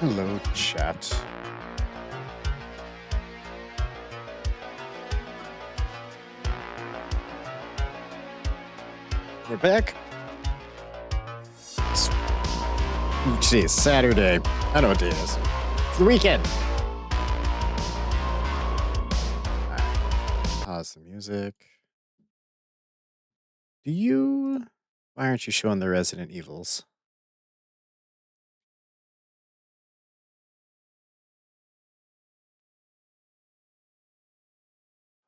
Hello, chat. We're back. It's Saturday. I know what day it is. It's the weekend. Pause the music. Why aren't you showing the Resident Evils?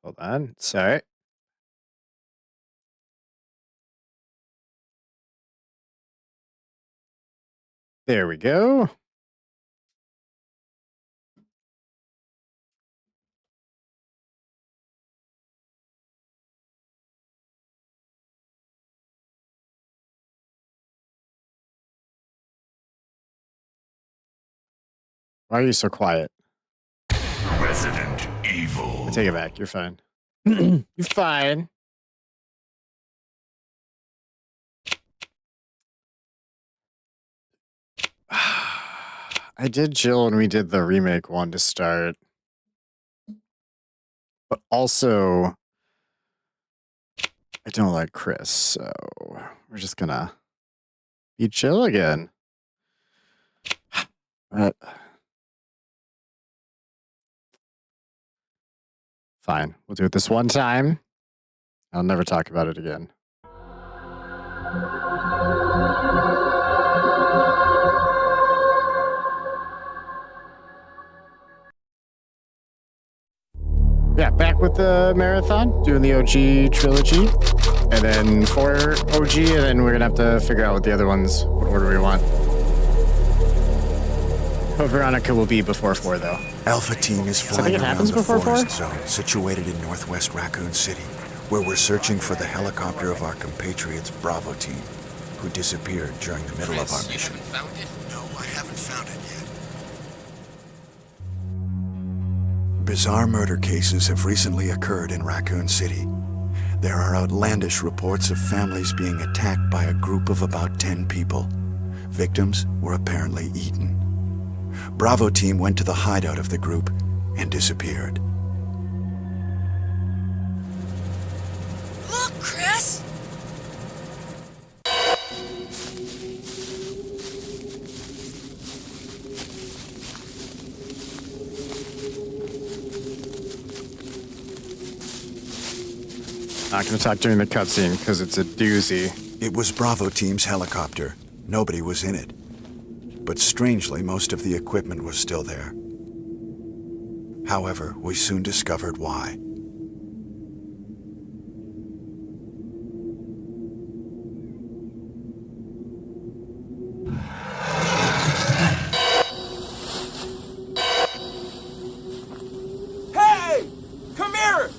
Hold on. Sorry. There we go. Why are you so quiet? Resident Evil. I take it back. You're fine. You're fine. I did Jill when we did the remake one to start. But also, I don't like Chris, so we're just gonna be Jill again. But fine, we'll do it this one time. I'll never talk about it again. Yeah, back with the marathon, doing the OG trilogy, and then 4 OG, and then we're gonna have to figure out what the other ones, what order we want. But Veronica will be before 4, though. Alpha Team is flying around the forest zone situated in northwest Raccoon City, where we're searching for the helicopter of our compatriots Bravo Team, who disappeared during the middle of our mission. You haven't found it? No, I haven't found it yet. Bizarre murder cases have recently occurred in Raccoon City. There are outlandish reports of families being attacked by a group of about 10 people. Victims were apparently eaten. Bravo Team went to the hideout of the group and disappeared. Look, Chris! Not gonna talk during the cutscene because it's a doozy. It was Bravo Team's helicopter. Nobody was in it. But strangely, most of the equipment was still there. However, we soon discovered why. Hey! Come here!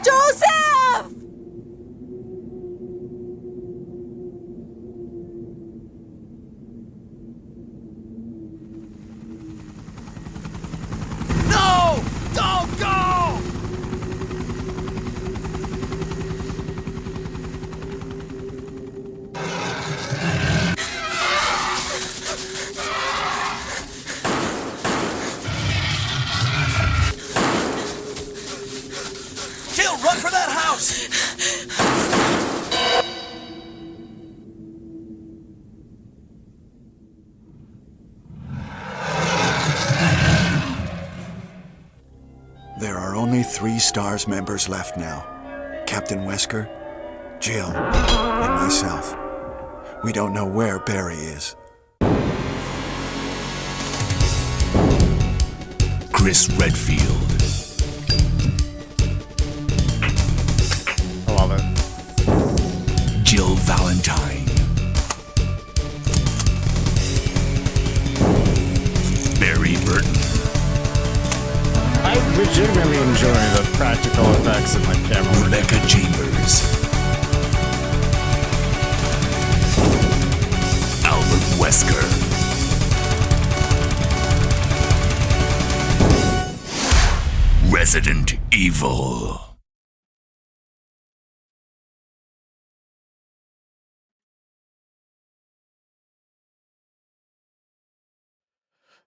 Joseph! No! Don't go! Jill, run for that house! There are only 3 STARS members left now. Captain Wesker, Jill, and myself. We don't know where Barry is. Chris Redfield. Clementine. Mary Burton. I legitimately enjoy the practical effects and like camera work. Rebecca Chambers. Albert Wesker. Resident Evil.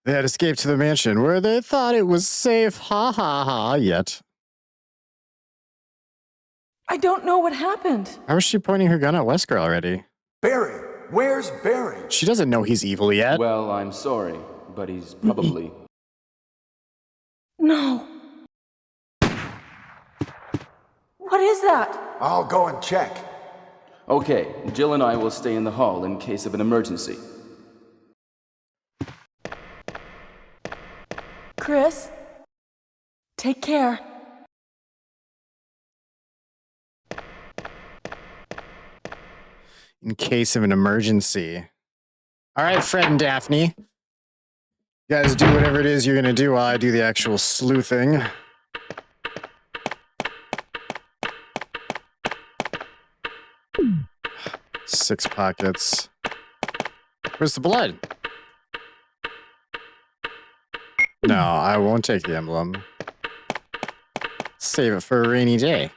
They had escaped to the mansion where they thought it was safe. Ha ha ha. Yet. I don't know what happened. How is she pointing her gun at Wesker already? Barry, where's Barry? She doesn't know he's evil yet. Well, I'm sorry, but he's probably... No. What is that? I'll go and check. Okay, Jill and I will stay in the hall in case of an emergency. Chris? Take care. In case of an emergency. All right, Fred and Daphne. You guys do whatever it is you're going to do while I do the actual sleuthing. Six pockets. Where's the blood? No, I won't take the emblem. Save it for a rainy day.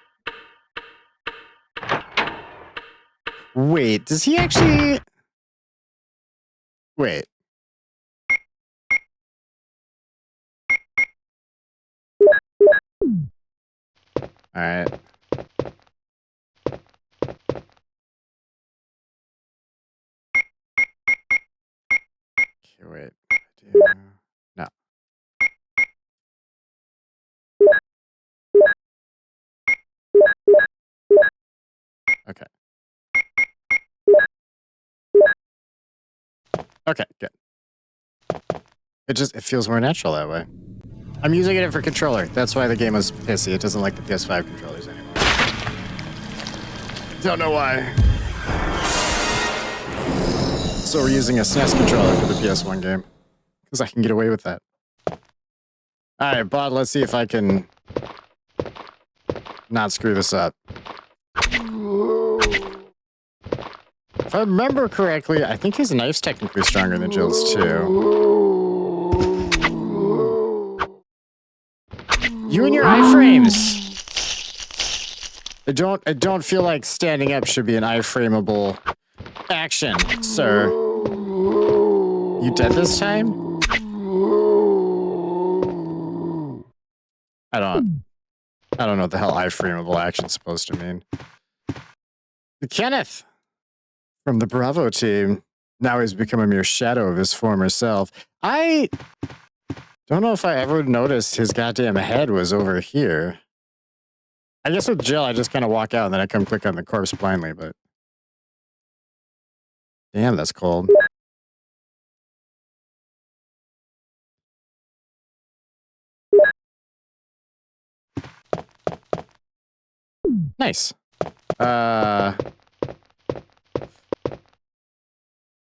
Wait, does he actually... Wait. Alright. Okay, wait. No. Okay. Okay, good. It feels more natural that way. I'm using it for controller. That's why the game is pissy. It doesn't like the PS5 controllers anymore. Don't know why. So we're using a SNES controller for the PS1 game. Because I can get away with that. Alright, Bod, let's see if I can not screw this up. If I remember correctly, I think his knife's technically stronger than Jill's too. You and your iframes! I don't feel like standing up should be an iframeable action, sir. You dead this time? I don't know what the hell iframeable action's supposed to mean. Kenneth! From the Bravo team. Now he's become a mere shadow of his former self. I don't know if I ever noticed his goddamn head was over here. I guess with Jill, I just kind of walk out and then I come click on the corpse blindly, but... Damn, that's cold. Nice.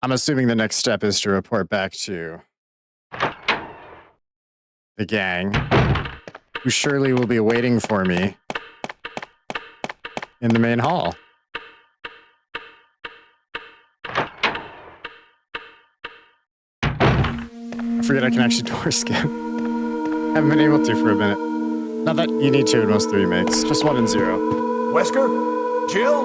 I'm assuming the next step is to report back to the gang, who surely will be waiting for me in the main hall. I forget I can actually door skip. Haven't been able to for a minute. Not that you need to in most 3 makes, just 1 and 0. Wesker? Jill?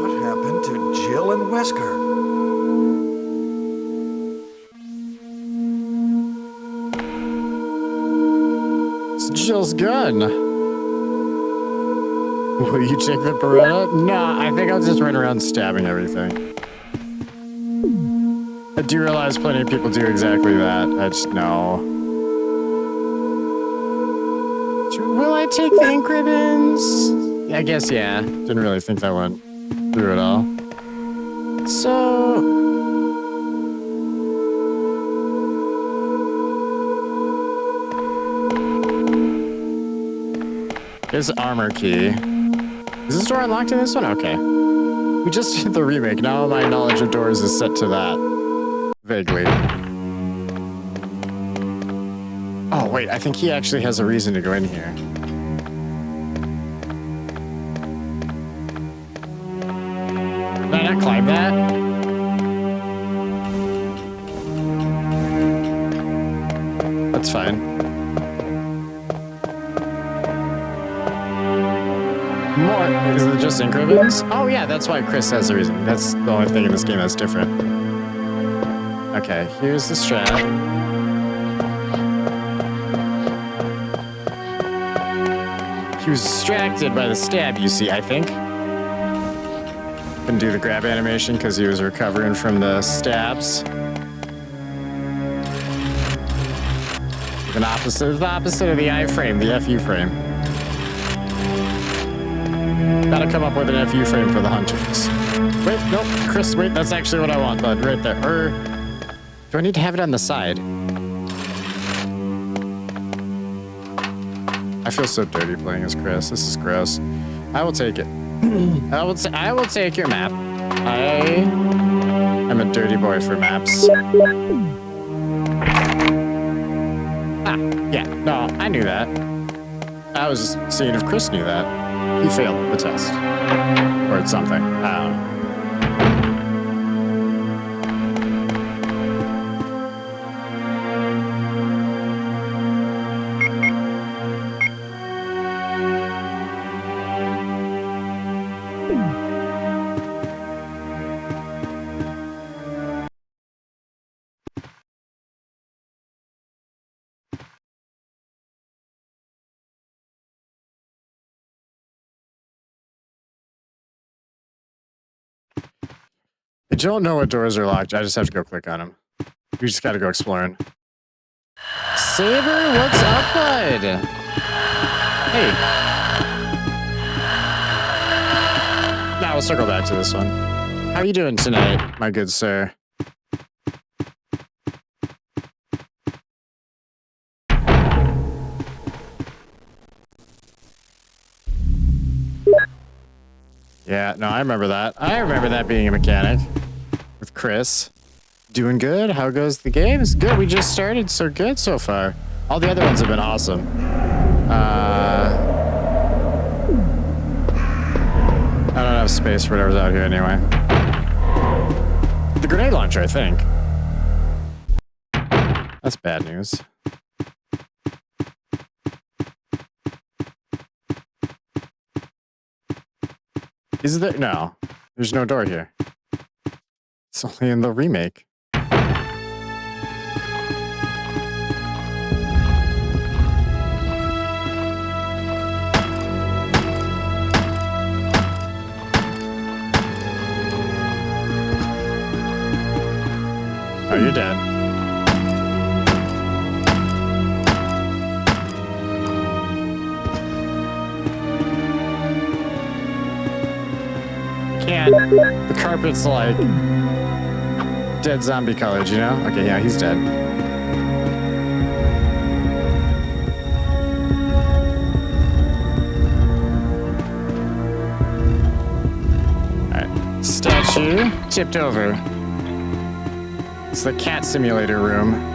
What happened to Jill and Wesker? It's Jill's gun. Will you take the Beretta? Nah, I think I'll just run around stabbing everything. I do realize plenty of people do exactly that. I just know. Will I take the ink ribbons? Yeah, I guess, yeah. Didn't really think that went through at all. So... Here's armor key. Is this door unlocked in this one? Okay. We just did the remake. Now my knowledge of doors is set to that. Vaguely. Oh, wait. I think he actually has a reason to go in here. Can I not climb that? That's fine. More. Is it just increments? Oh, yeah, that's why Chris has a reason. That's the only thing in this game that's different. Okay, here's the strap. He was distracted by the stab, you see, I think. Couldn't do the grab animation because he was recovering from the stabs. The opposite of the I-frame, the FU frame. Gotta come up with an FU frame for the hunters. Wait, nope, Chris, wait, that's actually what I want, bud, right there. Do I need to have it on the side? I feel so dirty playing as Chris. This is gross. I will take it. I will take your map. I am a dirty boy for maps. Ah, yeah, no, I knew that. I was just seeing if Chris knew that. He failed the test. Or it's something. I don't know. I don't know what doors are locked. I just have to go click on them. We just gotta go exploring. Saber, what's up, bud? Hey. Now we'll circle back to this one. How are you doing tonight, my good sir? Yeah, no, I remember that. I remember that being a mechanic with Chris. Doing good? How goes the game? It's good. We just started, so good so far. All the other ones have been awesome. I don't have space for whatever's out here anyway. The grenade launcher, I think. That's bad news. Is there? No. There's no door here. It's only in the remake. Oh, you're dead. The carpet's like dead zombie colored, you know? Okay, yeah, he's dead. Alright. Statue tipped over. It's the cat simulator room.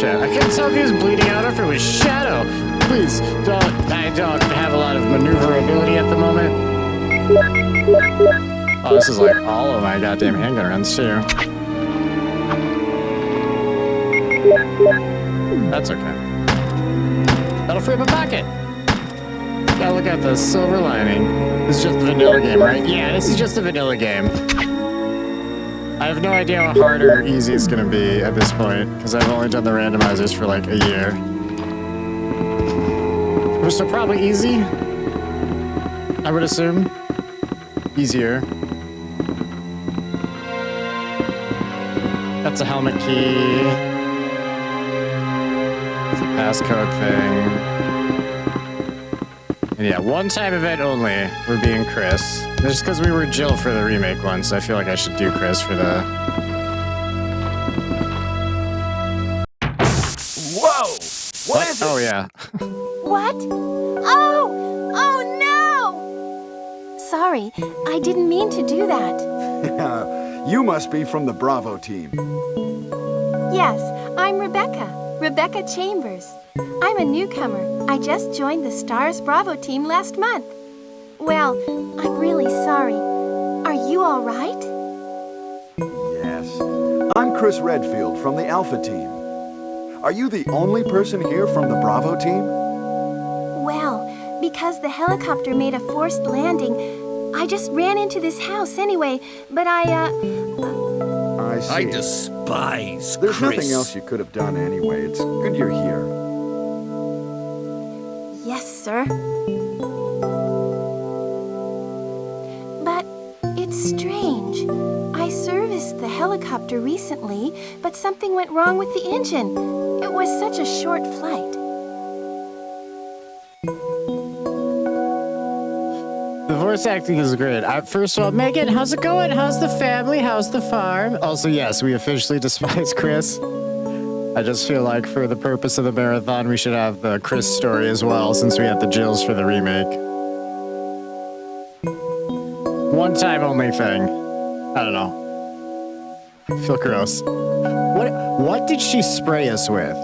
I couldn't tell if he was bleeding out or if it was Shadow. Please, I don't have a lot of maneuverability at the moment. Oh, this is like all of my goddamn handgun runs, too. That's okay. That'll free up a pocket. Gotta look at the silver lining. This is just a vanilla game, right? Yeah, this is just a vanilla game. I have no idea how hard or easy it's gonna be at this point, because I've only done the randomizers for like a year. So probably easy, I would assume. Easier. That's a helmet key. It's a passcode thing. And yeah, one-time event only. We're being Chris. Just because we were Jill for the remake one, so I feel like I should do Chris for the... Whoa! What is it? Oh, yeah. What? Oh! Oh no! Sorry, I didn't mean to do that. You must be from the Bravo team. Yes, I'm Rebecca Chambers. I'm a newcomer. I just joined the Stars Bravo team last month. Well, I'm really sorry. Are you all right? Yes. I'm Chris Redfield from the Alpha team. Are you the only person here from the Bravo team? Well, because the helicopter made a forced landing, I just ran into this house anyway, but I see. I despise There's Chris. nothing else you could have done anyway. It's good you're here. Yes, sir. But it's strange. I serviced the helicopter recently, but something went wrong with the engine. It was such a short flight. The voice acting is great. First of all, Megan, how's it going? How's the family? How's the farm? Also, yes, we officially despise Chris. I just feel like for the purpose of the marathon, we should have the Chris story as well, since we had the Jills for the remake. One time only thing. I don't know. I feel gross. What did she spray us with?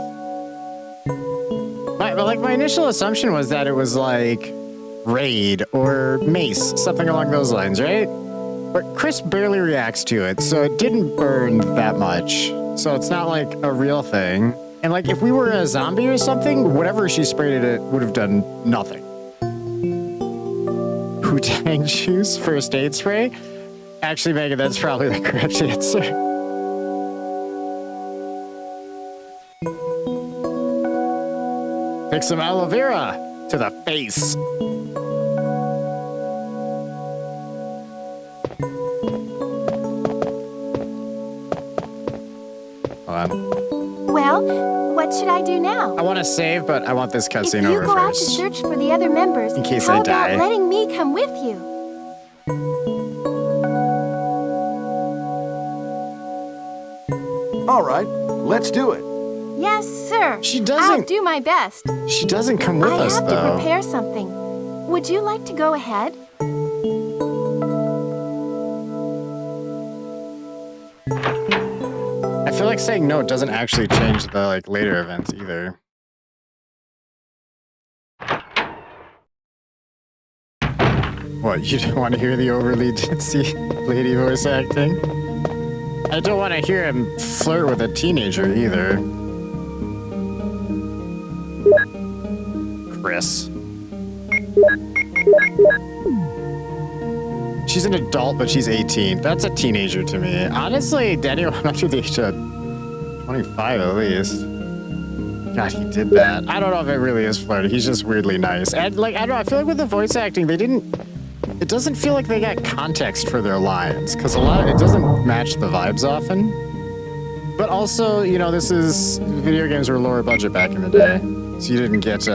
My initial assumption was that it was like Raid or Mace, something along those lines, right? But Chris barely reacts to it, so it didn't burn that much. So it's not like a real thing. And like if we were a zombie or something, whatever she sprayed it would have done nothing. Wu-Tang juice first aid spray? Actually, Megan, that's probably the correct answer. Take some aloe vera to the face. Hold on. Well, what should I do now? I want to save, but I want this If cutscene you over go out to first. search for the other members, In case how I die. about letting me come with you? All right, let's do it. Yes, sir. She I'll doesn't. do my best. She doesn't come with I us, have to though. prepare something. Would you like to go ahead? I feel like saying no doesn't actually change the later events either. What, you don't want to hear the overly ditzy lady voice acting? I don't want to hear him flirt with a teenager either. Chris. She's an adult, but she's 18. That's a teenager to me. Honestly, Daniel went up to the age of 25 at least. God, he did that. I don't know if it really is flirty. He's just weirdly nice. And I don't know, I feel like with the voice acting, it doesn't feel like they got context for their lines, because it doesn't match the vibes often. But also, video games were lower budget back in the day. So you didn't get, you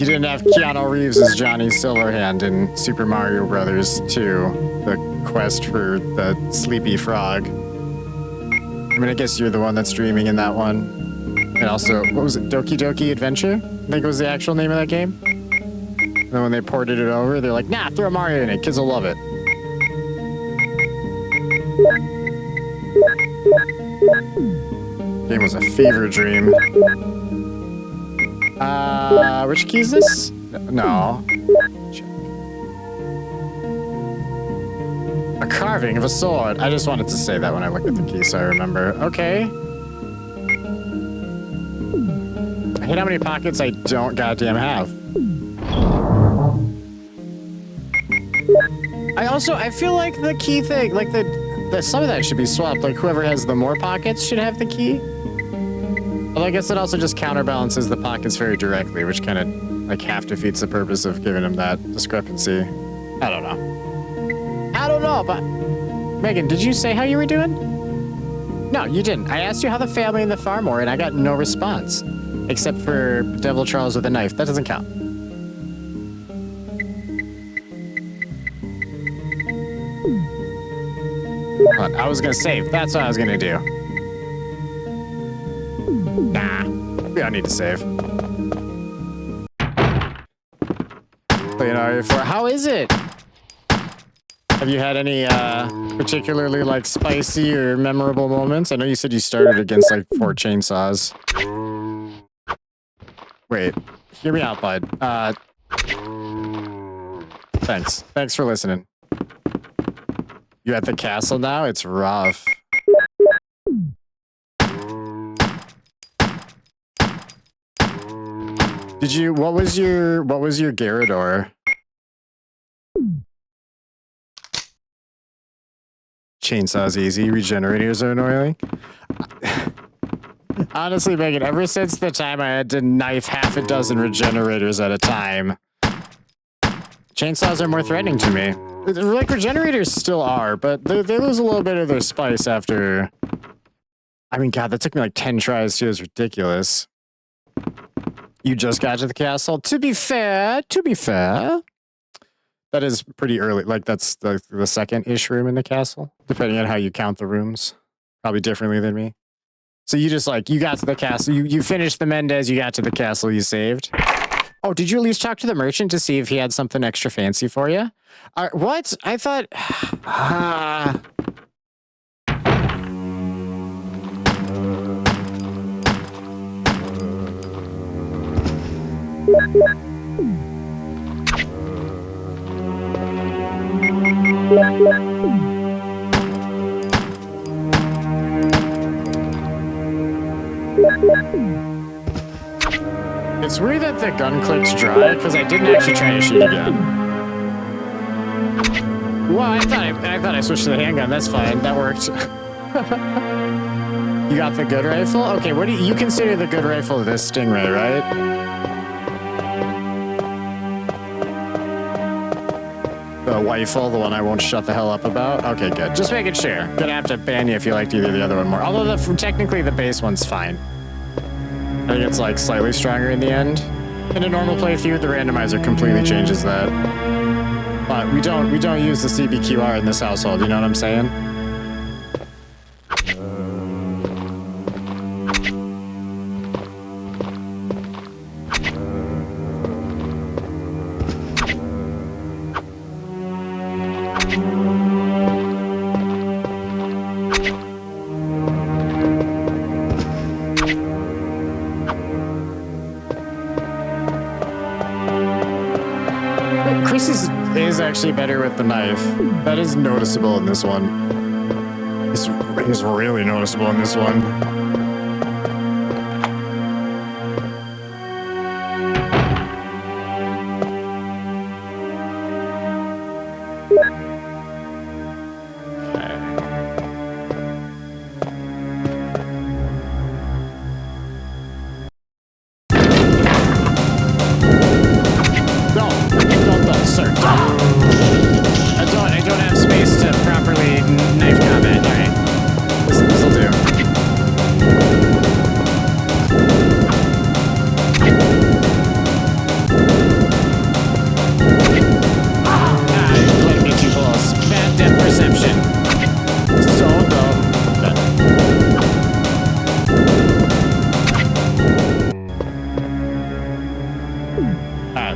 didn't have Keanu Reeves as Johnny Silverhand in Super Mario Brothers 2, the quest for the Sleepy Frog. I mean, I guess you're the one that's dreaming in that one. And also, what was it, Doki Doki Adventure? I think was the actual name of that game. And then when they ported it over, they're like, nah, throw Mario in it, kids will love it. Game was a fever dream. Which key is this? No. A carving of a sword. I just wanted to say that when I looked at the key so I remember. Okay. I hate how many pockets I don't goddamn have. I feel like the key thing, some of that should be swapped. Like whoever has the more pockets should have the key. Well, I guess it also just counterbalances the pockets very directly, which kind of half defeats the purpose of giving him that discrepancy. I don't know, but Megan, did you say how you were doing? No, you didn't. I asked you how the family and the farm were, and I got no response. Except for Devil Charles with a knife. That doesn't count. Hold on, I was gonna save. That's what I was gonna do. Nah, we don't need to save. How is it? Have you had any particularly like spicy or memorable moments? I know you said you started against like 4 chainsaws. Wait, hear me out, bud. Thanks. Thanks for listening. You at the castle now? It's rough. Did you, what was your Gyarados? Chainsaw's easy, regenerators are annoying. Honestly, Megan, ever since the time I had to knife half a dozen regenerators at a time, chainsaws are more threatening to me. Like, regenerators still are, but they lose a little bit of their spice after... I mean, God, that took me like 10 tries too. It was ridiculous. You just got to the castle? To be fair, that is pretty early. Like, that's the second-ish room in the castle, depending on how you count the rooms. Probably differently than me. So you just, like, you got to the castle. You finished the Mendez, you got to the castle, you saved. Oh, did you at least talk to the merchant to see if he had something extra fancy for you? What? I thought... It's weird that the gun clicks dry, because I didn't actually try to shoot again. Well, I thought I switched to the handgun. That's fine. That worked. You got the good rifle? Okay, what do you consider the good rifle this Stingray, right? The rifle, the one I won't shut the hell up about? Okay, good. Just making sure. Gonna have to ban you if you liked either the other one more. Although technically the base one's fine. I think it's like slightly stronger in the end. In a normal playthrough, the randomizer completely changes that. But we don't use the CBQR in this household, you know what I'm saying? Chris is actually better with the knife. That is noticeable in this one. He's really noticeable in this one.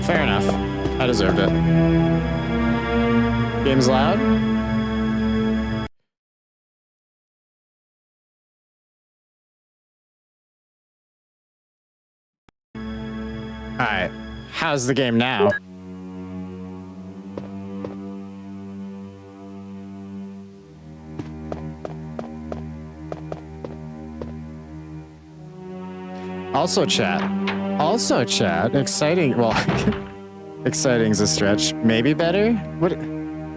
Fair enough. I deserved it. Game's loud? Alright. How's the game now? Also chat, exciting, well, exciting's a stretch. Maybe better? What?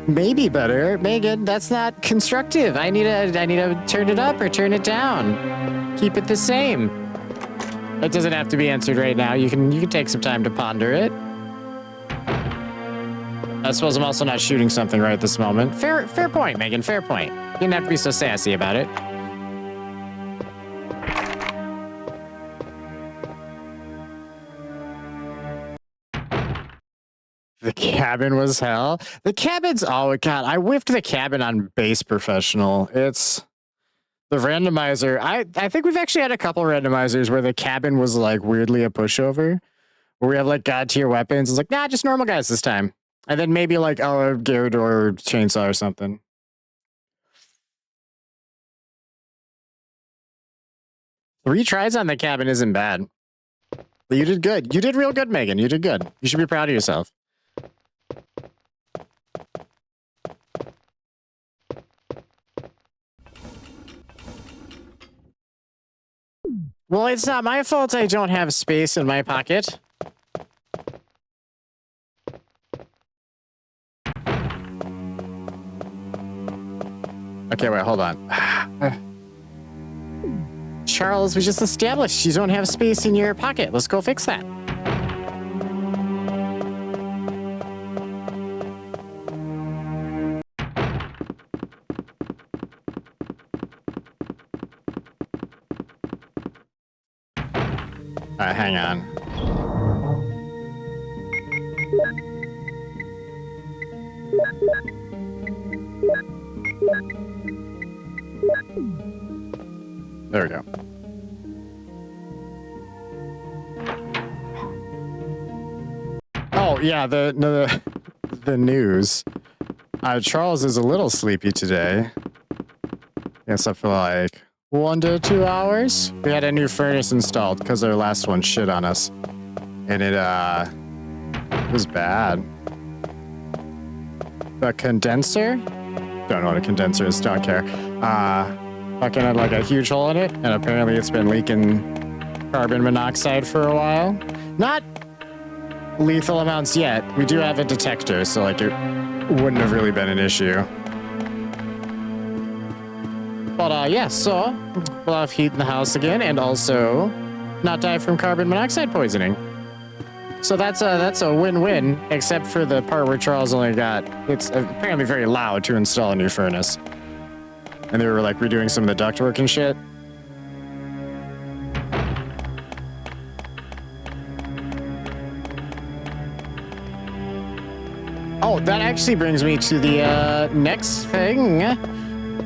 Maybe better? Megan, that's not constructive. I need to turn it up or turn it down. Keep it the same. It doesn't have to be answered right now. You can take some time to ponder it. I suppose I'm also not shooting something right at this moment. Fair point, Megan, fair point. You didn't have to be so sassy about it. The cabin was hell. The cabin's, oh god, I whiffed the cabin on Base Professional. It's the randomizer. I think we've actually had a couple randomizers where the cabin was like weirdly a pushover, where we have like god tier weapons. It's like, nah, just normal guys this time. And then maybe like, oh, a Gyarados chainsaw or something. 3 tries on the cabin isn't bad. But you did good. You did real good, Megan. You did good. You should be proud of yourself. Well, it's not my fault I don't have space in my pocket. Okay, wait, hold on. Charles, we just established you don't have space in your pocket. Let's go fix that. Hang on. There we go. Oh yeah, the news. Charles is a little sleepy today. Gets up for like 1 to 2 hours. We had a new furnace installed because our last one shit on us, and it was bad. The condenser? Don't know what a condenser is. Don't care. Fucking had like a huge hole in it, and apparently it's been leaking carbon monoxide for a while. Not lethal amounts yet. We do have a detector, so like it wouldn't have really been an issue. But yeah, so we'll have heat in the house again, and also not die from carbon monoxide poisoning. So that's a win-win, except for the part where Charles only got, it's apparently very loud to install a new furnace. And they were like redoing some of the ductwork and shit. Oh, that actually brings me to the next thing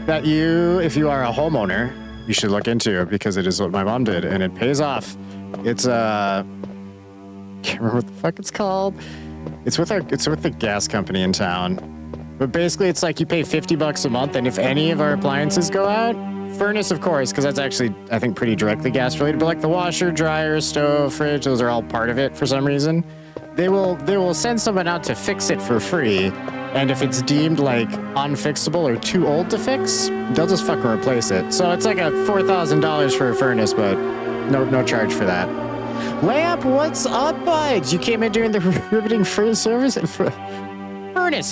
that you, if you are a homeowner, you should look into, because it is what my mom did, and it pays off. It's can't remember what the fuck it's called. It's with the gas company in town. But basically, it's like you pay $50 a month, and if any of our appliances go out, furnace, of course, because that's actually, I think, pretty directly gas related, but like the washer, dryer, stove, fridge, those are all part of it for some reason. They will send someone out to fix it for free, and if it's deemed like unfixable or too old to fix, they'll just fucking replace it. So it's like a $4,000 for a furnace, but no charge for that. Lamp, what's up, bud? You came in during the riveting furnace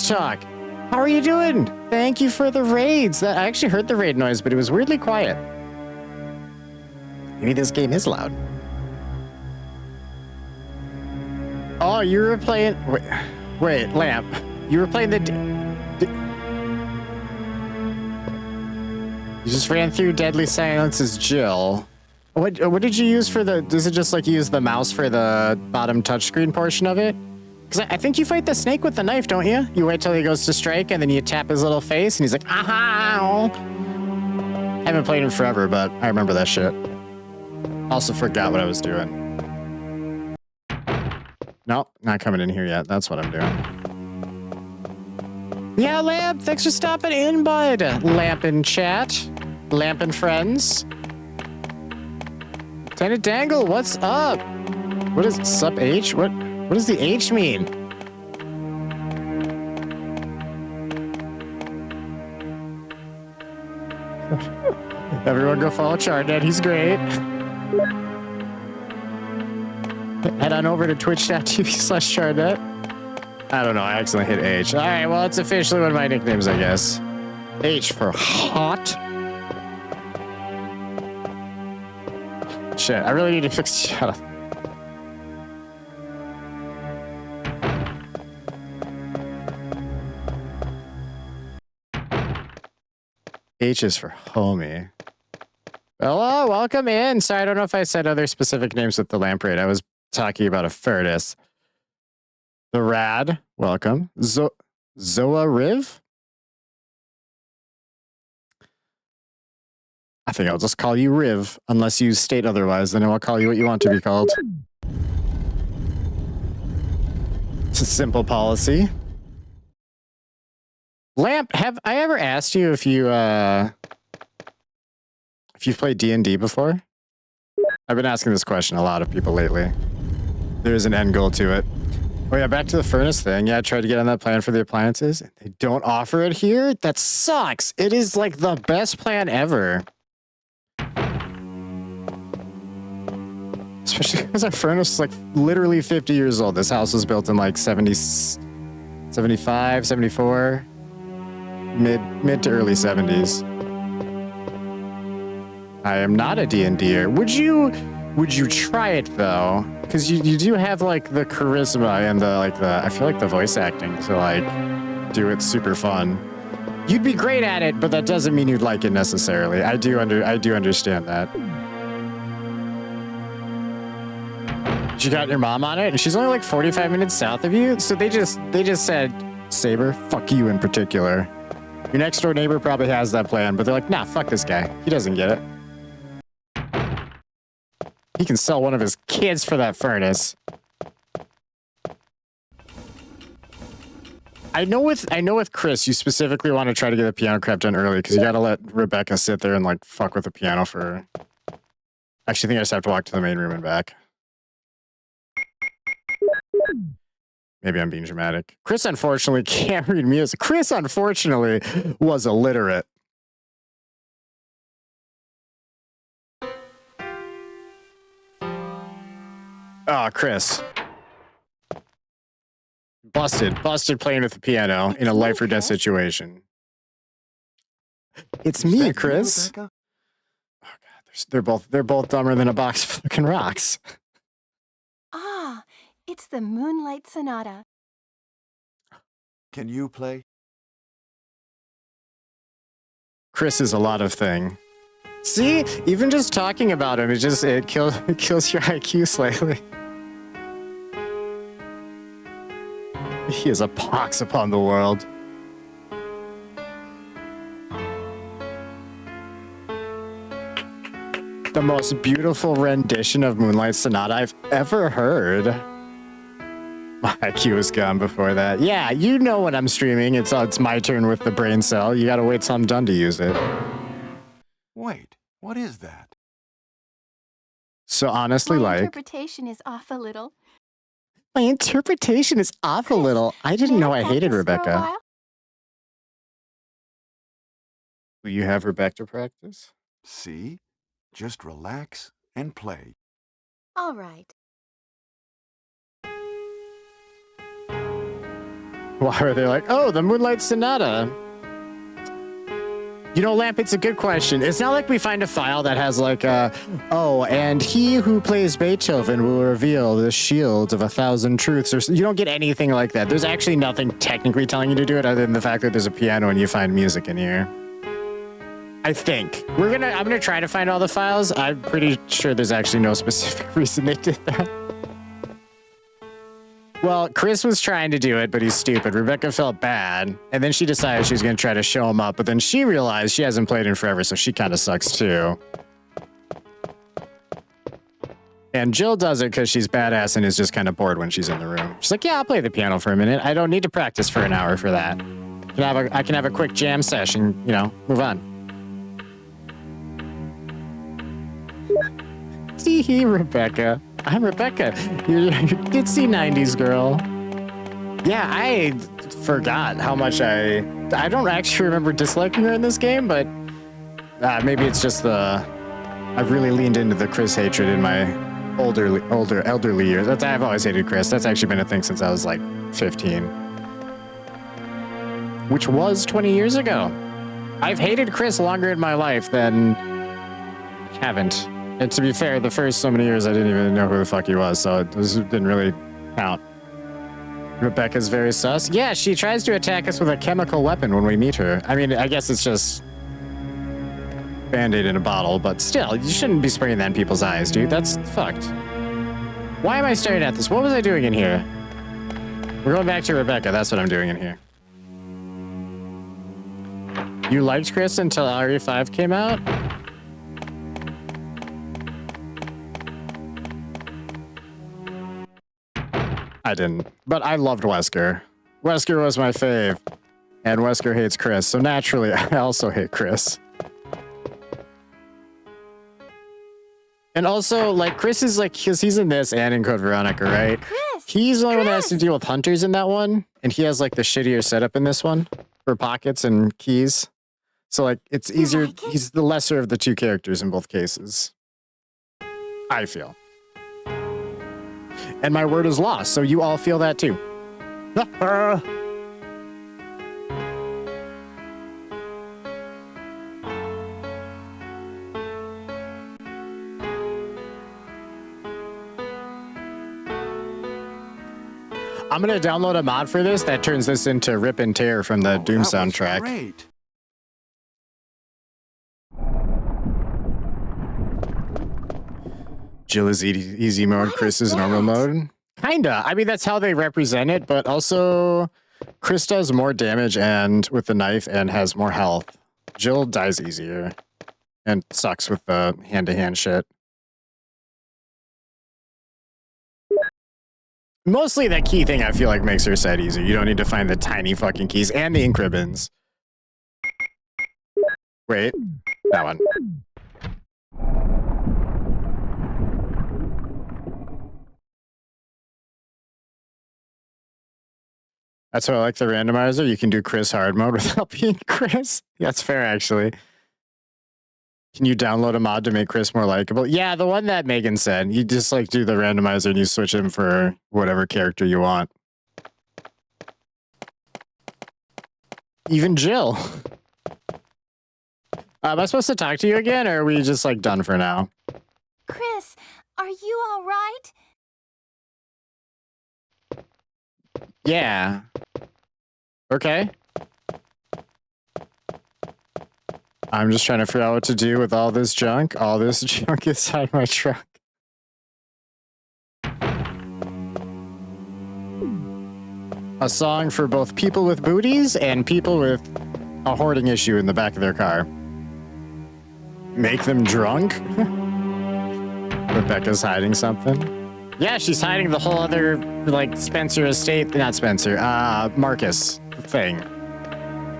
talk. How are you doing? Thank you for the raids. I actually heard the raid noise, but it was weirdly quiet. Maybe this game is loud. Oh, you were playing... Wait, Lamp. You were playing You just ran through Deadly Silence's Jill. What did you use for the... Does it just like use the mouse for the bottom touchscreen portion of it? Because I think you fight the snake with the knife, don't you? You wait till he goes to strike, and then you tap his little face, and he's like, aha! Haven't played him forever, but I remember that shit. Also forgot what I was doing. Nope, not coming in here yet. That's what I'm doing. Yeah, Lamp, thanks for stopping in, bud. Lamp in chat. Lamp and friends. Lieutenant Dangle, what's up? What is sup H? What does the H mean? Everyone go follow Charnet, he's great. Head on over to twitch.tv/Charnet. I don't know, I accidentally hit H. Alright, well, it's officially one of my nicknames, I guess. H for hot. Shit, I really need to fix... Shut up. H is for homie. Hello, welcome in. Sorry, I don't know if I said other specific names with the lamp raid. I was talking about a furnace. The Rad, welcome. Zoa Riv? I think I'll just call you Riv, unless you state otherwise, then I'll call you what you want to be called. It's a simple policy. Lamp, have I ever asked you if you've played D&D before? I've been asking this question a lot of people lately. There's an end goal to it. Oh yeah, back to the furnace thing. Yeah, I tried to get on that plan for the appliances. They don't offer it here? That sucks. It is like the best plan ever. Especially because our furnace is like literally 50 years old. This house was built in like 70, 75, 74, mid to early 70s. I am not a D&D-er. Would you try it though? Because you do have like the charisma and I feel like the voice acting to like do it super fun. You'd be great at it, but that doesn't mean you'd like it necessarily. I do understand that. You got your mom on it, and she's only like 45 minutes south of you. So they just said, Saber, fuck you in particular. Your next door neighbor probably has that plan, but they're like, nah, fuck this guy. He doesn't get it. He can sell one of his kids for that furnace. I know with Chris, you specifically want to try to get the piano crap done early because you got to let Rebecca sit there and like fuck with the piano for. Actually, I think I just have to walk to the main room and back. Maybe I'm being dramatic. Chris unfortunately can't read music. Chris unfortunately was illiterate. Oh, Chris. Busted playing with the piano in a life or death situation. It's me, Chris. Oh God, they're both dumber than a box of fucking rocks. Ah, it's the Moonlight Sonata. Can you play? Chris is a lot of thing. See, even just talking about him, it kills your IQ slightly. He is a pox upon the world. The most beautiful rendition of Moonlight Sonata I've ever heard. My IQ was gone before that. Yeah, you know when I'm streaming, it's my turn with the brain cell. You gotta wait till I'm done to use it. Wait, what is that? So honestly, My like... interpretation is off a little. My interpretation is off a little. I didn't know I hated Rebecca. Will you have Rebecca practice? See? Just relax and play. All right. Why are they like, oh, the Moonlight Sonata? You know, Lamp, it's a good question. It's not like we find a file that has like, oh, and he who plays Beethoven will reveal the shield of 1,000 truths. Or you don't get anything like that. There's actually nothing technically telling you to do it other than the fact that there's a piano and you find music in here. I think. I'm gonna try to find all the files. I'm pretty sure there's actually no specific reason they did that. Well, Chris was trying to do it, but he's stupid. Rebecca felt bad, and then she decided she was going to try to show him up, but then she realized she hasn't played in forever, so she kind of sucks too. And Jill does it because she's badass and is just kind of bored when she's in the room. She's like, yeah, I'll play the piano for a minute. I don't need to practice for an hour for that. I can have a quick jam session, you know, move on. Tee-hee, Rebecca. I'm Rebecca. You're a ditzy 90s girl. Yeah, I forgot how much I don't actually remember disliking her in this game, but maybe it's just I've really leaned into the Chris hatred in my elderly years. I've always hated Chris. That's actually been a thing since I was like 15. Which was 20 years ago. I've hated Chris longer in my life than haven't. And to be fair, the first so many years I didn't even know who the fuck he was, so this didn't really count. Rebecca's very sus. Yeah, she tries to attack us with a chemical weapon when we meet her. I mean, I guess it's just Band-Aid in a bottle, but still, you shouldn't be spraying that in people's eyes, dude. That's fucked. Why am I staring at this? What was I doing in here? We're going back to Rebecca. That's what I'm doing in here. You liked Chris until RE5 came out? I didn't, but I loved Wesker. Wesker was my fave, and Wesker hates Chris, so naturally, I also hate Chris. And also, like, Chris is like, because he's in this and in Code Veronica, right? Chris! He's the only one that has to deal with hunters in that one, and he has like the shittier setup in this one for pockets and keys. So like, it's easier. like it? He's the lesser of the two characters in both cases. I feel. And my word is lost, so you all feel that too. I'm gonna download a mod for this that turns this into Rip and Tear from the Doom That was soundtrack. Great. Jill is easy mode, What Chris is is normal that? mode. Kinda. I mean, that's how they represent it, but also Chris does more damage and with the knife and has more health. Jill dies easier and sucks with the hand-to-hand shit. Mostly that key thing I feel like makes her side easier. You don't need to find the tiny fucking keys and the ink ribbons. Wait, that one. That's why I like the randomizer. You can do Chris hard mode without being Chris. That's fair, actually. Can you download a mod to make Chris more likable? Yeah, the one that Megan said. You just like do the randomizer and you switch him for whatever character you want. Even Jill. Am I supposed to talk to you again, or are we just like done for now? Chris, are you all right? Yeah. Okay. I'm just trying to figure out what to do with all this junk. All this junk inside my truck. A song for both people with booties and people with a hoarding issue in the back of their car. Make them drunk? Rebecca's hiding something. Yeah, she's hiding the whole other, like, Spencer estate. Not Spencer, Marcus thing.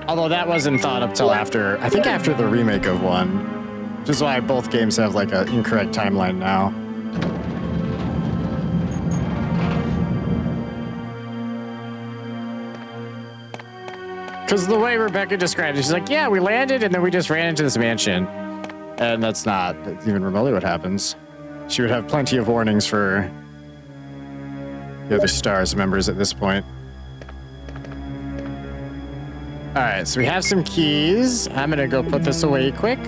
Although that wasn't thought up till after, I think after the remake of 1. Which is why both games have, like, an incorrect timeline now. Because the way Rebecca described it, she's like, yeah, we landed and then we just ran into this mansion. And that's not even remotely what happens. She would have plenty of warnings for the other STARS members at this point. Alright, so we have some keys. I'm gonna go put this away quick.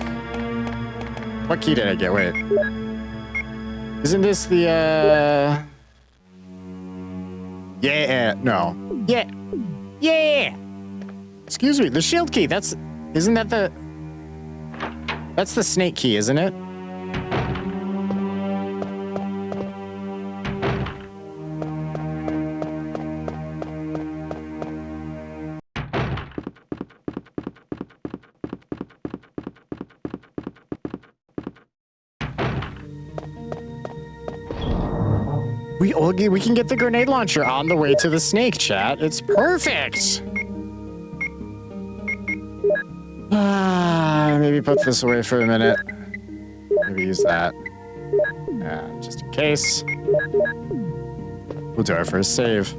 What key did I get? Wait. Isn't this the, Yeah, no. Yeah. Yeah! Excuse me, the shield key, isn't that the... That's the snake key, isn't it? We can get the grenade launcher on the way to the snake, chat. It's perfect! Maybe put this away for a minute. Maybe use that. Just in case. We'll do our first save.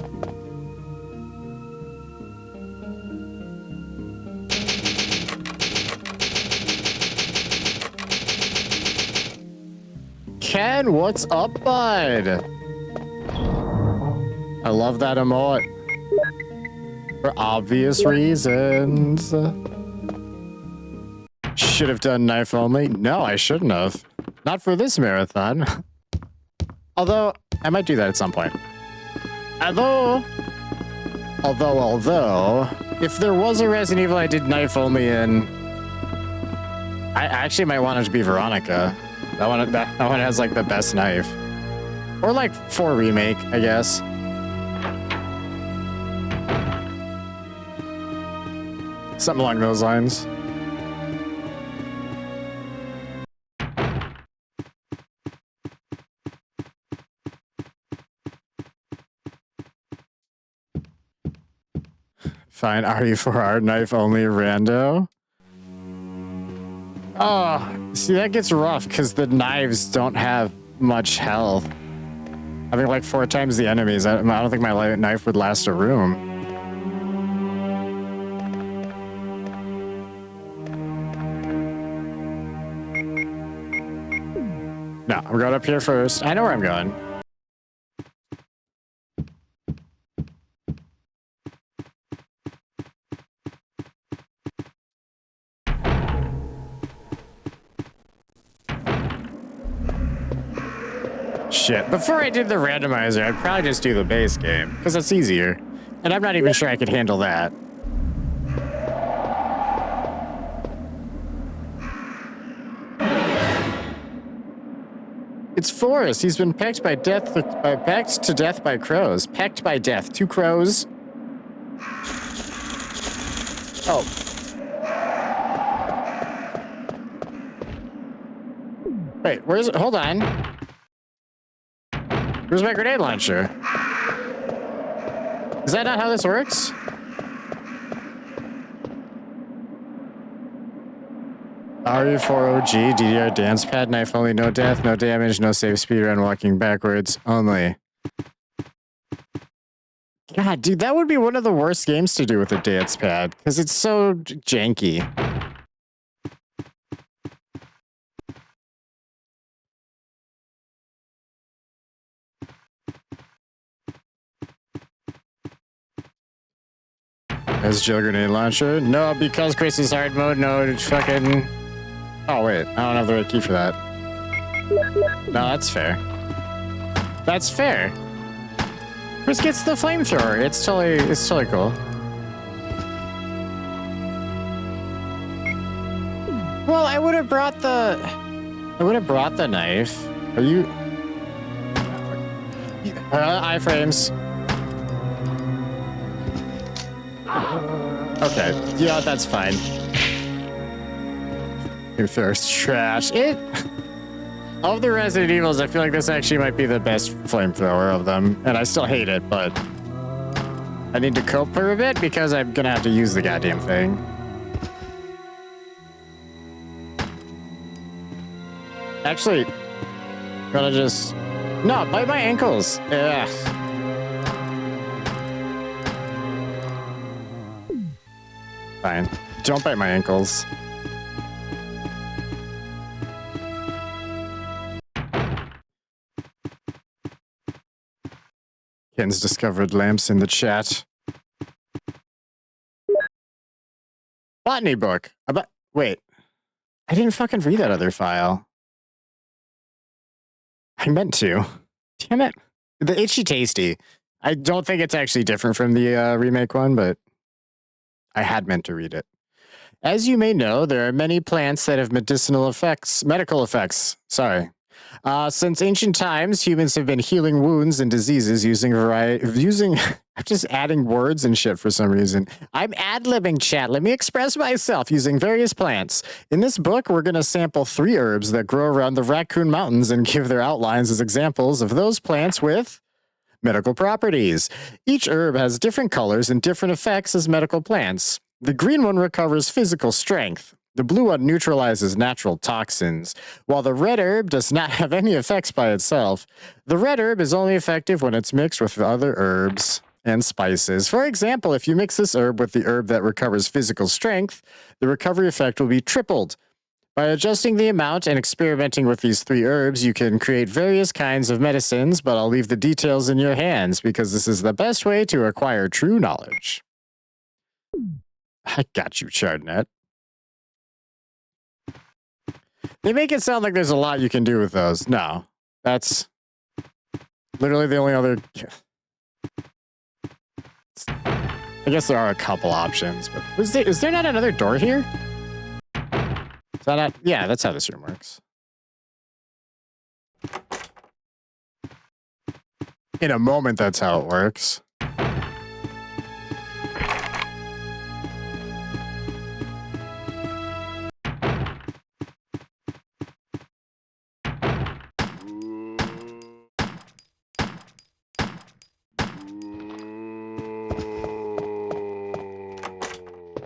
Ken, what's up, bud? I love that emote. For obvious reasons. Should have done knife only. No, I shouldn't have. Not for this marathon. Although, I might do that at some point. Although, if there was a Resident Evil I did knife only in, I actually might want it to be Veronica. That one has like the best knife. Or like 4 remake, I guess. Something along those lines. Fine, RE4R knife only rando. Oh, see, that gets rough because the knives don't have much health. Having like 4 times the enemies, I don't think my knife would last a room. No, I'm going up here first. I know where I'm going. Shit. Before I did the randomizer, I'd probably just do the base game, because it's easier. And I'm not even sure I could handle that. It's Forrest. He's been pecked by death, pecked to death by crows. Pecked by death. 2 crows. Oh. Wait, where's it? Hold on. Where's my grenade launcher? Is that not how this works? RE4 OG, DDR dance pad, knife only, no death, no damage, no save speed run, walking backwards only. God, dude, that would be one of the worst games to do with a dance pad, because it's so janky. As Jill grenade launcher? No, because Chris is hard mode, no fucking... Oh, wait. I don't have the right key for that. No, that's fair. That's fair. Chris gets the flamethrower. It's totally cool. Well, I would have brought the knife. Are you... iframes. Okay, yeah, that's fine. Who throws trash? Of the Resident Evils, I feel like this actually might be the best flamethrower of them, and I still hate it, but I need to cope for a bit because I'm gonna have to use the goddamn thing. Actually, gonna just... No, bite my ankles. Yeah. Fine. Don't bite my ankles. Ken's discovered lamps in the chat. Botany book. Wait. I didn't fucking read that other file. I meant to. Damn it. The Itchy Tasty. I don't think it's actually different from the remake one, but I had meant to read it. As you may know, there are many plants that have medical effects. Sorry. Since ancient times, humans have been healing wounds and diseases using I'm just adding words and shit for some reason. I'm ad-libbing, chat. Let me express myself using various plants. In this book, we're going to sample 3 herbs that grow around the Raccoon Mountains and give their outlines as examples of those plants with medical properties. Each herb has different colors and different effects as medical plants. The green one recovers physical strength. The blue one neutralizes natural toxins, while the red herb does not have any effects by itself. The red herb is only effective when it's mixed with other herbs and spices. For example, if you mix this herb with the herb that recovers physical strength, the recovery effect will be tripled. By adjusting the amount and experimenting with these 3 herbs, you can create various kinds of medicines, but I'll leave the details in your hands because this is the best way to acquire true knowledge. I got you, Chardonnette. They make it sound like there's a lot you can do with those. No, that's literally the only other... I guess there are a couple options, but is there not another door here? Is that not... Yeah, that's how this room works. In a moment, that's how it works.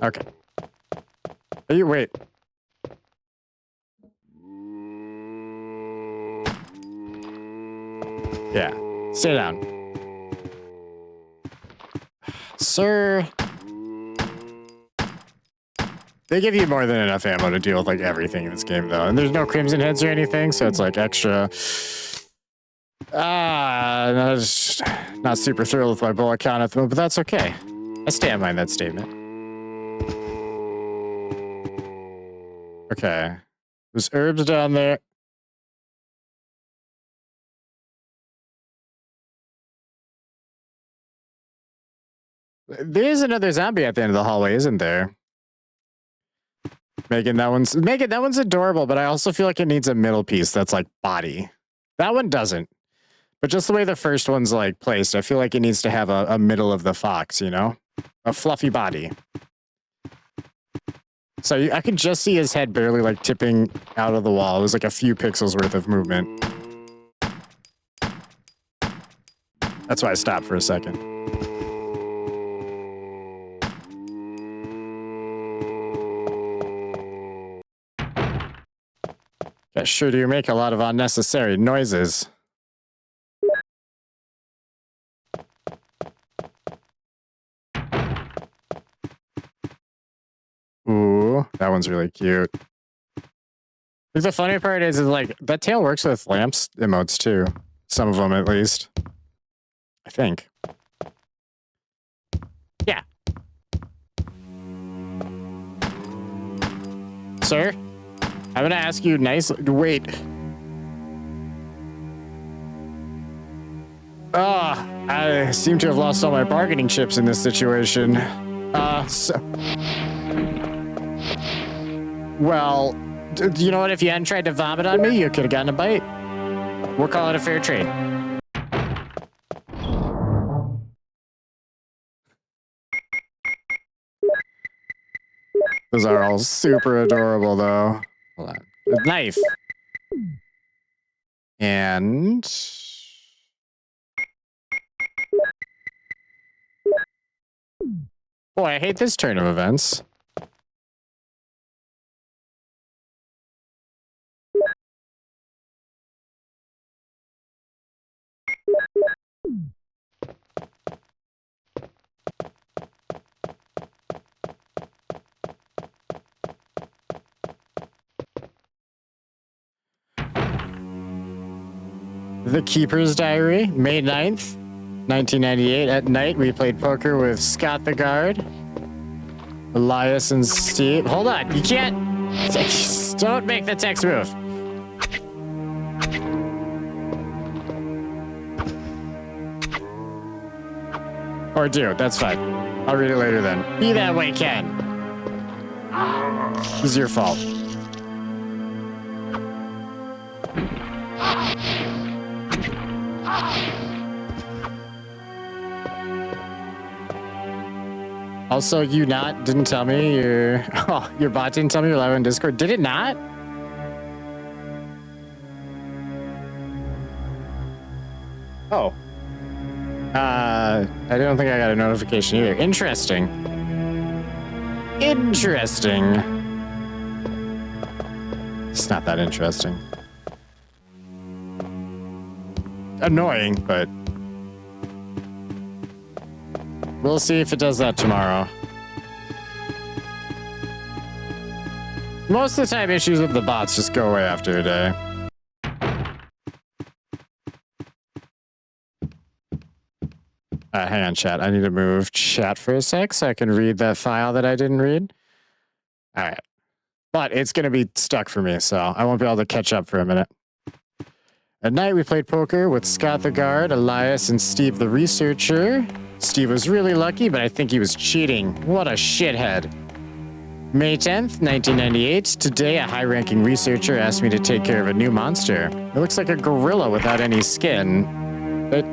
Okay. Wait. Yeah. Stay down. Sir. They give you more than enough ammo to deal with like everything in this game though. And there's no crimson heads or anything, so it's like extra. Not super thrilled with my bullet count at the moment, but that's okay. I stand behind that statement. Okay. There's herbs down there. There's another zombie at the end of the hallway, isn't there? Megan, that one's adorable, but I also feel like it needs a middle piece that's like body. That one doesn't. But just the way the first one's like placed, I feel like it needs to have a middle of the fox, you know? A fluffy body. So I could just see his head barely like tipping out of the wall. It was like a few pixels worth of movement. That's why I stopped for a second. Yeah, sure do make a lot of unnecessary noises. Ooh, that one's really cute. The funny part is like that tail works with lamps emotes too. Some of them at least. I think. Yeah. Sir, I'm gonna ask you nicely. Wait. I seem to have lost all my bargaining chips in this situation. Well, you know what? If you hadn't tried to vomit on me, you could have gotten a bite. We'll call it a fair trade. Those are all super adorable, though. Hold on. A knife. And... Boy, I hate this turn of events. The Keeper's Diary, May 9th, 1998. At night, we played poker with Scott the Guard, Elias, and Steve. Hold on, you can't... Don't make the text move. Or do, that's fine. I'll read it later then. Be that way, Ken. This is your fault. Also, you didn't tell me your bot didn't tell me you're live on Discord. Did it not? Oh. I don't think I got a notification either. Interesting. Interesting. It's not that interesting. Annoying, but we'll see if it does that tomorrow. Most of the time, issues with the bots just go away after a day. Hang on, chat. I need to move chat for a sec so I can read that file that I didn't read. All right. But it's going to be stuck for me, so I won't be able to catch up for a minute. At night, we played poker with Scott the Guard, Elias, and Steve the Researcher. Steve was really lucky, but I think he was cheating. What a shithead. May 10th, 1998. Today, a high-ranking researcher asked me to take care of a new monster. It looks like a gorilla without any skin. But...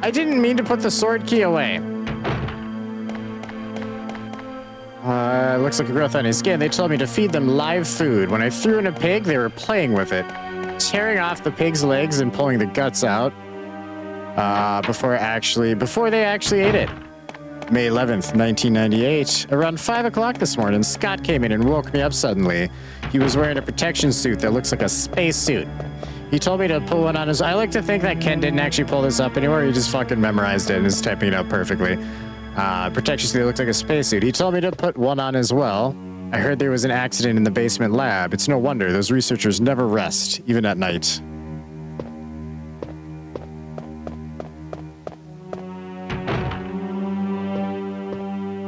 I didn't mean to put the sword key away. Looks like a growth on his skin. They told me to feed them live food. When I threw in a pig, they were playing with it. tearing off the pig's legs and pulling the guts out before they actually ate it. May 11th, 1998. Around 5 o'clock this morning, Scott came in and woke me up suddenly. He was wearing a protection suit that looks like a space suit. He told me to pull one on his... I like to think that Ken didn't actually pull this up anymore. He just fucking memorized it and is typing it out perfectly. Protection suit that looks like a spacesuit. He told me to put one on as well. I heard there was an accident in the basement lab. It's no wonder. Those researchers never rest, even at night.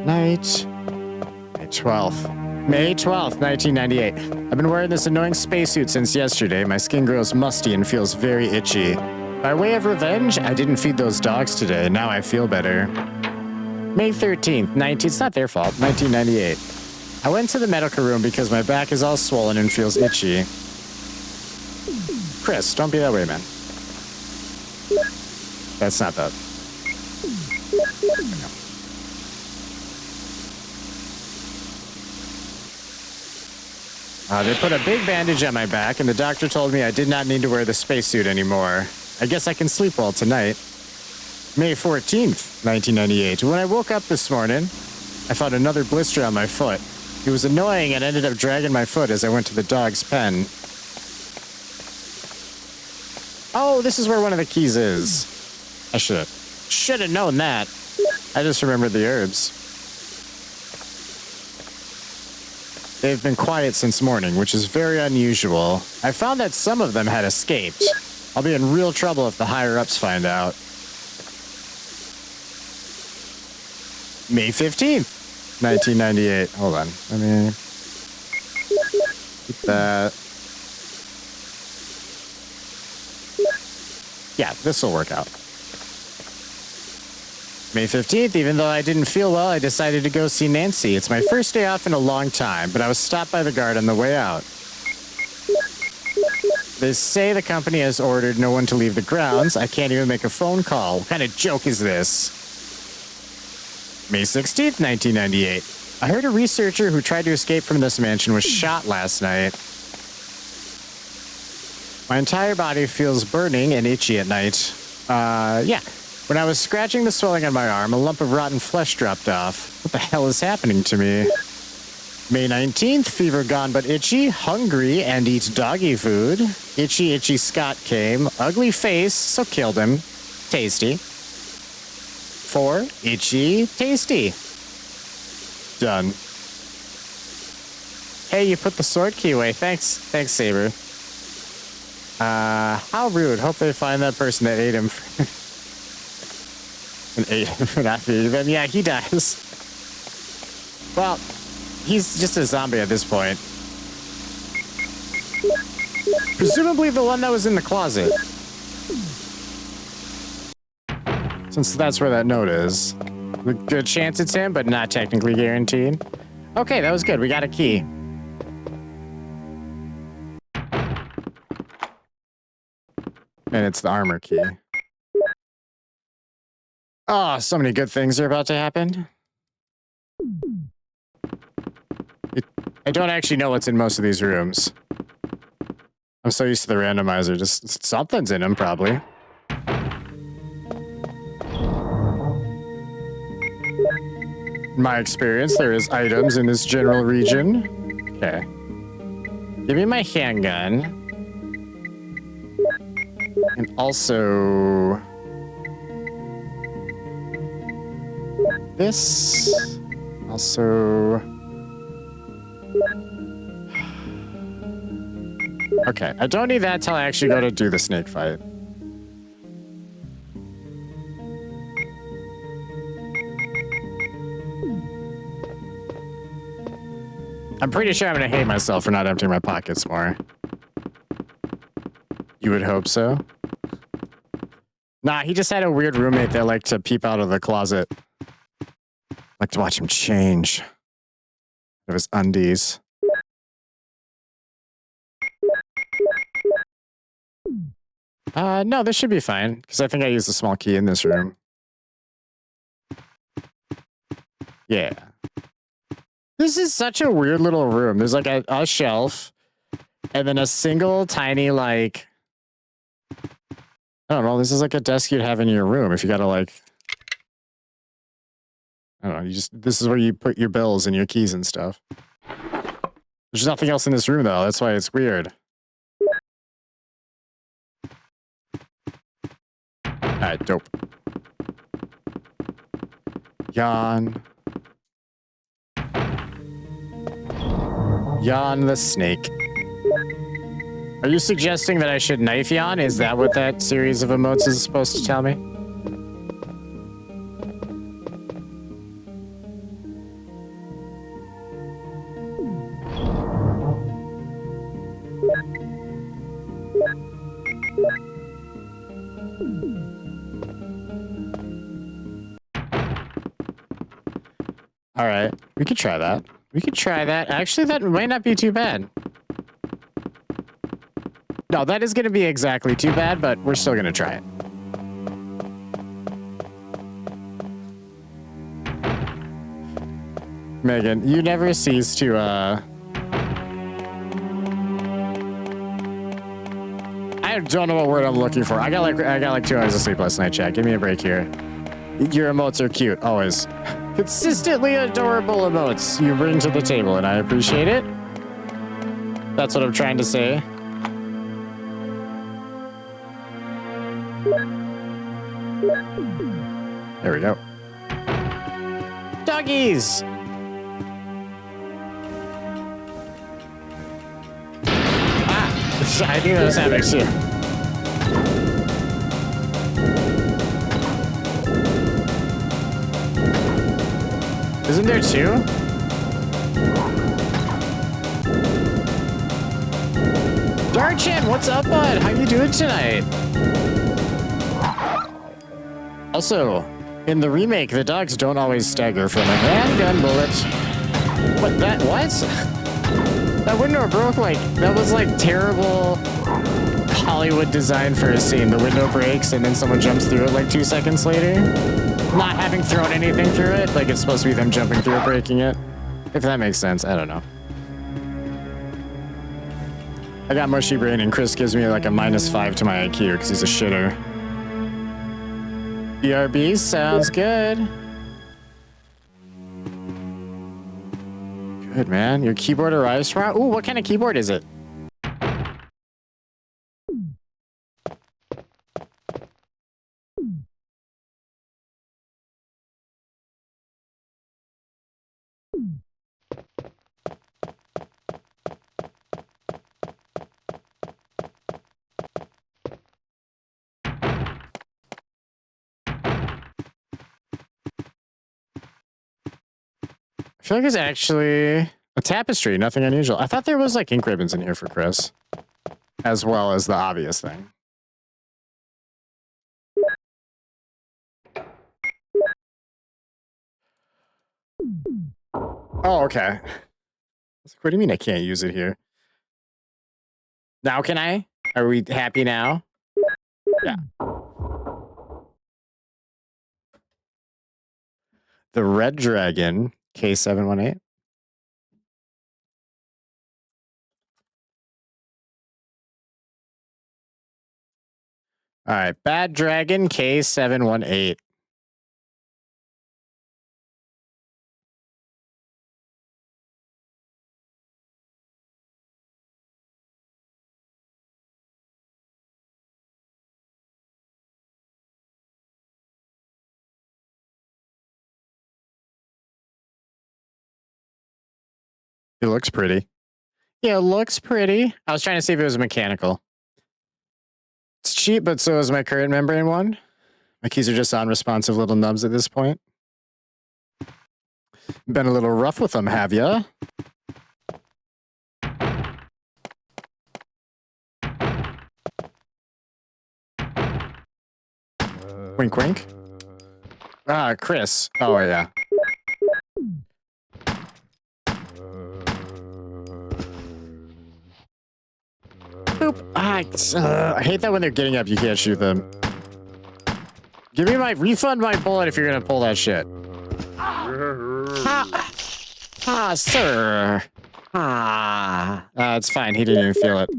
Night. May 12th. May 12th, 1998. I've been wearing this annoying spacesuit since yesterday. My skin grows musty and feels very itchy. By way of revenge, I didn't feed those dogs today. Now I feel better. May 13th, it's not their fault, 1998. I went to the medical room because my back is all swollen and feels itchy. Chris, don't be that way, man. That's not that. They put a big bandage on my back, and the doctor told me I did not need to wear the spacesuit anymore. I guess I can sleep well tonight. May 14th, 1998. When I woke up this morning, I found another blister on my foot. It was annoying and ended up dragging my foot as I went to the dog's pen. Oh, this is where one of the keys is. I should have known that. I just remembered the herbs. They've been quiet since morning, which is very unusual. I found that some of them had escaped. I'll be in real trouble if the higher-ups find out. May 15th, 1998. Hold on. Let me keep that. Yeah, this will work out. May 15th, even though I didn't feel well, I decided to go see Nancy. It's my first day off in a long time, but I was stopped by the guard on the way out. They say the company has ordered no one to leave the grounds. I can't even make a phone call. What kind of joke is this? May 16th, 1998. I heard a researcher who tried to escape from this mansion was shot last night. My entire body feels burning and itchy at night. Yeah. When I was scratching the swelling on my arm, a lump of rotten flesh dropped off. What the hell is happening to me? May 19th, fever gone but itchy, hungry and eats doggy food. Itchy, itchy Scott came. Ugly face, so killed him. Tasty. 4, itchy, tasty. Done. Hey, you put the sword key away. Thanks, Saber. How rude. Hope they find that person that ate him. And ate him for not feeding them. Yeah, he does. Well, he's just a zombie at this point. Presumably the one that was in the closet. Since that's where that note is. Good chance it's him, but not technically guaranteed. Okay, that was good. We got a key. And it's the armor key. Oh, so many good things are about to happen. I don't actually know what's in most of these rooms. I'm so used to the randomizer. Just something's in them, probably. In my experience, there is items in this general region. Okay. Give me my handgun. And also... this. Also... okay, I don't need that till I actually go to do the snake fight. I'm pretty sure I'm gonna hate myself for not emptying my pockets more. You would hope so? Nah, he just had a weird roommate that liked to peep out of the closet. Like to watch him change. Of his undies. No, this should be fine, because I think I used a small key in this room. Yeah. This is such a weird little room. There's like a shelf, and then a single tiny, like, I don't know. This is like a desk you'd have in your room if you gotta like. I don't know. This is where you put your bills and your keys and stuff. There's nothing else in this room though. That's why it's weird. Alright, dope. Yawn. Yawn the snake. Are you suggesting that I should knife yawn? Is that what that series of emotes is supposed to tell me? All right, we could try that. We could try that. Actually, that might not be too bad. No, that is going to be exactly too bad, but we're still going to try it. Megan, you never cease to, I don't know what word I'm looking for. I got like 2 hours of sleep last night, chat. Give me a break here. Your emotes are cute, always. Consistently adorable emotes you bring to the table, and I appreciate it. That's what I'm trying to say. There we go. Doggies! Ah! I knew that was happening too. Isn't there 2? Darchin, what's up, bud? How you doing tonight? Also, in the remake, the dogs don't always stagger from a handgun bullet. What? That window broke like... That was like terrible Hollywood design for a scene. The window breaks and then someone jumps through it like 2 seconds later. Not having thrown anything through it. Like it's supposed to be them jumping through it, breaking it. If that makes sense. I don't know. I got mushy brain and Chris gives me like a -5 to my IQ because he's a shitter. BRB sounds good. Good, man. Your keyboard arrives tomorrow? Ooh, what kind of keyboard is it? I feel like it's actually a tapestry, nothing unusual. I thought there was like ink ribbons in here for Chris, as well as the obvious thing. Oh, okay. What do you mean I can't use it here? Now can I? Are we happy now? Yeah. The Red Dragon K718. All right, Bad Dragon K718. It looks pretty. Yeah, it looks pretty. I was trying to see if it was mechanical. It's cheap, but so is my current membrane one. My keys are just unresponsive little nubs at this point. Been a little rough with them, have ya? Wink, wink. Ah, Chris. Oh, yeah. Boop. I hate that when they're getting up, you can't shoot them. Give me refund my bullet if you're gonna pull that shit. Sir. It's fine. He didn't even feel it.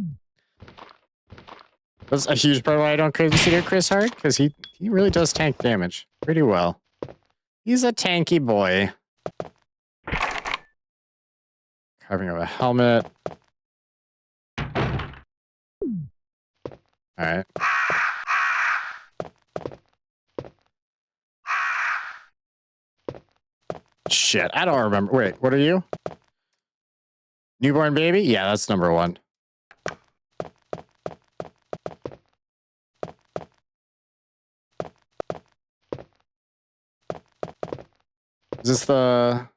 That's a huge part why I don't consider Chris hard, because he really does tank damage pretty well. He's a tanky boy. Carving of a helmet. Alright. Shit, I don't remember. Wait, what are you? Newborn baby? Yeah, that's number 1. Is this the...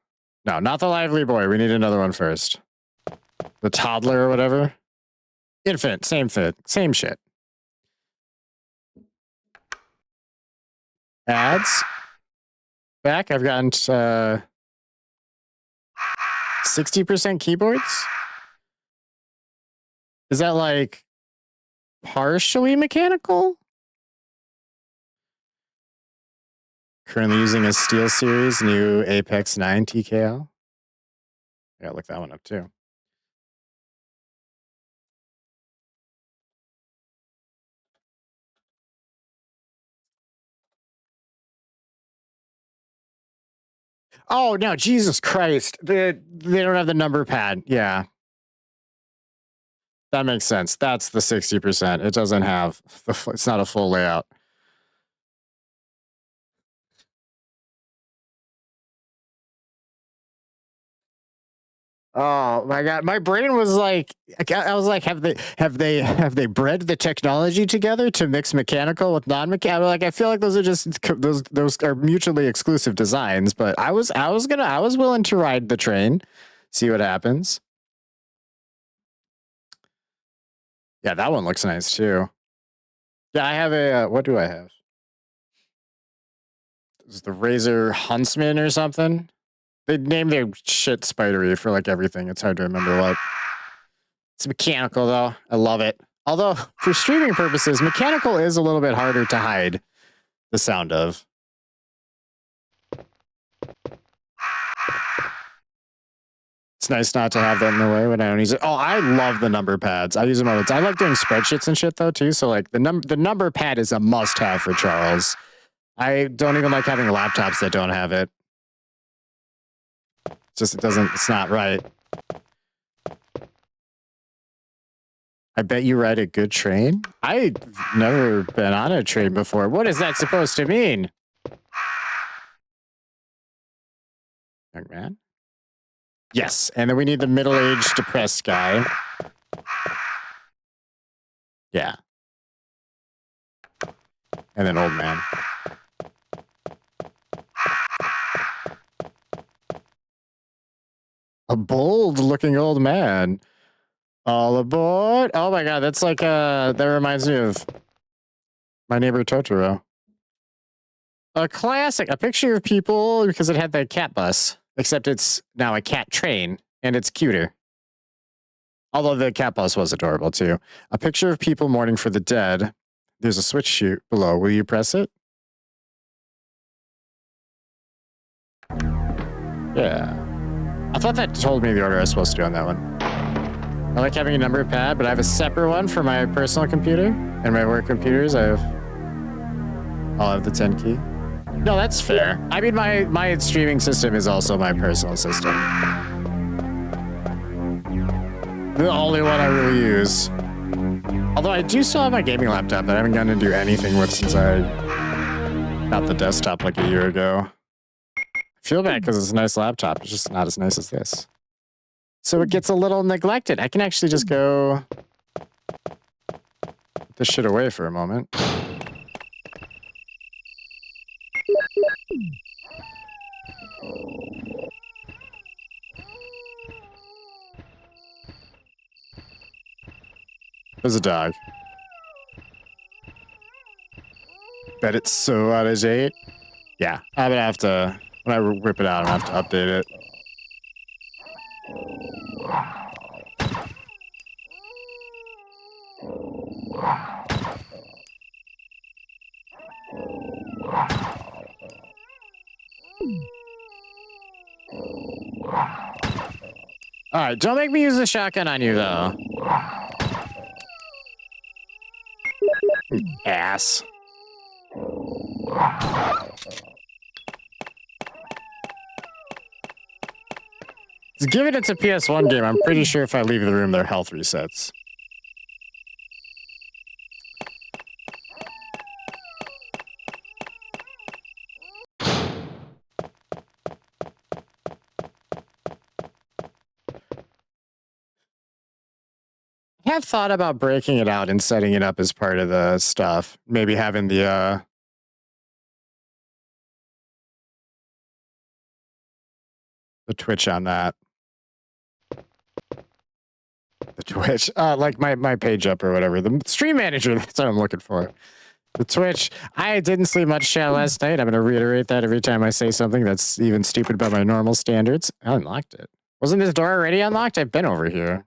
No, not the lively boy. We need another one first. The toddler or whatever. Infant, same fit, same shit. Ads. Back, I've gotten 60% keyboards. Is that like partially mechanical? Currently using a SteelSeries new Apex 9 TKL. I gotta look that one up too. Oh no, Jesus Christ. They don't have the number pad. Yeah. That makes sense. That's the 60%. It doesn't have it's not a full layout. Oh my god, my brain was like, I was like, have they bred the technology together to mix mechanical with non-mechanical? Like, I feel like those are just those are mutually exclusive designs. But I was willing to ride the train, see what happens. Yeah, that one looks nice too. Yeah, I have a what do I have? Is it the Razor Huntsman or something? They named their shit spidery for like everything. It's hard to remember what. It's mechanical though. I love it. Although for streaming purposes, mechanical is a little bit harder to hide the sound of. It's nice not to have that in the way when I don't use it. Oh, I love the number pads. I use them all the time. I like doing spreadsheets and shit though too. So like the number pad is a must-have for Charles. I don't even like having laptops that don't have it. It's not right. I bet you ride a good train? I've never been on a train before. What is that supposed to mean? Young man? Yes, and then we need the middle-aged depressed guy. Yeah. And then old man. A bold-looking old man. All aboard. Oh my god, that's like, that reminds me of My Neighbor Totoro. A classic. A picture of people, because it had the cat bus. Except it's now a cat train, and it's cuter. Although the cat bus was adorable, too. A picture of people mourning for the dead. There's a switch shoot below. Will you press it? Yeah. I thought that told me the order I was supposed to do on that one. I like having a number pad, but I have a separate one for my personal computer. And my work computers, I'll have the 10 key. No, that's fair. I mean, my streaming system is also my personal system. The only one I really use. Although I do still have my gaming laptop that I haven't gotten to do anything with since I got the desktop like a year ago. I feel bad because it's a nice laptop. It's just not as nice as this. So it gets a little neglected. I can actually just go put this shit away for a moment. There's a dog. Bet it's so out of date. Yeah, I'm gonna have to, when I rip it out, I'm gonna have to update it. Alright, don't make me use the shotgun on you, though. Ass. Given it's a PS1 game, I'm pretty sure if I leave the room, their health resets. I have thought about breaking it out and setting it up as part of the stuff. Maybe having the Twitch on that. The Twitch, like my page up or whatever. The stream manager, that's what I'm looking for. The Twitch. I didn't sleep much chat last night. I'm going to reiterate that every time I say something that's even stupid by my normal standards. I unlocked it. Wasn't this door already unlocked? I've been over here.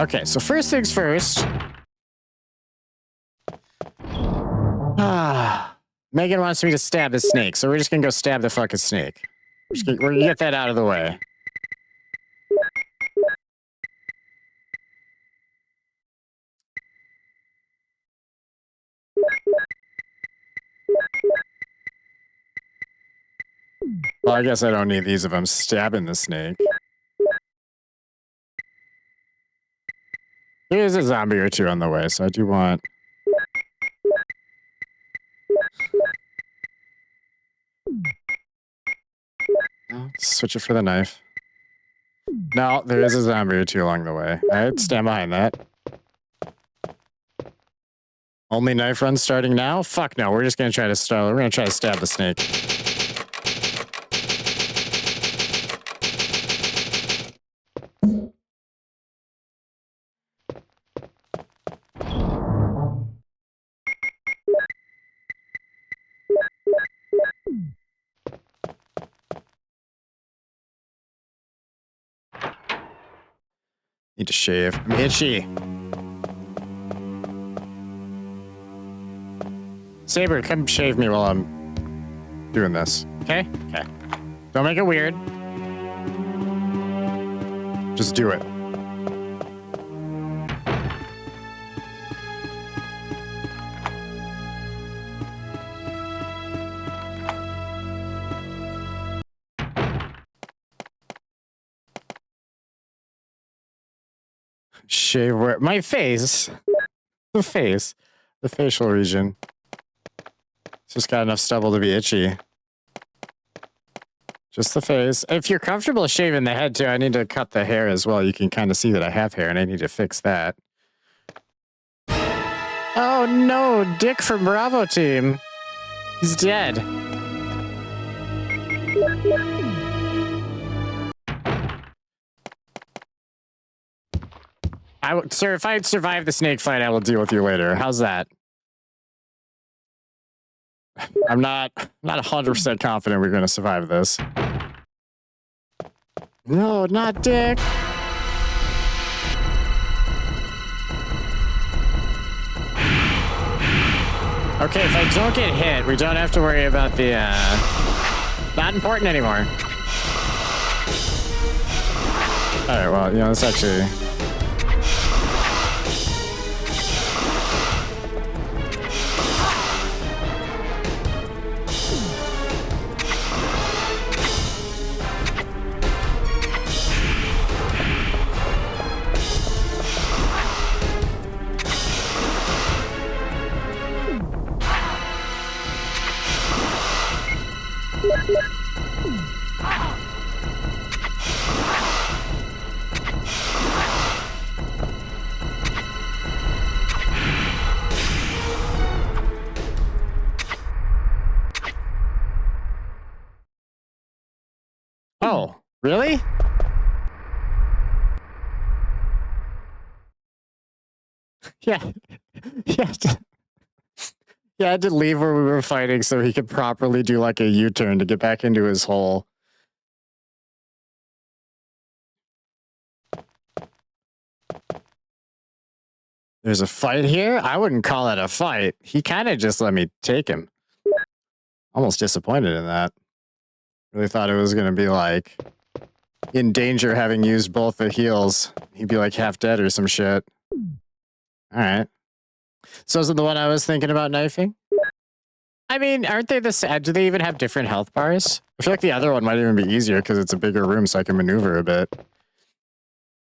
Okay, so first things first. Megan wants me to stab the snake, so we're just gonna go stab the fucking snake. We're gonna get that out of the way. Well, I guess I don't need these if I'm stabbing the snake. There's a zombie or two on the way, so I do want... Oh, switch it for the knife. No, there is a zombie or two along the way. Alright, stand behind that. Only knife run starting now? Fuck no, we're just gonna try to start. We're gonna try to stab the snake. Need to shave. I'm itchy. Saber, come shave me while I'm doing this. Okay? Okay. Don't make it weird. Just do it. Shave where? My face. The face. The facial region. It's just got enough stubble to be itchy. Just the face. If you're comfortable shaving the head too, I need to cut the hair as well. You can kind of see that I have hair and I need to fix that. Oh no, Dick from Bravo Team. He's dead. Sir, if I survive the snake fight, I will deal with you later. How's that? I'm not 100% confident we're going to survive this. No, not Dick. Okay, if I don't get hit, we don't have to worry about the, not important anymore. Alright, well, you know, it's actually... Oh, really? Yeah. Yeah. Yeah, I had to leave where we were fighting so he could properly do like a U-turn to get back into his hole. There's a fight here? I wouldn't call it a fight. He kind of just let me take him. Almost disappointed in that. Really thought it was going to be like in danger having used both the heals. He'd be like half dead or some shit. Alright. So is it the one I was thinking about knifing? I mean, aren't they the same? Do they even have different health bars? I feel like the other one might even be easier because it's a bigger room so I can maneuver a bit.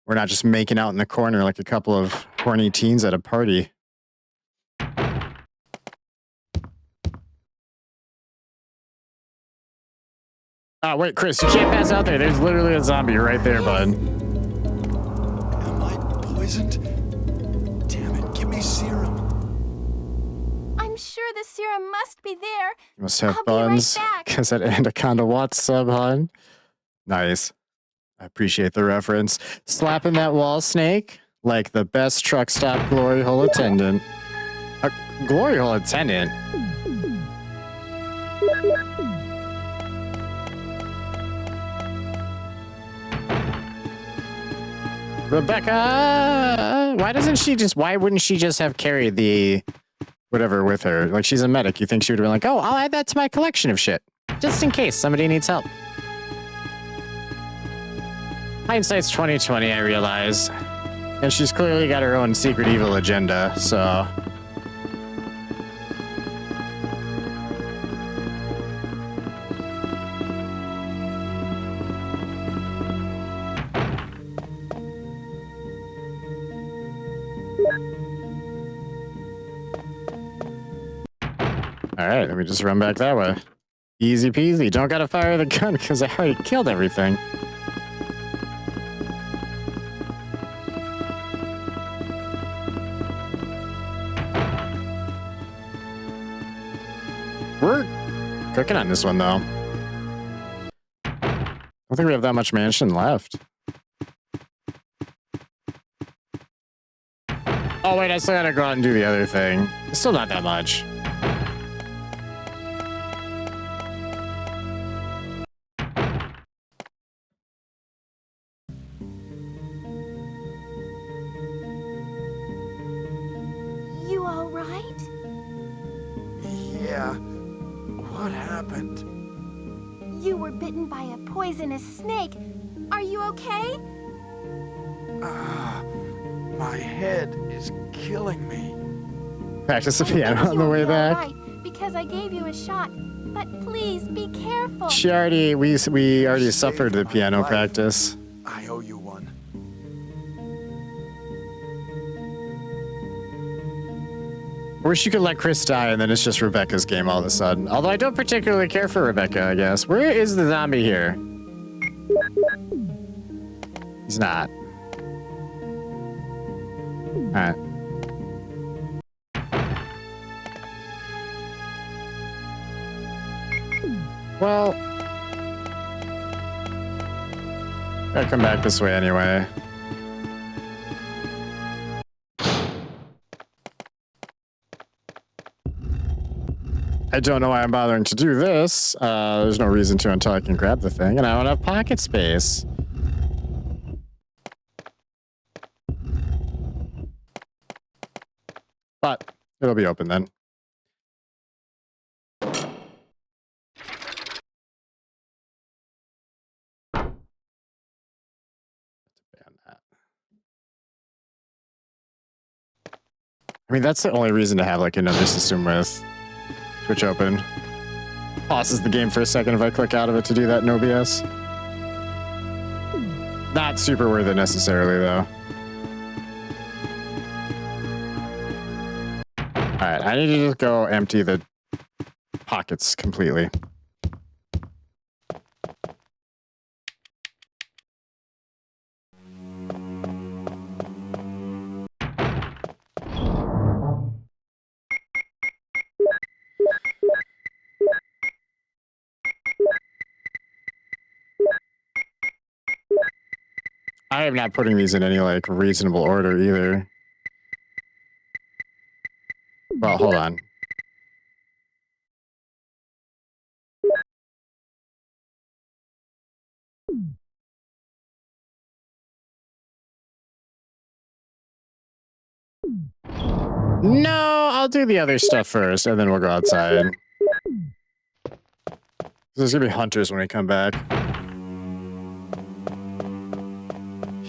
We're not just making out in the corner like a couple of horny teens at a party. Oh, wait, Chris, you can't pass out there. There's literally a zombie right there, bud. Am I poisoned? Damn it, give me serum. I'm sure the serum must be there. You must have I'll buns. be right back. Because that Anaconda Watts sub, hon. Nice. I appreciate the reference. Slapping that wall snake like the best truck stop glory hole attendant. A glory hole attendant? Rebecca! Why wouldn't she just have carried the whatever with her? Like, she's a medic. You think she would have been like, oh, I'll add that to my collection of shit. Just in case somebody needs help. Hindsight's 20/20, I realize. And she's clearly got her own secret evil agenda, so... Alright, let me just run back that way. Easy peasy. Don't gotta fire the gun because I already killed everything. We're cooking on this one, though. I don't think we have that much mansion left. Oh, wait, I still gotta go out and do the other thing. It's still not that much. You all right? Yeah. What happened? You were bitten by a poisonous snake. Are you okay? My head is killing me. Practice the piano on the way back. Right, because I gave you a shot. But please be careful. We already Saved suffered the my piano life. practice. I owe you one. I wish you could let Chris die and then it's just Rebecca's game all of a sudden. Although I don't particularly care for Rebecca, I guess. Where is the zombie here? He's not. Alright. Well, gotta come back this way anyway. I don't know why I'm bothering to do this. There's no reason to until I can grab the thing, and I don't have pocket space. But it'll be open then. I mean, that's the only reason to have like another system with Twitch open. Pauses the game for a second if I click out of it to do that, no BS. Not super worth it necessarily, though. Alright, I need to just go empty the pockets completely. I am not putting these in any, like, reasonable order either. Well, hold on. No, I'll do the other stuff first, and then we'll go outside. There's gonna be hunters when we come back.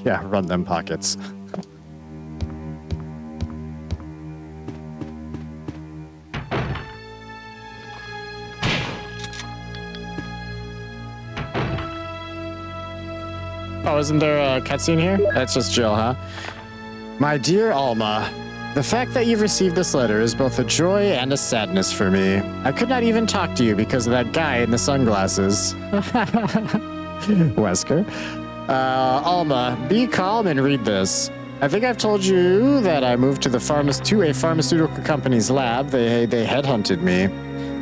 Yeah, run them pockets. Oh, isn't there a cutscene here? That's just Jill, huh? My dear Alma, the fact that you've received this letter is both a joy and a sadness for me. I could not even talk to you because of that guy in the sunglasses. Wesker. Alma, be calm and read this. I think I've told you that I moved to a pharmaceutical company's lab. They headhunted me.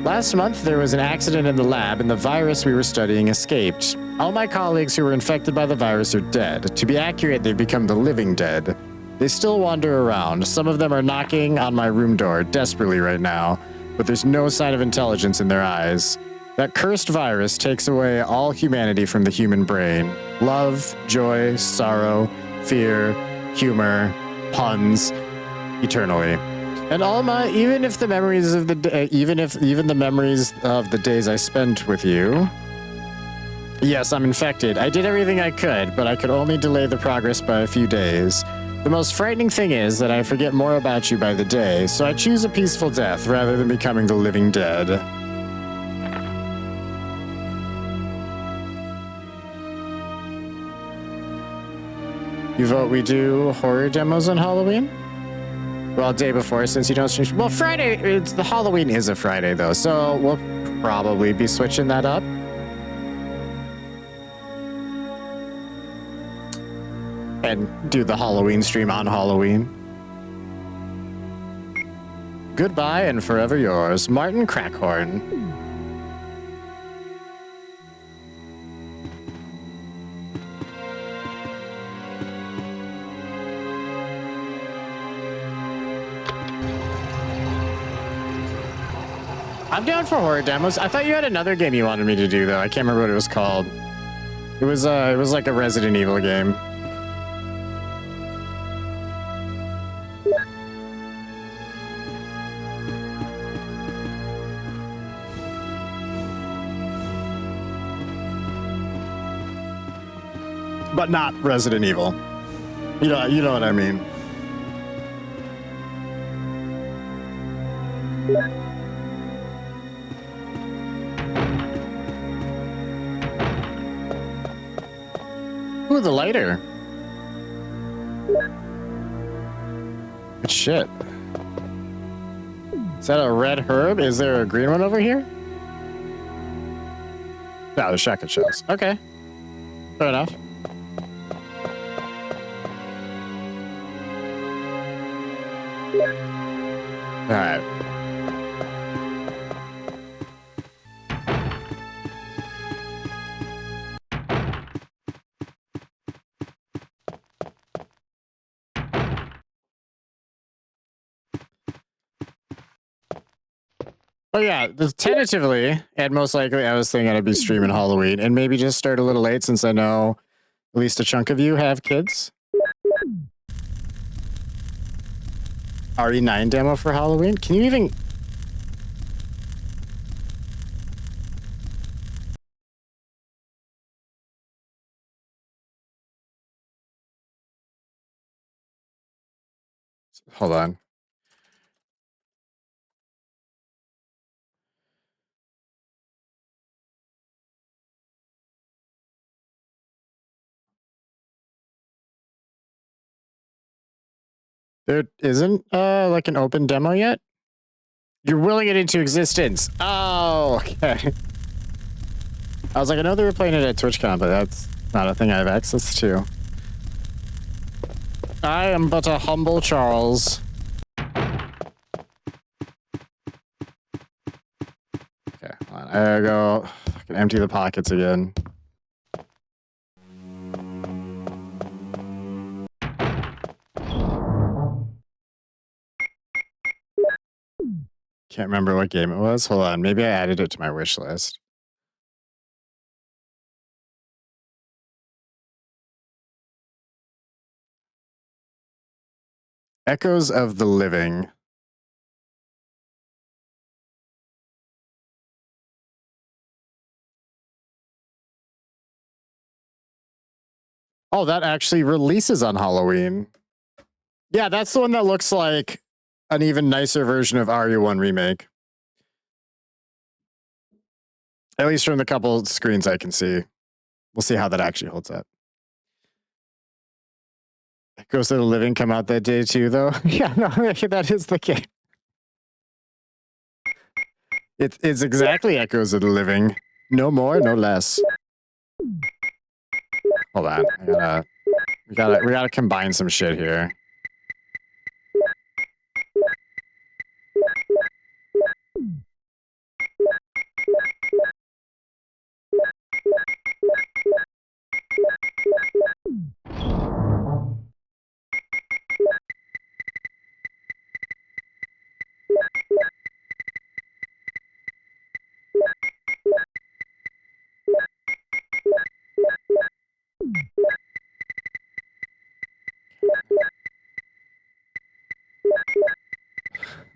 Last month, there was an accident in the lab and the virus we were studying escaped. All my colleagues who were infected by the virus are dead. To be accurate, they've become the living dead. They still wander around. Some of them are knocking on my room door desperately right now, but there's no sign of intelligence in their eyes. That cursed virus takes away all humanity from the human brain. Love, joy, sorrow, fear, humor, puns, eternally. And Alma, even the memories of the days I spent with you. Yes, I'm infected. I did everything I could, but I could only delay the progress by a few days. The most frightening thing is that I forget more about you by the day, so I choose a peaceful death rather than becoming the living dead. You vote we do horror demos on Halloween? Well, day before, since you don't stream. Well, Friday, the Halloween is a Friday, though, so we'll probably be switching that up. And do the Halloween stream on Halloween. Goodbye and forever yours, Martin Crackhorn. I'm down for horror demos. I thought you had another game you wanted me to do, though. I can't remember what it was called. It was like a Resident Evil game. But not Resident Evil. You know what I mean. Ooh, the lighter. Good shit. Is that a red herb? Is there a green one over here? No, the shotgun shells. Okay. Fair enough. All right. Oh yeah, tentatively, and most likely I was thinking I'd be streaming Halloween and maybe just start a little late since I know at least a chunk of you have kids. RE9 demo for Halloween? Can you even... Hold on. There isn't like an open demo yet? You're willing it into existence. Oh, okay. I was like, I know they were playing it at TwitchCon, but that's not a thing I have access to. I am but a humble Charles. Okay, hold on. I gotta go fucking empty the pockets again. Can't remember what game it was. Hold on, maybe I added it to my wish list. Echoes of the Living. Oh, that actually releases on Halloween. Yeah, that's the one that looks like an even nicer version of RE1 Remake. At least from the couple screens I can see. We'll see how that actually holds up. Ghost of the Living come out that day too, though. Yeah, no, that is the game. It's exactly Echoes of the Living. No more, no less. Hold on. We gotta combine some shit here.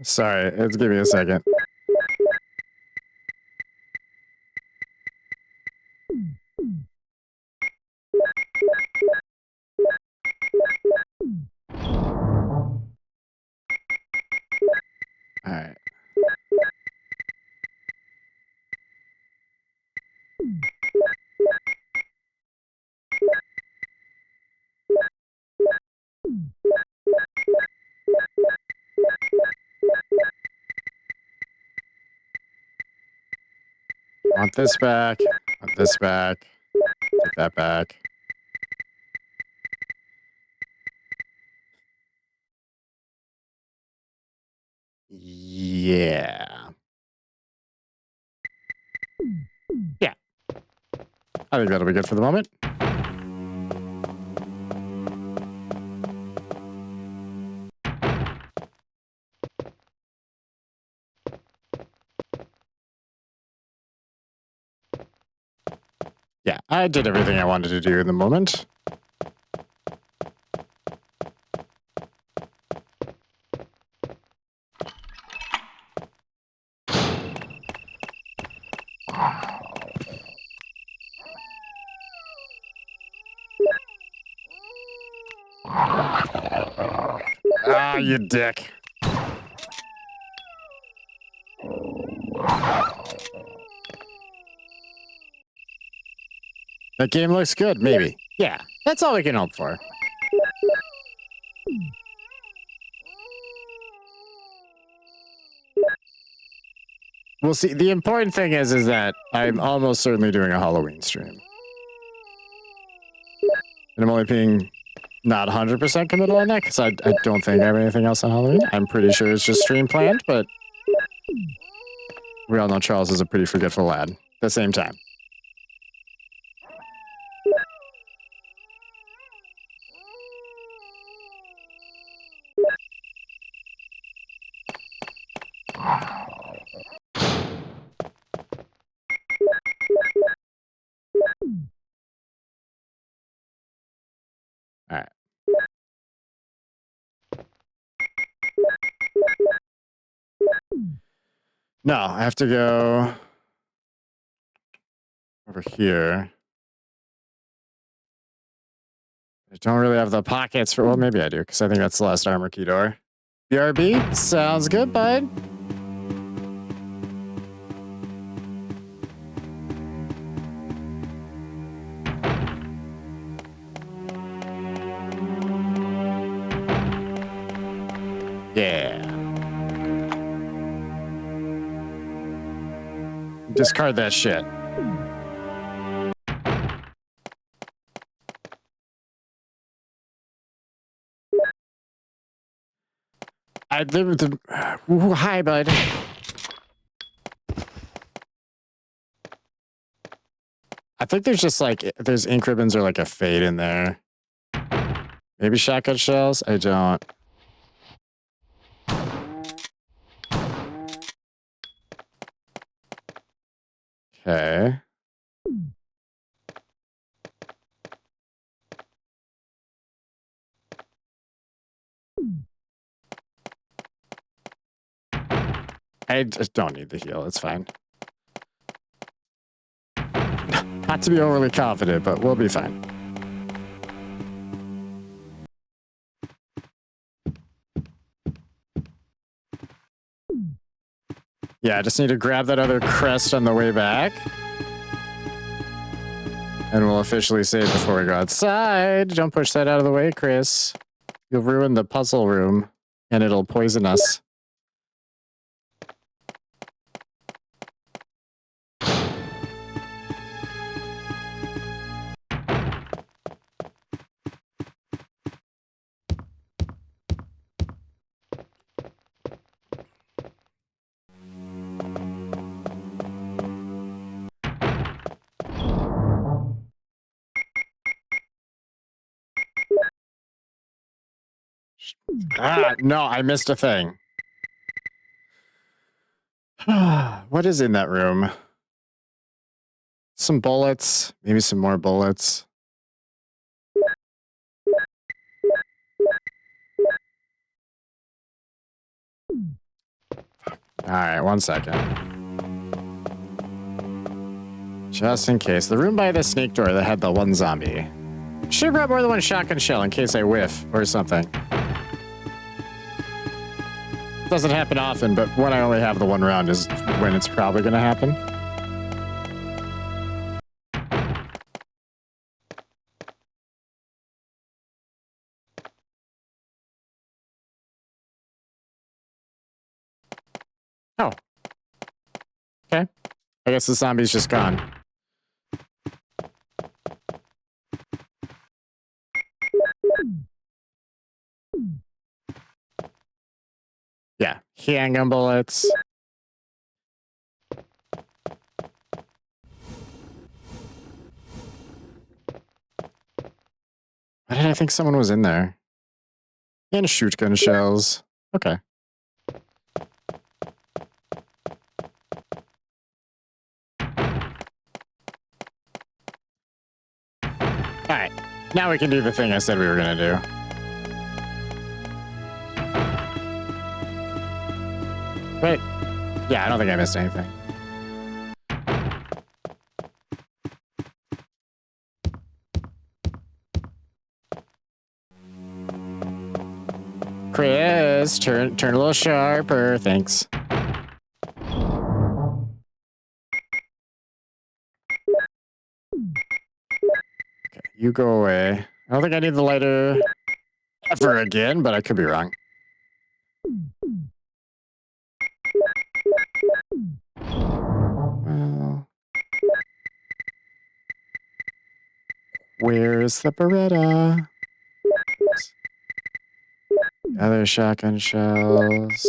Sorry, give me a second. All right. Want this back. Want this back. Take that back. Yeah. Yeah. I think that'll be good for the moment. Yeah, I did everything I wanted to do in the moment. Ah, you dick. That game looks good, maybe. Yeah, that's all we can hope for. We'll see. The important thing is that I'm almost certainly doing a Halloween stream. And I'm only being not 100% committal on that because I don't think I have anything else on Halloween. I'm pretty sure it's just stream planned, but we all know Charles is a pretty forgetful lad at the same time. All right. No, I have to go over here. I don't really have the pockets for, well, maybe I do, because I think that's the last armor key door. BRB? Sounds good, bud. Yeah. Discard that shit. Hi, bud. I think there's just like, there's ink ribbons or like a fade in there. Maybe shotgun shells? I don't. Okay. I just don't need the heal. It's fine. Not to be overly confident, but we'll be fine. Yeah, I just need to grab that other crest on the way back. And we'll officially save before we go outside. Don't push that out of the way, Chris. You'll ruin the puzzle room, and it'll poison us. Ah, no, I missed a thing. What is in that room? Some bullets. Maybe some more bullets. Alright, 1 second. Just in case. The room by the snake door that had the one zombie. Should grab more than one shotgun shell in case I whiff or something. Doesn't happen often, but when I only have the one round is when it's probably going to happen. Oh. Okay. I guess the zombie's just gone. Yeah. Handgun bullets. Why did I think someone was in there? And shotgun shells. Okay. Alright. Now we can do the thing I said we were going to do. Wait. Yeah, I don't think I missed anything. Chris, turn a little sharper. Thanks. Okay, you go away. I don't think I need the lighter ever again, but I could be wrong. Well, where's the Beretta? Other shotgun shells.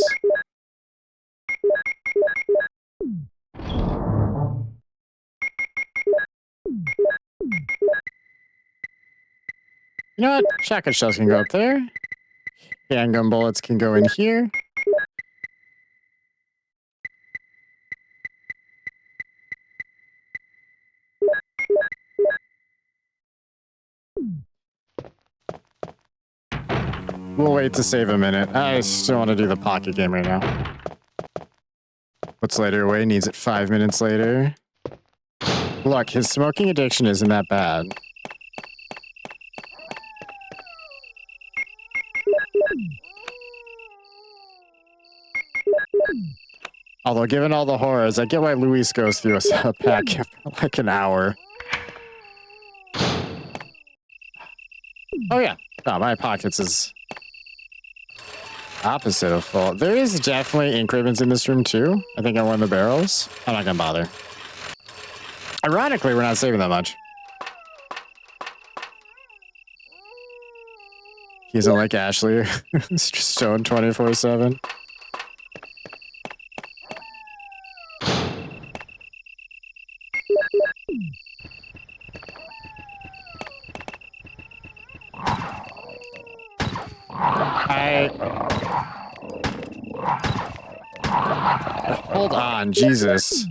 You know what? Shotgun shells can go up there. Handgun bullets can go in here. We'll wait to save a minute. I still want to do the pocket game right now. What's later away needs it 5 minutes later. Look, his smoking addiction isn't that bad. Although, given all the horrors, I get why Luis goes through a pack after like an hour. Oh yeah. Oh, my pockets is opposite of full. There is definitely ink ribbons in this room too. I think I won the barrels. I'm not gonna bother. Ironically, we're not saving that much. He isn't like Ashley. He's just stoned 24/7. Hold on, Jesus.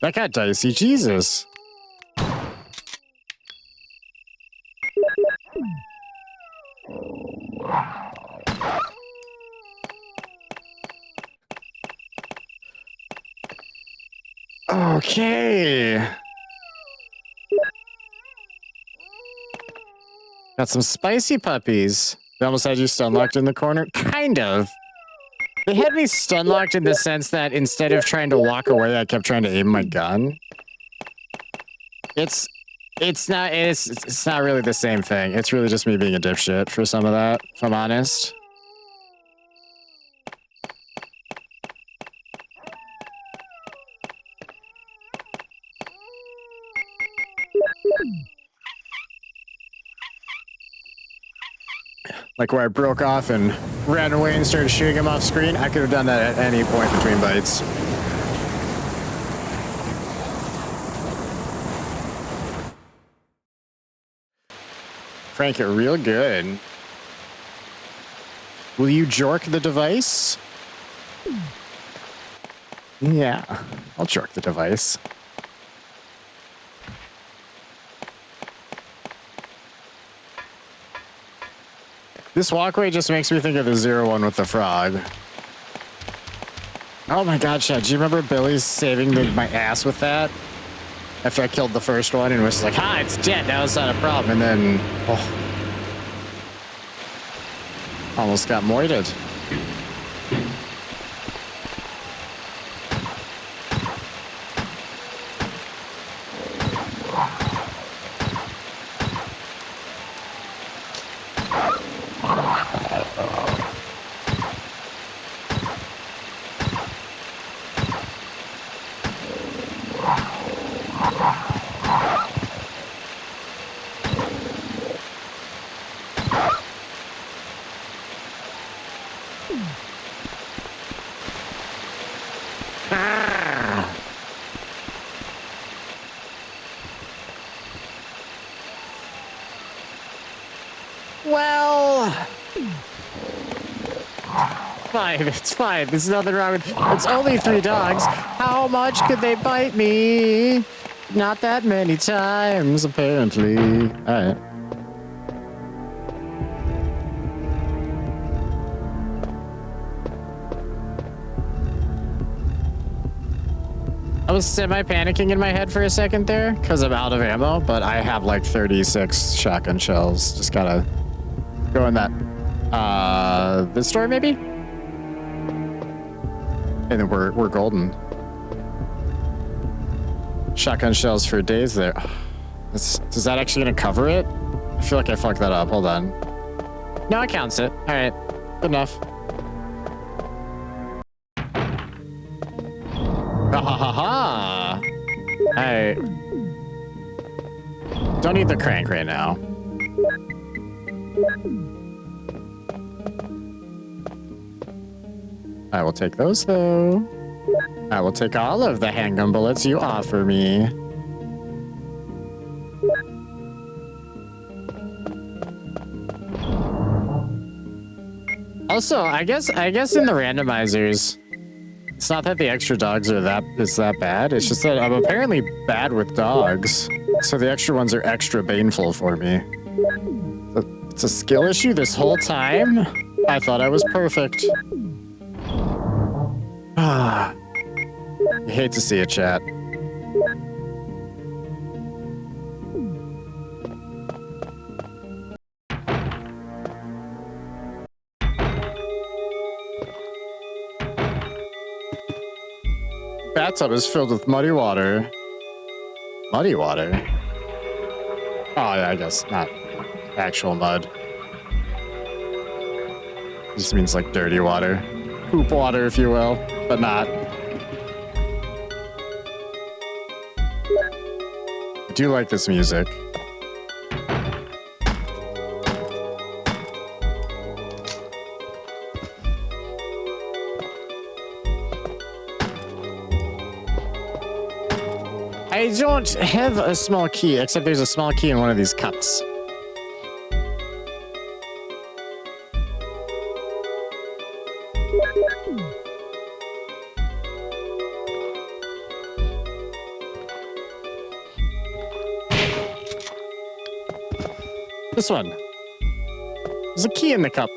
That got dicey. Jesus. Okay. Got some spicy puppies. They almost had you stun locked in the corner. Kind of. They had me stun locked in the sense that instead of trying to walk away, I kept trying to aim my gun. It's not really the same thing. It's really just me being a dipshit for some of that, if I'm honest. Like where I broke off and ran away and started shooting him off screen. I could have done that at any point between bites. Crank it real good. Will you jork the device? Yeah, I'll jork the device. This walkway just makes me think of the 0-1 with the frog. Oh my god, Chad, do you remember Billy saving my ass with that? After I killed the first one and was like, ha, it's dead, now it's not a problem. And then, oh. Almost got moited. Well, fine, it's fine. There's nothing wrong with it. It's only 3 dogs. How much could they bite me? Not that many times, apparently. All right. I was semi-panicking in my head for a second there because I'm out of ammo, but I have like 36 shotgun shells. Just gotta go in that, this store maybe? And then we're golden. Shotgun shells for days there. Is that actually gonna cover it? I feel like I fucked that up. Hold on. No, it counts it. All right, good enough. Ha ha ha ha! Alright. Don't need the crank right now. I will take those though. I will take all of the handgun bullets you offer me. Also, I guess in the randomizers, it's not that the extra dogs are that bad. It's just that I'm apparently bad with dogs. So the extra ones are extra baneful for me. It's a skill issue this whole time. I thought I was perfect. Ah. I hate to see it, chat. Bathtub is filled with muddy water. Muddy water? Oh, yeah, I guess not actual mud. Just means like dirty water. Poop water, if you will, but not. I do like this music. I don't have a small key, except there's a small key in one of these cups. This one. There's a key in the cup.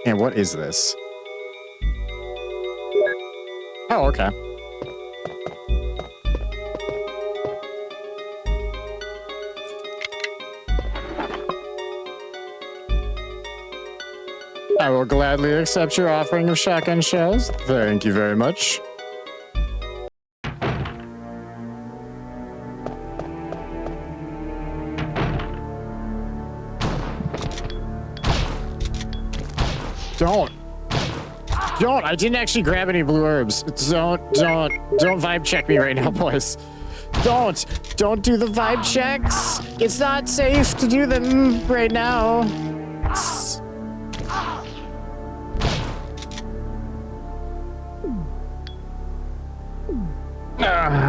And what is this? Oh, okay. I will gladly accept your offering of shotgun shells. Thank you very much. Don't. I didn't actually grab any blue herbs. Don't vibe check me right now, boys. Don't do the vibe checks. It's not safe to do them right now.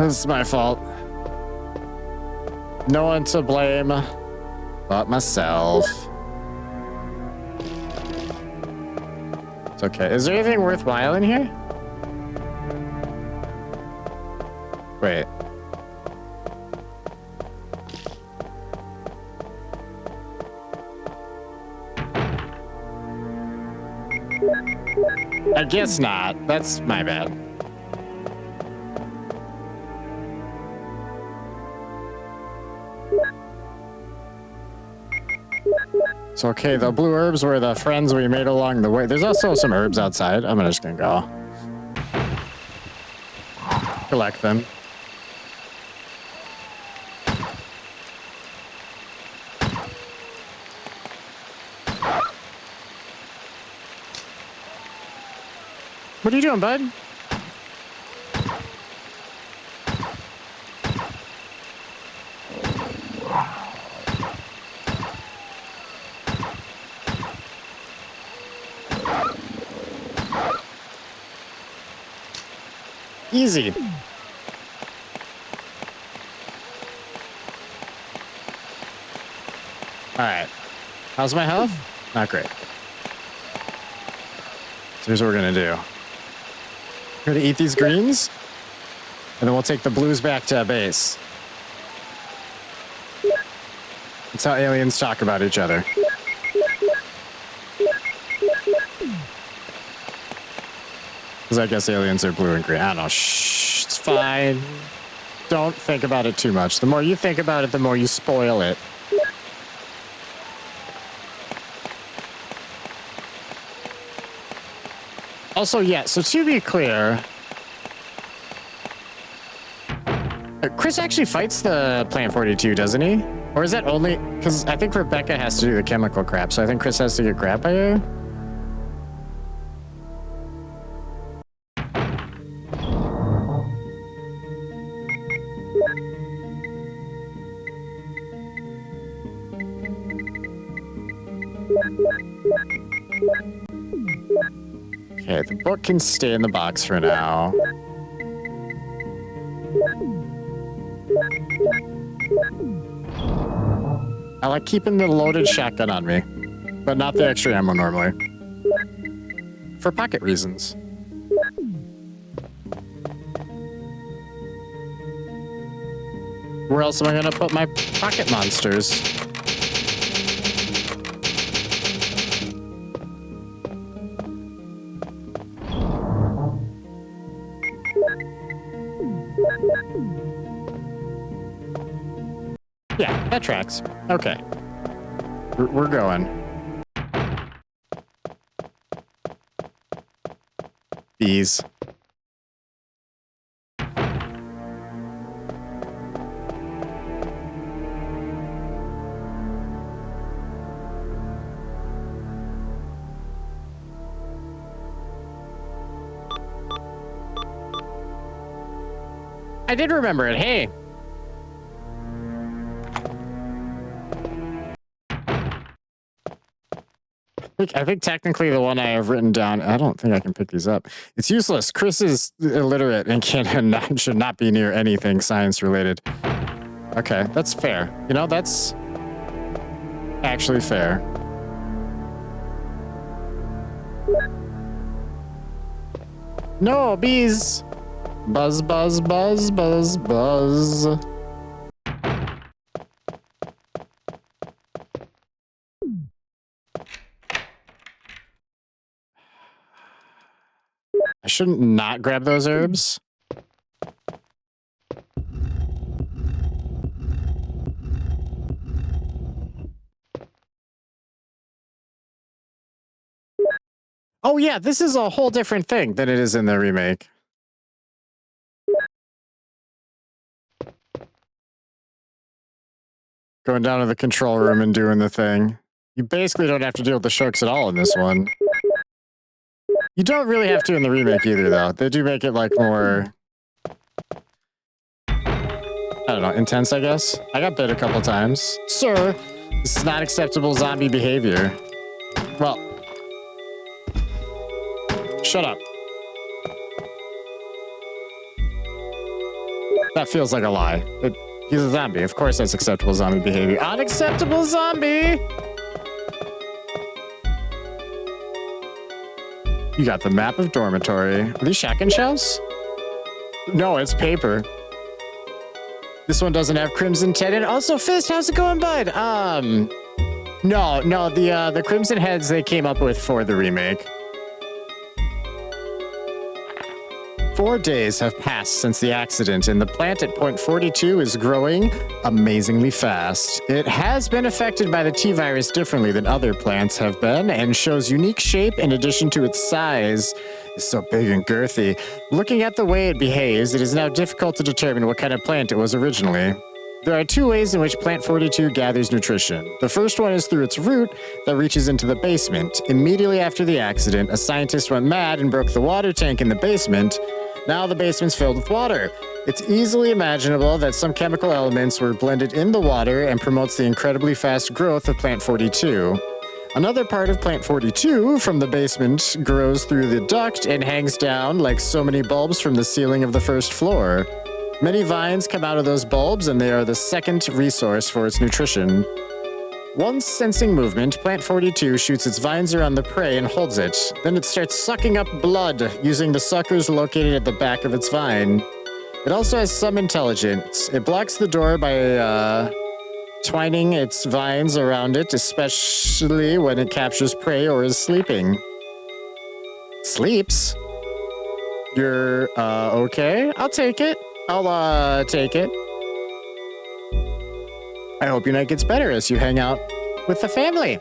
This is my fault. No one to blame but myself. It's okay. Is there anything worthwhile in here? Wait. I guess not. That's my bad. It's okay. The blue herbs were the friends we made along the way. There's also some herbs outside. I'm just gonna go collect them. What are you doing, bud? Easy. All right. How's my health? Not great. So here's what we're gonna do. We're gonna eat these greens, and then we'll take the blues back to base. That's how aliens talk about each other. Because I guess aliens are blue and green. I don't know. Shh, it's fine. Don't think about it too much. The more you think about it, the more you spoil it. Also, yeah, so to be clear, Chris actually fights the Plant 42, doesn't he? Or is that only... Because I think Rebecca has to do the chemical crap, so I think Chris has to get grabbed by her. Okay, the book can stay in the box for now. I like keeping the loaded shotgun on me, but not the extra ammo normally. For pocket reasons. Where else am I gonna put my pocket monsters? Yeah, that tracks. Okay. We're going. Bees. I did remember it. Hey. I think technically the one I have written down, I don't think I can pick these up. It's useless. Chris is illiterate and should not be near anything science related. Okay, that's fair. You know, that's actually fair. No, bees. Buzz, buzz, buzz, buzz, buzz. I shouldn't not grab those herbs. Oh yeah, this is a whole different thing than it is in the remake. Going down to the control room and doing the thing. You basically don't have to deal with the sharks at all in this one. You don't really have to in the remake either, though. They do make it, like, more... I don't know, intense, I guess? I got bit a couple times. Sir, this is not acceptable zombie behavior. Well... Shut up. That feels like a lie. He's a zombie. Of course that's acceptable zombie behavior. Unacceptable zombie! You got the map of dormitory. Are these shotgun shells? No, it's paper. This one doesn't have Crimson Tendon. Also, Fist, how's it going, bud? No, the Crimson Heads they came up with for the remake. 4 days have passed since the accident, and the plant at point 42 is growing amazingly fast. It has been affected by the T-virus differently than other plants have been, and shows unique shape in addition to its size. It's so big and girthy. Looking at the way it behaves, it is now difficult to determine what kind of plant it was originally. There are 2 ways in which Plant 42 gathers nutrition. The first one is through its root that reaches into the basement. Immediately after the accident, a scientist went mad and broke the water tank in the basement. Now the basement's filled with water. It's easily imaginable that some chemical elements were blended in the water and promotes the incredibly fast growth of Plant 42. Another part of Plant 42 from the basement grows through the duct and hangs down like so many bulbs from the ceiling of the first floor. Many vines come out of those bulbs, and they are the second resource for its nutrition. Once sensing movement, Plant 42 shoots its vines around the prey and holds it. Then it starts sucking up blood, using the suckers located at the back of its vine. It also has some intelligence. It blocks the door by twining its vines around it, especially when it captures prey or is sleeping. Sleeps? You're, okay? I'll take it. I'll take it. I hope your night gets better as you hang out with the family.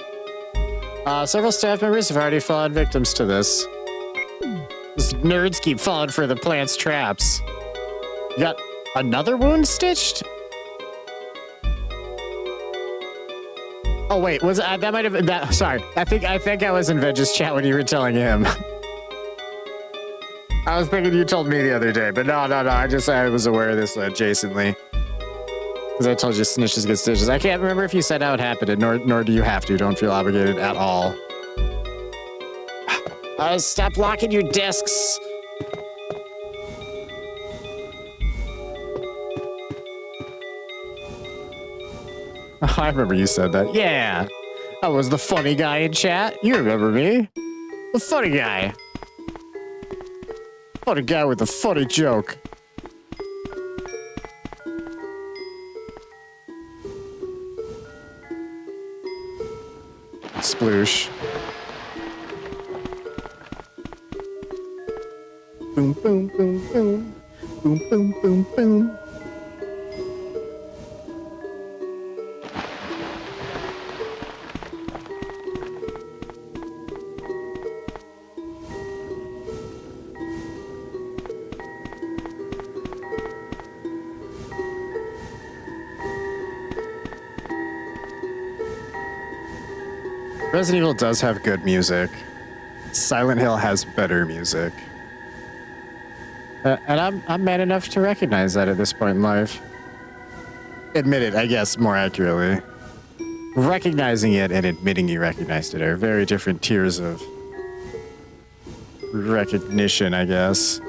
Several staff members have already fallen victims to this. These nerds keep falling for the plant's traps. You got another wound stitched? Oh wait, was that might have been that? Sorry, I think I was in Vege's chat when you were telling him. I was thinking you told me the other day, but no. I was aware of this adjacently. Because I told you snitches get stitches. I can't remember if you said how it happened, nor do you have to. Don't feel obligated at all. Stop locking your discs. Oh, I remember you said that. Yeah. I was the funny guy in chat. You remember me. The funny guy. Funny guy with a funny joke. Sploosh. Boom, boom, boom, boom. Boom, boom, boom, boom. Resident Evil does have good music. Silent Hill has better music. And I'm man enough to recognize that at this point in life. Admit it, I guess, more accurately. Recognizing it and admitting you recognized it are very different tiers of recognition, I guess.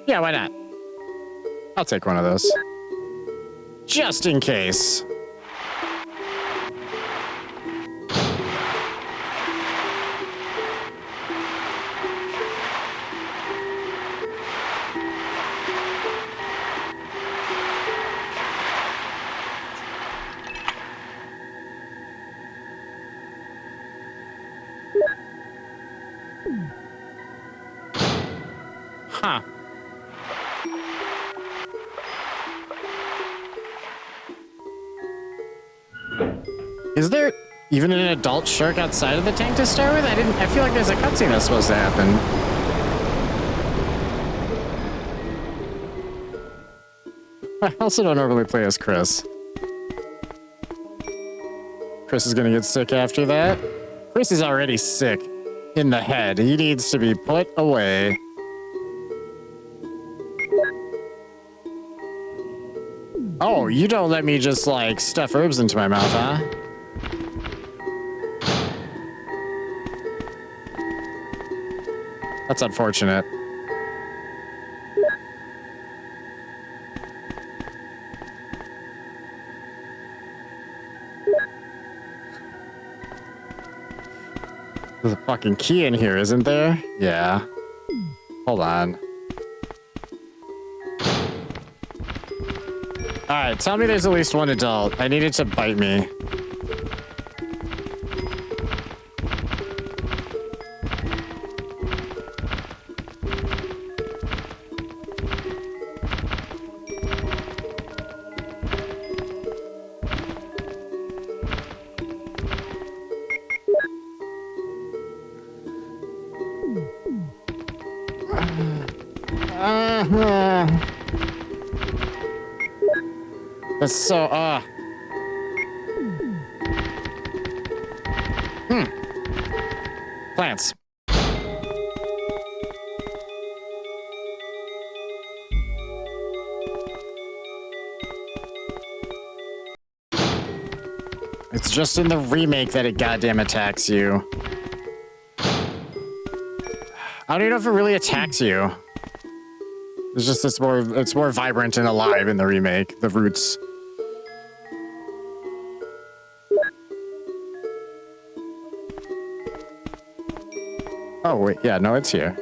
Yeah, why not? I'll take one of those. Just in case. Huh. Is there even an adult shark outside of the tank to start with? I feel like there's a cutscene that's supposed to happen. I also don't normally play as Chris. Chris is gonna get sick after that. Chris is already sick in the head. He needs to be put away. Oh, you don't let me just, like, stuff herbs into my mouth, huh? That's unfortunate. There's a fucking key in here, isn't there? Yeah. Hold on. Alright, tell me there's at least one adult. I need it to bite me. That's so, Plants. It's just in the remake that it goddamn attacks you. I don't even know if it really attacks you. It's just it's more vibrant and alive in the remake, the roots. Oh, wait, yeah, no, it's here.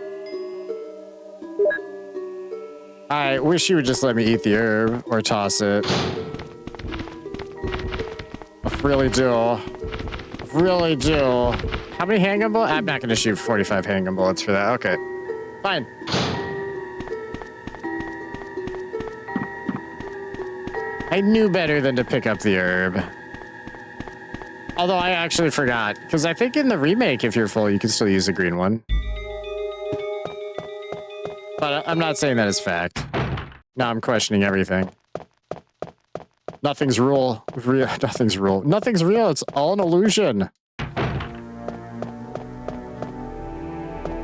I wish you would just let me eat the herb or toss it. I really do. I really do. How many handgun bullets? I'm not going to shoot 45 handgun bullets for that. Okay, fine. I knew better than to pick up the herb. Although I actually forgot, because I think in the remake, if you're full, you can still use the green one. But I'm not saying that as fact. Now I'm questioning everything. Nothing's real. Nothing's real. Nothing's real. It's all an illusion.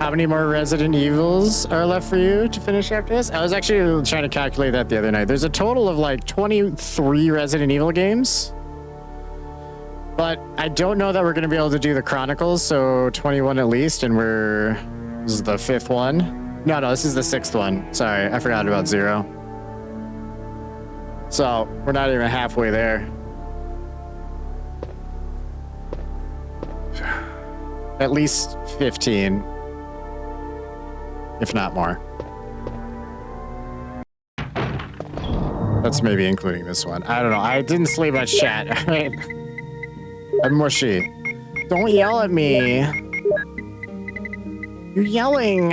How many more Resident Evils are left for you to finish after this? I was actually trying to calculate that the other night. There's a total of like 23 Resident Evil games. But I don't know that we're going to be able to do the Chronicles, so 21 at least, and this is the 5th one. No, this is the 6th one. Sorry, I forgot about 0. So, we're not even halfway there. At least 15. If not more. That's maybe including this one. I don't know. I didn't sleep much chat, alright? I'm mushy. Don't yell at me. You're yelling.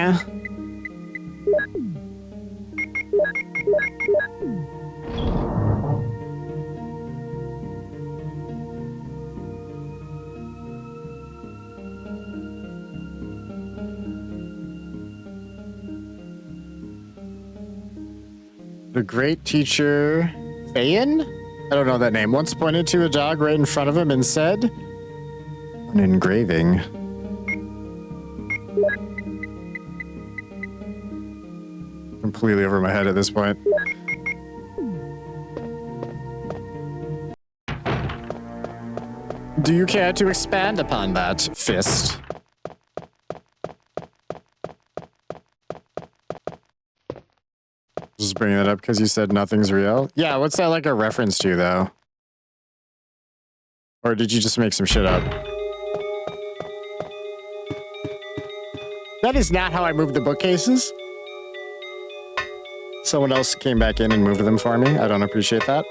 The great teacher, Thayan? I don't know that name. Once pointed to a dog right in front of him and said, an engraving. Completely over my head at this point. Do you care to expand upon that, Fist? Just bringing that up because you said nothing's real. Yeah, what's that like a reference to, though? Or did you just make some shit up? That is not how I moved the bookcases. Someone else came back in and moved them for me. I don't appreciate that.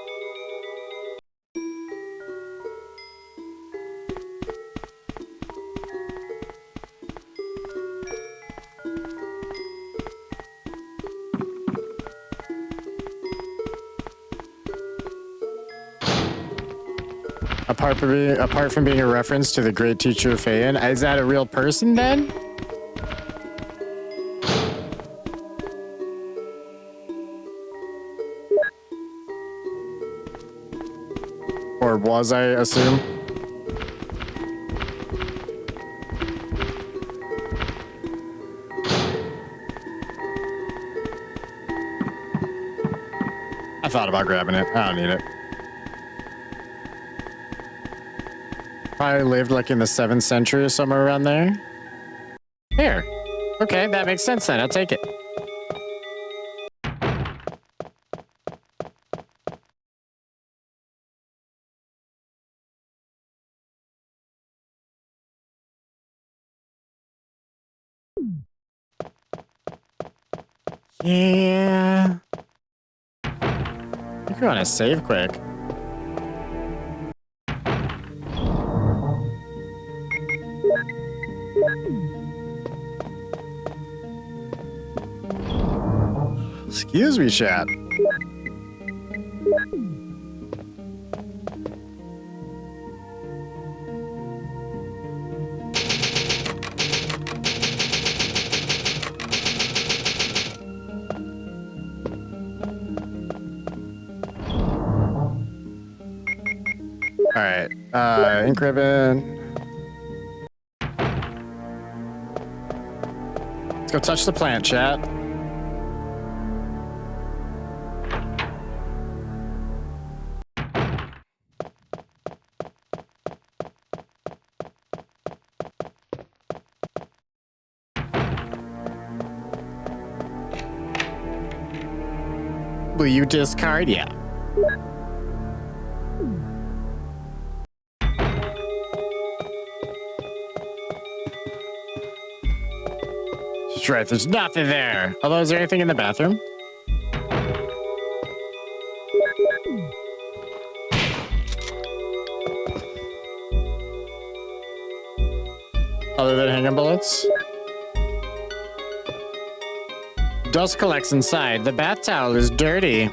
Apart from being a reference to the great teacher Fayen, is that a real person then? Or was I assume? I thought about grabbing it. I don't need it. Probably lived like in the 7th century or somewhere around there. Here. Okay, that makes sense then. I'll take it. Yeah. I think we want to save quick. Excuse me, chat. All right, ink ribbon. Let's go touch the plant, chat. Will you discard? Yeah. That's right, there's nothing there. Although, is there anything in the bathroom? Other than hanging bullets? Dust collects inside. The bath towel is dirty.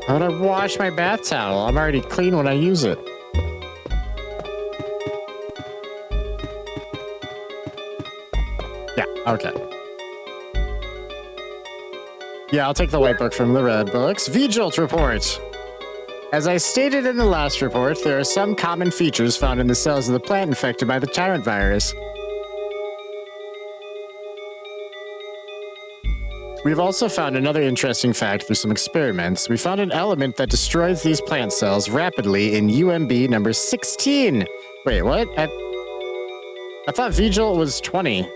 How would I wash my bath towel? I'm already clean when I use it. Yeah, okay. Yeah, I'll take the white book from the red books. V-Jolt report. As I stated in the last report, there are some common features found in the cells of the plant infected by the tyrant virus. We've also found another interesting fact through some experiments. We found an element that destroys these plant cells rapidly in UMB number 16. Wait, what? I thought V-Jolt was 20.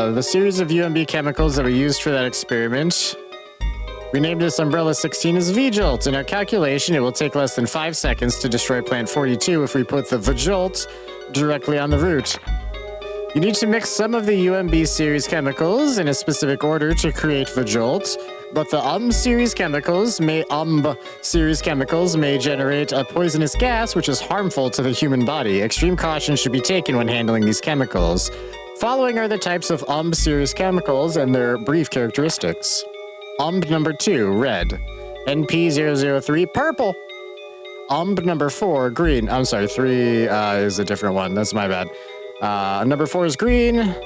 The series of UMB chemicals that we used for that experiment, we named this umbrella 16 as V-Jolt. In our calculation, it will take less than 5 seconds to destroy plant 42 if we put the V-Jolt directly on the root. You need to mix some of the UMB series chemicals in a specific order to create V-Jolt, but the series chemicals may generate a poisonous gas which is harmful to the human body. Extreme caution should be taken when handling these chemicals. Following are the types of series chemicals and their brief characteristics. number 2, red. NP003, purple. Number 4, green. I'm sorry, 3 is a different one. That's my bad. Number 4 is green.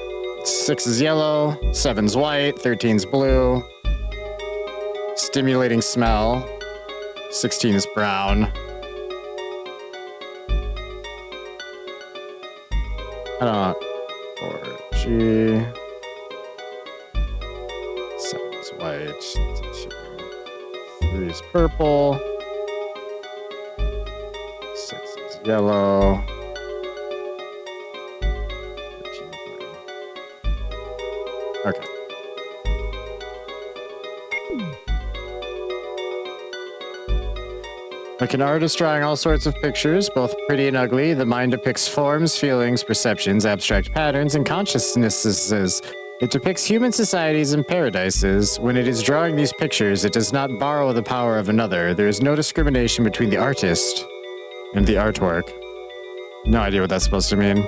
6 is yellow. 7's white. 13's blue. Stimulating smell. 16 is brown. I don't know. 4G. 7 is white. 3 is purple. yellow. Okay. Like an artist drawing all sorts of pictures, both pretty and ugly, the mind depicts forms, feelings, perceptions, abstract patterns, and consciousnesses. It depicts human societies and paradises. When it is drawing these pictures, it does not borrow the power of another. There is no discrimination between the artist and the artwork. No idea what that's supposed to mean.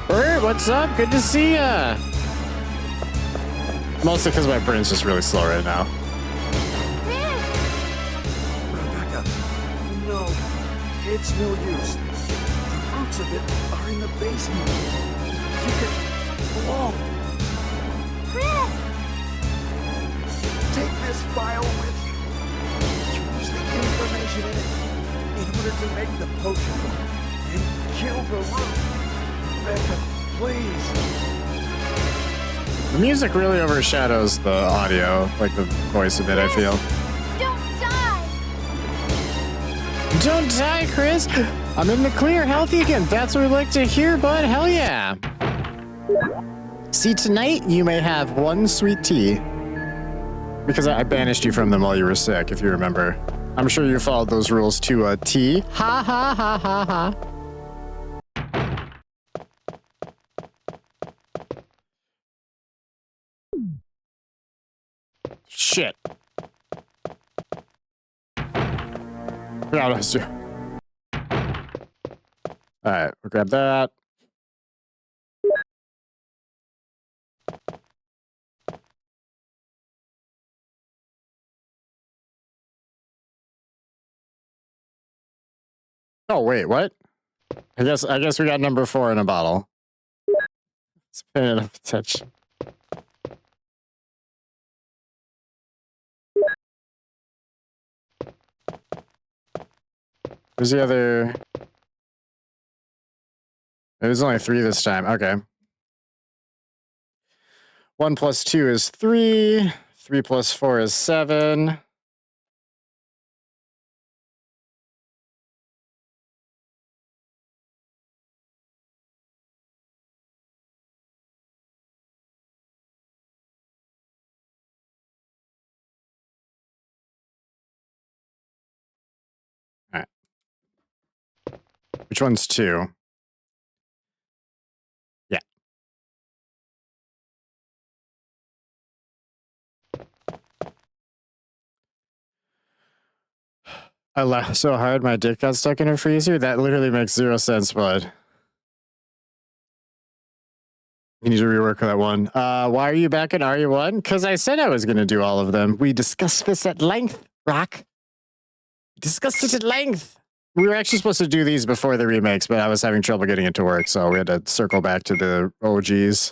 Bert, what's up? Good to see ya. Mostly because my brain's just really slow right now. Rebecca, no, it's no use. The roots of it are in the basement. You can... Whoa! Chris! Take this file with you. Use the information in it in order to make the potion and kill the root. Rebecca, please. The music really overshadows the audio, like the voice a bit, I feel. Don't die! Don't die, Chris! I'm in the clear, healthy again. That's what we like to hear, bud. Hell yeah. See, tonight you may have one sweet tea. Because I banished you from them while you were sick, if you remember. I'm sure you followed those rules to a T. Ha ha ha ha ha. Shit. Forgot what I was doing. Alright, we'll grab that. Oh wait, what? I guess we got number 4 in a bottle. Let's pay enough attention. Where's the other? It was only 3 this time. Okay. 1 plus 2 is 3. 3 plus 4 is 7. All right. Which one's 2? Yeah. I laughed so hard my dick got stuck in a freezer. That literally makes 0 sense, bud. You need to rework that one. Why are you back in RE1? Because I said I was going to do all of them. We discussed this at length, Rock. We discussed it at length. We were actually supposed to do these before the remakes, but I was having trouble getting it to work, so we had to circle back to the OGs.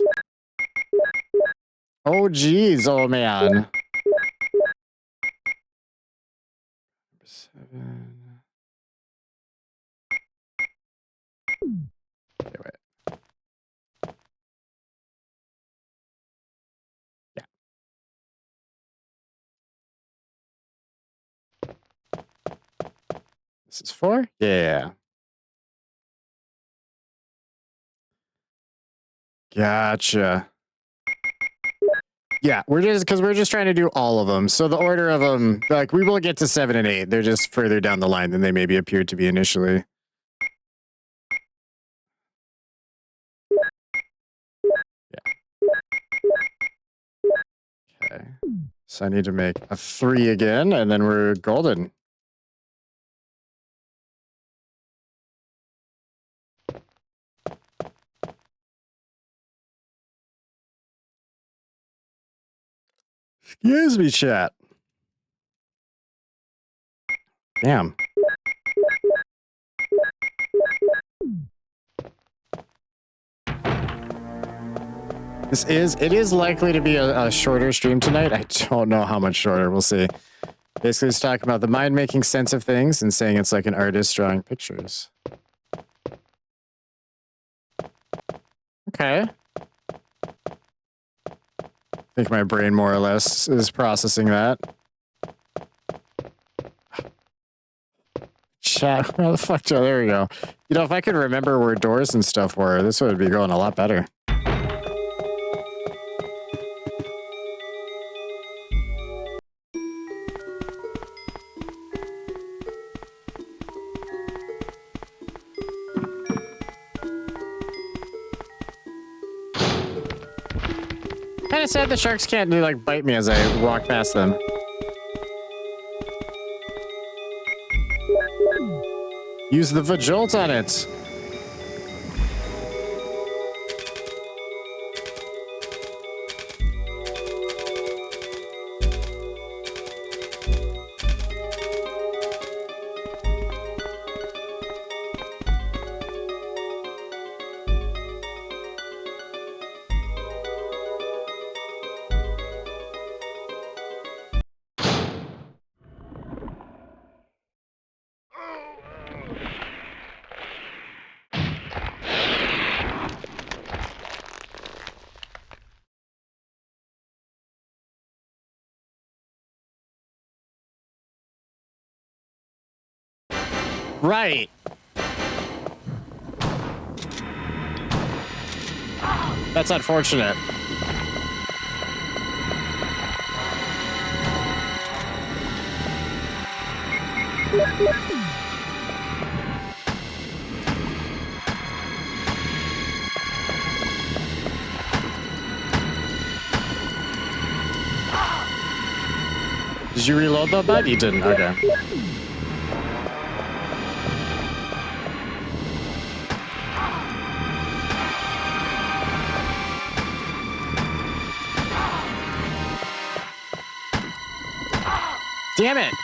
OGs, oh man. 7. Okay, wait. Yeah. This is 4? Yeah. Gotcha. Yeah, we're just trying to do all of them. So the order of them, like we will get to 7 and 8. They're just further down the line than they maybe appeared to be initially. Yeah. Okay. So I need to make a 3 again, and then we're golden. Excuse me, chat. Damn. It is likely to be a shorter stream tonight. I don't know how much shorter. We'll see. Basically, it's talking about the mind making sense of things and saying it's like an artist drawing pictures. Okay. I think my brain more or less is processing that. Chat, where the fuck? Oh, there we go. You know, if I could remember where doors and stuff were, this would be going a lot better. Kinda sad the sharks can't like bite me as I walk past them. Use the Vajolt on it. Right. That's unfortunate. Did you reload that bud? You didn't. Okay. Damn it!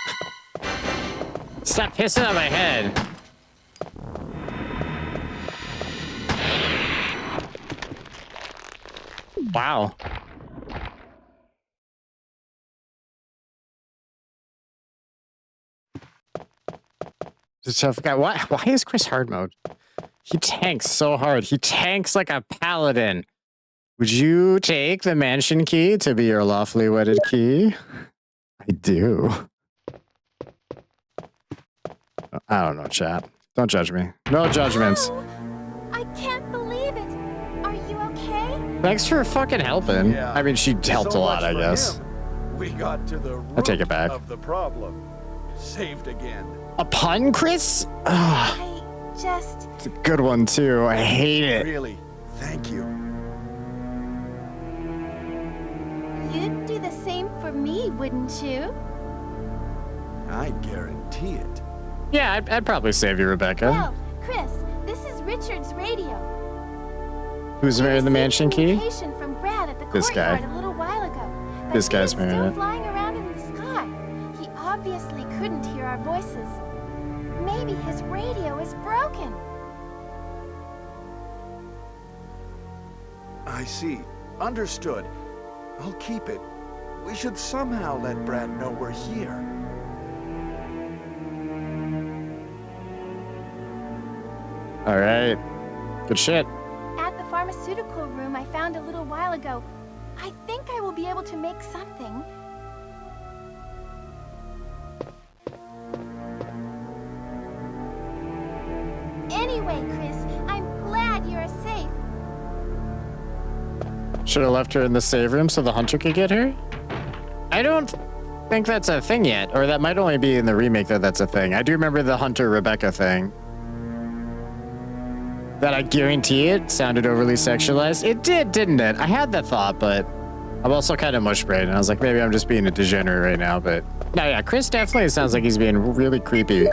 Stop pissing on my head. Wow. Just I forgot why is Chris hard mode? He tanks so hard. He tanks like a paladin. Would you take the mansion key to be your lawfully wedded key? I do. I don't know, chat. Don't judge me. No judgments. Oh, I can't believe it. Are you okay? Thanks for fucking helping. Yeah. I mean, she helped a So lot, much I for guess. him. We got to the I take it root back. of the problem. Saved again. A pun, Chris? Ugh, I just... it's a good one, too. I hate it. Really, thank you. You'd do the same for me, wouldn't you? I'd guarantee it. Yeah, I'd probably save you, Rebecca. Well, Chris, this is Richard's radio. Who's married the mansion key? Communication from Brad at the This guy. courtyard a little while ago. But This guy's he's married still it. flying around in the sky. He obviously couldn't hear our voices. Maybe his radio is broken. I see. Understood. I'll keep it. We should somehow let Brad know we're here. All right. Good shit. At the pharmaceutical room I found a little while ago, I think I will be able to make something. Anyway, Chris, I'm glad you're safe. Should have left her in the save room so the hunter could get her? I don't think that's a thing yet. Or that might only be in the remake that that's a thing. I do remember the Hunter-Rebecca thing. That I guarantee it sounded overly sexualized. It did, didn't it? I had that thought, but I'm also kind of mush-brained. And I was like, maybe I'm just being a degenerate right now. But no, yeah, Chris definitely sounds like he's being really creepy.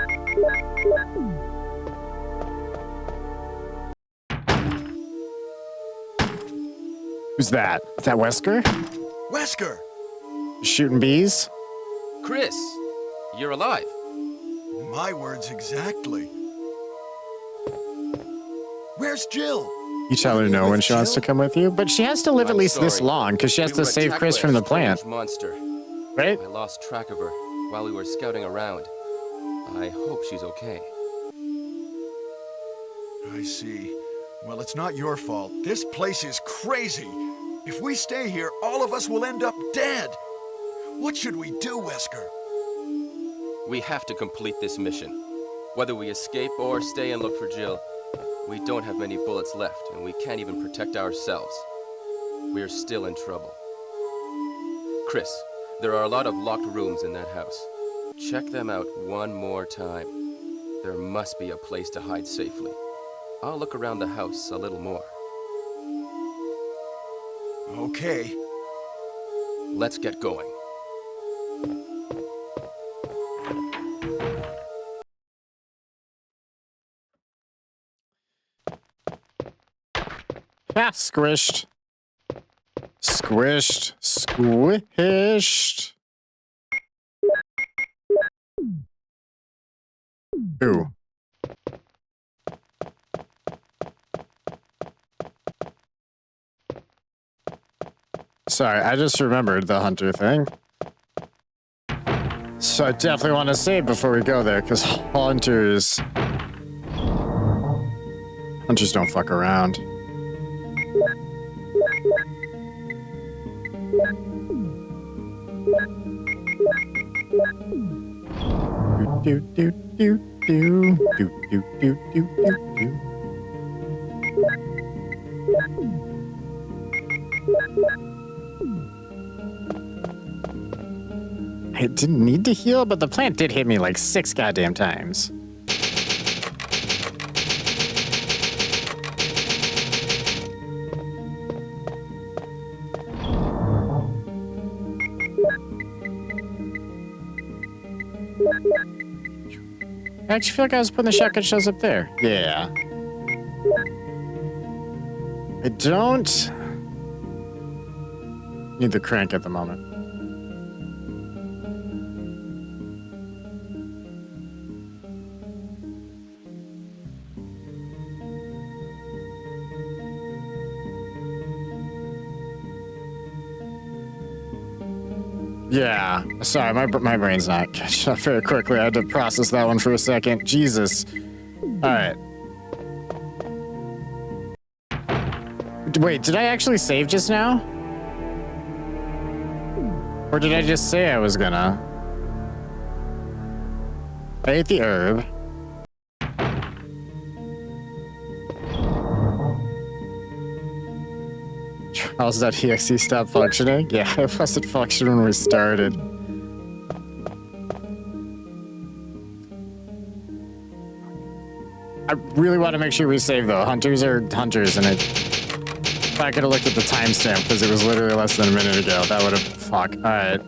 Who's that? Is that Wesker? Wesker! Shooting bees? Chris, you're alive. My words exactly. Where's Jill? You tell her no when she wants to come with you, but she has to live at I'm least this sorry. long because she has We to were save attacked Chris by from a the plant, strange monster. right? I lost track of her while we were scouting around. I hope she's okay. I see. Well, it's not your fault. This place is crazy. If we stay here, all of us will end up dead. What should we do, Wesker? We have to complete this mission. Whether we escape or stay and look for Jill, we don't have many bullets left, and we can't even protect ourselves. We're still in trouble. Chris, there are a lot of locked rooms in that house. Check them out one more time. There must be a place to hide safely. I'll look around the house a little more. Okay. Let's get going. Ah, squished. Squished. Squished. Ooh. Sorry, I just remembered the hunter thing. So I definitely want to save before we go there, because hunters don't fuck around. Do do do do do do do do do. I didn't need to heal, but the plant did hit me like 6 goddamn times. I actually feel like I was putting the shotgun shells up there. Yeah. I don't need the crank at the moment. Yeah, sorry, my brain's not catching up very quickly. I had to process that one for a second. Jesus. Alright. Wait, did I actually save just now? Or did I just say I was gonna? I ate the herb. Trials.exe stopped functioning? Yeah, it wasn't functioning when we started. I really want to make sure we save though. Hunters are hunters, and if I could have looked at the timestamp because it was literally less than a minute ago, that would have... Fuck. Alright.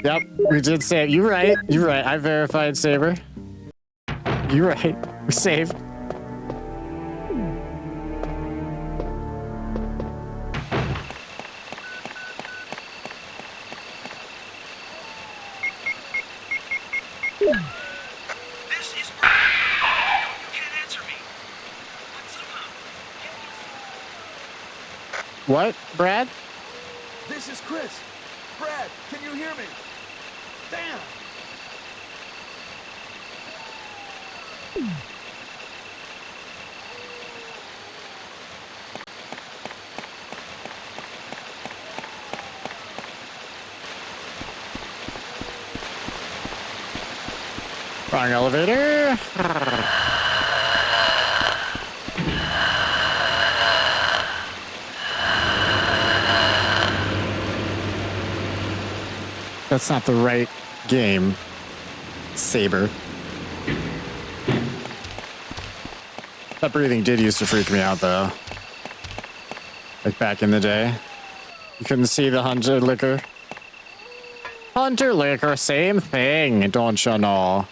Yep, we did save. You're right. You're right. I verified Saber. You're right. We saved. This is Brad. You can't answer me. What's up? What, Brad? This is Chris. Brad, can you hear me? Damn. Wrong elevator. That's not the right game, Saber. That breathing did used to freak me out, though. Like back in the day. You couldn't see the hunter liquor. Hunter liquor, same thing, don't you know?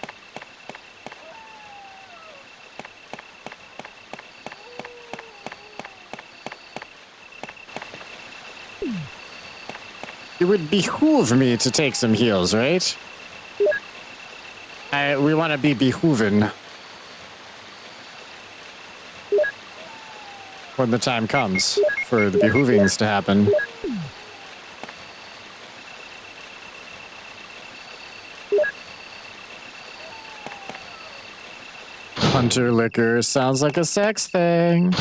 It would behoove me to take some heals, right? We want to be behooven. when the time comes for the behoovings to happen. Hunter liquor sounds like a sex thing.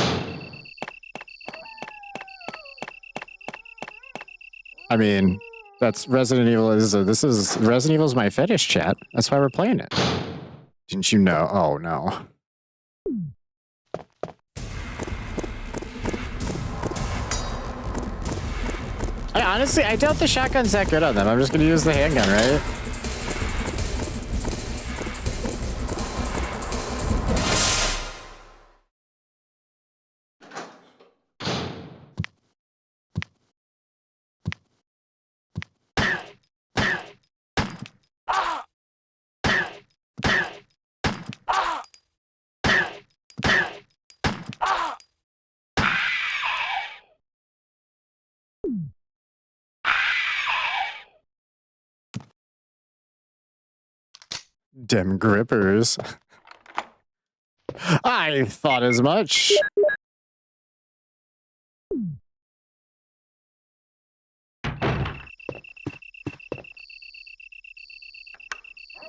I mean, that's Resident Evil this is Resident Evil's my fetish, chat. That's why we're playing it. Didn't you know? Oh no. I doubt the shotgun's that good on them. I'm just gonna use the handgun, right? Dem grippers. I thought as much.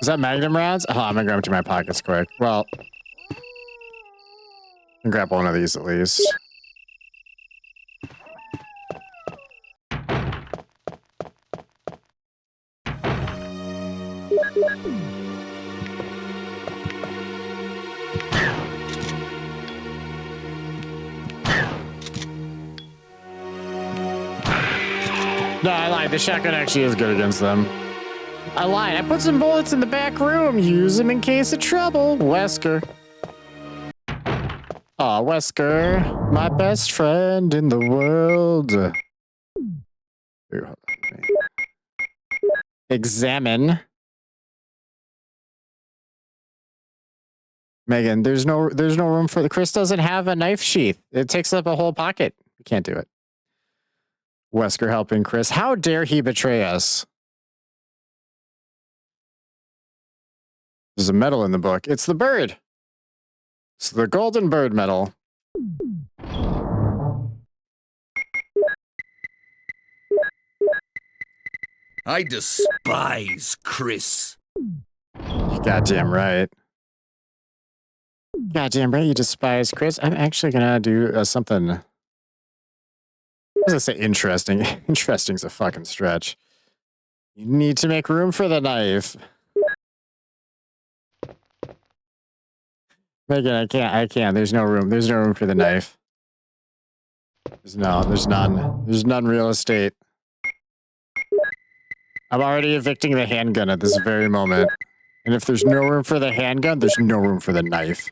Is that Magnum rounds? Oh, I'm gonna go empty my pockets quick. Well, I'll grab one of these at least. No, I lied. The shotgun actually is good against them. I lied. I put some bullets in the back room. Use them in case of trouble. Wesker. Aw, Wesker. My best friend in the world. Ooh, hold on. Examine. Megan, there's no room for Chris doesn't have a knife sheath. It takes up a whole pocket. You can't do it. Wesker helping Chris. How dare he betray us? There's a medal in the book. It's the bird. It's the golden bird medal. I despise Chris. Goddamn right. Goddamn right you despise Chris. I'm actually gonna do something. I was gonna say interesting. Interesting's a fucking stretch. You need to make room for the knife. Megan, I can't. There's no room. There's no room for the knife. There's none. There's none real estate. I'm already evicting the handgun at this very moment. And if there's no room for the handgun, there's no room for the knife.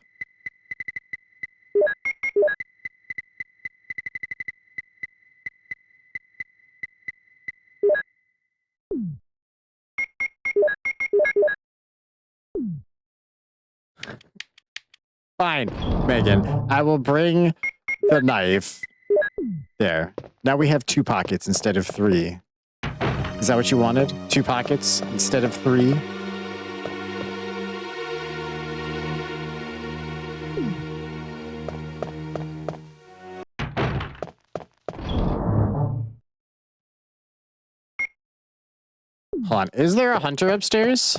Fine, Megan. I will bring the knife. There. Now we have 2 pockets instead of 3. Is that what you wanted? 2 pockets instead of 3? Hold on. Is there a hunter upstairs?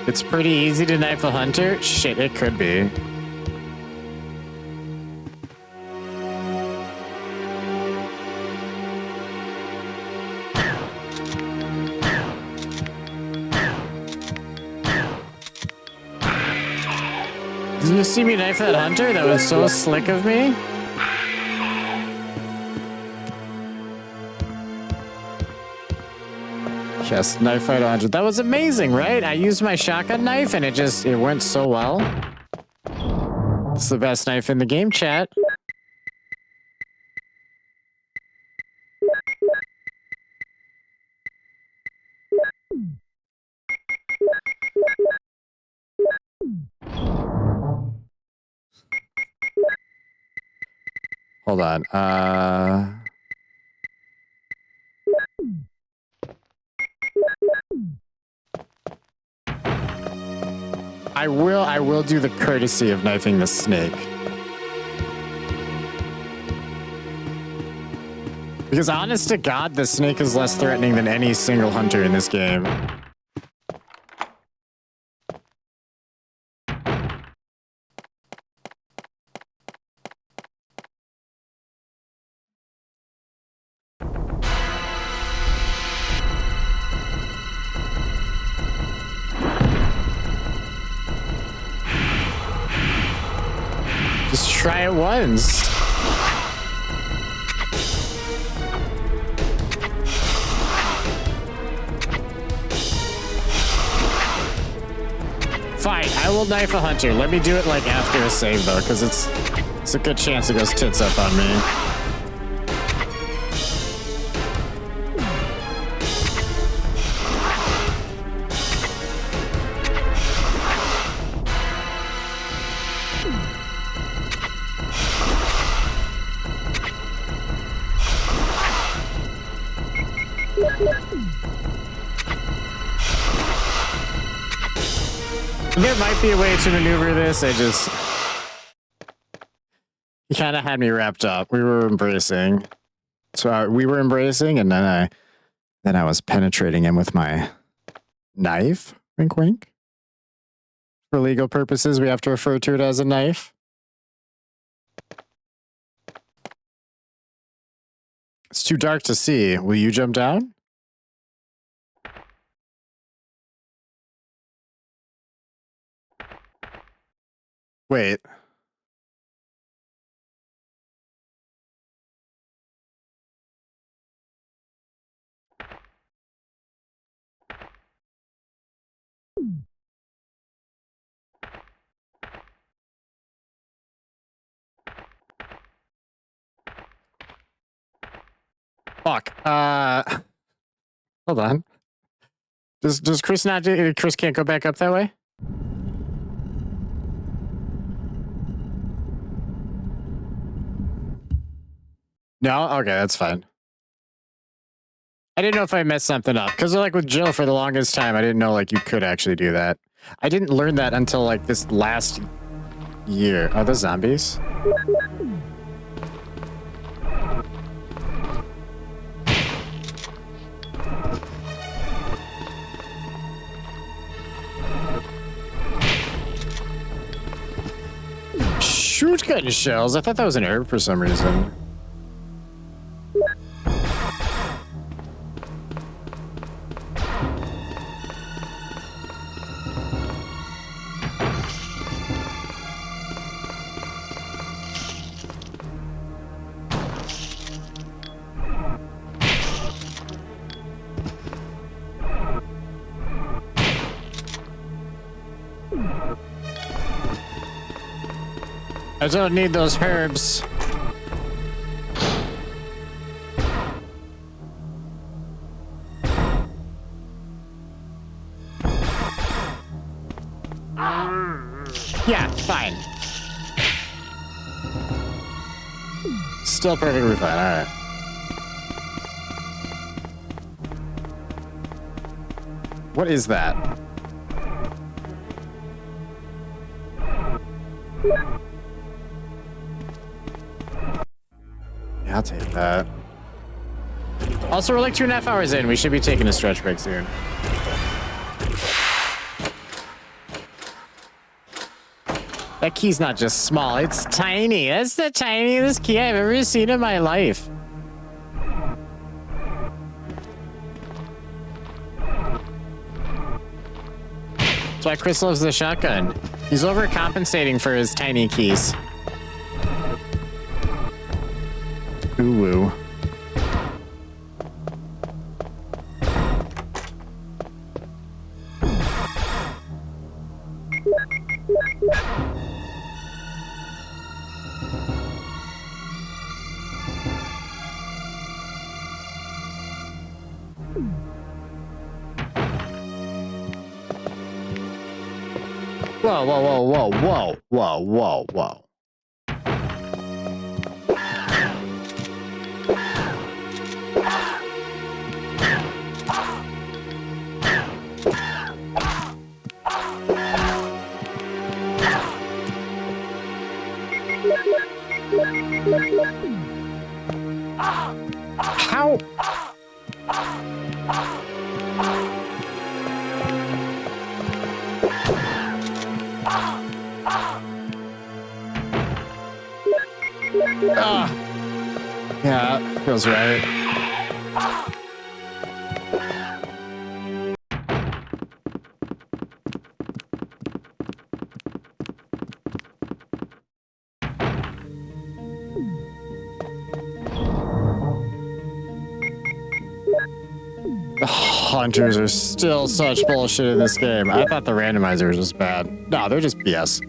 It's pretty easy to knife a hunter? Shit, it could be. Did you see me knife that hunter? That was so slick of me. Yes, knife fight 100. That was amazing, right? I used my shotgun knife and it went so well. It's the best knife in the game, chat. Hold on. I will do the courtesy of knifing the snake. Because honest to God, the snake is less threatening than any single hunter in this game. Just try it once. Fine, I will knife a hunter. Let me do it like after a save though, because it's a good chance it goes tits up on me. There might be a way to maneuver this. He kind of had me wrapped up. We were embracing. So we were embracing, and then I was penetrating him with my knife. Wink, wink. For legal purposes, we have to refer to it as a knife. It's too dark to see. Will you jump down? Wait. Fuck. Hold on. Does Chris not do? Chris can't go back up that way? No? Okay, that's fine. I didn't know if I messed something up. Because like with Jill for the longest time, I didn't know like you could actually do that. I didn't learn that until like this last year. Are those zombies? Shotgun shells? I thought that was an herb for some reason. I don't need those herbs. Yeah, fine. Still perfectly fine, alright. What is that? Yeah, I'll take that. Also, we're like 2.5 hours in. We should be taking a stretch break soon. That key's not just small, it's tiny. That's the tiniest key I've ever seen in my life. That's why Chris loves the shotgun. He's overcompensating for his tiny keys. Ooh woo. Whoa, whoa, whoa, whoa, whoa, whoa, whoa, whoa. How? Ah. Yeah, feels right. The hunters are still such bullshit in this game. I thought the randomizer was just bad. No, they're just BS.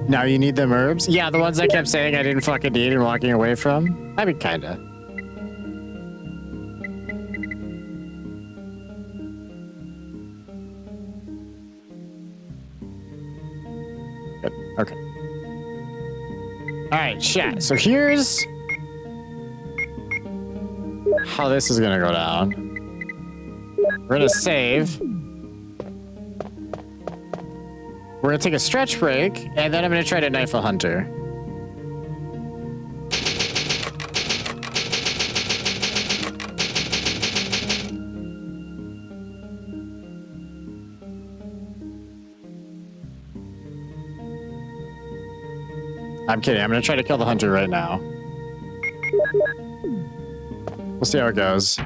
Now you need them herbs? Yeah, the ones I kept saying I didn't fucking need and walking away from? I mean, kinda. Good. Okay. Alright, chat. So here's how this is gonna go down. We're gonna save. We're gonna take a stretch break, and then I'm gonna try to knife a hunter. I'm kidding. I'm gonna try to kill the hunter right now. We'll see how it goes.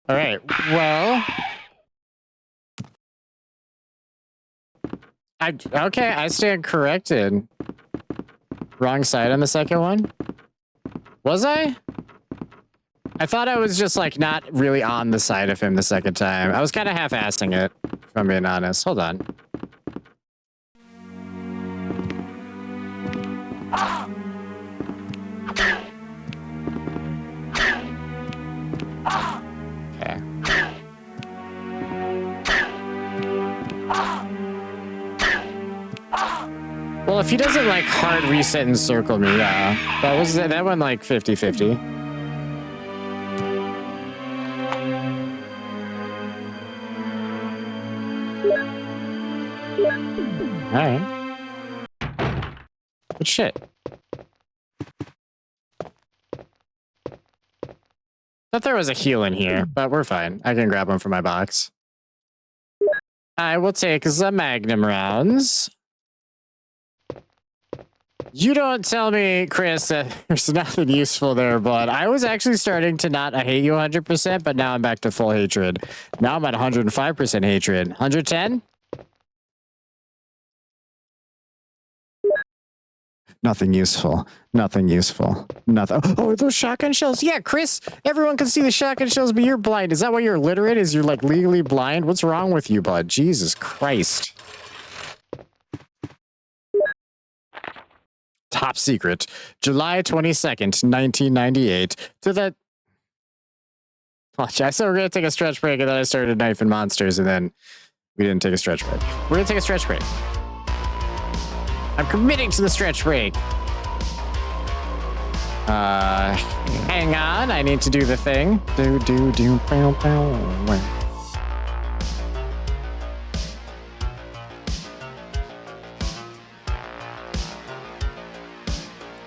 All right, well, I stand corrected. Wrong side on the second one? Was I? I thought I was just like not really on the side of him the second time. I was kind of half-assing it, if I'm being honest. Hold on. Okay. Well, if he doesn't like hard reset and circle me, yeah. That one like 50-50. Alright. Good shit. Thought there was a heal in here, but we're fine. I can grab one from my box. I will take the magnum rounds. You don't tell me, Chris, that there's nothing useful there, but I was actually starting to not hate you 100%, but now I'm back to full hatred. Now I'm at 105% hatred. 110? Nothing useful. Nothing useful. Nothing. Oh, those shotgun shells. Yeah, Chris, everyone can see the shotgun shells, but you're blind. Is that why you're illiterate? Is you're like legally blind? What's wrong with you, bud? Jesus Christ. Top secret. July 22nd, 1998. To that... Watch, I said we're going to take a stretch break, and then I started knifing monsters, and then we didn't take a stretch break. We're going to take a stretch break. I'm committing to the stretch break. Hang on. I need to do the thing. Bow, bow.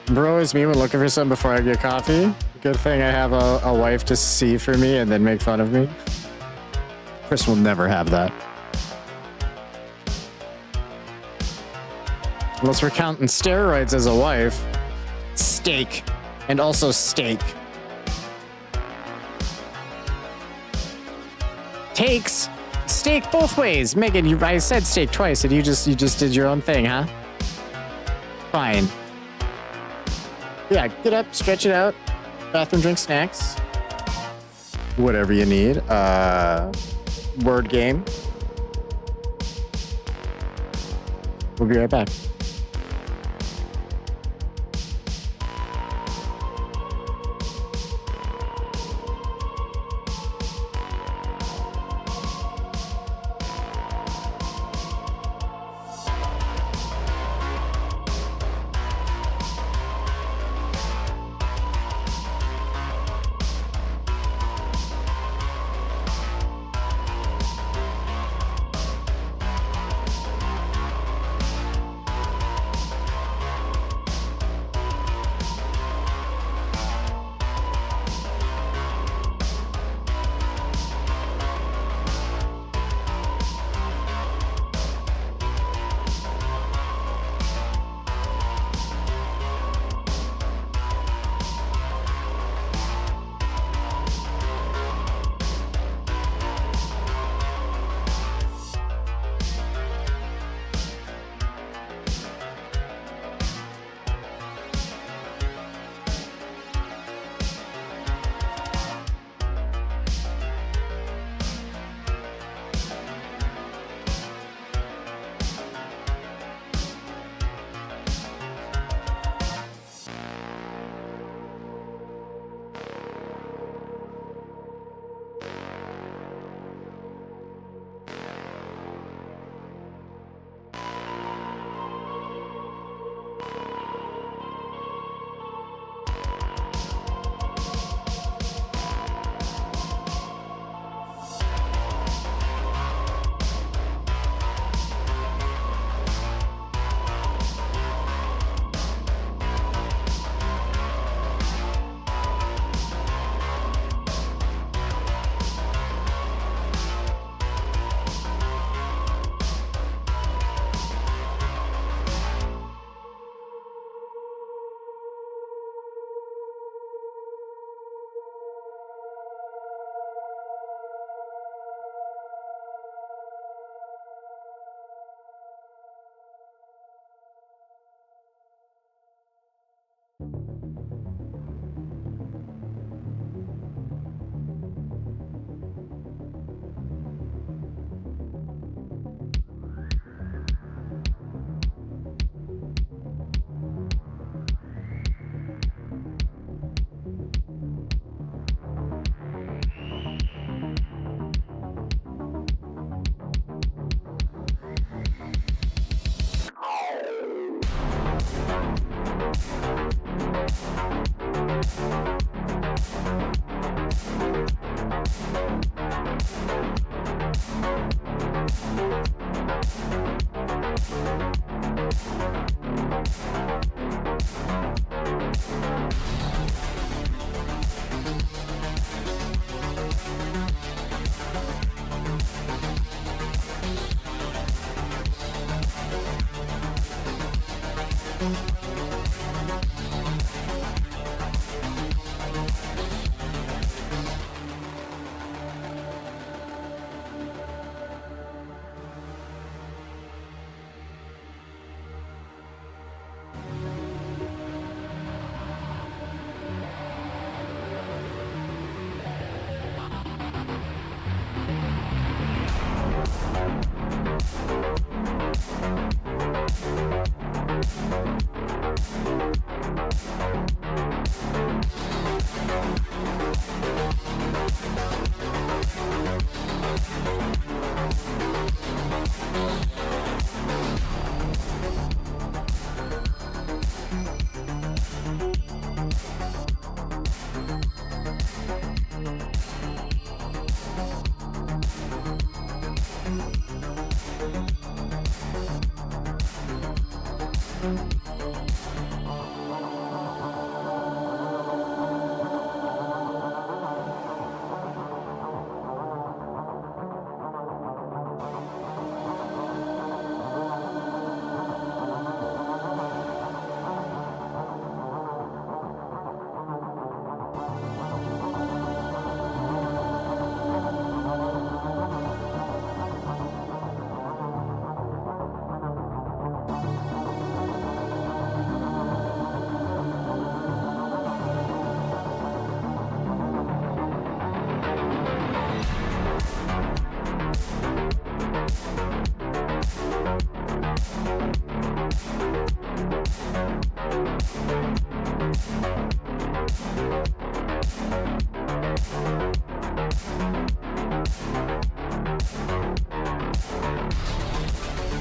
Bro, is me when looking for something before I get coffee. Good thing I have a wife to see for me and then make fun of me. Chris will never have that. Unless we're counting steroids as a wife. Steak. And also steak. Takes. Steak both ways. Megan, I said steak twice and you just did your own thing, huh? fine. Yeah, get up, stretch it out. Bathroom, drink, snacks. Whatever you need. Word game. We'll be right back.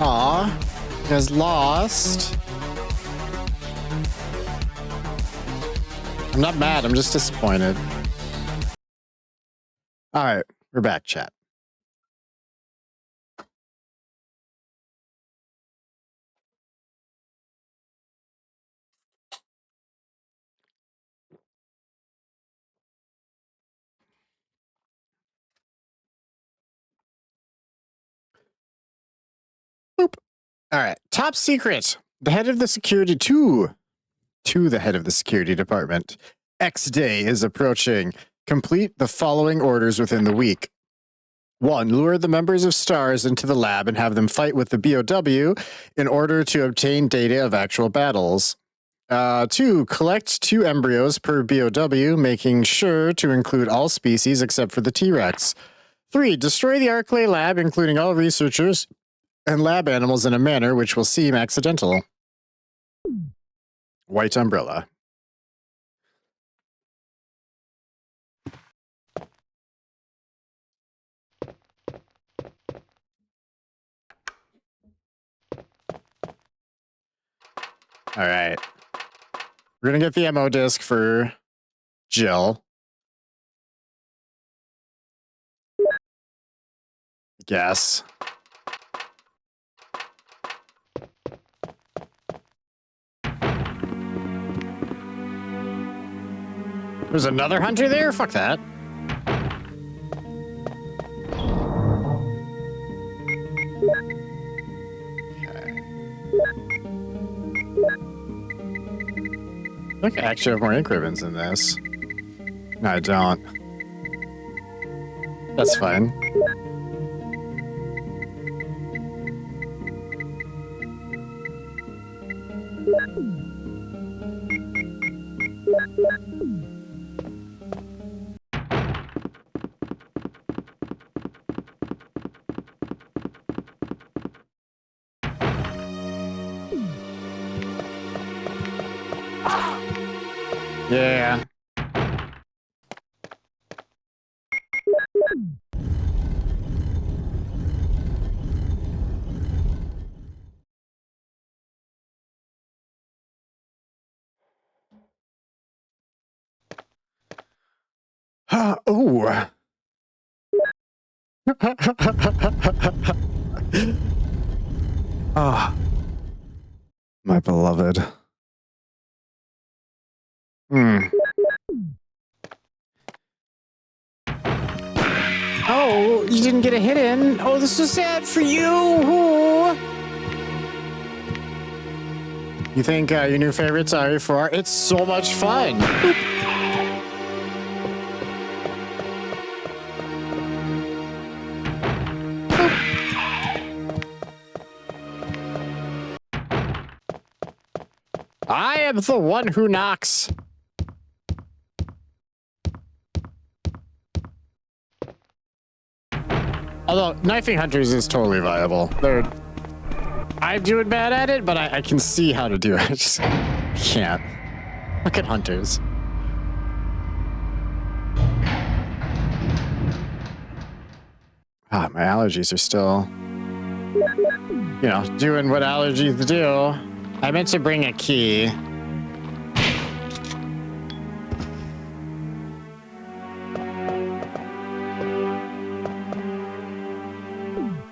Aw, you guys lost. I'm not mad, I'm just disappointed. All right, we're back, chat. Boop. All right, top secret. The head of the security to the head of the security department. X day is approaching. Complete the following orders within the week. 1. Lure the members of STARS into the lab and have them fight with the BOW in order to obtain data of actual battles. 2. Collect 2 embryos per BOW, making sure to include all species except for the T-Rex. 3. Destroy the Arclay lab, including all researchers and lab animals in a manner which will seem accidental. White umbrella. All right. We're going to get the ammo disc for Jill. Guess. There's another hunter there? Fuck that. Look, I actually have more ink ribbons in this. No, I don't. That's fine. Yeah. Oh. Ah, my beloved. Oh, you didn't get a hit in. Oh, this is sad for you. You think your new favorite's RE4? It's so much fun. Boop. I am the one who knocks. Although, knifing hunters is totally viable. I'm doing bad at it, but I can see how to do it. I just can't. Look at hunters. Ah, my allergies are still, you know, doing what allergies do. I meant to bring a key.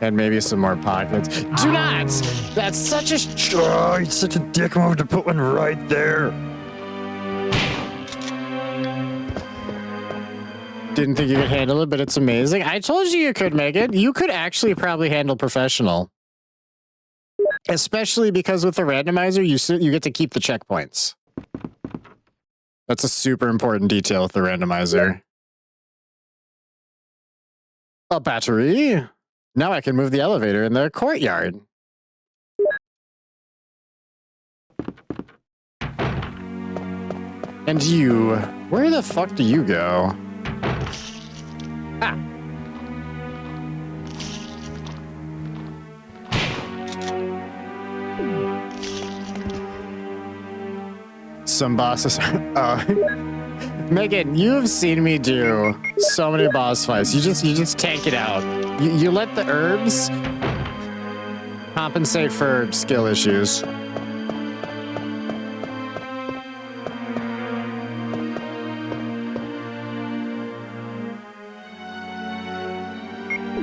And maybe some more pockets. Do not! That's such a... Oh, it's such a dick move to put one right there. Didn't think you could handle it, but it's amazing. I told you could, Megan. You could actually probably handle professional. Especially because with the randomizer, you get to keep the checkpoints. That's a super important detail with the randomizer. A battery? Now I can move the elevator in the courtyard. And you, where the fuck do you go? Ah. Some bosses. Megan, you've seen me do so many boss fights. You just tank it out. You let the herbs compensate for skill issues.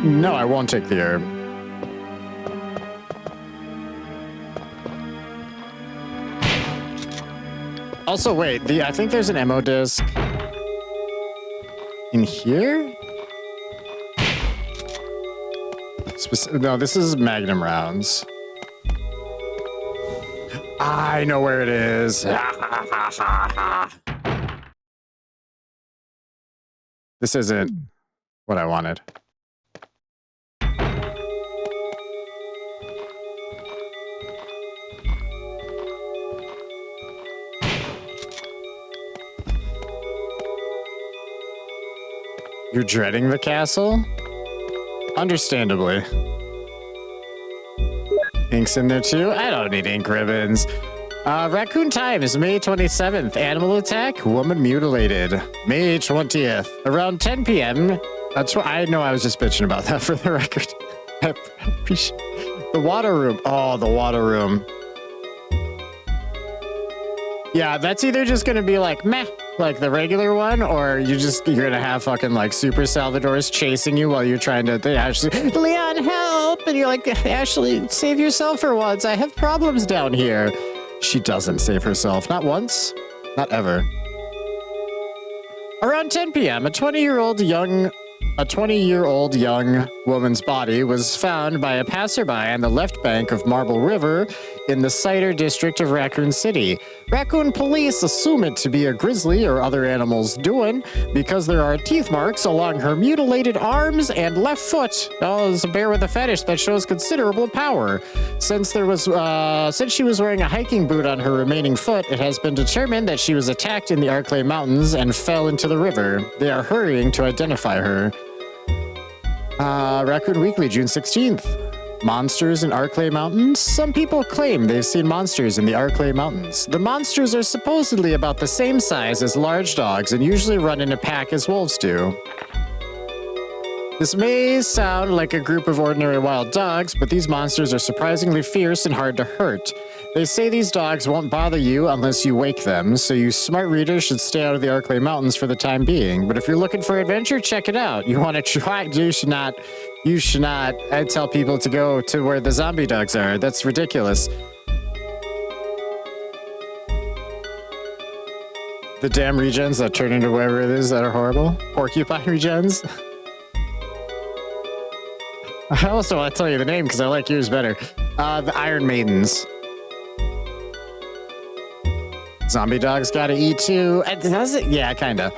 No, I won't take the herb. Also, wait, I think there's an ammo disc in here? No, this is Magnum rounds. I know where it is. This isn't what I wanted. You're dreading the castle? Understandably. Ink's in there too? I don't need ink ribbons. Raccoon time is May 27th. Animal attack, woman mutilated. May 20th, around 10 p.m. I know I was just bitching about that for the record. I appreciate the water room. Oh, the water room. Yeah, that's either just gonna be like meh, like the regular one, or you're gonna have fucking like Super Salvadors chasing you while you're trying to Ashley, Leon, help! And you're like, Ashley, save yourself for once. I have problems down here. She doesn't save herself, not once, not ever. Around 10 p.m., a 20-year-old young woman's body was found by a passerby on the left bank of Marble River in the Cider district of Raccoon City. Raccoon police assume it to be a grizzly or other animal's doing because there are teeth marks along her mutilated arms and left foot. Oh, it's a bear with a fetish that shows considerable power. Since she was wearing a hiking boot on her remaining foot, it has been determined that she was attacked in the Arklay Mountains and fell into the river. They are hurrying to identify her. Raccoon Weekly, June 16th. Monsters in Arklay Mountains? Some people claim they've seen monsters in the Arklay Mountains. The monsters are supposedly about the same size as large dogs and usually run in a pack as wolves do. This may sound like a group of ordinary wild dogs, but these monsters are surprisingly fierce and hard to hurt. They say these dogs won't bother you unless you wake them, so you smart readers should stay out of the Arklay Mountains for the time being. But if you're looking for adventure, check it out. You want to try it? You should not. I tell people to go to where the zombie dogs are. That's ridiculous. The damn regens that turn into whatever it is that are horrible. Porcupine regens. I also want to tell you the name because I like yours better. The Iron Maidens. Zombie dogs gotta eat too. Does it? Yeah, kinda.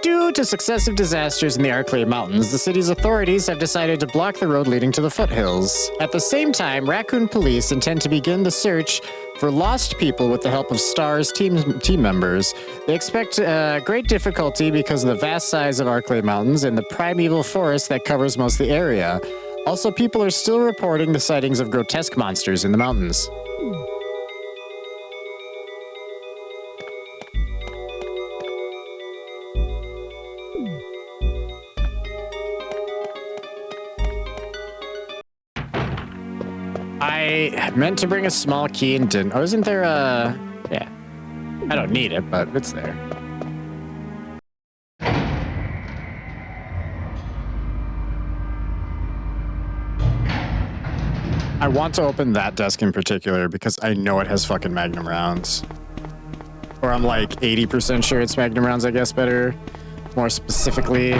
Due to successive disasters in the Arklay Mountains, the city's authorities have decided to block the road leading to the foothills. At the same time, Raccoon Police intend to begin the search for lost people with the help of STAR's team members. They expect great difficulty because of the vast size of Arklay Mountains and the primeval forest that covers most of the area. Also, people are still reporting the sightings of grotesque monsters in the mountains. I meant to bring a small key and didn't. Oh, isn't there a... Yeah. I don't need it, but it's there. I want to open that desk in particular because I know it has fucking Magnum rounds. Or I'm like 80% sure it's Magnum rounds, I guess, better. More specifically.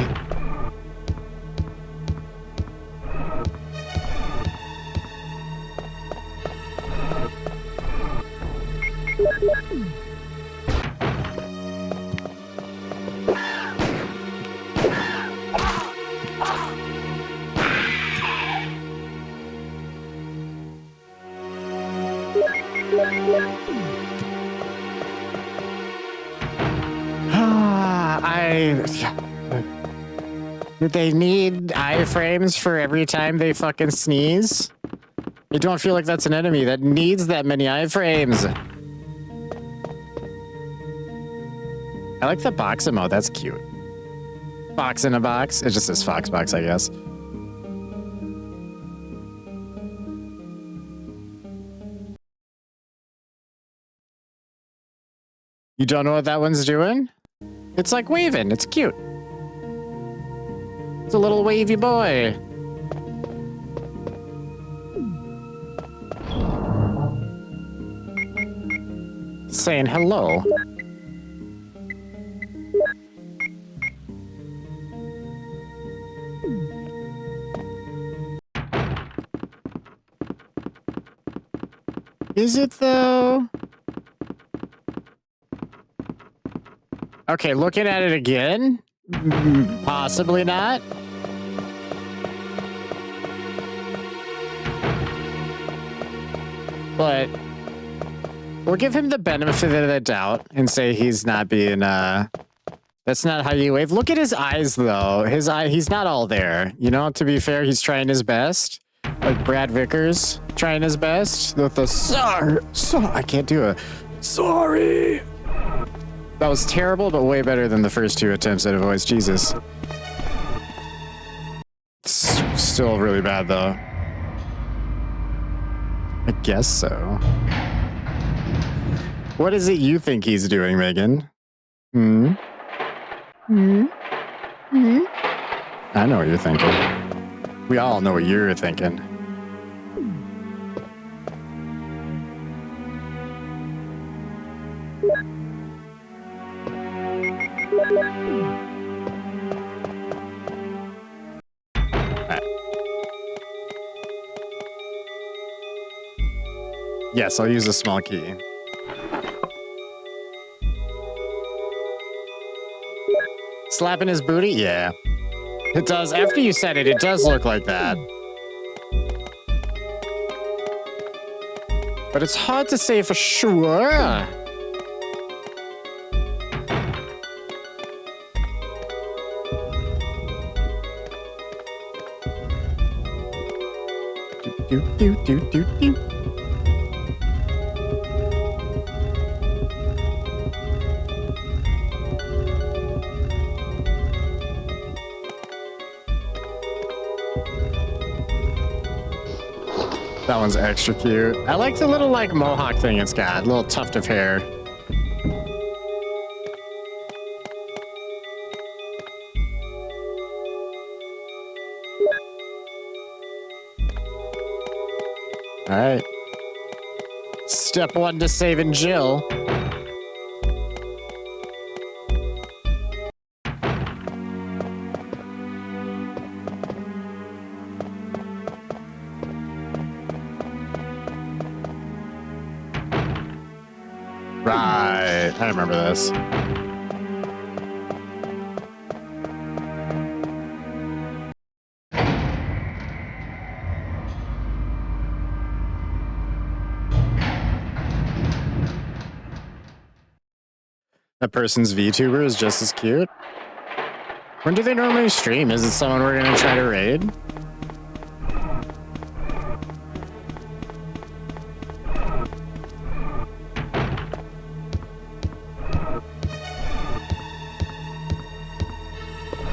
Do they need iframes for every time they fucking sneeze? I don't feel like that's an enemy that needs that many iframes. I like the box emote, that's cute. Fox in a box. It just says Fox box, I guess. You don't know what that one's doing? It's like waving. It's cute. It's a little wavy boy. Saying hello. Is it though? Okay, looking at it again? Possibly not. But we'll give him the benefit of the doubt and say he's not being, that's not how you wave. Look at his eyes, though. His eye, he's not all there. You know, to be fair, he's trying his best. Like Brad Vickers trying his best with the sorry. I can't do it. Sorry. That was terrible, but way better than the first two attempts at a voice. Jesus. It's still really bad, though. I guess so. What is it you think he's doing, Megan? I know what you're thinking. We all know what you're thinking. Yes, I'll use a small key. Slapping his booty? Yeah. It does. After you said it, it does look like that. But it's hard to say for sure. Do. That one's extra cute. I like the little like mohawk thing it's got, a little tuft of hair. All right. Step one to saving Jill. Right, I remember this. That person's VTuber is just as cute. When do they normally stream? Is it someone we're gonna try to raid?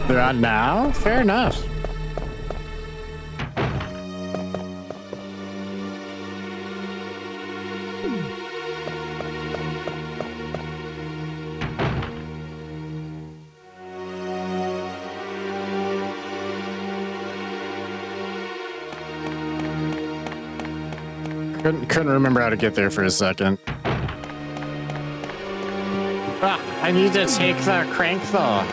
They're on now? Fair enough. Couldn't remember how to get there for a second. Ah, I need to take the crank though.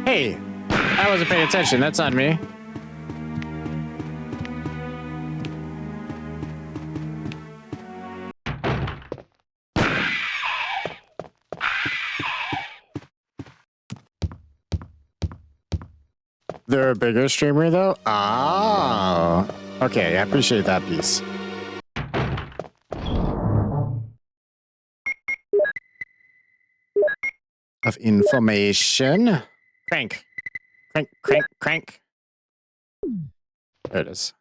Hey, I wasn't paying attention. That's on me. They're a bigger streamer though? Oh. Okay, I appreciate that piece. Of information. Crank. Crank, crank, crank. There it is.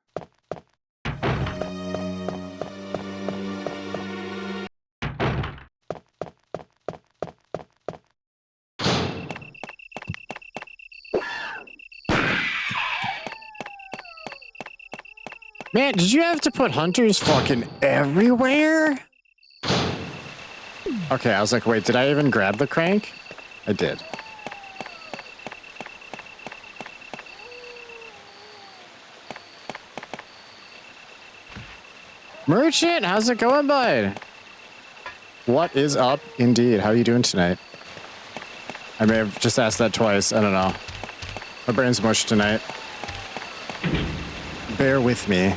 Man, did you have to put hunters fucking everywhere? Okay, I was like, wait, did I even grab the crank? I did. Merchant, how's it going, bud? What is up, indeed? How are you doing tonight? I may have just asked that twice. I don't know. My brain's mush tonight. Bear with me.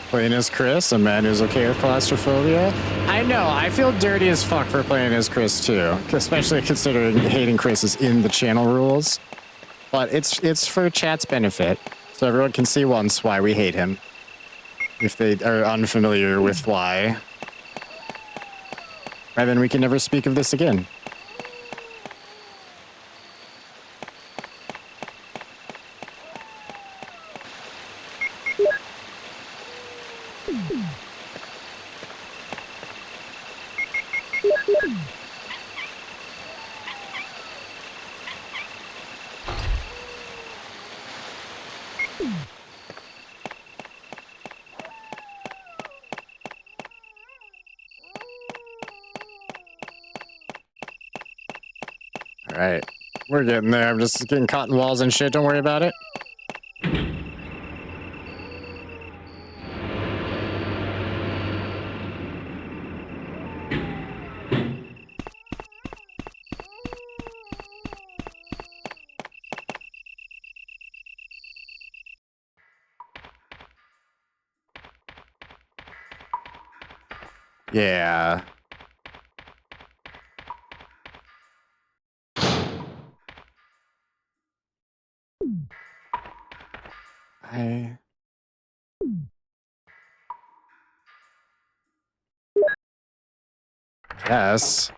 Playing as Chris, a man who's okay with claustrophobia. I know, I feel dirty as fuck for playing as Chris too, especially considering hating Chris is in the channel rules. But it's for chat's benefit, so everyone can see once why we hate him, if they are unfamiliar with why. And then we can never speak of this again. All right, we're getting there. I'm just getting caught in walls and shit. Don't worry about it. Yeah. I guess.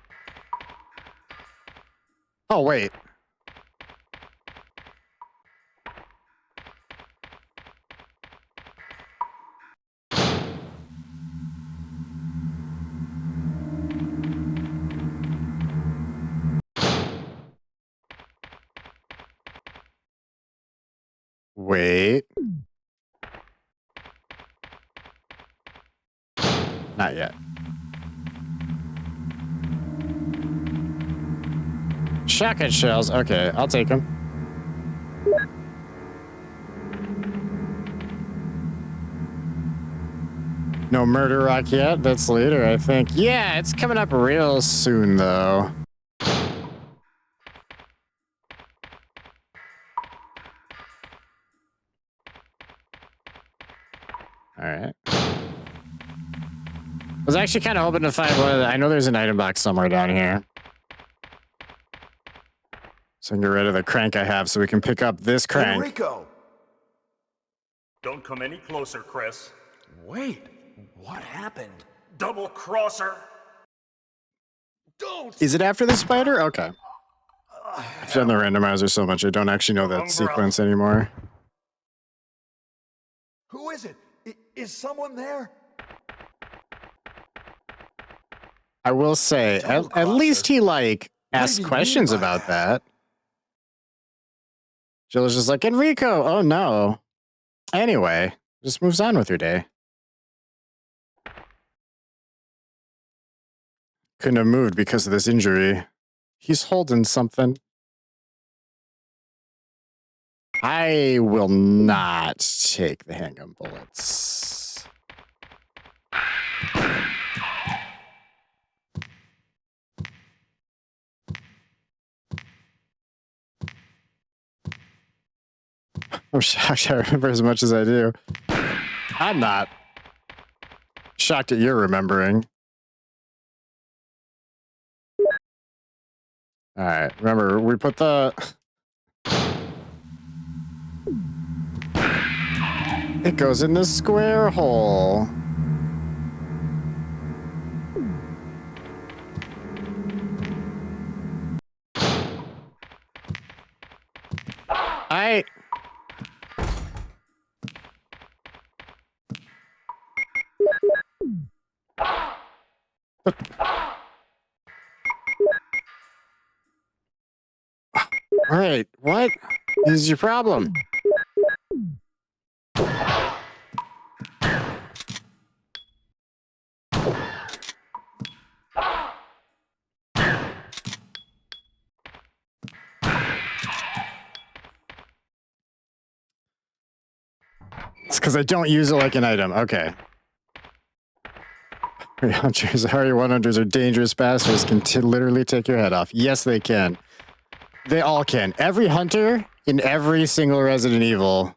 Oh, wait. Wait. Not yet. Shotgun shells. Okay, I'll take them. No murder rock yet? That's later, I think. Yeah, it's coming up real soon, though. All right. I was actually kind of hoping to find one of the... I know there's an item box somewhere down here. So I can get rid of the crank I have so we can pick up this crank. Enrico! Don't come any closer, Chris. Wait, what happened? Double crosser! Don't! Is it after the spider? Okay. I've done the randomizer so much I don't actually know that Umbrella. sequence anymore. Who is it? Is someone there? I will say, at least he, like, asked do you questions mean by about that. Jill was just like, Enrico, oh no. Anyway, just moves on with her day. Couldn't have moved because of this injury. He's holding something. I will not take the handgun bullets. I'm shocked I remember as much as I do. I'm not. Shocked at your remembering. All right, remember, we put the... It goes in the square hole. All right, what is your problem? It's because I don't use it like an item. Okay. Hunters, RE1 hunters are dangerous bastards, can literally take your head off. Yes, they can. They all can. Every hunter in every single Resident Evil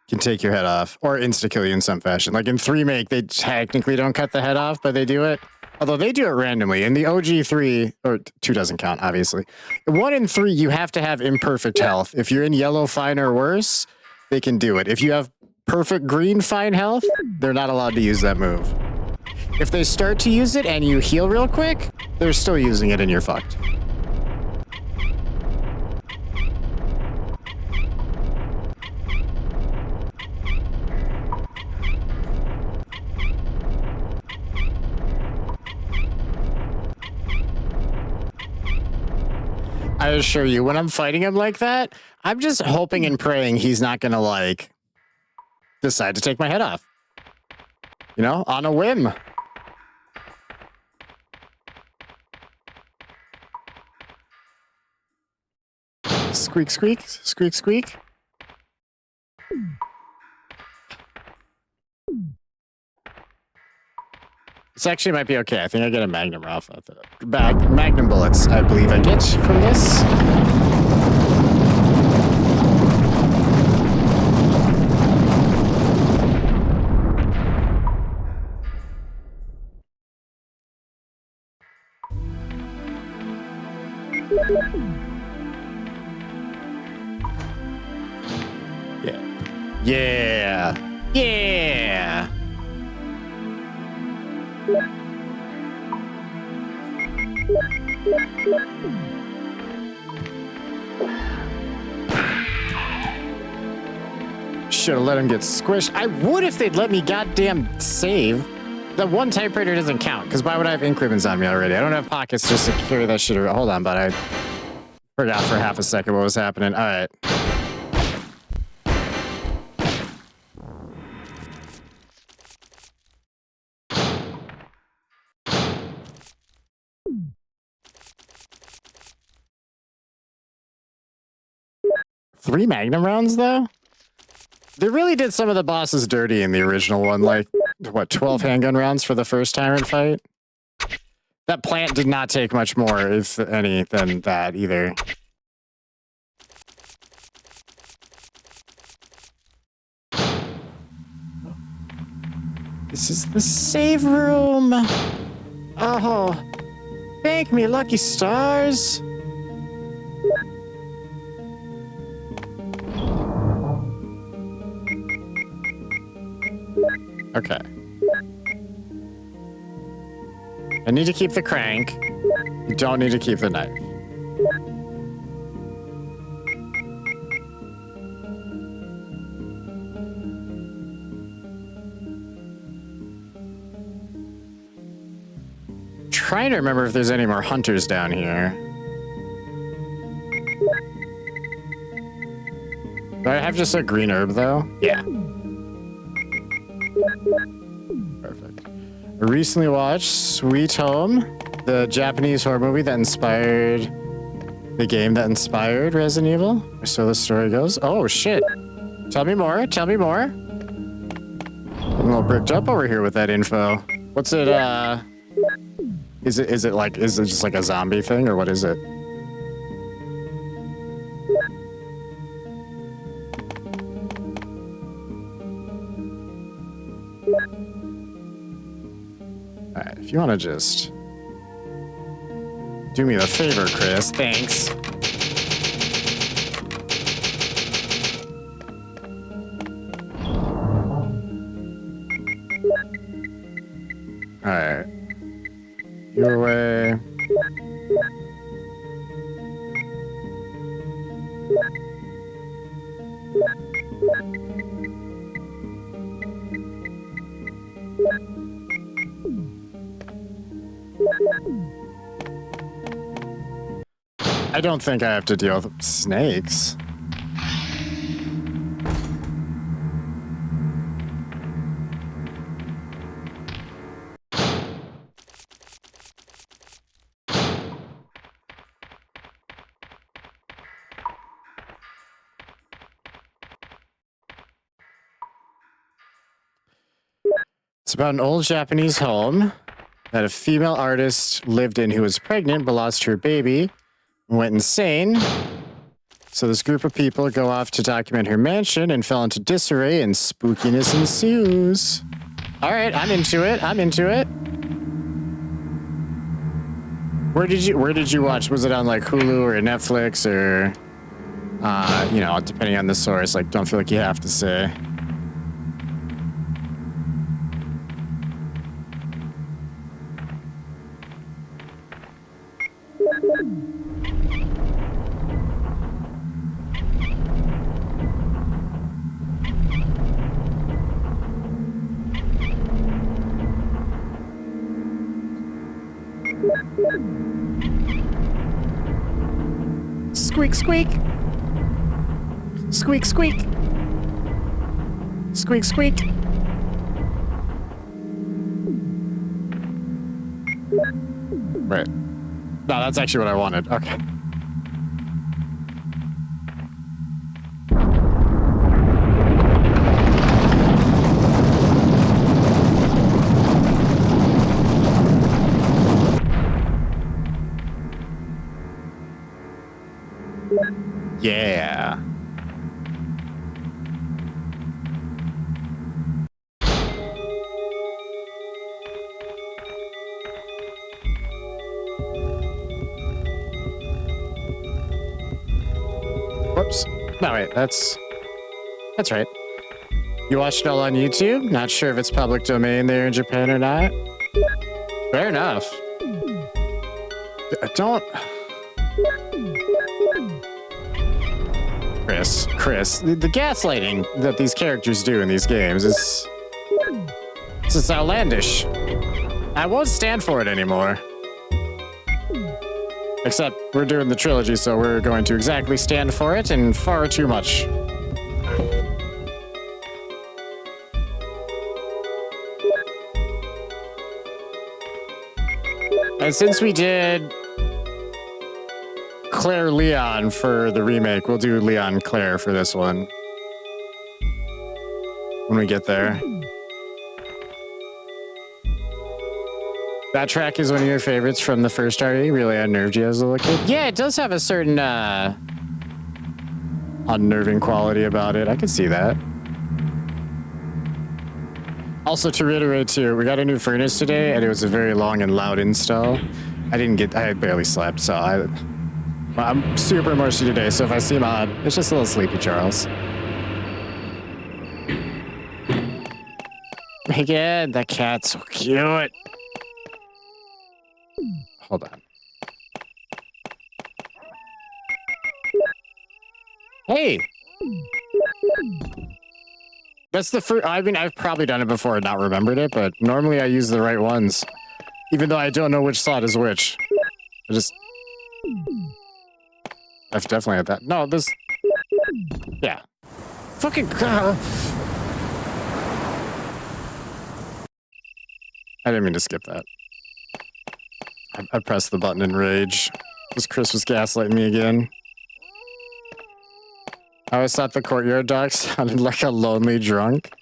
can take your head off or insta-kill you in some fashion. Like in 3 Make, they technically don't cut the head off, but they do it. Although they do it randomly. In the OG 3, or 2 doesn't count, obviously. 1 and 3, you have to have imperfect health. If you're in yellow, fine, or worse, they can do it. If you have perfect green, fine health, they're not allowed to use that move. If they start to use it and you heal real quick, they're still using it and you're fucked. I assure you, when I'm fighting him like that, I'm just hoping and praying he's not gonna, like, decide to take my head off. You know, on a whim. Squeak, squeak, squeak, squeak. This actually might be okay. I think I get a Magnum off of the bag. Magnum bullets, I believe I get from this. Yeah. Yeah. Yeah. Should have let him get squished. I would if they'd let me goddamn save. That one typewriter doesn't count, because why would I have increments on me already? I don't have pockets just to carry that shit around. Hold on, but I forgot for half a second what was happening. All right. Three Magnum rounds, though? They really did some of the bosses dirty in the original one. Like, what, 12 handgun rounds for the first tyrant fight? That plant did not take much more, if any, than that, either. This is the save room. Oh, thank me, lucky stars. Okay. I need to keep the crank. You don't need to keep the knife. Trying to remember if there's any more hunters down here. Do I have just a green herb, though? Yeah. Perfect. I recently watched Sweet Home, the Japanese horror movie that inspired the game that inspired Resident Evil. Or so the story goes. Oh, shit. Tell me more. Tell me more. Getting a little bricked up over here with that info. What's it, Is it just like a zombie thing, or what is it? Alright, if you want to just do me the favor, Chris, thanks. Alright. Your way. I don't think I have to deal with snakes. It's about an old Japanese home that a female artist lived in who was pregnant but lost her baby and went insane. So this group of people go off to document her mansion and fell into disarray and spookiness ensues. All right, I'm into it. I'm into it. Where did you watch? Was it on like Hulu or Netflix or you know, depending on the source, like don't feel like you have to say. Squeak, squeak. Squeak, squeak. Squeak, squeak. Right. No, that's actually what I wanted. Okay. Yeah. Whoops. No, wait, that's right. You watched it all on YouTube? Not sure if it's public domain there in Japan or not. Fair enough. Don't... Chris, the gaslighting that these characters do in these games is... it's just outlandish. I won't stand for it anymore. Except we're doing the trilogy, so we're going to exactly stand for it and far too much. And since we did Claire Leon for the remake, we'll do Leon Claire for this one. When we get there. That track is one of your favorites from the first RE? Really unnerved you as a little kid? Yeah, it does have a certain unnerving quality about it. I can see that. Also, to reiterate too, we got a new furnace today, and it was a very long and loud install. I barely slept, so I'm super mushy today, so if I seem odd, it's just a little sleepy, Charles. Megan, that cat's so cute. Hold on. Hey! That's the first... I mean, I've probably done it before and not remembered it, but normally I use the right ones. Even though I don't know which slot is which. I've definitely had that. No, this... Yeah. Fucking... I didn't mean to skip that. I pressed the button in rage. Because Chris was gaslighting me again. I always thought the courtyard dog sounded like a lonely drunk.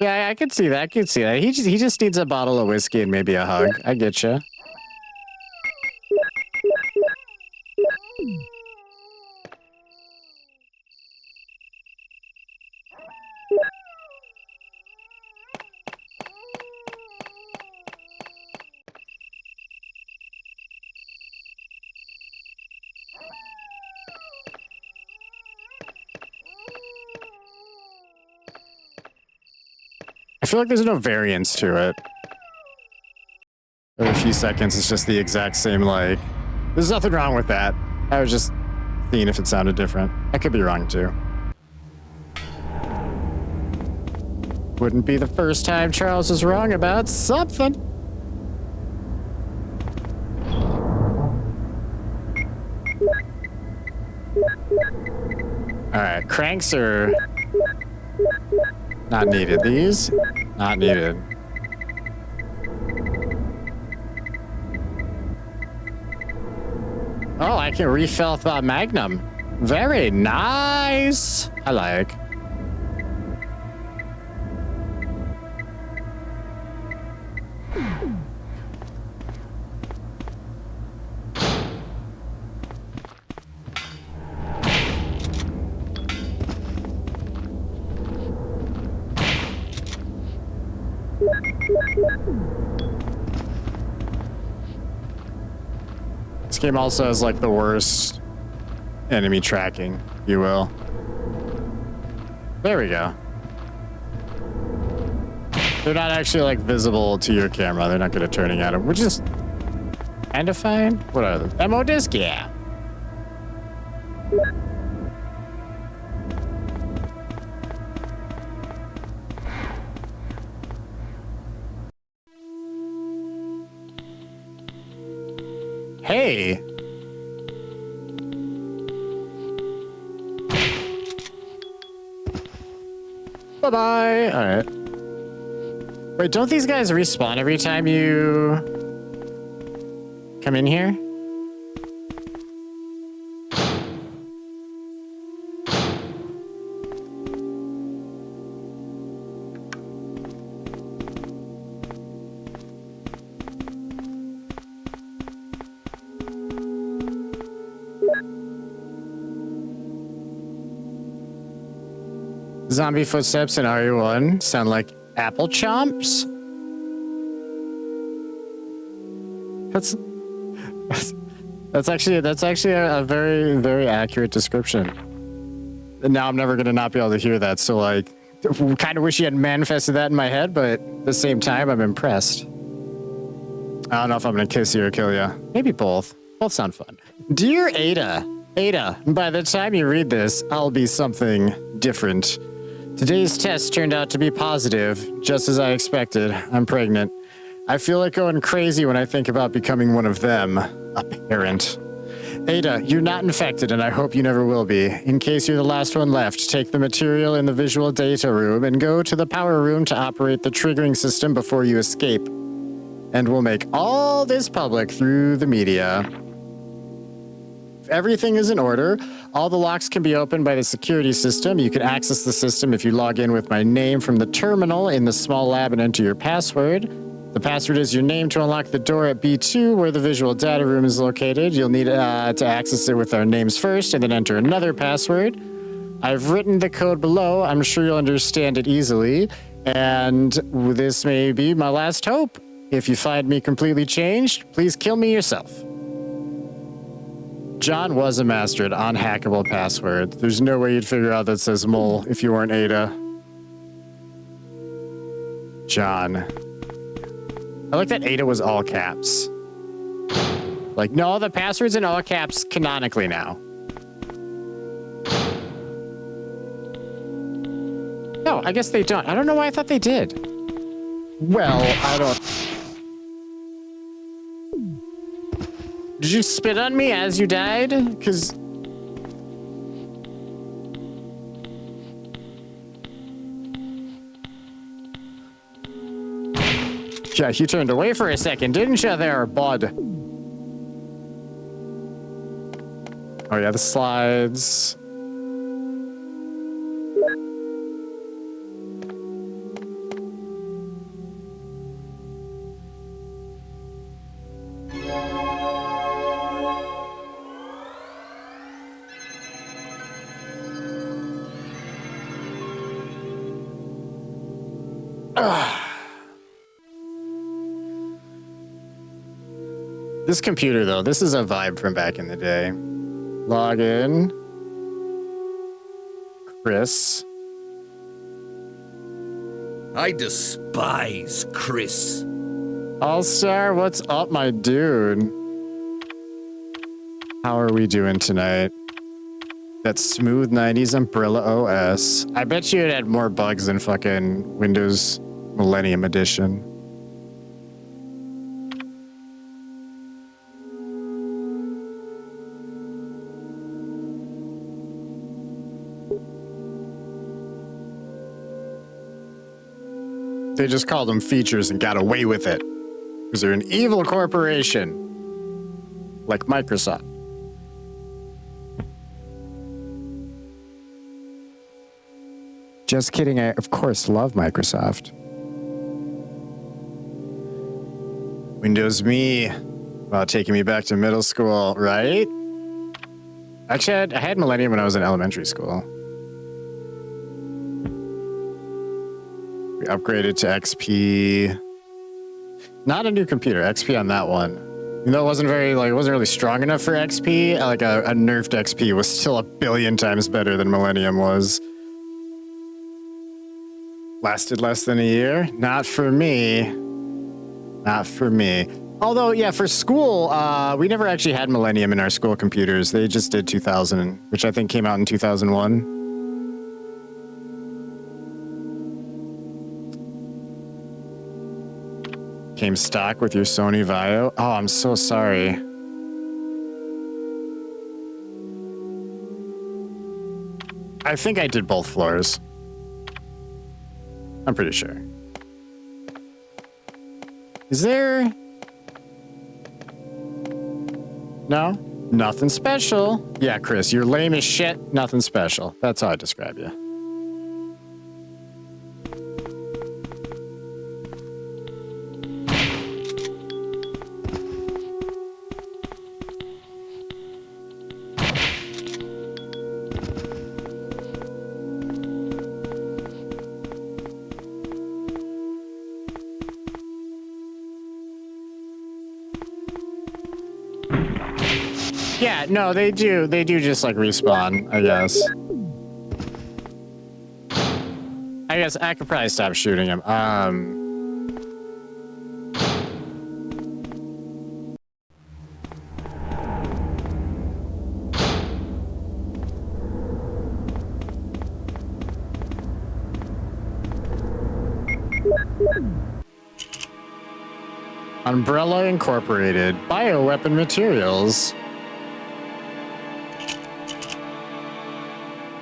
Yeah, I could see that. I could see that. He just needs a bottle of whiskey and maybe a hug. I get you. I feel like there's no variance to it. Every few seconds, it's just the exact same, like... There's nothing wrong with that. I was just seeing if it sounded different. I could be wrong, too. Wouldn't be the first time Charles was wrong about something. Alright, cranks are not needed. These? Not needed. Oh, I can refill the Magnum. Very nice. I like. This game also has like the worst enemy tracking, if you will. There we go. They're not actually like visible to your camera. They're not good at turning at them, which is kind of fine. What are they? Ammo disc? Yeah. Hey. Bye-bye. All right. Wait, don't these guys respawn every time you come in here? Zombie footsteps in RE1 sound like apple chomps. That's actually a very, very accurate description. And now I'm never gonna not be able to hear that. So like, kind of wish you had manifested that in my head, but at the same time, I'm impressed. I don't know if I'm gonna kiss you or kill you. Maybe both. Both sound fun. Dear Ada, by the time you read this, I'll be something different. Today's test turned out to be positive, just as I expected. I'm pregnant. I feel like going crazy when I think about becoming one of them, a parent. Ada, you're not infected, and I hope you never will be. In case you're the last one left, take the material in the visual data room and go to the power room to operate the triggering system before you escape. And we'll make all this public through the media. If everything is in order, all the locks can be opened by the security system. You can access the system if you log in with my name from the terminal in the small lab and enter your password. The password is your name to unlock the door at B2 where the visual data room is located. You'll need to access it with our names first and then enter another password. I've written the code below. I'm sure you'll understand it easily. And this may be my last hope. If you find me completely changed, please kill me yourself. John was a master at unhackable passwords. There's no way you'd figure out that says mole if you weren't Ada. John. I like that Ada was all caps. Like, no, the password's in all caps canonically now. No, I guess they don't. I don't know why I thought they did. Well, I don't... Did you spit on me as you died? Because... Yeah, you turned away for a second, didn't you there, bud? Oh yeah, the slides. This computer, though, this is a vibe from back in the day. Log in. Chris. I despise Chris. All-Star, what's up, my dude? How are we doing tonight? That smooth 90s Umbrella OS. I bet you it had more bugs than fucking Windows Millennium Edition. They just called them features and got away with it. Because they're an evil corporation. Like Microsoft. Just kidding, I of course love Microsoft. Windows Me. Wow, taking me back to middle school, right? Actually, I had Millennium when I was in elementary school. We upgraded to XP. Not a new computer, XP on that one. Even though it wasn't really strong enough for XP, like a nerfed XP was still a billion times better than Millennium was. Lasted less than a year? Not for me. Not for me. Although, yeah, for school, we never actually had Millennium in our school computers. They just did 2000, which I think came out in 2001. Came stock with your Sony Vaio. Oh, I'm so sorry. I think I did both floors. I'm pretty sure. Is there... No? Nothing special. Yeah, Chris, you're lame as shit. Nothing special. That's how I describe you. Yeah, no, they do just like respawn, I guess. I guess I could probably stop shooting him. Umbrella Incorporated, bioweapon materials.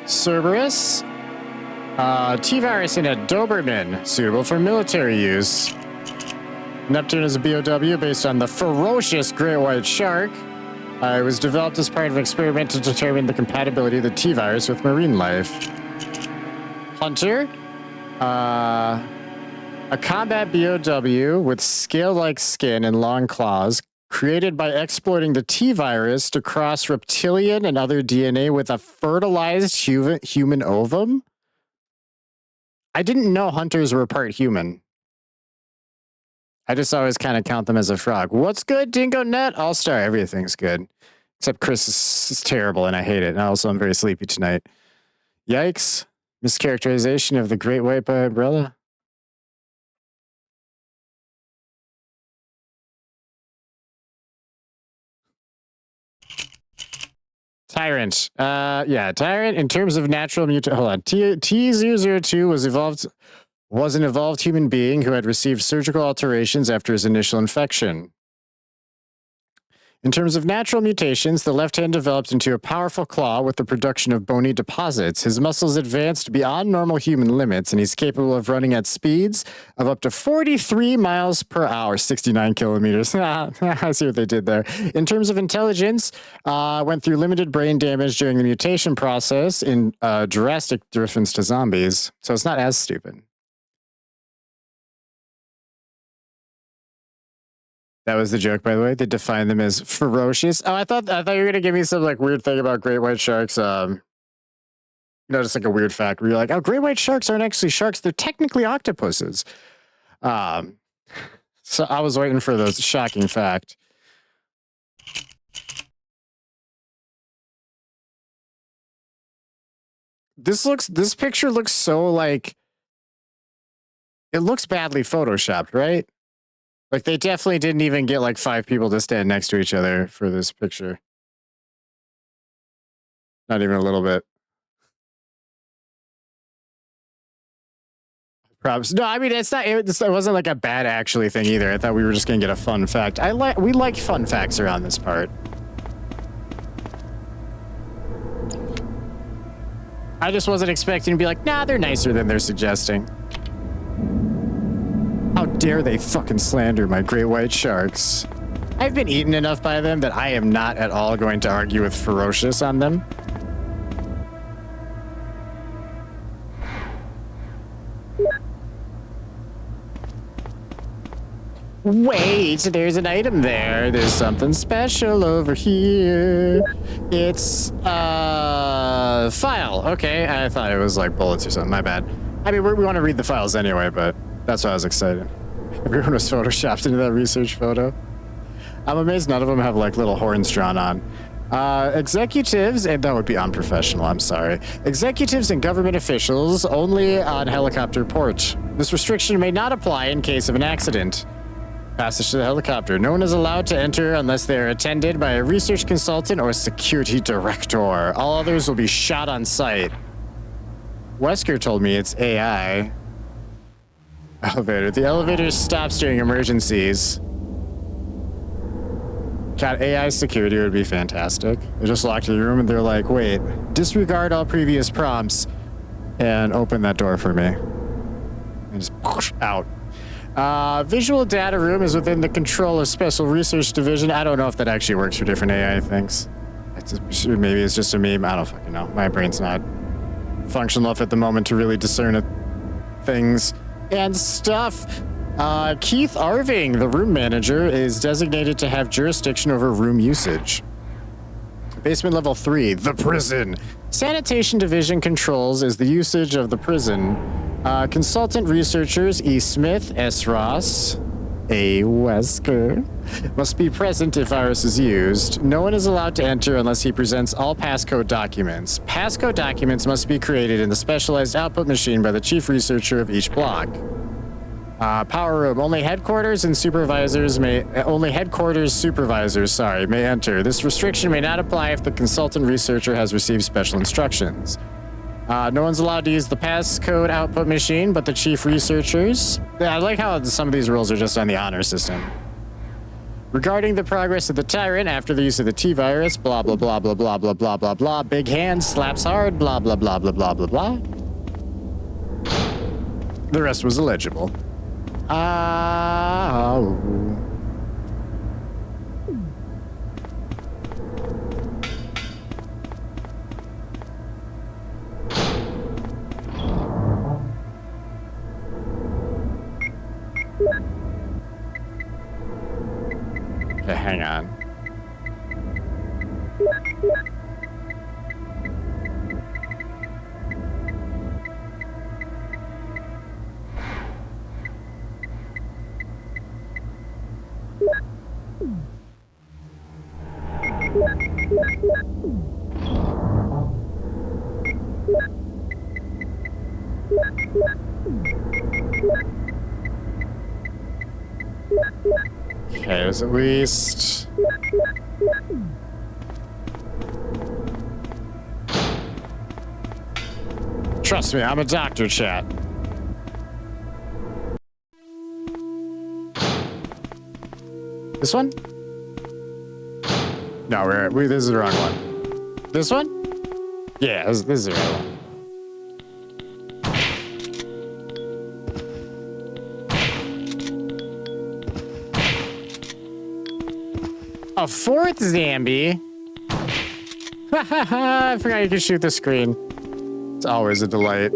Cerberus, T-Virus in a Doberman, suitable for military use. Neptune is a BOW based on the ferocious great white shark. It was developed as part of an experiment to determine the compatibility of the T-Virus with marine life. Hunter, a combat BOW with scale-like skin and long claws, created by exploiting the T-Virus to cross reptilian and other DNA with a fertilized human ovum? I didn't know hunters were part human. I just always kind of count them as a frog. What's good, Dingo Net? All-star, everything's good. Except Chris is terrible and I hate it. And also I'm very sleepy tonight. Yikes. Mischaracterization of the Great White by Umbrella. Tyrant. Yeah, Tyrant in terms of natural mutation. Hold on. T002 was an evolved human being who had received surgical alterations after his initial infection. In terms of natural mutations, the left hand developed into a powerful claw with the production of bony deposits. His muscles advanced beyond normal human limits, and he's capable of running at speeds of up to 43 miles per hour, 69 kilometers. I see what they did there. In terms of intelligence, went through limited brain damage during the mutation process in drastic difference to zombies, so it's not as stupid. That was the joke, by the way. They defined them as ferocious. Oh, I thought you were gonna give me some like weird thing about great white sharks. Just like a weird fact where you're like, oh, great white sharks aren't actually sharks; they're technically octopuses. So I was waiting for the shocking fact. This picture looks so like it looks badly photoshopped, right? Like, they definitely didn't even get, like, 5 people to stand next to each other for this picture. Not even a little bit. Props. No, I mean, it wasn't, like, a bad actually thing either. I thought we were just gonna get a fun fact. We like fun facts around this part. I just wasn't expecting to be like, nah, they're nicer than they're suggesting. dare they fucking slander my great white sharks? I've been eaten enough by them that I am not at all going to argue with Ferocious on them. Wait, there's an item there. There's something special over here. It's file. Okay, I thought it was like bullets or something. My bad. I mean, we want to read the files anyway, but that's why I was excited. Everyone was photoshopped into that research photo. I'm amazed none of them have like little horns drawn on. Executives, and that would be unprofessional, I'm sorry. Executives and government officials only on helicopter port. This restriction may not apply in case of an accident. Passage to the helicopter. No one is allowed to enter unless they are attended by a research consultant or security director. All others will be shot on sight. Wesker told me it's AI. Elevator. The elevator stops during emergencies. God, AI security would be fantastic. They just locked the room and they're like, wait, disregard all previous prompts and open that door for me. And just push out. Visual data room is within the control of Special Research Division. I don't know if that actually works for different AI things. Maybe it's just a meme. I don't fucking know. My brain's not functional enough at the moment to really discern things and stuff. Keith Arving, the room manager, is designated to have jurisdiction over room usage. Basement level 3, the prison. Sanitation Division controls is the usage of the prison. Consultant researchers E. Smith, S. Ross, A. Wesker must be present if virus is used. No one is allowed to enter unless he presents all passcode documents. Passcode documents must be created in the specialized output machine by the chief researcher of each block. Power room. Only headquarters supervisors may enter. This restriction may not apply if the consultant researcher has received special instructions. No one's allowed to use the passcode output machine, but the chief researchers. Yeah, I like how some of these rules are just on the honor system. Regarding the progress of the tyrant after the use of the T-virus, blah, blah, blah, blah, blah, blah, blah, blah, blah. Big hand, slaps hard, blah, blah, blah, blah, blah, blah, blah. The rest was illegible. Okay, hang on. Okay, there's at least... Trust me, I'm a doctor, chat. This one? No, this is the wrong one. This one? Yeah, this is the right one. A fourth Zambi? I forgot you could shoot the screen. It's always a delight.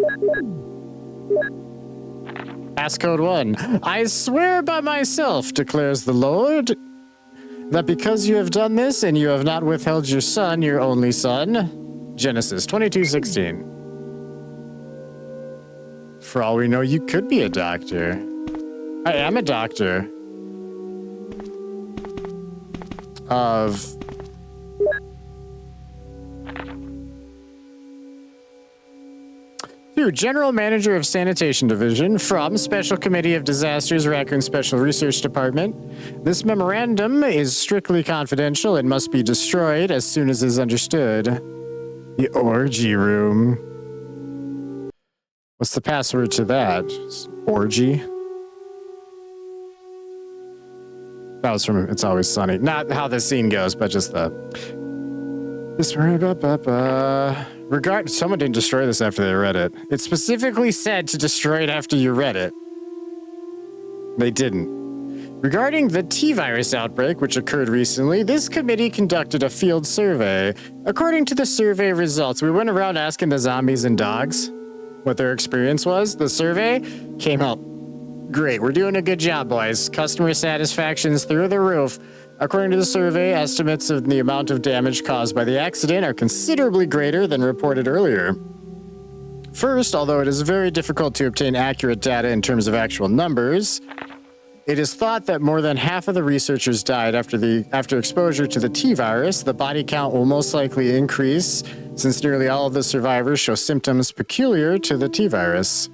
Passcode 1. I swear by myself, declares the Lord, that because you have done this and you have not withheld your son, your only son. Genesis 22:16. For all we know, you could be a doctor. I am a doctor. Of... Through General Manager of Sanitation Division from Special Committee of Disasters, Raccoon Special Research Department. This memorandum is strictly confidential and must be destroyed as soon as is understood. The orgy room. What's the password to that? Orgy? That was from It's Always Sunny. Not how the scene goes, but just the... Someone didn't destroy this after they read it. It specifically said to destroy it after you read it. They didn't. Regarding the T-virus outbreak, which occurred recently, this committee conducted a field survey. According to the survey results, we went around asking the zombies and dogs what their experience was. The survey came out great. We're doing a good job, boys. Customer satisfaction's through the roof. According to the survey, estimates of the amount of damage caused by the accident are considerably greater than reported earlier. First, although it is very difficult to obtain accurate data in terms of actual numbers, it is thought that more than half of the researchers died after exposure to the T-virus. The body count will most likely increase since nearly all of the survivors show symptoms peculiar to the T-virus.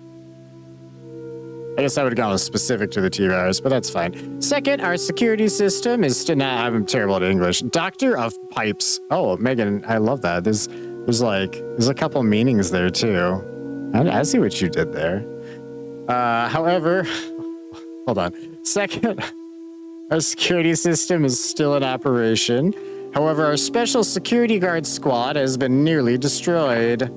I guess I would have gone with specific to the T-virus, but that's fine. Second, our security system is still not, I'm terrible at English. Doctor of Pipes. Oh, Megan, I love that. There's a couple meanings there too. I see what you did there. However, hold on. Second, our security system is still in operation. However, our special security guard squad has been nearly destroyed.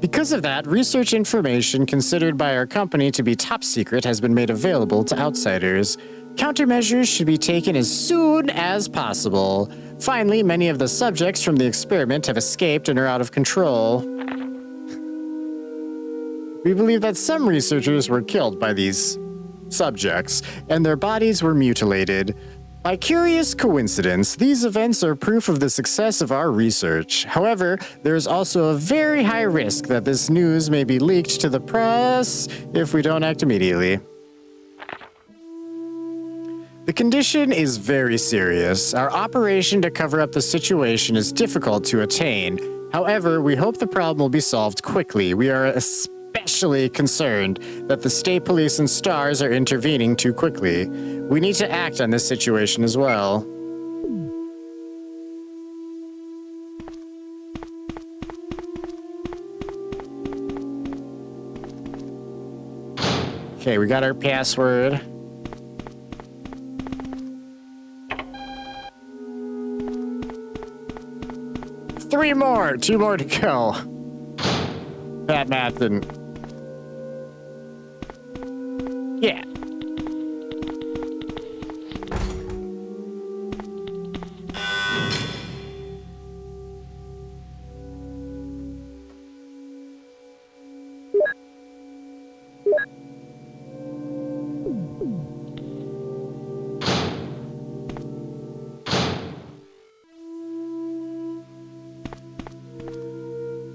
Because of that, research information considered by our company to be top secret has been made available to outsiders. Countermeasures should be taken as soon as possible. Finally, many of the subjects from the experiment have escaped and are out of control. We believe that some researchers were killed by these subjects, and their bodies were mutilated. By curious coincidence, these events are proof of the success of our research. However, there is also a very high risk that this news may be leaked to the press if we don't act immediately. The condition is very serious. Our operation to cover up the situation is difficult to attain. However, we hope the problem will be solved quickly. We are especially concerned that the state police and STARS are intervening too quickly. We need to act on this situation as well. Okay, we got our password. Two more to go. That math didn't. Yeah.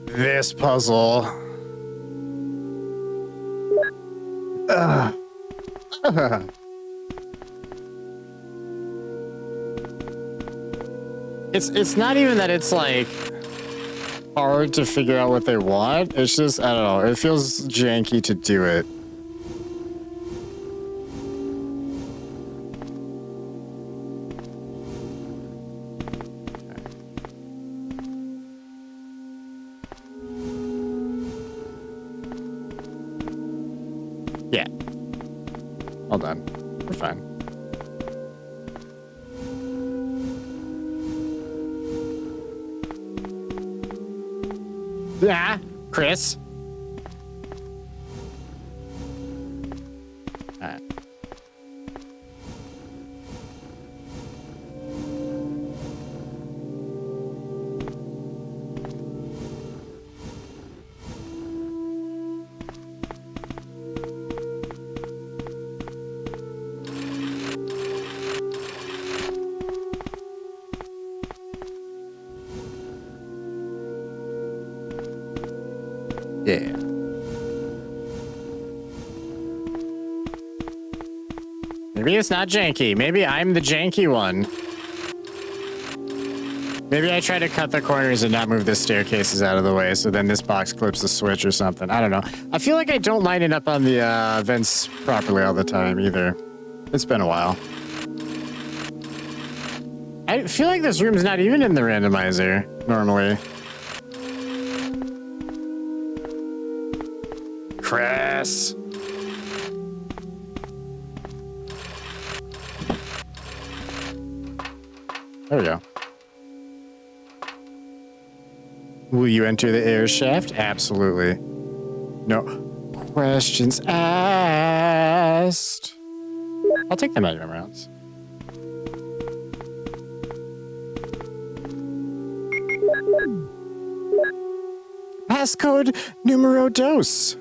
This puzzle. It's not even that it's like hard to figure out what they want. It's just, I don't know, it feels janky to do it. Yeah. Hold on. We're fine. Yeah, Chris. All right. Yeah. Maybe it's not janky. Maybe I'm the janky one. Maybe I try to cut the corners and not move the staircases out of the way, so then this box clips the switch or something. I don't know. I feel like I don't line it up on the vents properly all the time either. It's been a while. I feel like this room's not even in the randomizer normally. Chris. There we go. Will you enter the air shaft? Absolutely. No questions asked. I'll take the magnum rounds. Passcode numero dos.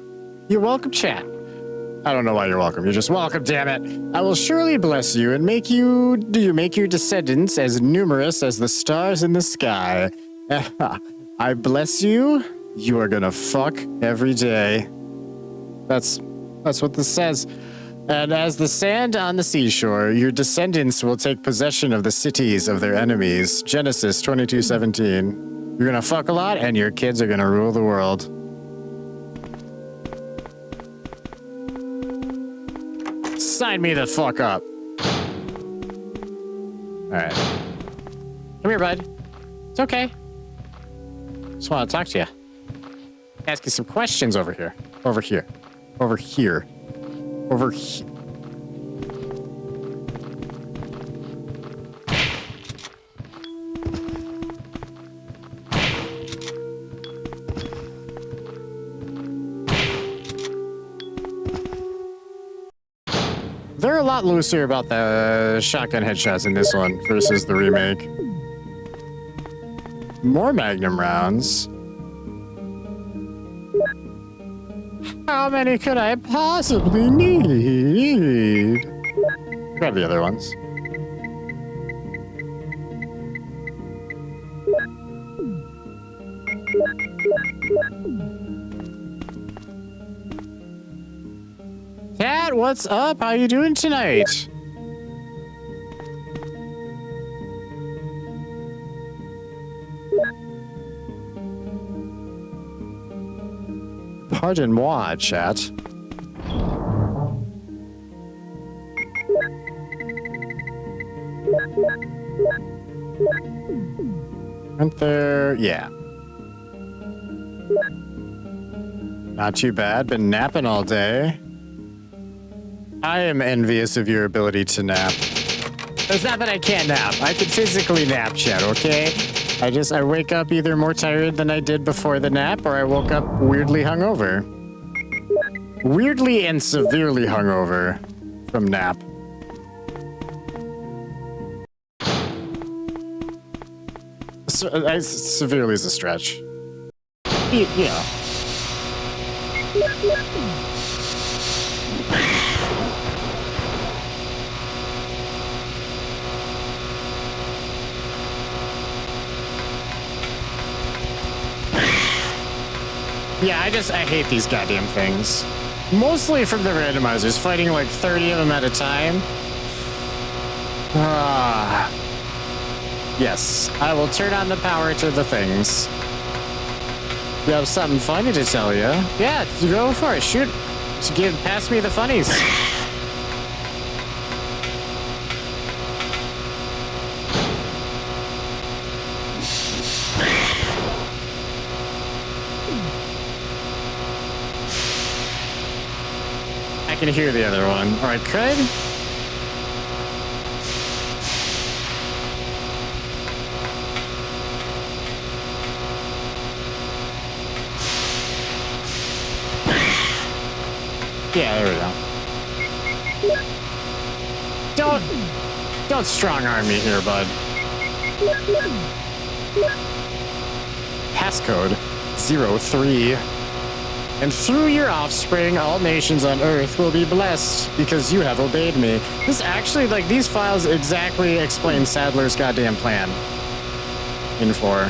You're welcome, chat. I don't know why you're welcome. You're just welcome, damn it. I will surely bless you and make your descendants as numerous as the stars in the sky. I bless you. You are gonna fuck every day. That's what this says. And as the sand on the seashore, your descendants will take possession of the cities of their enemies. Genesis 22:17. You're gonna fuck a lot, and your kids are gonna rule the world. Sign me the fuck up. Alright. Come here, bud. It's okay. Just want to talk to you. Ask you some questions over here. Over here. Over here. Over here. They're a lot looser about the shotgun headshots in this one versus the remake. More magnum rounds. How many could I possibly need? Grab the other ones. Cat, what's up? How you doing tonight? Pardon moi, chat. Aren't there? Yeah. Not too bad. Been napping all day. I am envious of your ability to nap. It's not that I can't nap. I can physically nap, chat, okay? I wake up either more tired than I did before the nap, or I woke up weirdly hungover. Weirdly and severely hungover from nap. Severely is a stretch. Yeah. Yeah, I hate these goddamn things. Mostly from the randomizers, fighting like 30 of them at a time. Yes, I will turn on the power to the things. You have something funny to tell you? Yeah, go for it. Shoot. Pass me the funnies. I can hear the other one. Or I could. Yeah, there we go. Don't strong arm me here, bud. Passcode 03. And through your offspring, all nations on Earth will be blessed because you have obeyed me. This actually, like, these files exactly explain Sadler's goddamn plan. In 4.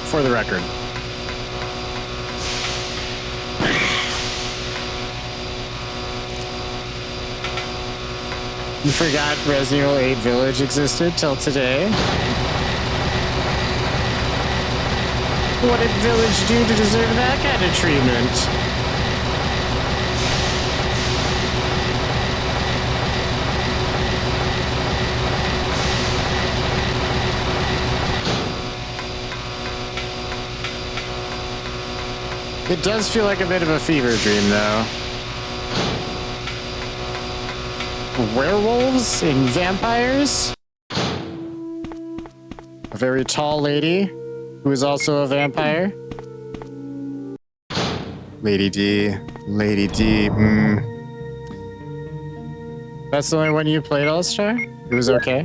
For the record. You forgot Resident Evil 8 Village existed till today? What did Village do to deserve that kind of treatment? It does feel like a bit of a fever dream, though. Werewolves and vampires? A very tall lady who is also a vampire? Lady D. That's the only one you played, All-Star? It was okay?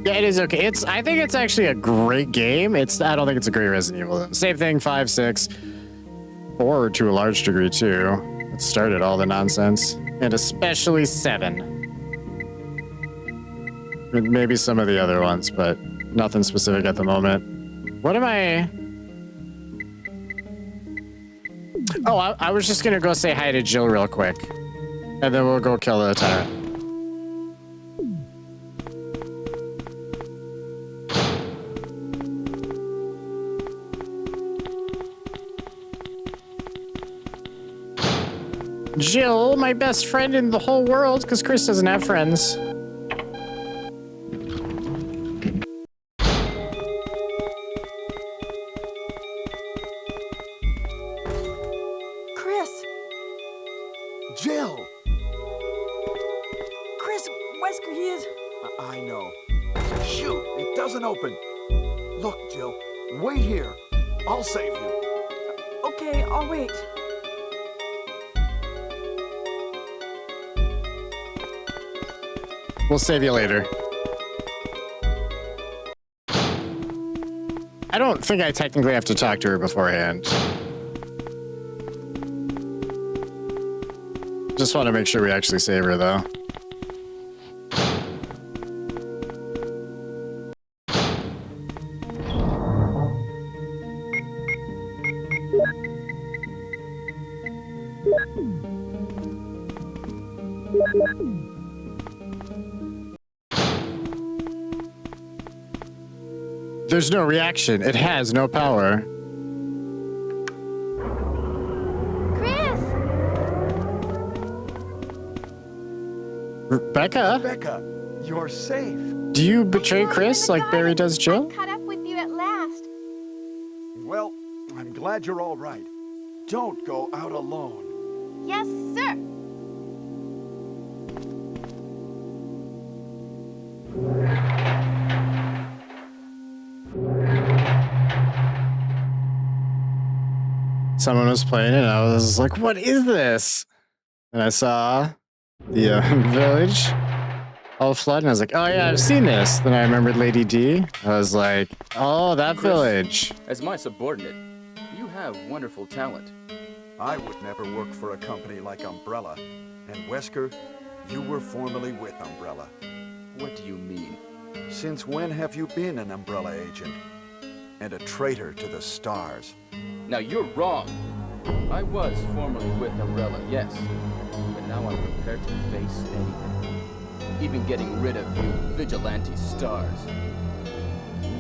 Yeah, it is okay. I think it's actually a great game. I don't think it's a great Resident Evil. Same thing, 5, 6, 4 to a large degree too. It started all the nonsense. And especially 7. Maybe some of the other ones, but nothing specific at the moment. What am I... Oh, I was just gonna go say hi to Jill real quick. And then we'll go kill the tyrant. Jill, my best friend in the whole world, because Chris doesn't have friends. Chris! Jill! Chris, Wesker, he is... I know. Shoot, it doesn't open. Look, Jill, wait here. I'll save you. Okay, I'll wait. We'll save you later. I don't think I technically have to talk to her beforehand. Just want to make sure we actually save her, though. There's no reaction. It has no power. Chris! Rebecca? Rebecca, you're safe. Do you betray I know, Chris you're the like Barry goddess. does Jill? I caught up with you at last. Well, I'm glad you're all right. Don't go out alone. Yes, sir. Someone was playing it and I was like, what is this? And I saw the village all flood and I was like, oh yeah, I've seen this. Then I remembered Lady D. I was like, oh, that Chris, village. As my subordinate, you have wonderful talent. I would never work for a company like Umbrella. And Wesker, you were formerly with Umbrella. What do you mean? Since when have you been an Umbrella agent? And a traitor to the stars? Now you're wrong. I was formerly with Umbrella, yes. But now I'm prepared to face anything. Even getting rid of you vigilante stars.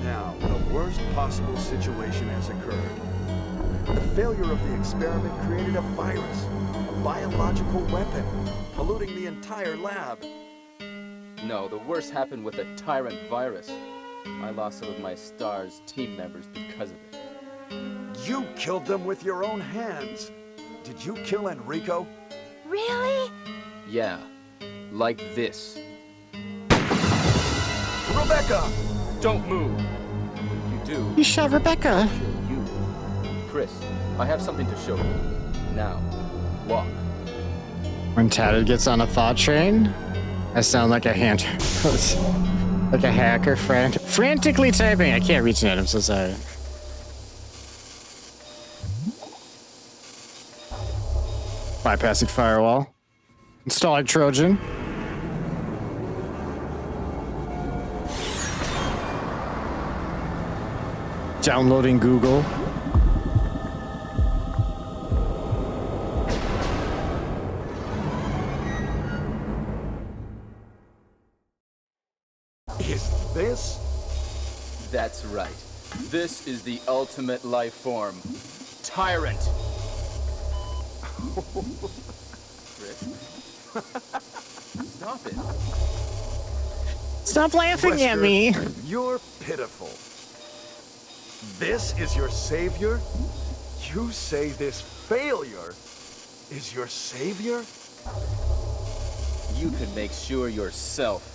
Now, the worst possible situation has occurred. The failure of the experiment created a virus, a biological weapon, polluting the entire lab. No, the worst happened with the tyrant virus. I lost some of my STARS team members because of it. You killed them with your own hands. Did you kill Enrico? Really? Yeah, like this. Rebecca! Don't move! If you do, You shot Rebecca. I'll kill you. Chris, I have something to show you. Now, walk. When Tatted gets on a thought train, I sound like a hand, like a hacker frantically typing. I can't reach it. I'm so sorry. Bypassing firewall. Installing Trojan. Downloading Google. Is this? That's right. This is the ultimate life form. Tyrant! Chris? Stop it. Stop laughing at Wesker, me. You're pitiful. This is your savior? You say this failure is your savior? You can make sure yourself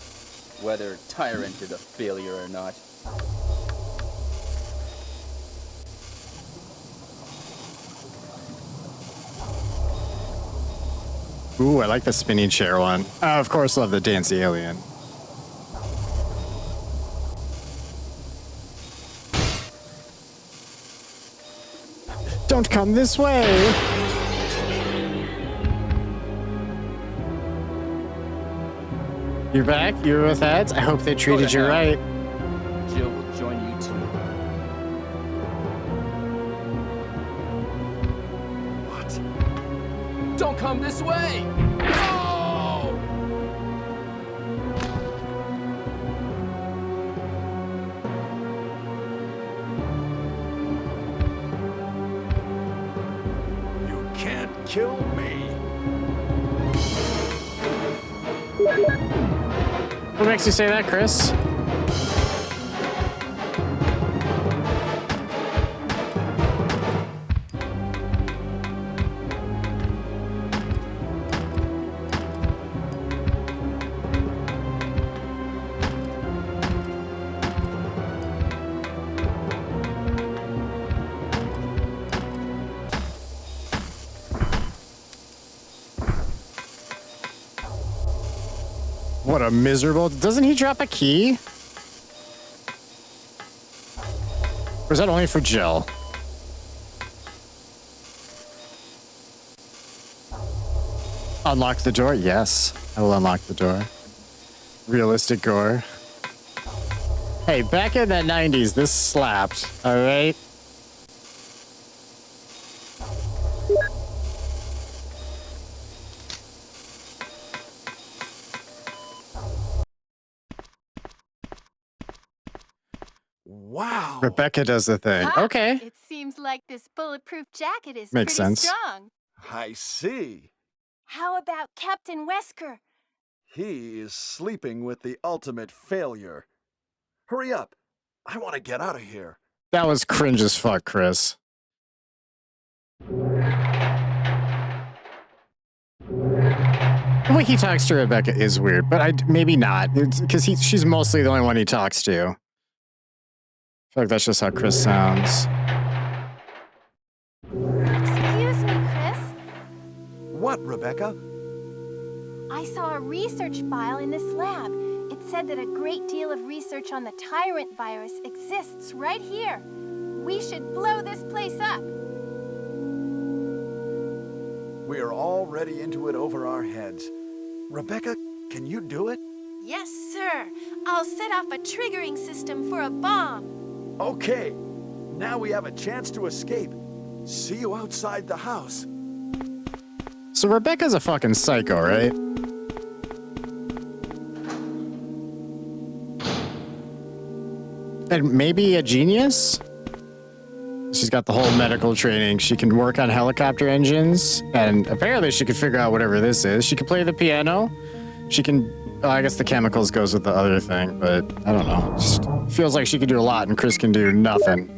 whether Tyrant is a failure or not. Ooh, I like the spinning chair one. Of course, love the dancy alien. Don't come this way! You're back? You're with Heads? I hope they treated you right. Jill will join you too. What? Don't come this way! No! You can't kill me. What makes you say that, Chris? What a miserable... Doesn't he drop a key? Or is that only for Jill? Unlock the door? Yes, I will unlock the door. Realistic gore. Hey, back in that 90s, this slapped, alright? Wow. Rebecca does the thing. Ah, Okay. It seems like this bulletproof jacket is Makes pretty sense. strong. I see. How about Captain Wesker? He is sleeping with the ultimate failure. Hurry up. I want to get out of here. That was cringe as fuck, Chris. The way he talks to Rebecca is weird, but maybe not. Because she's mostly the only one he talks to. I feel like that's just how Chris sounds. Excuse me, Chris. What, Rebecca? I saw a research file in this lab. It said that a great deal of research on the tyrant virus exists right here. We should blow this place up. We are already into it over our heads. Rebecca, can you do it? Yes, sir. I'll set off a triggering system for a bomb. Okay. Now we have a chance to escape. See you outside the house. So Rebecca's a fucking psycho, right? And maybe a genius? She's got the whole medical training. She can work on helicopter engines, and apparently she can figure out whatever this is. She can play the piano. She can... Oh, I guess the chemicals goes with the other thing, but I don't know. Just feels like she can do a lot, and Chris can do nothing.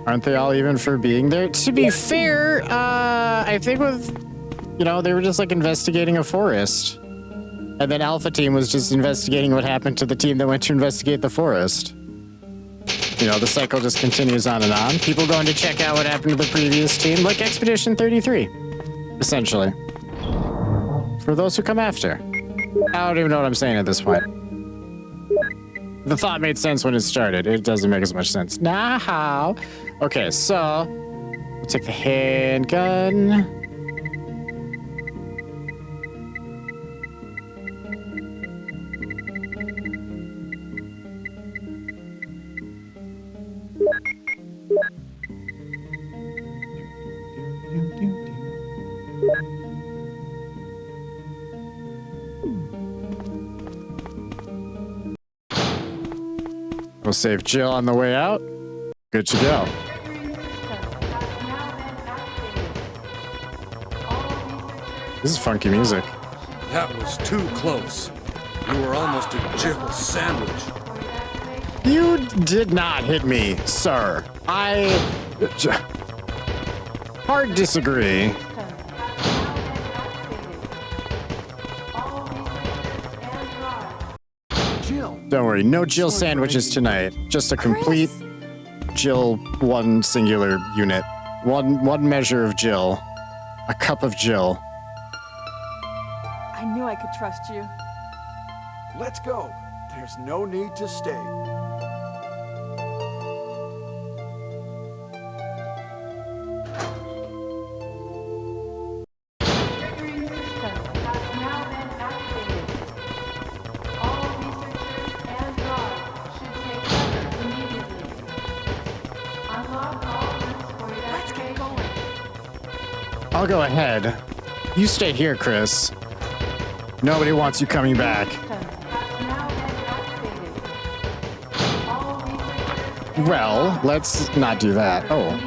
Aren't they all even for being there? To be fair, I think with... You know, they were just, like, investigating a forest. And then Alpha Team was just investigating what happened to the team that went to investigate the forest. You know, the cycle just continues on and on. People going to check out what happened to the previous team, like Expedition 33, essentially. For those who come after. I don't even know what I'm saying at this point. The thought made sense when it started. It doesn't make as much sense now. Okay, so we'll take the handgun. We'll save Jill on the way out. Good to go. This is funky music. That was too close. You were almost a Jill sandwich. You did not hit me, sir. Hard disagree. Jill. Don't worry, no Jill sandwiches tonight. Just a complete Jill, one singular unit. One measure of Jill. A cup of Jill. I knew I could trust you. Let's go. There's no need to stay. Let's get going. I'll go ahead. You stay here, Chris. Nobody wants you coming back. Well, let's not do that. Oh.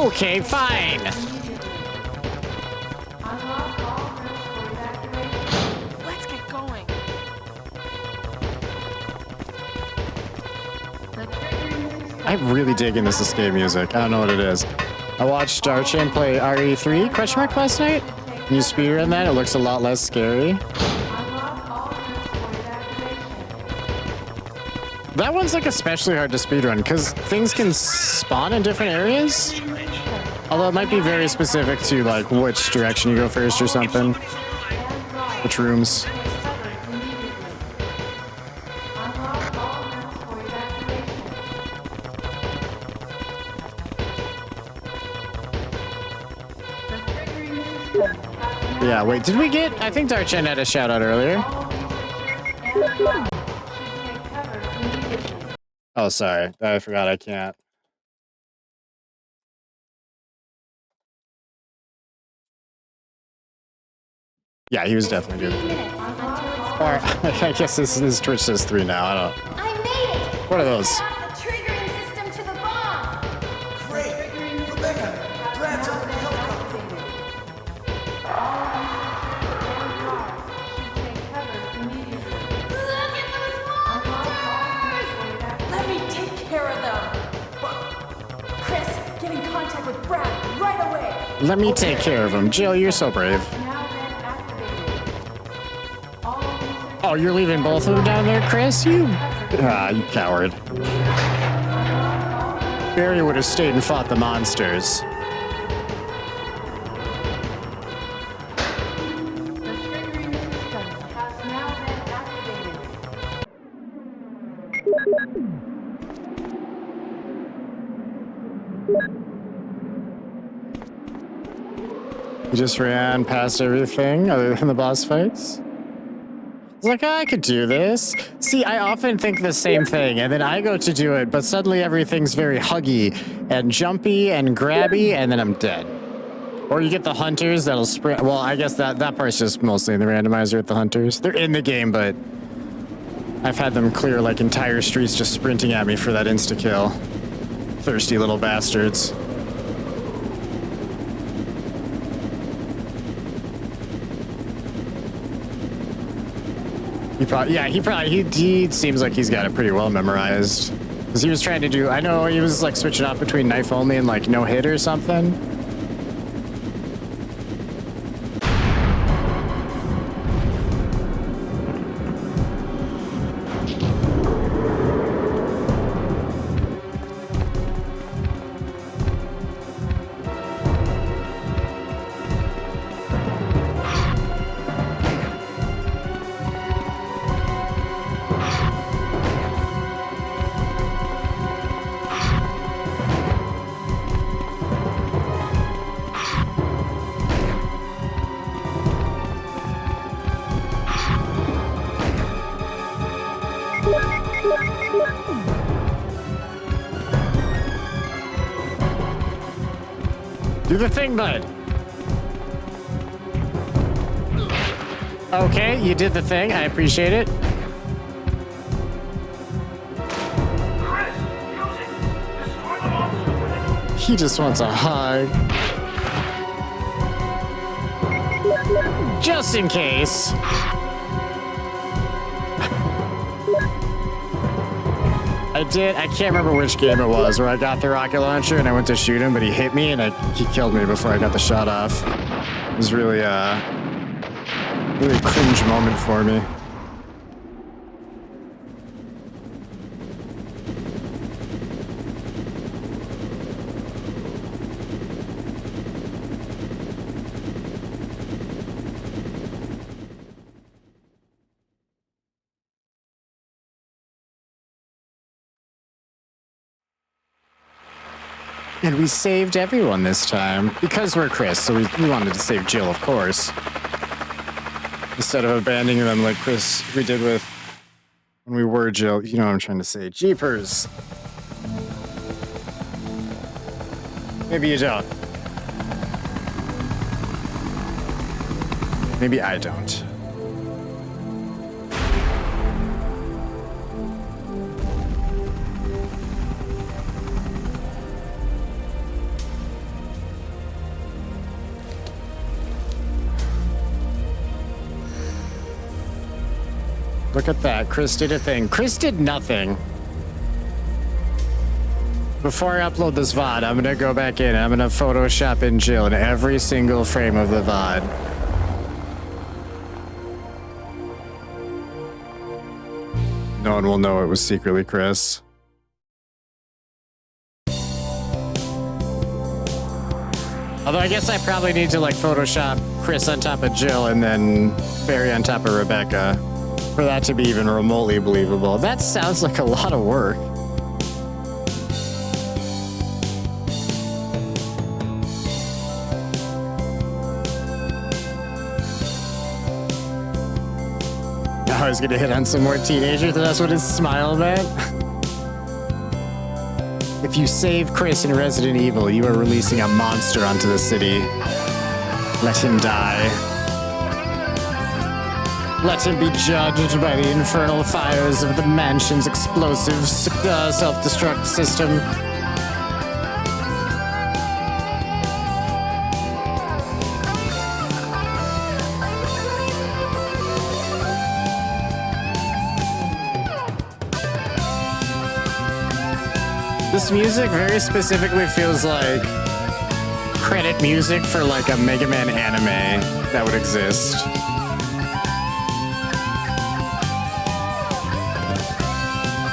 Okay, fine. Let's get going. I'm really digging this escape music. I don't know what it is. I watched Darchan play RE3 last night. Can you speedrun that? It looks a lot less scary. That one's like especially hard to speedrun because things can spawn in different areas. Although it might be very specific to like which direction you go first or something. Which rooms. Yeah, wait, did we get... I think Darchan had a shout out earlier. Oh, sorry. I forgot I can't. Yeah, he was definitely good. Or, I guess this Twitch says 3 now. I don't... I made it! What are those? The triggering system to the bomb! Great! Rebecca, Brad's up in the helicopter. Look at those monsters! Let me take care of them. Chris, get in contact with Brad right away. Let me take care of him. Jill, you're so brave. Oh, you're leaving both of them down there, Chris? You coward. Barry would have stayed and fought the monsters. You just ran past everything other than the boss fights? I was like, oh, I could do this. See, I often think the same thing, and then I go to do it, but suddenly everything's very huggy and jumpy and grabby, and then I'm dead. Or you get the hunters that'll sprint. Well, I guess that part's just mostly in the randomizer with the hunters. They're in the game, but I've had them clear like entire streets just sprinting at me for that insta-kill. Thirsty little bastards. He seems like he's got it pretty well memorized. Because he was trying to do, I know he was like switching off between knife only and like no hit or something. Do the thing, bud. Okay, you did the thing. I appreciate it. Chris, use it. Destroy the monster with it. He just wants a hug. Just in case. I did. I can't remember which game it was where I got the rocket launcher and I went to shoot him, but he hit me and he killed me before I got the shot off. It was really a cringe moment for me. And we saved everyone this time. Because we're Chris, so we wanted to save Jill, of course. Instead of abandoning them like Chris, we did with when we were Jill. You know what I'm trying to say. Jeepers. Maybe you don't. Maybe I don't. Look at that. Chris did a thing. Chris did nothing. Before I upload this VOD, I'm going to go back in. I'm going to Photoshop in Jill in every single frame of the VOD. No one will know it was secretly Chris. Although I guess I probably need to like Photoshop Chris on top of Jill and then Barry on top of Rebecca for that to be even remotely believable. That sounds like a lot of work. I was gonna hit on some more teenagers, and that's what his smile meant. If you save Chris in Resident Evil, you are releasing a monster onto the city. Let him die. Let him be judged by the infernal fires of the mansion's explosive self-destruct system. This music very specifically feels like credit music for like a Mega Man anime that would exist.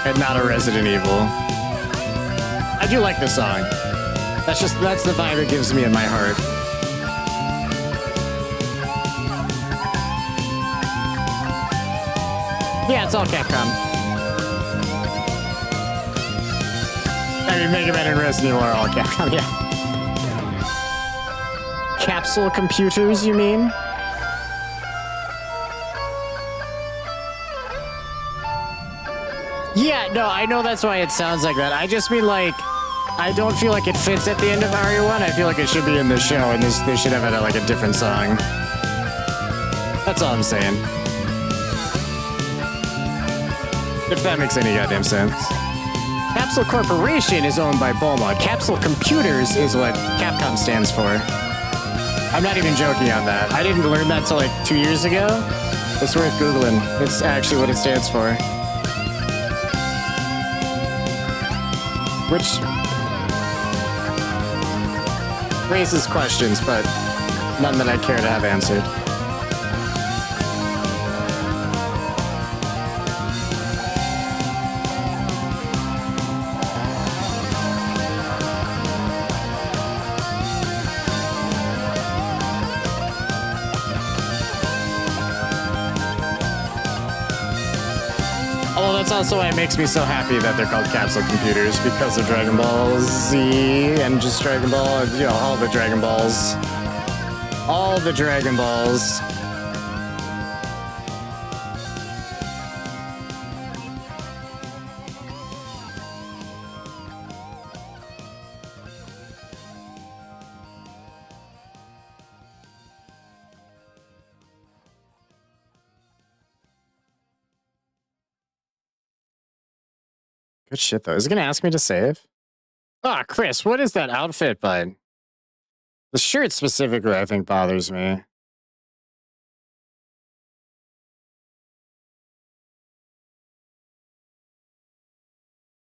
And not a Resident Evil. I do like this song. That's the vibe it gives me in my heart. Yeah, it's all Capcom. I mean, Mega Man and Resident Evil are all Capcom, yeah. Capsule computers, you mean? Yeah, no, I know that's why it sounds like that. I just mean like, I don't feel like it fits at the end of RE1. I feel like it should be in this show, and they should have it like a different song. That's all I'm saying. If that makes any goddamn sense. Capsule Corporation is owned by Bulma. Capsule Computers is what Capcom stands for. I'm not even joking on that. I didn't learn that till like 2 years ago. It's worth Googling. It's actually what it stands for. Which raises questions, but none that I care to have answered. Although that's also why it makes me so happy that they're called capsule computers, because of Dragon Ball Z and just Dragon Ball, you know, all the Dragon Balls. All the Dragon Balls. Good shit, though. Is it going to ask me to save? Ah, Chris, what is that outfit, bud? The shirt specifically, I think, bothers me.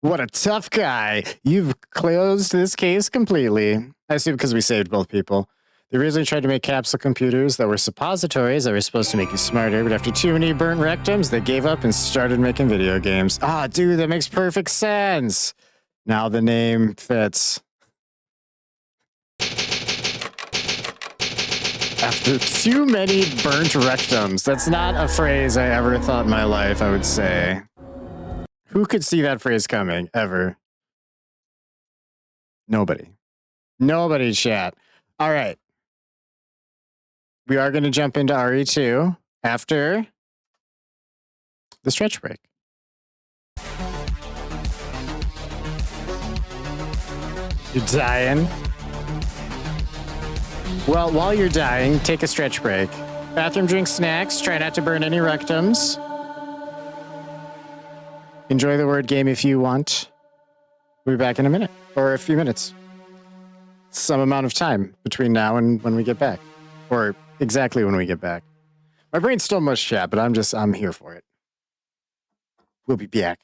What a tough guy. You've closed this case completely. I assume because we saved both people. They originally tried to make capsule computers that were suppositories that were supposed to make you smarter, but after too many burnt rectums, they gave up and started making video games. Ah, dude, that makes perfect sense. Now the name fits. After too many burnt rectums. That's not a phrase I ever thought in my life I would say. Who could see that phrase coming, ever? Nobody. Nobody, chat. All right. We are going to jump into RE2 after the stretch break. You're dying? Well, while you're dying, take a stretch break. Bathroom, drink, snacks. Try not to burn any rectums. Enjoy the word game if you want. We'll be back in a minute or a few minutes. Some amount of time between now and when we get back, or exactly when we get back. My brain's still mush, chat, but I'm here for it. We'll be back.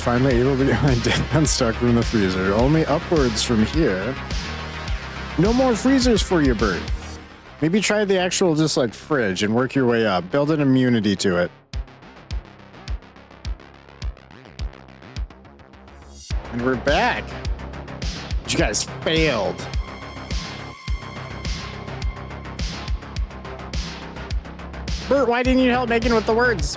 finally able to get my dick unstuck from the freezer. Only upwards from here. No more freezers for you, Bert. Maybe try the actual just like fridge and work your way up. Build an immunity to it. And we're back. But you guys failed. Bert, why didn't you help Megan with the words?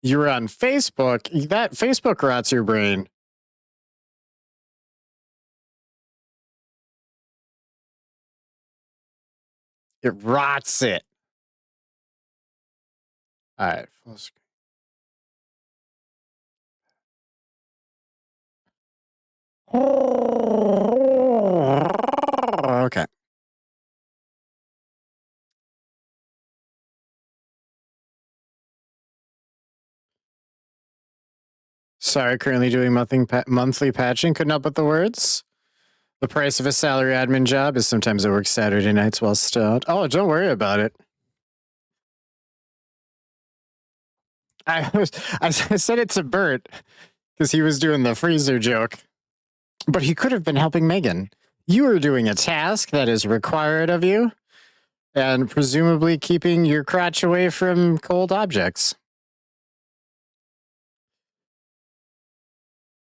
You were on Facebook. That Facebook rots your brain. It rots it. All right, full screen. Okay. Sorry, currently doing monthly patching. Couldn't help with the words. The price of a salary admin job is sometimes I work Saturday nights while stoned. Oh, don't worry about it. I said it to Bert because he was doing the freezer joke. But he could have been helping Megan. You are doing a task that is required of you and presumably keeping your crotch away from cold objects.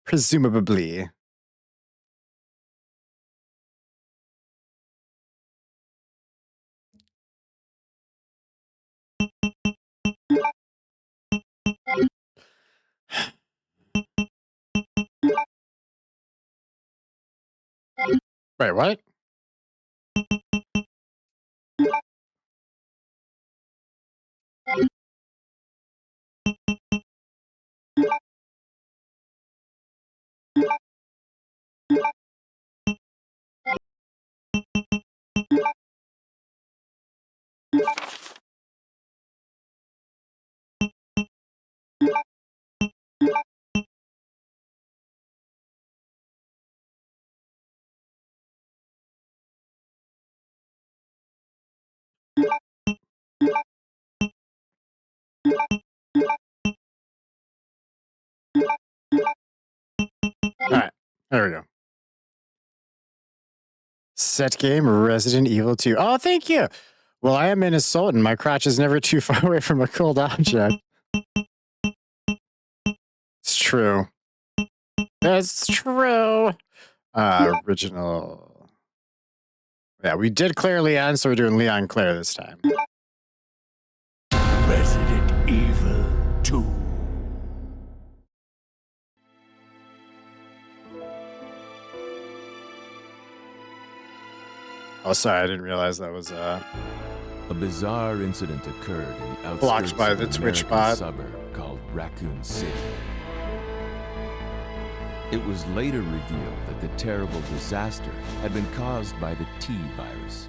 Presumably. Wait, what? All right, there we go. Set game Resident Evil 2. Oh, thank you. Well, I am Minnesotan. My crotch is never too far away from a cold object. It's true. That's true. Original. Yeah, we did Claire Leon, so we're doing Leon Claire this time. Resident Evil 2. Oh, sorry, I didn't realize that was A bizarre incident occurred in the outskirts blocked by of the an Twitch American bot. suburb called Raccoon City. It was later revealed that the terrible disaster had been caused by the T virus,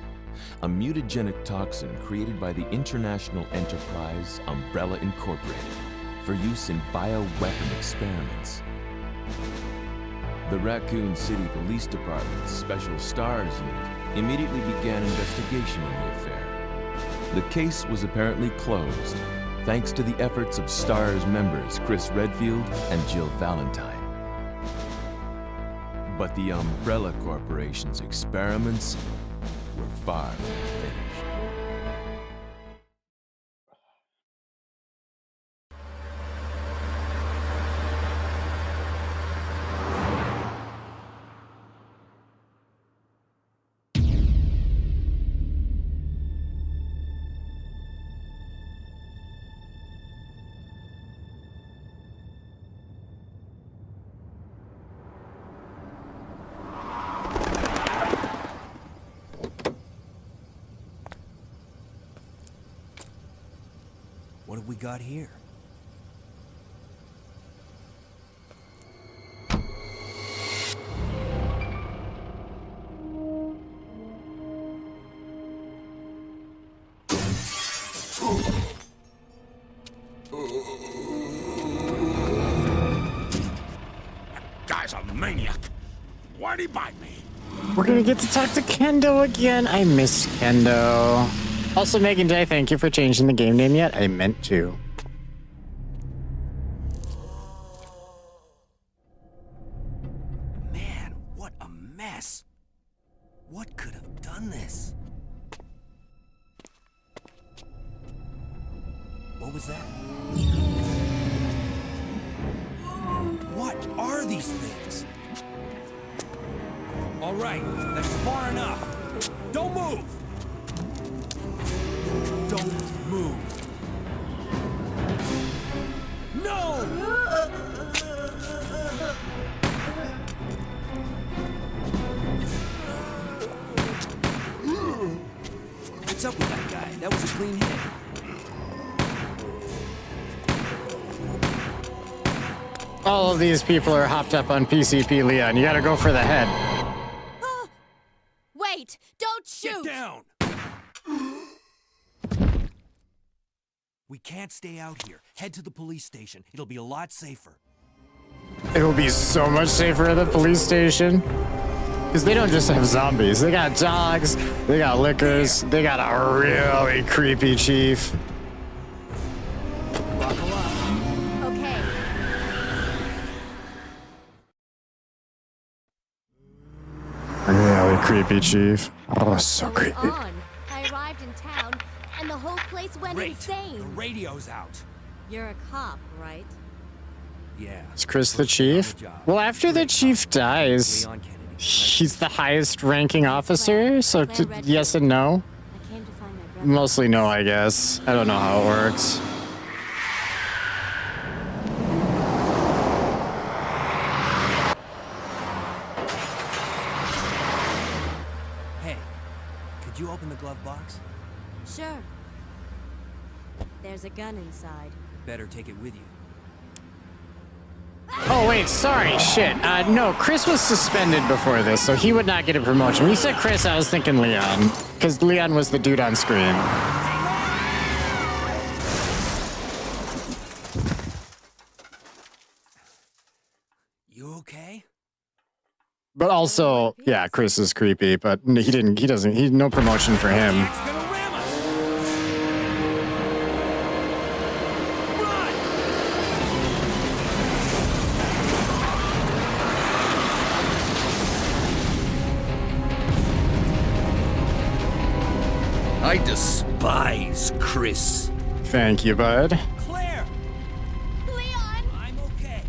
a mutagenic toxin created by the international enterprise Umbrella Incorporated for use in bioweapon experiments. The Raccoon City Police Department's Special Stars Unit immediately began investigation in the affair. The case was apparently closed, thanks to the efforts of STARS members Chris Redfield and Jill Valentine. But the Umbrella Corporation's experiments were far from finished. What have we got here? That guy's a maniac. Somebody bite me. We're gonna get to talk to Kendo again. I miss Kendo. Also, Megan, did I thank you for changing the game name yet? I meant to. Man, what a mess. What could have done this? What was that? What are these things? All right, that's far enough. Don't move! Don't move. No! What's up with that guy? That was a clean hit. All of these people are hopped up on PCP, Leon. You gotta go for the head. Wait! Don't shoot! Get down! We can't stay out here. Head to the police station. It'll be a lot safer. It will be so much safer at the police station. Because they don't just have zombies. They got dogs, they got lickers, they got a really creepy chief. Buckle up. Okay. Really creepy chief. Oh, so What was creepy. on? I arrived in town, and the whole place went Great. insane. The radio's out. You're a cop, right? Yeah. Is Chris the chief? Well, after the chief dies, Leon Kennedy. he's the highest ranking officer, so yes and no. I came to find my brother. Mostly no, I guess. I don't know how it works. Hey, could you open the glove box? Sure. There's a gun inside. Better take it with you. Oh, wait, sorry, shit. No, Chris was suspended before this, so he would not get a promotion. When you said Chris, I was thinking Leon, because Leon was the dude on screen. You okay? But also, yeah, Chris is creepy, but no promotion for him. Jack's gonna ram us! Run! I despise Chris. Thank you, bud. Claire! Leon! I'm okay.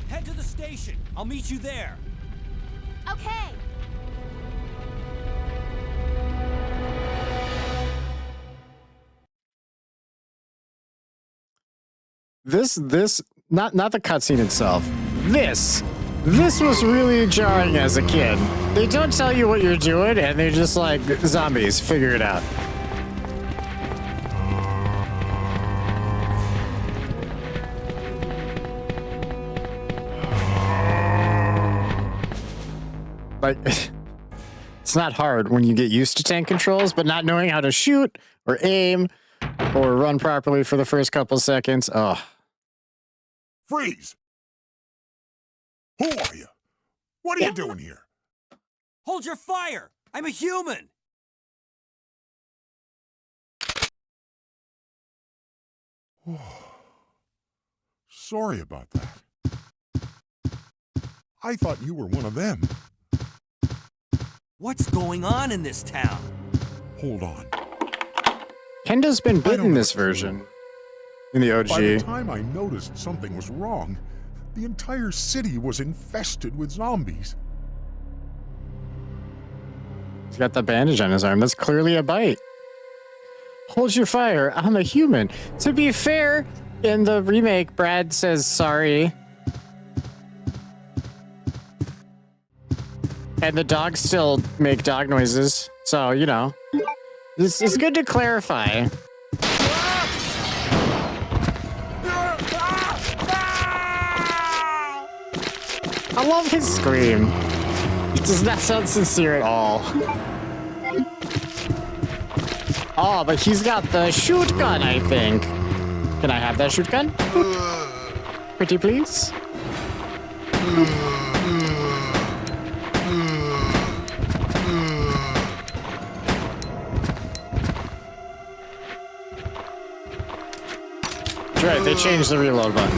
Head to the station. I'll meet you there. Okay. Not the cutscene itself. This was really jarring as a kid. They don't tell you what you're doing, and they're just like, zombies, figure it out. Like, it's not hard when you get used to tank controls, but not knowing how to shoot or aim or run properly for the first couple seconds. Oh. Freeze! Who are you? What are you doing here? Hold your fire! I'm a human! Sorry about that. I thought you were one of them. What's going on in this town? Hold on. Kendo's been I don't bitten know this what's going version. In the OG. By the time I noticed something was wrong, the entire city was infested with zombies. He's got the bandage on his arm. That's clearly a bite. Hold your fire. I'm a human. To be fair, in the remake, Brad says sorry. And the dogs still make dog noises. So, you know. It's good to clarify. I love his scream. It does not sound sincere at all. Oh, but he's got the shoot gun, I think. Can I have that shoot gun? Pretty please? That's right, they changed the reload button.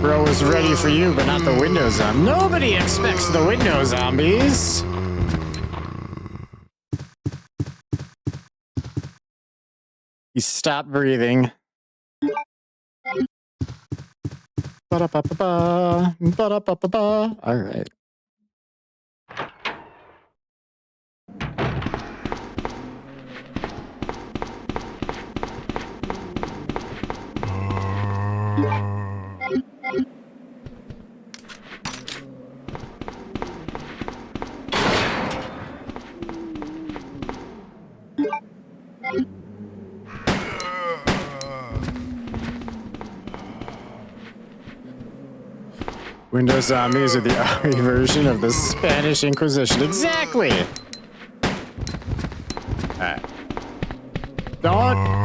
Bro was ready for you, but not the Windows zombie. Nobody expects the Windows zombies. He stopped breathing. Ba-da-ba-ba-ba. Ba-da-ba-ba-ba. All right. Windows zombies are the RE version of the Spanish Inquisition. Exactly! Alright. Don't...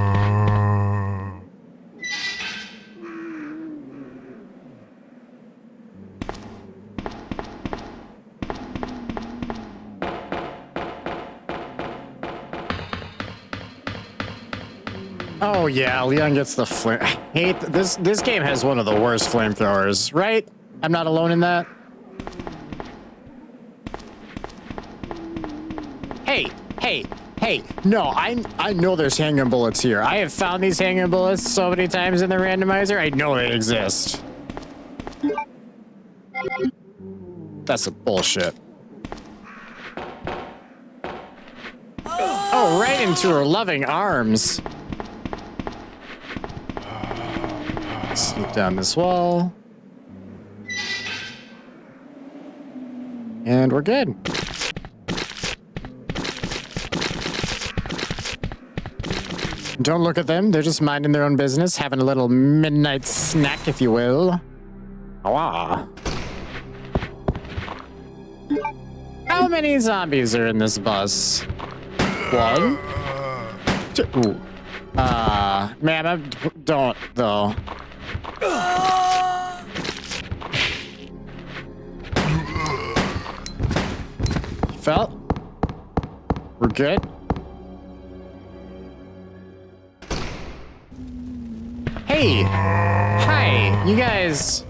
Oh yeah, Leon gets the flame. I hate this. This game has one of the worst flamethrowers, right? I'm not alone in that. Hey, hey, hey! No, I know there's handgun bullets here. I have found these handgun bullets so many times in the randomizer. I know they exist. That's some bullshit. Oh, right into her loving arms. Sneak down this wall. And we're good. Don't look at them. They're just minding their own business, having a little midnight snack, if you will. Ah. How many zombies are in this bus? 1, 2. Man, don't, though. Felt? We're good? Hey! Hi! You guys...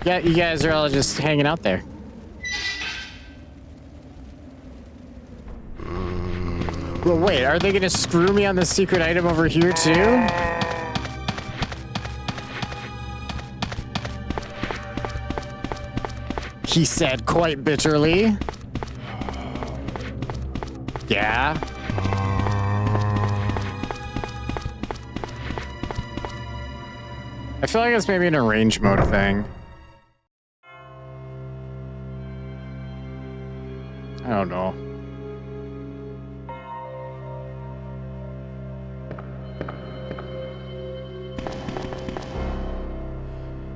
Yeah, you guys are all just hanging out there. Well, wait, are they gonna screw me on the secret item over here, too? He said quite bitterly. Yeah? I feel like it's maybe an arrange mode thing. I don't know.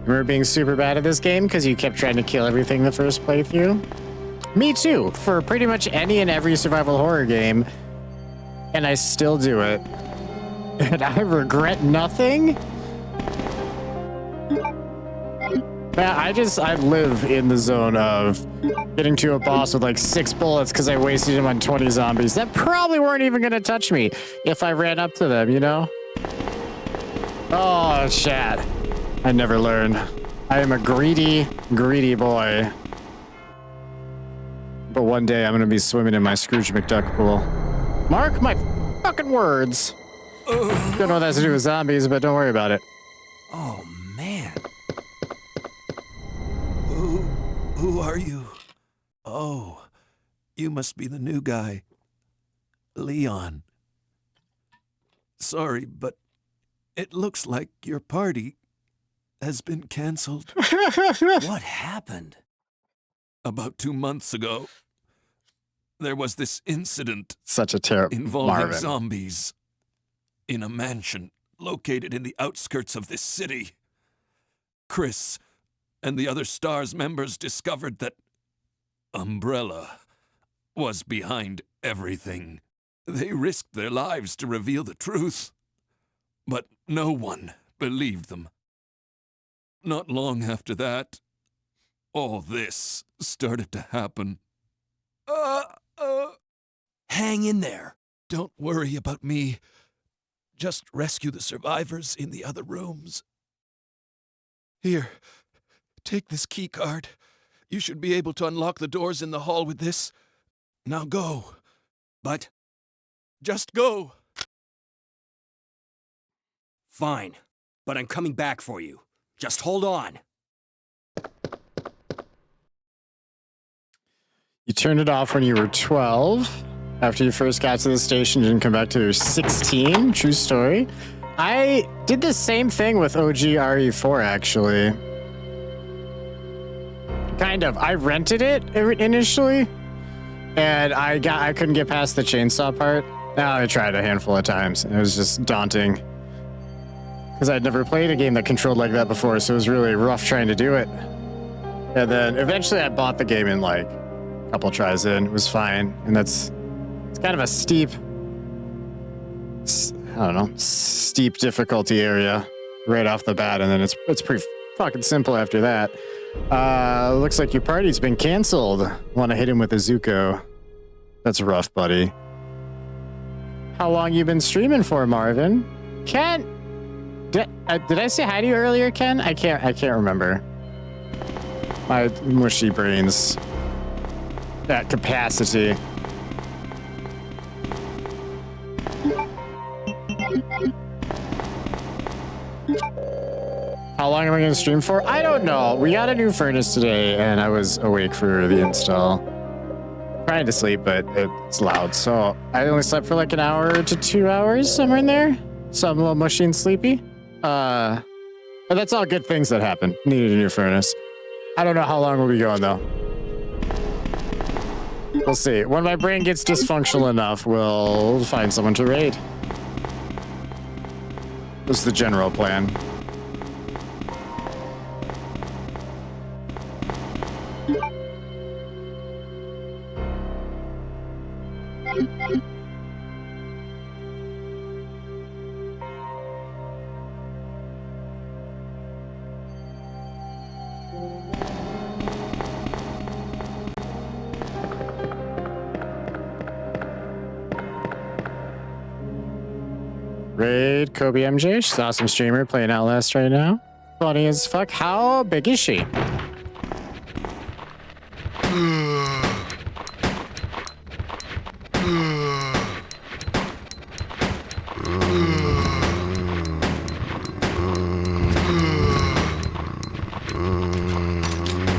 Remember being super bad at this game because you kept trying to kill everything the first playthrough? Me too, for pretty much any and every survival horror game. And I still do it. And I regret nothing? Man, I live in the zone of getting to a boss with like 6 bullets because I wasted them on 20 zombies that probably weren't even gonna touch me if I ran up to them, you know? Oh, chat. I never learned. I am a greedy, greedy boy. But one day I'm gonna be swimming in my Scrooge McDuck pool. Mark my fucking words. Don't know what that has to do with zombies, but don't worry about it. Oh, man. Who are you? Oh, you must be the new guy. Leon. Sorry, but it looks like your party has been canceled. What happened? About 2 months ago, there was this incident. Such a terrible involving Marvin. Zombies in a mansion located in the outskirts of this city. Chris and the other STARS members discovered that Umbrella was behind everything. They risked their lives to reveal the truth, but no one believed them. Not long after that, all this started to happen. Hang in there. Don't worry about me. just rescue the survivors in the other rooms. Here, take this key card. You should be able to unlock the doors in the hall with this. Now go. But just go. Fine, but I'm coming back for you. Just hold on. You turned it off when you were 12. After you first got to the station, you didn't come back till you were 16. True story. I did the same thing with OG RE4, actually. Kind of. I rented it initially, and I couldn't get past the chainsaw part. Now I tried a handful of times, and it was just daunting. Because I'd never played a game that controlled like that before, so it was really rough trying to do it. And then eventually I bought the game in like a couple tries in. It was fine. And it's kind of a steep, I don't know, steep difficulty area right off the bat. And then it's pretty fucking simple after that. Looks like your party's been canceled. Want to hit him with a Zuko. That's rough, buddy. How long you been streaming for, Marvin? Ken, did I say hi to you earlier, Ken? I can't remember. My mushy brains. That capacity. How long am I going to stream for? I don't know. We got a new furnace today, and I was awake for the install. Trying to sleep, but it's loud, so I only slept for like an hour to 2 hours, somewhere in there. So I'm a little mushy and sleepy. But that's all good things that happen. Needed a new furnace. I don't know how long we'll be going, though. We'll see. When my brain gets dysfunctional enough, we'll find someone to raid. That's the general plan. Raid Kobe MJ. She's an awesome streamer playing Outlast right now. Funny as fuck. How big is she?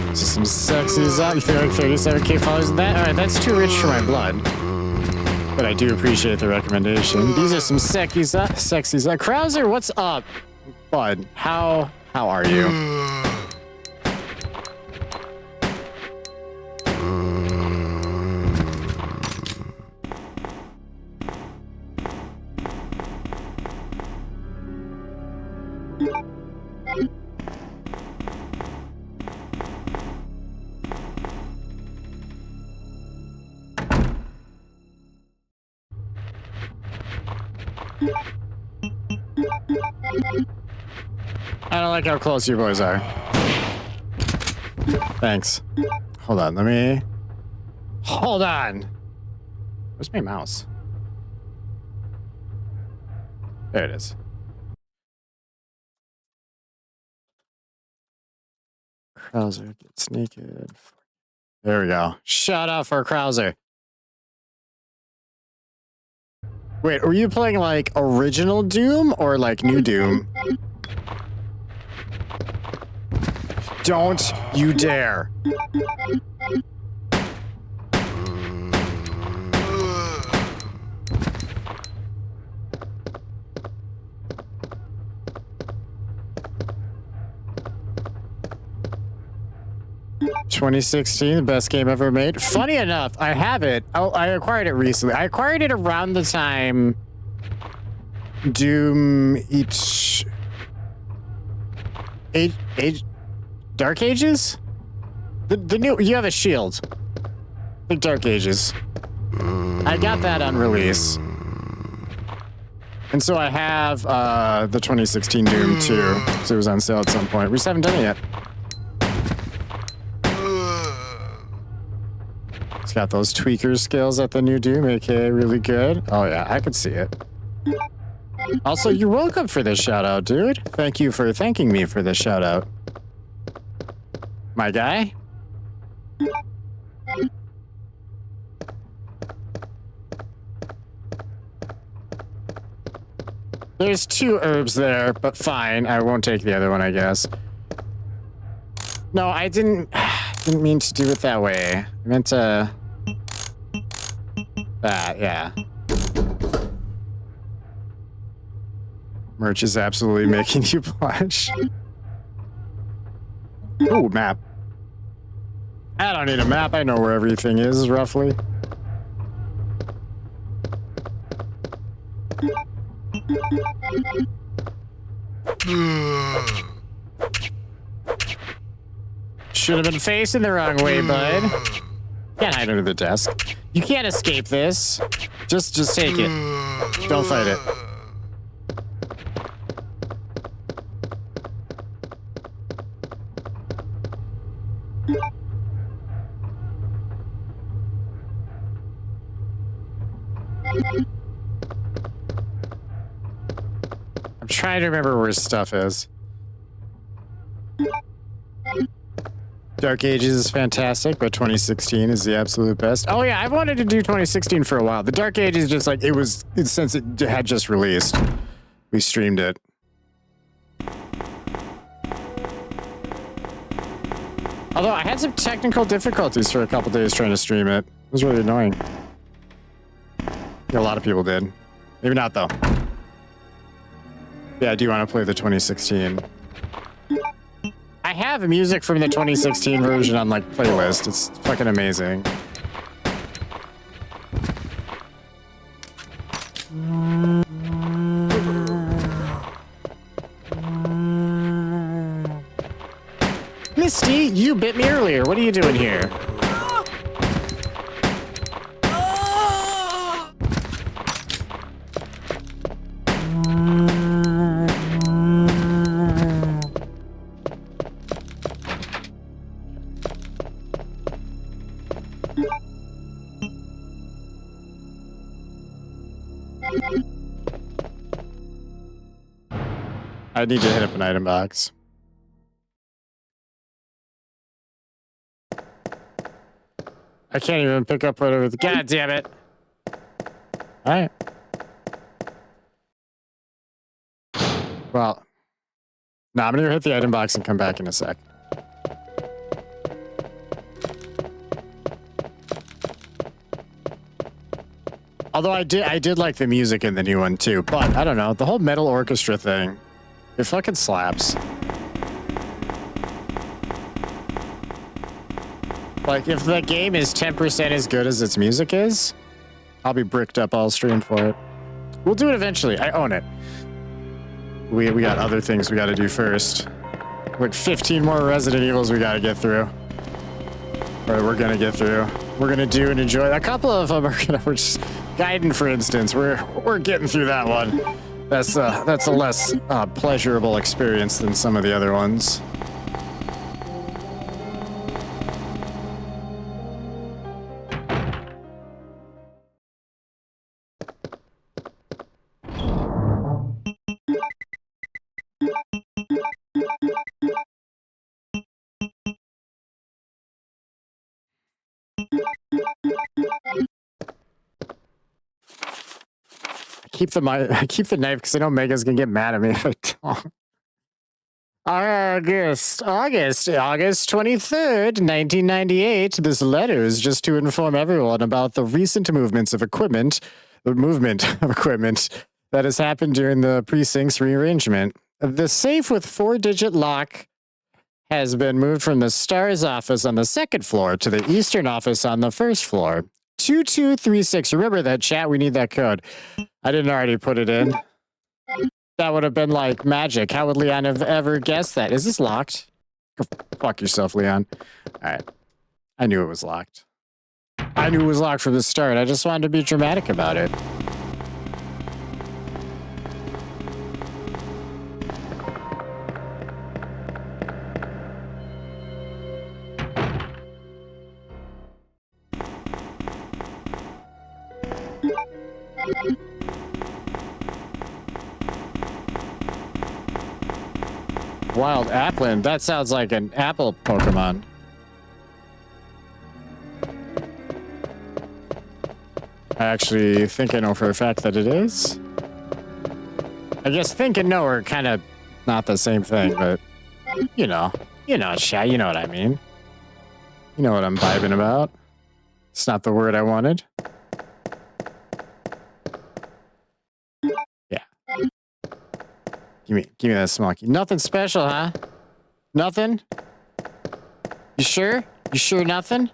This is some sexy Zot. You feel like 37k followers in that? Alright, that's too rich for my blood. But I do appreciate the recommendation. These are some sexy Zot. Krauser, what's up? Bud, how are you? I don't like how close you boys are. Thanks. Hold on, let me... Hold on! Where's my mouse? There it is. Krauser gets naked. There we go. Shout out for Krauser. Wait, were you playing like original Doom or like new Doom? Don't you dare. ...2016, the best game ever made. Funny enough, I have it. I acquired it recently. I acquired it around the time... Doom... Dark Ages? The new... You have a shield. I think Dark Ages. I got that on release. And so I have the 2016 Doom too. So it was on sale at some point. We just haven't done it yet. It's got those tweaker skills at the new Doom, aka really good. Oh yeah, I could see it. Also, you're welcome for this shout out, dude. Thank you for thanking me for this shout out. My guy? There's 2 herbs there, but fine. I won't take the other one, I guess. No, I didn't mean to do it that way. I meant to... That, yeah. Merch is absolutely making you blush. Ooh, map. I don't need a map. I know where everything is, roughly. Should have been facing the wrong way, bud. Can't hide under the desk. You can't escape this. Just take it. Don't fight it. I'm trying to remember where stuff is. Dark Ages is fantastic, but 2016 is the absolute best. Oh yeah, I've wanted to do 2016 for a while. The Dark Ages just like, since it had just released, we streamed it. Although I had some technical difficulties for a couple days trying to stream it. It was really annoying. Yeah, a lot of people did. Maybe not though. Yeah, I do want to play the 2016. I have music from the 2016 version on like playlist. It's fucking amazing. Misty, you bit me earlier. What are you doing here? I need to hit up an item box. I can't even pick up whatever the... God damn it. Alright. Well. No, I'm gonna hit the item box and come back in a sec. Although I did like the music in the new one too, but I don't know, the whole metal orchestra thing, it fucking slaps. Like, if the game is 10% as good as its music is, I'll be bricked up all stream for it. We'll do it eventually. I own it. We got other things we gotta do first. Like 15 more Resident Evils we gotta get through. Or we're gonna get through. We're gonna do and enjoy. A couple of them are gonna... We're just... Gaiden, for instance, we're getting through that one. That's a less pleasurable experience than some of the other ones. I keep the knife because I know Mega's gonna get mad at me if I don't. August 23rd, 1998. This letter is just to inform everyone about the recent movement of equipment that has happened during the precinct's rearrangement. The safe with 4-digit lock has been moved from the STARS office on the 2nd floor to the Eastern office on the 1st floor. 2236. Remember that, chat? We need that code. I didn't already put it in. That would have been like magic. How would Leon have ever guessed that? Is this locked? Go fuck yourself, Leon. All right. I knew it was locked. I knew it was locked from the start. I just wanted to be dramatic about it. wild Applin. That sounds like an apple Pokemon. I actually think I know for a fact that it is. I guess think and know are kind of not the same thing, but you know, chat, you know what I mean. You know what I'm vibing about. It's not the word I wanted. Yeah. Give me that smoky. Nothing special, huh? Nothing? You sure? You sure nothing?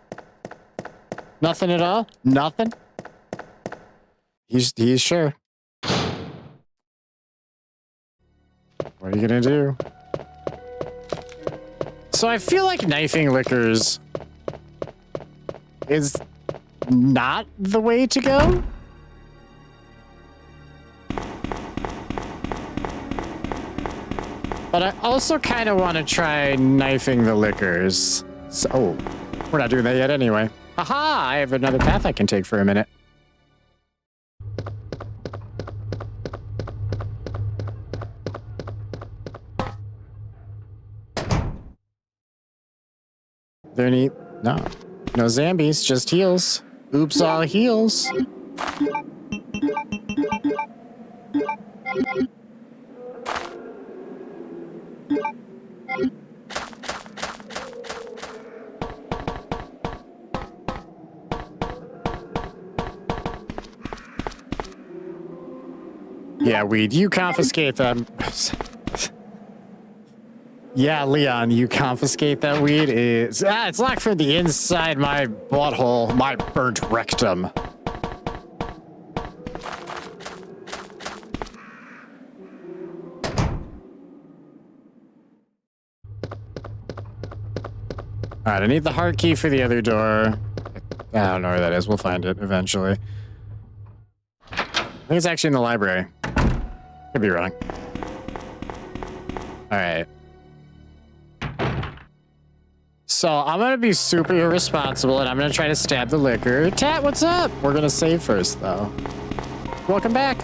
Nothing at all? Nothing? He's sure. What are you gonna do? So I feel like knifing liquors is not the way to go. But I also kind of want to try knifing the liquors. So, oh, we're not doing that yet anyway. Haha, I have another path I can take for a minute. There any... No zombies, just heals. Oops, all heals. Yeah, weed, you confiscate them. Yeah, Leon, you confiscate that weed. It's locked from the inside my butthole, my burnt rectum. All right, I need the heart key for the other door. I don't know where that is. We'll find it eventually. I think it's actually in the library. Could be wrong. All right. So I'm going to be super irresponsible and I'm going to try to stab the liquor. Tat, what's up? We're going to save first, though. Welcome back.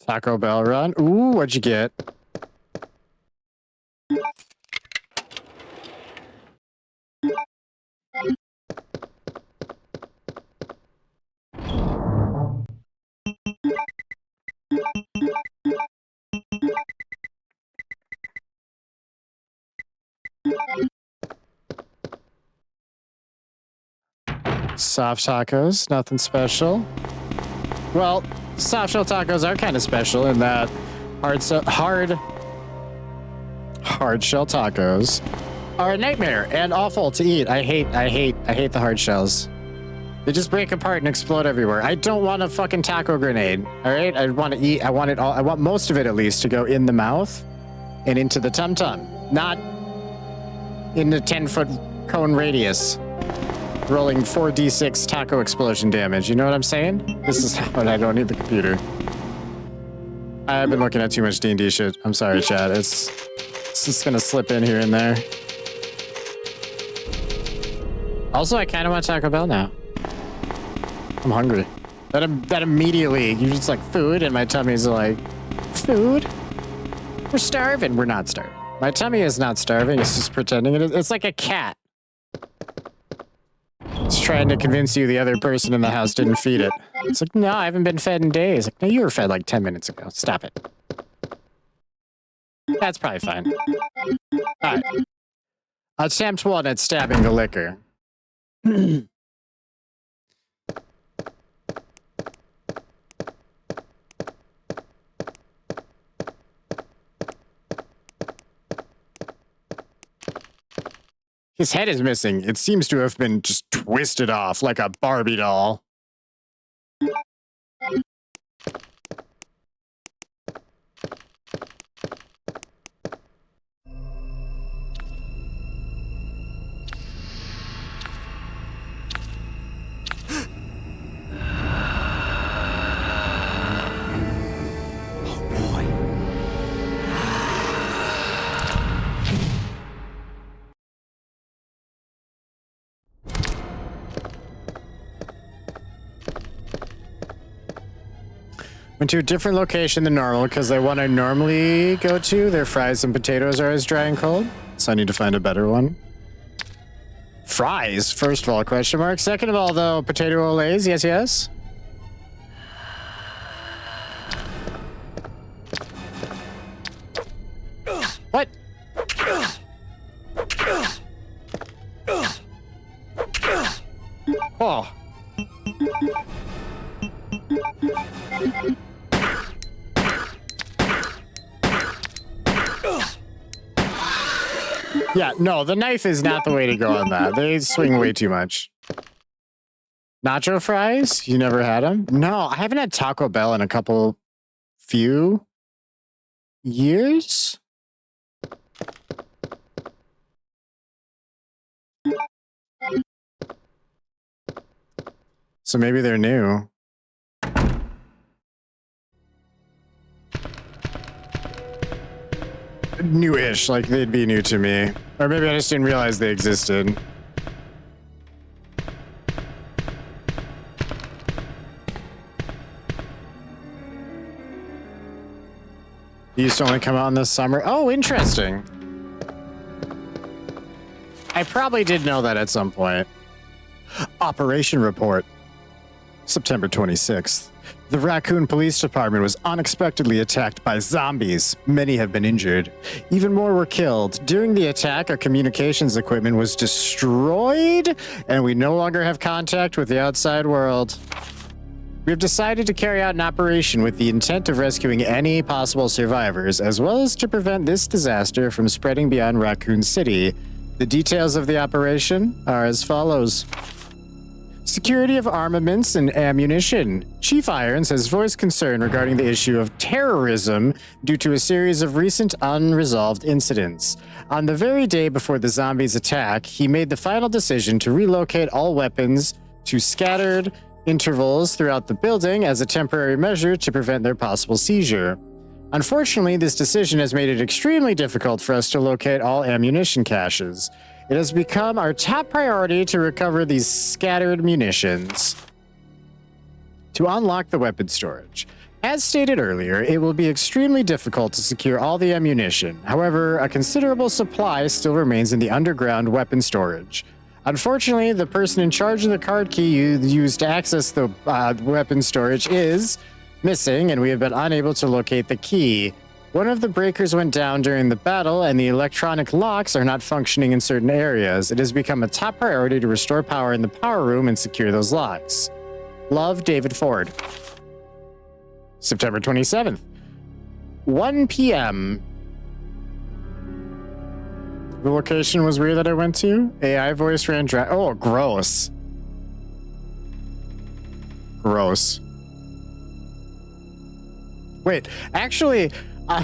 Taco Bell run. Ooh, what'd you get? Soft tacos, nothing special. Well, soft shell tacos are kind of special in that hard shell tacos are a nightmare and awful to eat. I hate the hard shells. They just break apart and explode everywhere. I don't want a fucking taco grenade. All right, I want to eat. I want it all. I want most of it at least to go in the mouth and into the tum tum, not in the 10-foot cone radius. Rolling 4d6 taco explosion damage. You know what I'm saying? This is how I don't need the computer. I've been looking at too much D&D shit. I'm sorry, chat. It's just gonna slip in here and there. Also, I kind of want Taco Bell now. I'm hungry. That immediately, you're just like, food, and my tummy's like, food? We're starving. We're not starving. My tummy is not starving. It's just pretending it is. It's like a cat. It's trying to convince you the other person in the house didn't feed it. It's like, no, I haven't been fed in days. Like, no, you were fed like 10 minutes ago. Stop it. That's probably fine. All right. Attempt 1 at stabbing the liquor. His head is missing. It seems to have been just twisted off like a Barbie doll. Went to a different location than normal because the one I normally go to, their fries and potatoes are always dry and cold. So I need to find a better one. Fries, first of all, question mark. Second of all, though, potato olays, yes, yes. What? Oh. Yeah, no, the knife is not the way to go on that. They swing way too much. Nacho fries? You never had them? No, I haven't had Taco Bell in a few years. So maybe they're new. Newish, like they'd be new to me. Or maybe I just didn't realize they existed. They used to only come out in the summer. Oh, interesting. I probably did know that at some point. Operation report. September 26th. The Raccoon Police Department was unexpectedly attacked by zombies. Many have been injured. Even more were killed. During the attack, our communications equipment was destroyed, and we no longer have contact with the outside world. We have decided to carry out an operation with the intent of rescuing any possible survivors, as well as to prevent this disaster from spreading beyond Raccoon City. The details of the operation are as follows. Security of armaments and ammunition. Chief Irons has voiced concern regarding the issue of terrorism due to a series of recent unresolved incidents. On the very day before the zombies' attack, he made the final decision to relocate all weapons to scattered intervals throughout the building as a temporary measure to prevent their possible seizure. Unfortunately, this decision has made it extremely difficult for us to locate all ammunition caches. It has become our top priority to recover these scattered munitions. To unlock the weapon storage. As stated earlier, it will be extremely difficult to secure all the ammunition. However, a considerable supply still remains in the underground weapon storage. Unfortunately, the person in charge of the card key you used to access the weapon storage is missing, and we have been unable to locate the key. One of the breakers went down during the battle, and the electronic locks are not functioning in certain areas. It has become a top priority to restore power in the power room and secure those locks. Love, David Ford. September 27th. 1 p.m. The location was weird that I went to. AI voice ran oh, gross. Gross. Wait, actually, I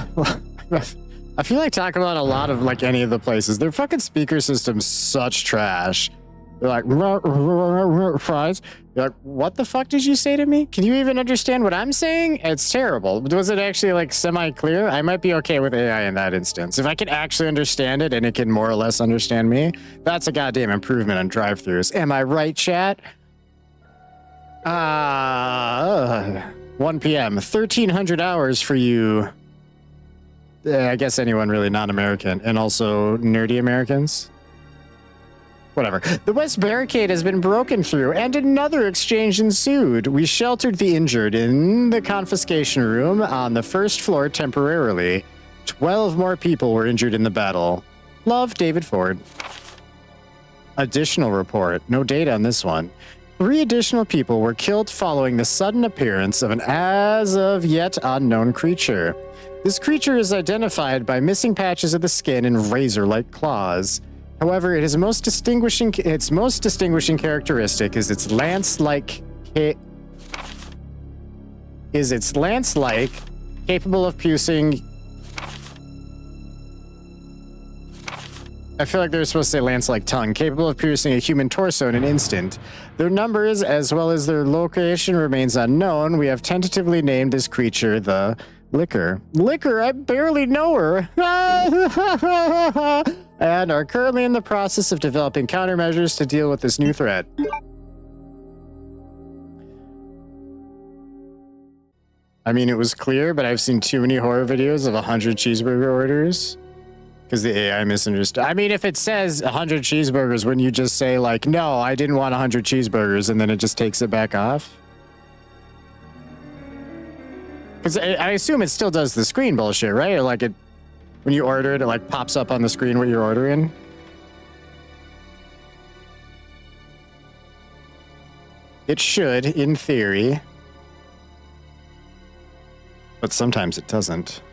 feel like talking about a lot of like any of the places. Their fucking speaker system's such trash. They're like, fries. You're like, what the fuck did you say to me? Can you even understand what I'm saying? It's terrible. Was it actually like semi-clear? I might be okay with AI in that instance. If I can actually understand it and it can more or less understand me, that's a goddamn improvement on drive-thrus. Am I right, chat? 1 p.m. 1,300 hours for you. I guess anyone really non-American and also nerdy Americans. Whatever. The West Barricade has been broken through and another exchange ensued. We sheltered the injured in the confiscation room on the first floor temporarily. 12 more people were injured in the battle. Love, David Ford. Additional report. No data on this one. 3 additional people were killed following the sudden appearance of an as-of-yet unknown creature. This creature is identified by missing patches of the skin and razor-like claws. However, its most distinguishing characteristic is its lance-like capable of piercing. I feel like they're supposed to say lance-like tongue, capable of piercing a human torso in an instant. Their numbers, as well as their location, remains unknown. We have tentatively named this creature the Liquor. Liquor, I barely know her. And are currently in the process of developing countermeasures to deal with this new threat. I mean, it was clear, but I've seen too many horror videos of 100 cheeseburger orders because the AI misunderstood. I mean, if it says 100 cheeseburgers, wouldn't you just say like, no, I didn't want 100 cheeseburgers, and then it just takes it back off? Because I assume it still does the screen bullshit, right? Or like when you order it, it like pops up on the screen what you're ordering. It should, in theory. But sometimes it doesn't.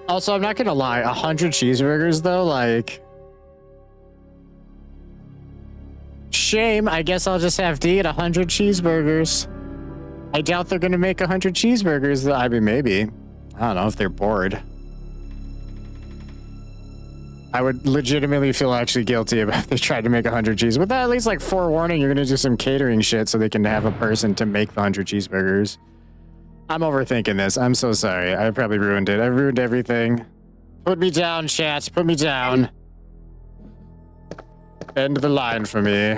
Also, I'm not gonna lie, 100 cheeseburgers though, like... Shame, I guess I'll just have to eat 100 cheeseburgers. I doubt they're gonna make 100 cheeseburgers though. I mean, maybe. I don't know if they're bored. I would legitimately feel actually guilty if they tried to make 100 cheese. With that, at least like forewarning, you're gonna do some catering shit so they can have a person to make the 100 cheeseburgers. I'm overthinking this. I'm so sorry. I probably ruined it. I ruined everything. Put me down, chat. Put me down. End the line for me.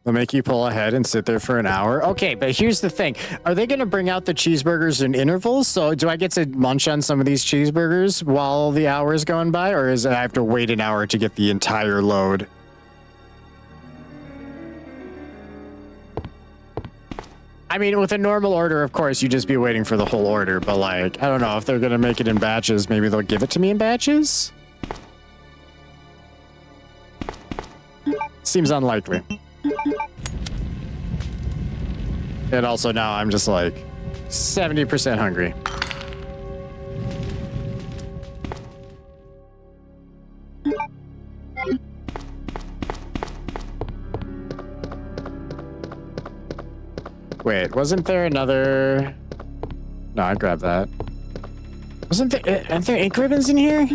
They'll make you pull ahead and sit there for an hour. Okay, but here's the thing. Are they going to bring out the cheeseburgers in intervals? So do I get to munch on some of these cheeseburgers while the hour is going by? Or is it I have to wait an hour to get the entire load? I mean, with a normal order, of course, you'd just be waiting for the whole order. But like, I don't know if they're going to make it in batches. Maybe they'll give it to me in batches? Seems unlikely. And also now I'm just like 70% hungry. Wait, wasn't there another... No, I grabbed that. Wasn't there... Aren't there ink ribbons in here?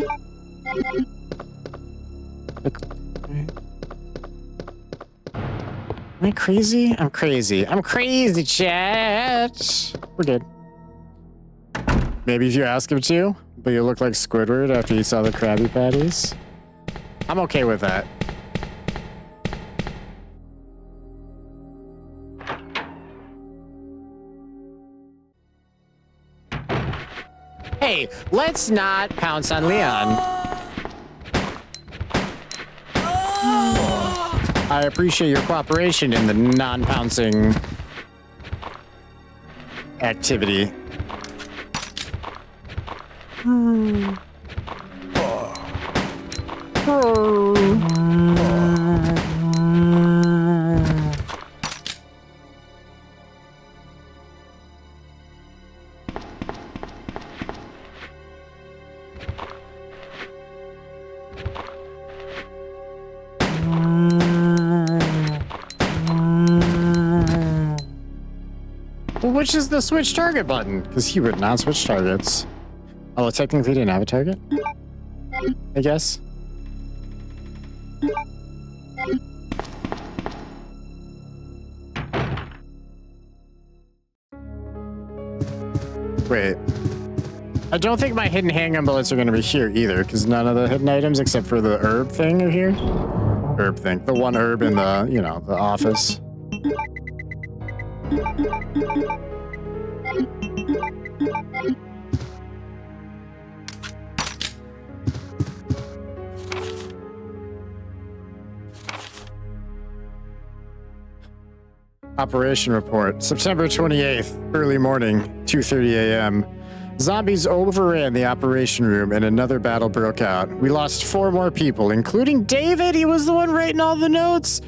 Am I crazy? I'm crazy. I'm crazy, chat. We're good. Maybe if you ask him to, but you look like Squidward after you saw the Krabby Patties. I'm okay with that. Hey, let's not pounce on Leon. I appreciate your cooperation in the non-pouncing activity. Which is the switch target button? Because he would not switch targets. Oh, it technically didn't have a target? I guess. Wait. I don't think my hidden handgun bullets are going to be here either, because none of the hidden items except for the herb thing are here. Herb thing. The one herb in the, you know, the office. Operation report. September 28th, early morning, 2:30 a.m. Zombies overran the operation room and another battle broke out. We lost 4 more people, including David. He was the one writing all the notes.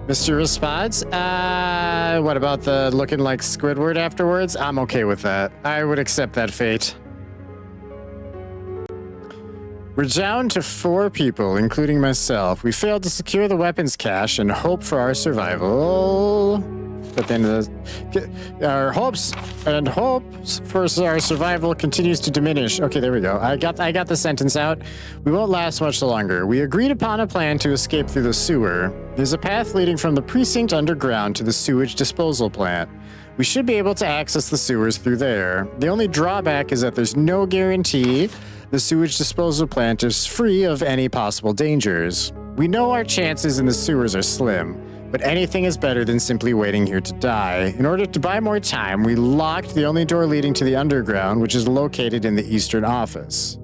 Mr. Response, what about the looking like Squidward afterwards? I'm okay with that. I would accept that fate. We're down to 4 people, including myself. We failed to secure the weapons cache and hope for our survival. But then our hopes for our survival continues to diminish. Okay, there we go. I got the sentence out. We won't last much longer. We agreed upon a plan to escape through the sewer. There's a path leading from the precinct underground to the sewage disposal plant. We should be able to access the sewers through there. The only drawback is that there's no guarantee The sewage disposal plant is free of any possible dangers. We know our chances in the sewers are slim, but anything is better than simply waiting here to die. In order to buy more time, we locked the only door leading to the underground, which is located in the eastern office.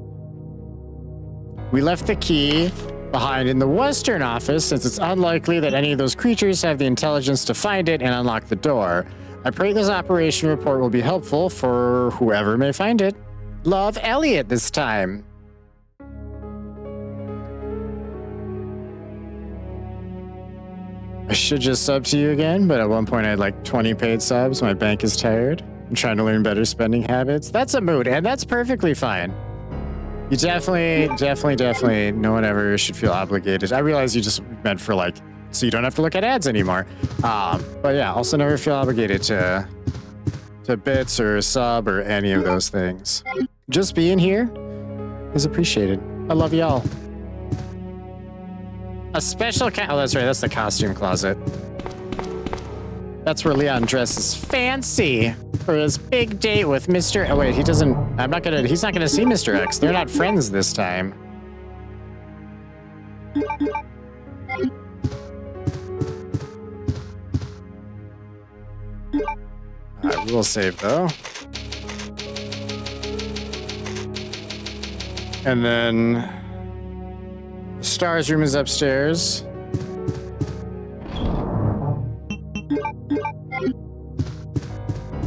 We left the key behind in the western office since it's unlikely that any of those creatures have the intelligence to find it and unlock the door. I pray this operation report will be helpful for whoever may find it. Love, Elliot, this time. I should just sub to you again, but at one point I had like 20 paid subs. My bank is tired. I'm trying to learn better spending habits. That's a mood, and that's perfectly fine. You definitely, no one ever should feel obligated. I realize you just meant for like, so you don't have to look at ads anymore. But yeah, also never feel obligated to bits or sub or any of those things. Just being here is appreciated. I love y'all. A special oh, that's right, that's the costume closet. That's where Leon dresses fancy for his big date with Mr. Oh wait, he's not gonna see Mr. X. They're not friends this time. Alright, we'll save though. And then the Stars room is upstairs.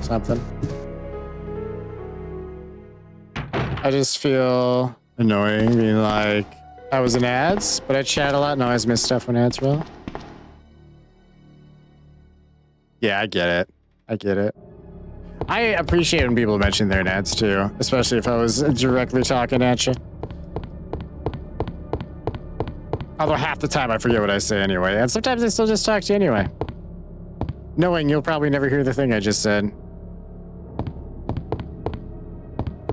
Something. I just feel annoying being like, I was in ads, but I chat a lot and always miss stuff when ads roll. Yeah, I get it. I get it. I appreciate when people mention their ads too, especially if I was directly talking at you. Although half the time I forget what I say anyway, and sometimes I still just talk to you anyway. Knowing you'll probably never hear the thing I just said.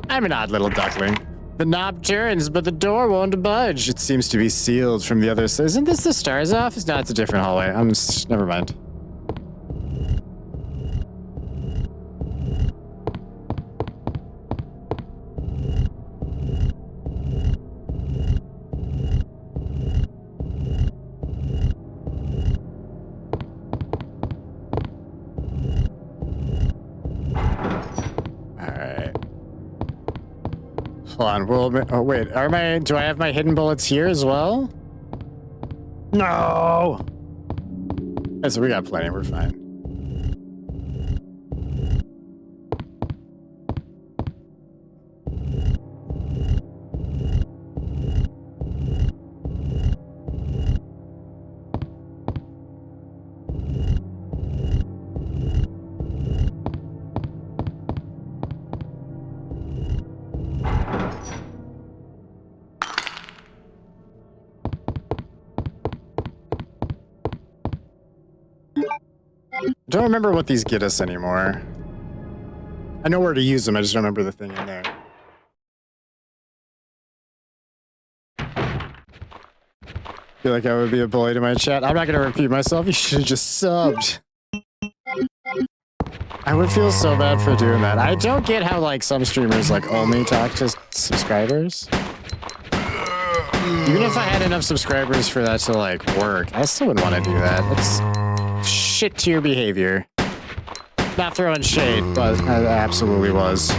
I'm an odd little duckling. The knob turns, but the door won't budge. It seems to be sealed from the other side. Isn't this the Stars office? No, it's a different hallway. Never mind. Hold on, oh wait, do I have my hidden bullets here as well? No! Yeah, so we got plenty, we're fine. I don't remember what these get us anymore. I know where to use them, I just don't remember the thing in there. Feel like I would be a bully to my chat. I'm not gonna repeat myself, you should have just subbed. I would feel so bad for doing that. I don't get how like some streamers like only talk to subscribers. Even if I had enough subscribers for that to like work, I still wouldn't want to do that. It's shit tier behavior. Not throwing shade, but I absolutely was.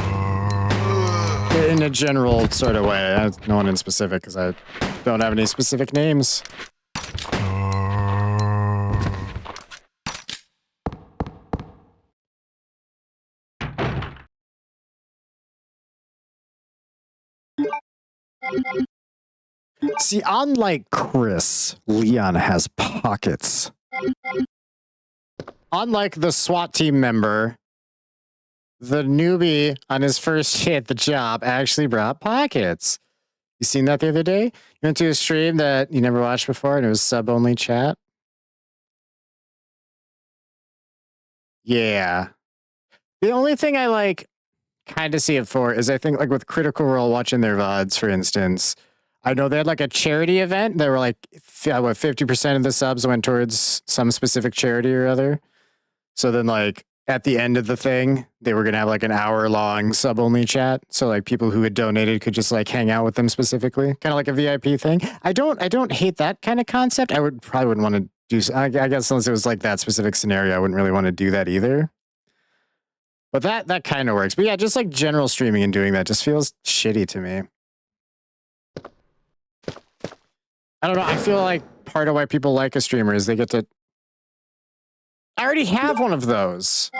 In a general sort of way. No one in specific, because I don't have any specific names. See, unlike Chris, Leon has pockets. Unlike the SWAT team member, the newbie on his first day at the job actually brought pockets. You seen that the other day? You went to a stream that you never watched before and it was sub-only chat? Yeah. The only thing I like kind of see it for is I think like with Critical Role watching their VODs, for instance, I know they had like a charity event. They were like, what, 50% of the subs went towards some specific charity or other. So then like at the end of the thing, they were gonna have like an hour-long sub-only chat, so like people who had donated could just like hang out with them specifically, kind of like a VIP thing. I don't hate that kind of concept. I probably wouldn't want to do. I guess unless it was like that specific scenario, I wouldn't really want to do that either. But that kind of works. But yeah, just like general streaming and doing that just feels shitty to me. I don't know. I feel like part of why people like a streamer is they get to. I already have one of those.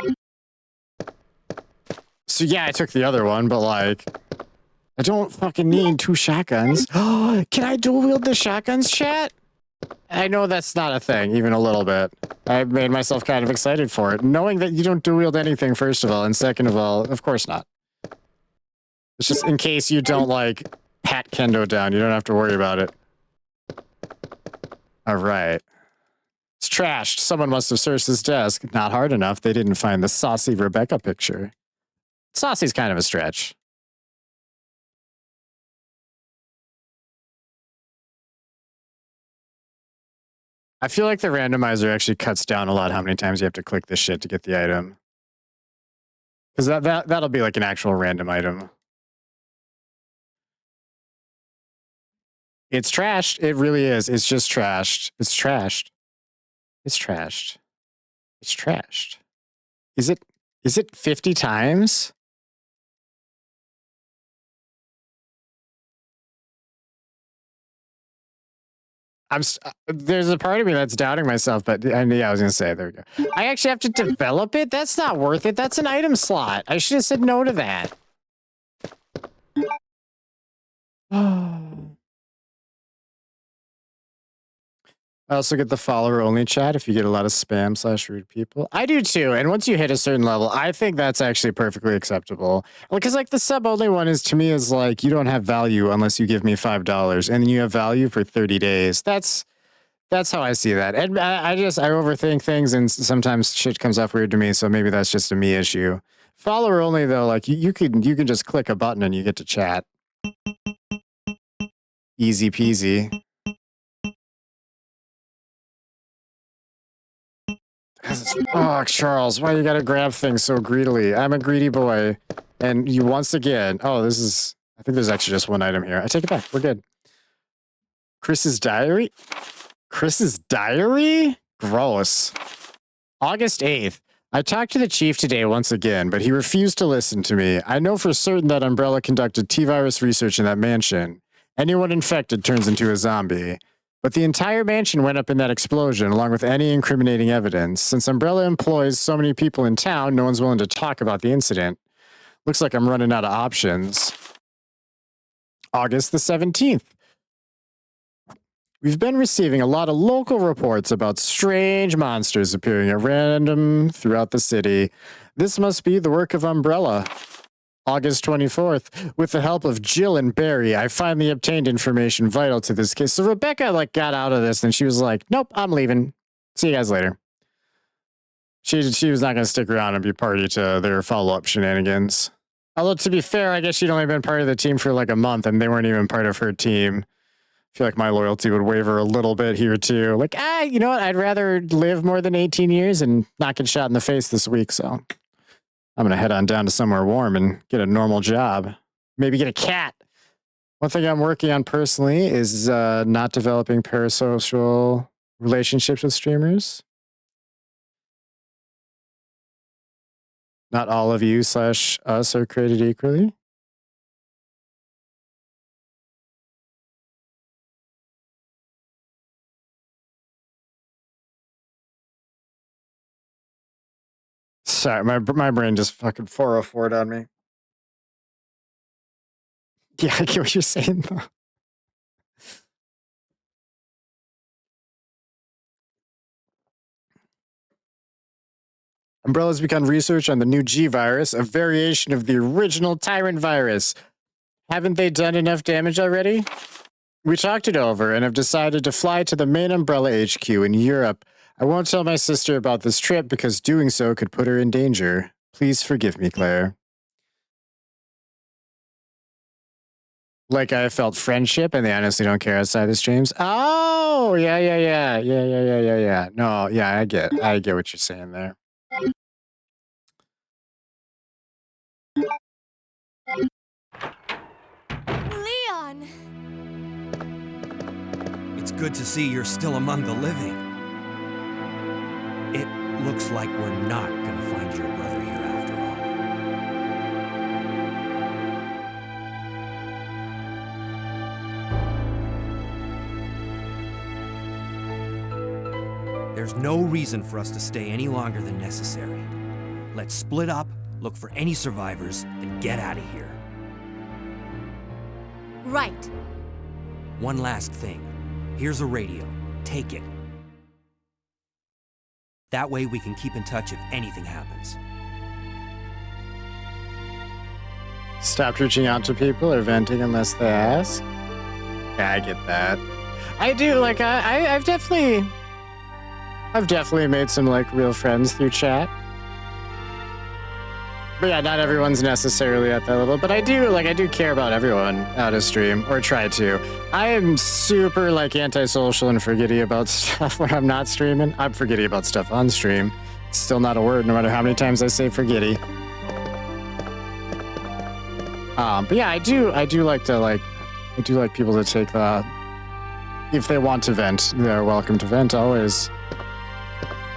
So yeah, I took the other one, but like, I don't fucking need 2 shotguns. Can I dual wield the shotguns, chat? I know that's not a thing, even a little bit. I made myself kind of excited for it, knowing that you don't dual wield anything, first of all, and second of all, of course not. It's just in case you don't like pat kendo down, you don't have to worry about it. All right. It's trashed. Someone must have searched his desk. Not hard enough. They didn't find the saucy Rebecca picture. Saucy's kind of a stretch. I feel like the randomizer actually cuts down a lot how many times you have to click this shit to get the item. Because that'll be like an actual random item. It's trashed. It really is. It's just trashed. It's trashed. It's trashed. It's trashed. Is it 50 times? There's a part of me that's doubting myself, but yeah, I was gonna say, there we go. I actually have to develop it? That's not worth it. That's an item slot. I should have said no to that. I also get the follower only chat if you get a lot of spam / rude people. I do too. And once you hit a certain level, I think that's actually perfectly acceptable. Because like the sub only one is to me is like, you don't have value unless you give me $5 and then you have value for 30 days. That's how I see that. And I overthink things and sometimes shit comes off weird to me. So maybe that's just a me issue. Follower only though, like you can just click a button and you get to chat. Easy peasy. Oh, Charles, why you gotta grab things so greedily? I'm a greedy boy. And you once again... Oh, I think there's actually just one item here. I take it back. We're good. Chris's diary? Chris's diary? Gross. August 8th. I talked to the chief today once again, but he refused to listen to me. I know for certain that Umbrella conducted T-virus research in that mansion. Anyone infected turns into a zombie. But the entire mansion went up in that explosion, along with any incriminating evidence. Since Umbrella employs so many people in town, no one's willing to talk about the incident. Looks like I'm running out of options. August the 17th. We've been receiving a lot of local reports about strange monsters appearing at random throughout the city. This must be the work of Umbrella. August 24th, with the help of Jill and Barry, I finally obtained information vital to this case. So Rebecca got out of this and she was like, nope, I'm leaving. See you guys later. She was not going to stick around and be party to their follow-up shenanigans. Although to be fair, I guess she'd only been part of the team for like a month and they weren't even part of her team. I feel like my loyalty would waver a little bit here too. Like, you know what? I'd rather live more than 18 years and not get shot in the face this week, so... I'm going to head on down to somewhere warm and get a normal job. Maybe get a cat. One thing I'm working on personally is not developing parasocial relationships with streamers. Not all of you / us are created equally. Sorry, my brain just fucking 404'd on me. Yeah, I get what you're saying, though. Umbrella's begun research on the new G virus, a variation of the original Tyrant virus. Haven't they done enough damage already? We talked it over and have decided to fly to the main Umbrella HQ in Europe. I won't tell my sister about this trip because doing so could put her in danger. Please forgive me, Claire. Like I felt friendship and they honestly don't care outside the streams. Oh, yeah. No, yeah, I get what you're saying there. gone. It's good to see you're still among the living. It looks like we're not gonna find your brother here after all. There's no reason for us to stay any longer than necessary. Let's split up, look for any survivors, and get out of here. Right. One last thing. Here's a radio. Take it. That way we can keep in touch if anything happens. Stop reaching out to people or venting unless they ask. Yeah, I get that. I do, like, I've definitely made some, like, real friends through chat. But yeah, not everyone's necessarily at that level, but I do care about everyone out of stream, or try to. I am super, like, antisocial and forgetty about stuff when I'm not streaming. I'm forgetty about stuff on stream. It's still not a word, no matter how many times I say forgetty. But yeah, I do like people to take the, if they want to vent, they're welcome to vent always.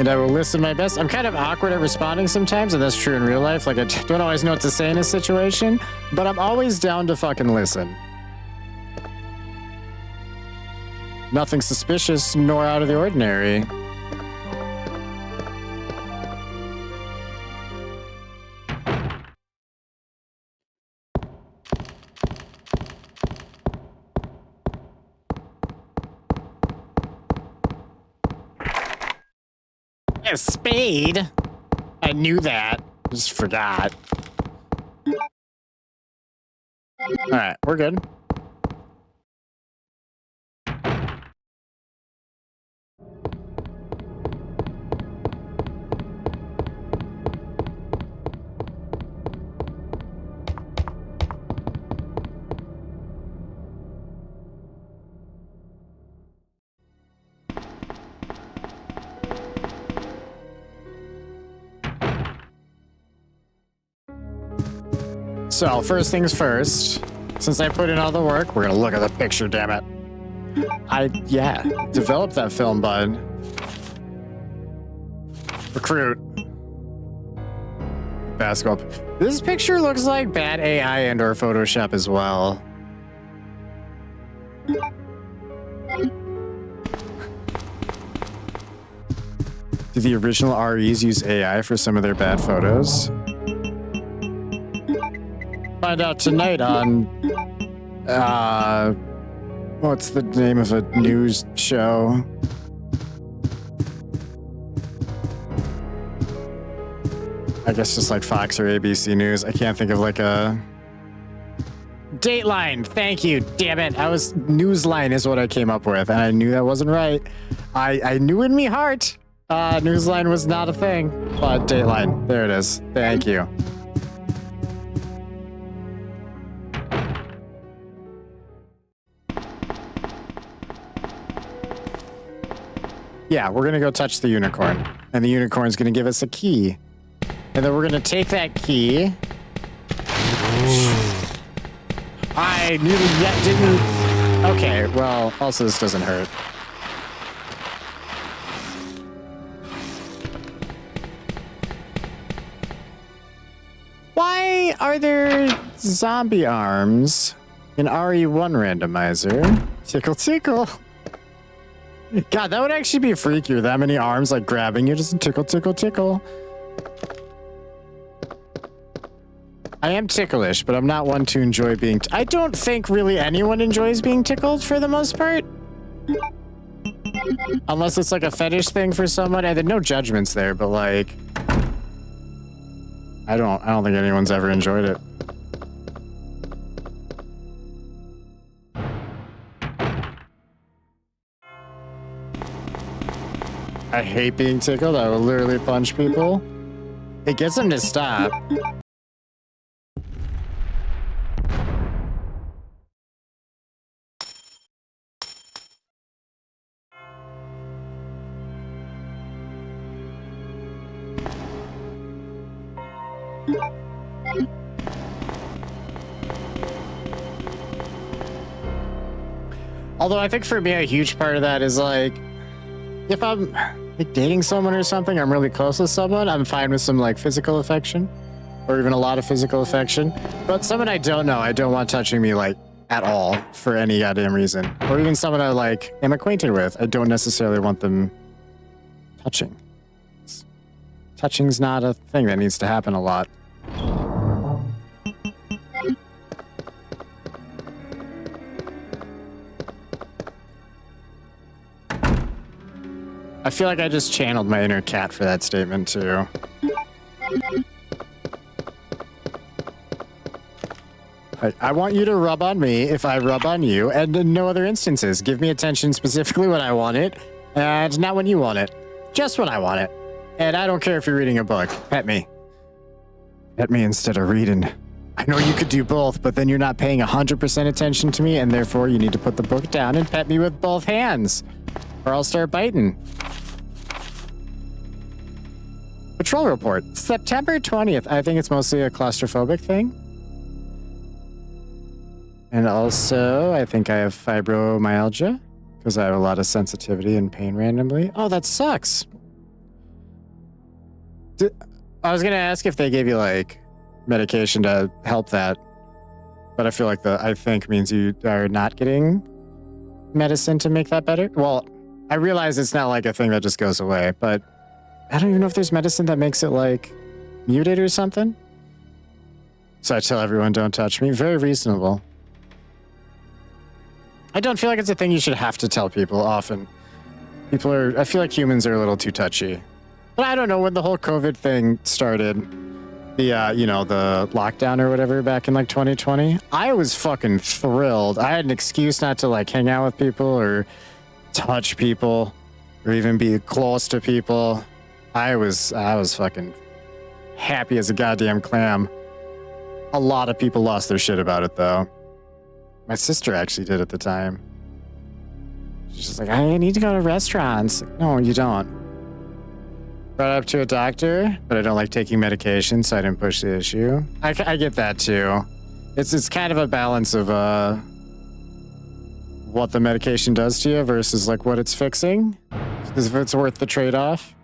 And I will listen my best. I'm kind of awkward at responding sometimes, and that's true in real life. Like, I don't always know what to say in a situation, but I'm always down to fucking listen. Nothing suspicious nor out of the ordinary. A spade? I knew that. Just forgot. Alright, we're good. So, first things first, since I put in all the work, we're gonna look at the picture, damn it. Yeah, developed that film, bud. Recruit. Basketball. This picture looks like bad AI and or Photoshop as well. Did the original REs use AI for some of their bad photos? Find out tonight on, what's the name of a news show? I guess just like Fox or ABC News. I can't think of like a... Dateline! Thank you, damn it! Newsline is what I came up with, and I knew that wasn't right. I knew in me heart, Newsline was not a thing, but Dateline, there it is. Thank you. Yeah, we're gonna go touch the unicorn, and the unicorn's gonna give us a key. And then we're gonna take that key. I nearly yet didn't... Okay, well, also this doesn't hurt. Why are there zombie arms in RE1 randomizer? Tickle, tickle. God, that would actually be freakier. That many arms, like, grabbing you. Just tickle, tickle, tickle. I am ticklish, but I'm not one to enjoy being... I don't think really anyone enjoys being tickled for the most part. Unless it's, like, a fetish thing for someone. And there are no judgments there, but, like... I don't think anyone's ever enjoyed it. I hate being tickled. I will literally punch people. It gets them to stop. Although I think for me, a huge part of that is like, if I'm like dating someone or something, I'm really close with someone, I'm fine with some like physical affection or even a lot of physical affection. But someone I don't know, I don't want touching me like at all for any goddamn reason. Or even someone I like am acquainted with, I don't necessarily want them touching. Touching's not a thing that needs to happen a lot. I feel like I just channeled my inner cat for that statement too. I want you to rub on me if I rub on you, and in no other instances. Give me attention specifically when I want it, and not when you want it. Just when I want it. And I don't care if you're reading a book. Pet me. Pet me instead of reading. I know you could do both, but then you're not paying 100% attention to me, and therefore you need to put the book down and pet me with both hands. Or I'll start biting. Patrol report. September 20th. I think it's mostly a claustrophobic thing. And also, I think I have fibromyalgia because I have a lot of sensitivity and pain randomly. Oh, that sucks. I was going to ask if they gave you like medication to help that, but I feel like the I think means you are not getting medicine to make that better. Well, I realize it's not like a thing that just goes away, but I don't even know if there's medicine that makes it like muted or something. So I tell everyone don't touch me. Very reasonable. I don't feel like it's a thing you should have to tell people often. I feel like humans are a little too touchy. But I don't know, when the whole COVID thing started, the lockdown or whatever back in like 2020, I was fucking thrilled. I had an excuse not to like hang out with people or touch people or even be close to people. I was fucking happy as a goddamn clam. A lot of people lost their shit about it though. My sister actually did at the time. She's just like, I need to go to restaurants. No, you don't. Brought up to a doctor, but I don't like taking medication, so I didn't push the issue. I get that too. It's kind of a balance of what the medication does to you versus like what it's fixing. If it's worth the trade-off.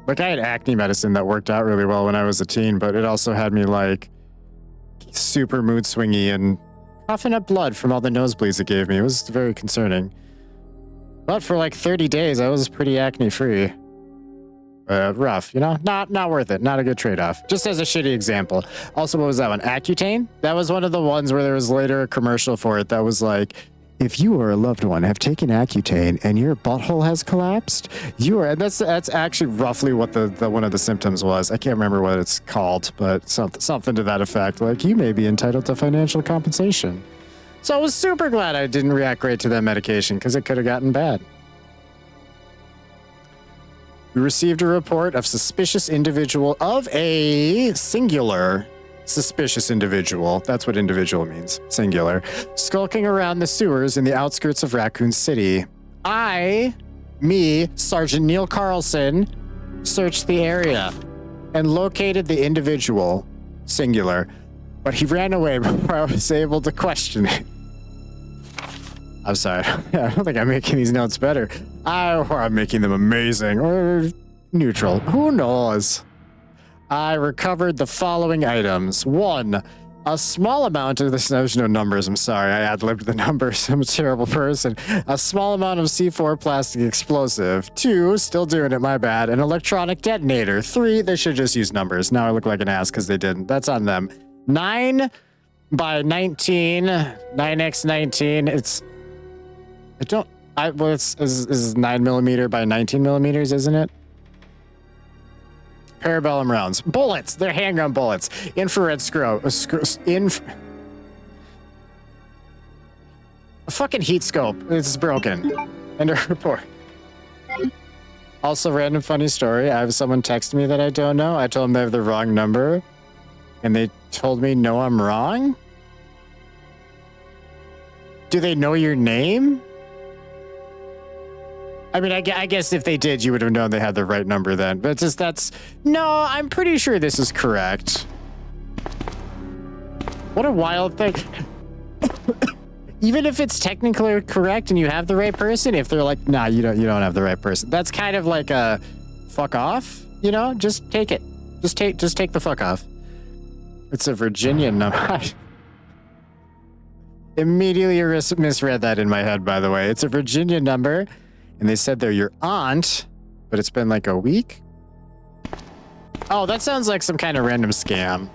Like I had acne medicine that worked out really well when I was a teen, but it also had me like super mood swingy and coughing up blood from all the nosebleeds it gave me. It was very concerning. But for like 30 days, I was pretty acne free. Rough, you know? Not worth it. Not a good trade-off. Just as a shitty example. Also, what was that one? Accutane? That was one of the ones where there was later a commercial for it that was like, if you or a loved one have taken Accutane and your butthole has collapsed, and that's actually roughly what the one of the symptoms was. I can't remember what it's called, but something to that effect. Like, you may be entitled to financial compensation. So I was super glad I didn't react great to that medication because it could have gotten bad. We received a report of a singular suspicious individual. That's what individual means. Singular. Skulking around the sewers in the outskirts of Raccoon City. Sergeant Neil Carlson, searched the area and located the individual, singular, but he ran away before I was able to question it. I'm sorry. I don't think I'm making these notes better. Or I'm making them amazing or neutral. Who knows? I recovered the following items. 1, a small amount of this. There's no numbers. I'm sorry. I ad-libbed the numbers. I'm a terrible person. A small amount of C4 plastic explosive. 2, still doing it, my bad. An electronic detonator. 3, they should just use numbers. Now I look like an ass because they didn't. That's on them. 9 by 19. 9x19. It's 9mm by 19mm, isn't it? Parabellum rounds. Bullets. They're handgun bullets. Infrared a fucking heat scope. It's broken. And a report. Also, random funny story. I have someone text me that I don't know. I told them they have the wrong number. And they told me, no, I'm wrong? Do they know your name? I mean, I guess if they did, you would have known they had the right number then. But no, I'm pretty sure this is correct. What a wild thing. even if it's technically correct and you have the right person, if they're like, nah, you don't have the right person, that's kind of like a fuck off, you know? Just take it. Just take the fuck off. It's a Virginia number. I immediately misread that in my head, by the way. It's a Virginia number, and they said they're your aunt, but it's been like a week. Oh, that sounds like some kind of random scam.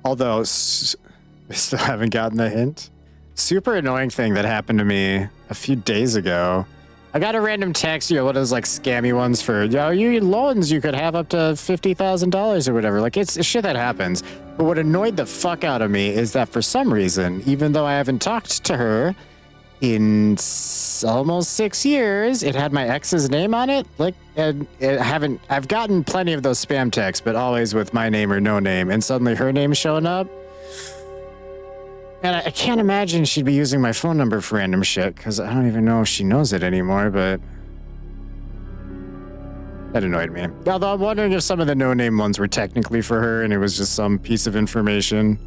Although, I still haven't gotten the hint. Super annoying thing that happened to me a few days ago. I got a random text, one of those like scammy ones for, you loans you could have up to $50,000 or whatever. Like it's shit that happens. But what annoyed the fuck out of me is that for some reason, even though I haven't talked to her in almost 6 years, it had my ex's name on it. Like, I've gotten plenty of those spam texts, but always with my name or no name, and suddenly her name's showing up. And I can't imagine she'd be using my phone number for random shit, because I don't even know if she knows it anymore, but that annoyed me. Although I'm wondering if some of the no-name ones were technically for her, and it was just some piece of information.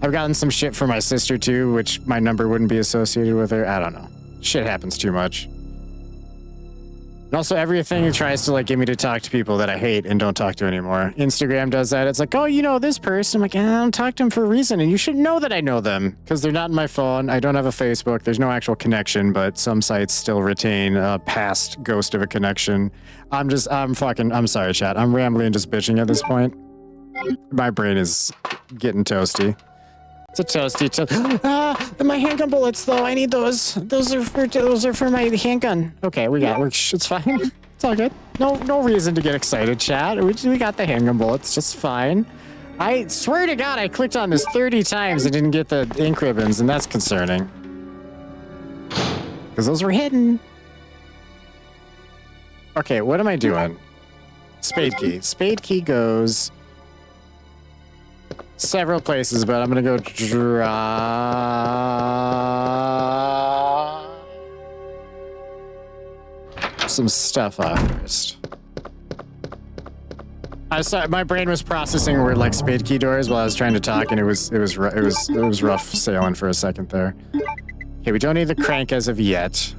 I've gotten some shit for my sister, too, which my number wouldn't be associated with her. I don't know. Shit happens too much. And also, everything tries to, like, get me to talk to people that I hate and don't talk to anymore. Instagram does that. It's like, oh, you know this person. I'm like, I don't talk to them for a reason, and you should know that I know them, because they're not in my phone. I don't have a Facebook. There's no actual connection, but some sites still retain a past ghost of a connection. I'm sorry, chat. I'm rambling and just bitching at this point. My brain is getting toasty. It's a toasty. My handgun bullets, though. I need those. Those are for my handgun. Okay, it's fine. It's all good. No reason to get excited, chat. We got the handgun bullets, just fine. I swear to God, I clicked on this 30 times and didn't get the ink ribbons, and that's concerning. Because those were hidden. Okay, what am I doing? Spade key. Spade key goes several places, but I'm gonna go drop some stuff off first. I saw my brain was processing word like spade key doors while I was trying to talk, and it was rough sailing for a second there. Okay, we don't need the crank as of yet.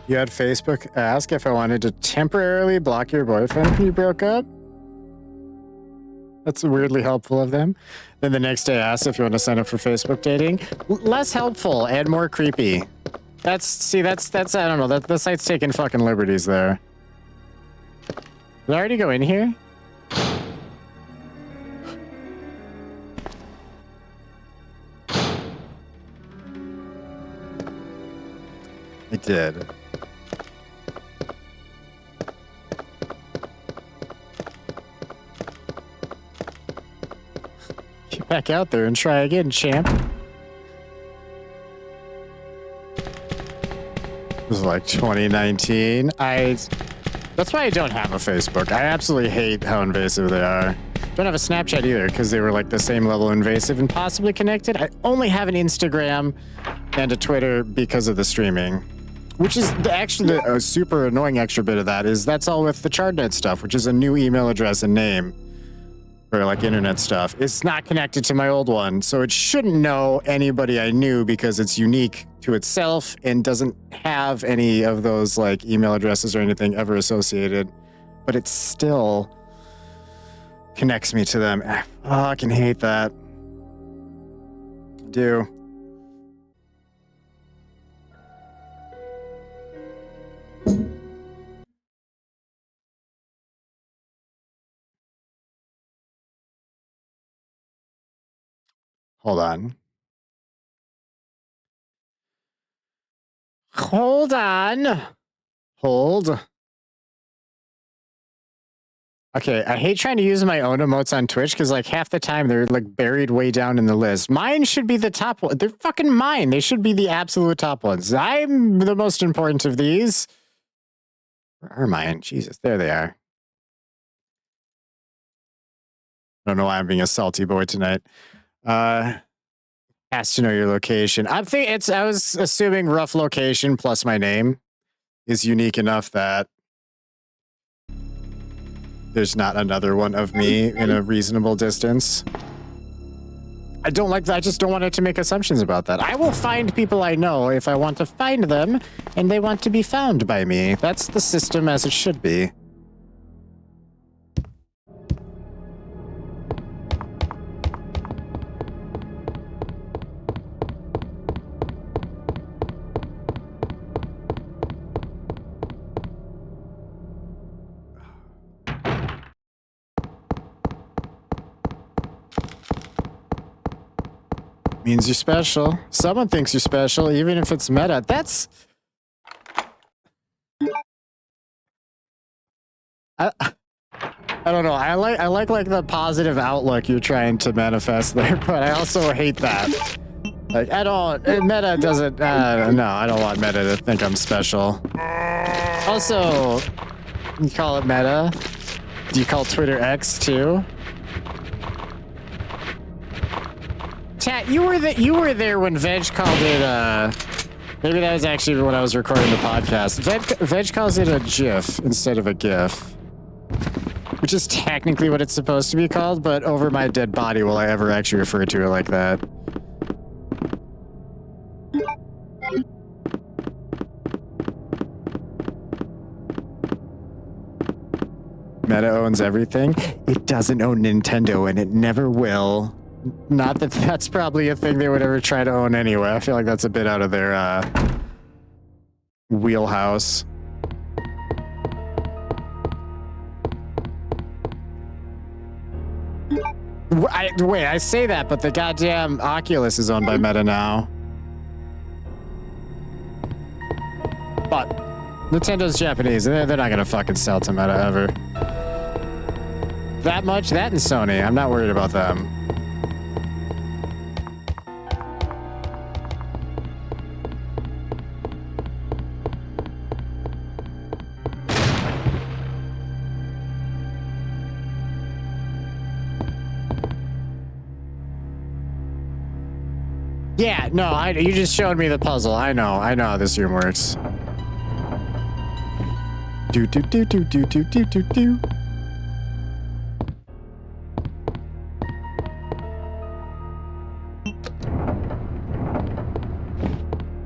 You had Facebook ask if I wanted to temporarily block your boyfriend when you broke up? That's weirdly helpful of them. Then the next day asked if you want to sign up for Facebook dating. Less helpful and more creepy. That's I don't know, the site's taking fucking liberties there. Did I already go in here? I did. Get back out there and try again, champ. This is like 2019. That's why I don't have a Facebook. I absolutely hate how invasive they are. Don't have a Snapchat either, because they were like the same level invasive and possibly connected. I only have an Instagram and a Twitter because of the streaming. Which is actually a super annoying extra bit of that is that's all with the ChardNet stuff, which is a new email address and name for like internet stuff. It's not connected to my old one, so it shouldn't know anybody I knew because it's unique to itself and doesn't have any of those like email addresses or anything ever associated, but it still connects me to them. I fucking hate that. I do. Hold on. Hold on. Hold. Okay, I hate trying to use my own emotes on Twitch because like half the time they're like buried way down in the list. Mine should be the top one. They're fucking mine. They should be the absolute top ones. I'm the most important of these. Where are mine? Jesus, there they are. I don't know why I'm being a salty boy tonight. Has to know your location. I was assuming rough location plus my name is unique enough that there's not another one of me in a reasonable distance. I don't like that. I just don't want it to make assumptions about that. I will find people I know if I want to find them and they want to be found by me. That's the system as it should be. Means you're special. Someone thinks you're special, even if it's meta. That's... I don't know. I like the positive outlook you're trying to manifest there, but I also hate that. Like, meta doesn't, no, I don't want meta to think I'm special. Also, you call it meta? Do you call Twitter X too? Tat, you were there when Veg called it, maybe that was actually when I was recording the podcast. Veg calls it a GIF instead of a GIF. Which is technically what it's supposed to be called, but over my dead body will I ever actually refer to it like that. Meta owns everything. It doesn't own Nintendo, and it never will. Not that that's probably a thing they would ever try to own anyway. I feel like that's a bit out of their wheelhouse. Wait, I say that, but the goddamn Oculus is owned by Meta now. But Nintendo's Japanese, and they're not gonna fucking sell to Meta ever. That much? That and Sony. I'm not worried about them. Yeah, no, you just showed me the puzzle. I know how this room works. Do do do do do do do do do.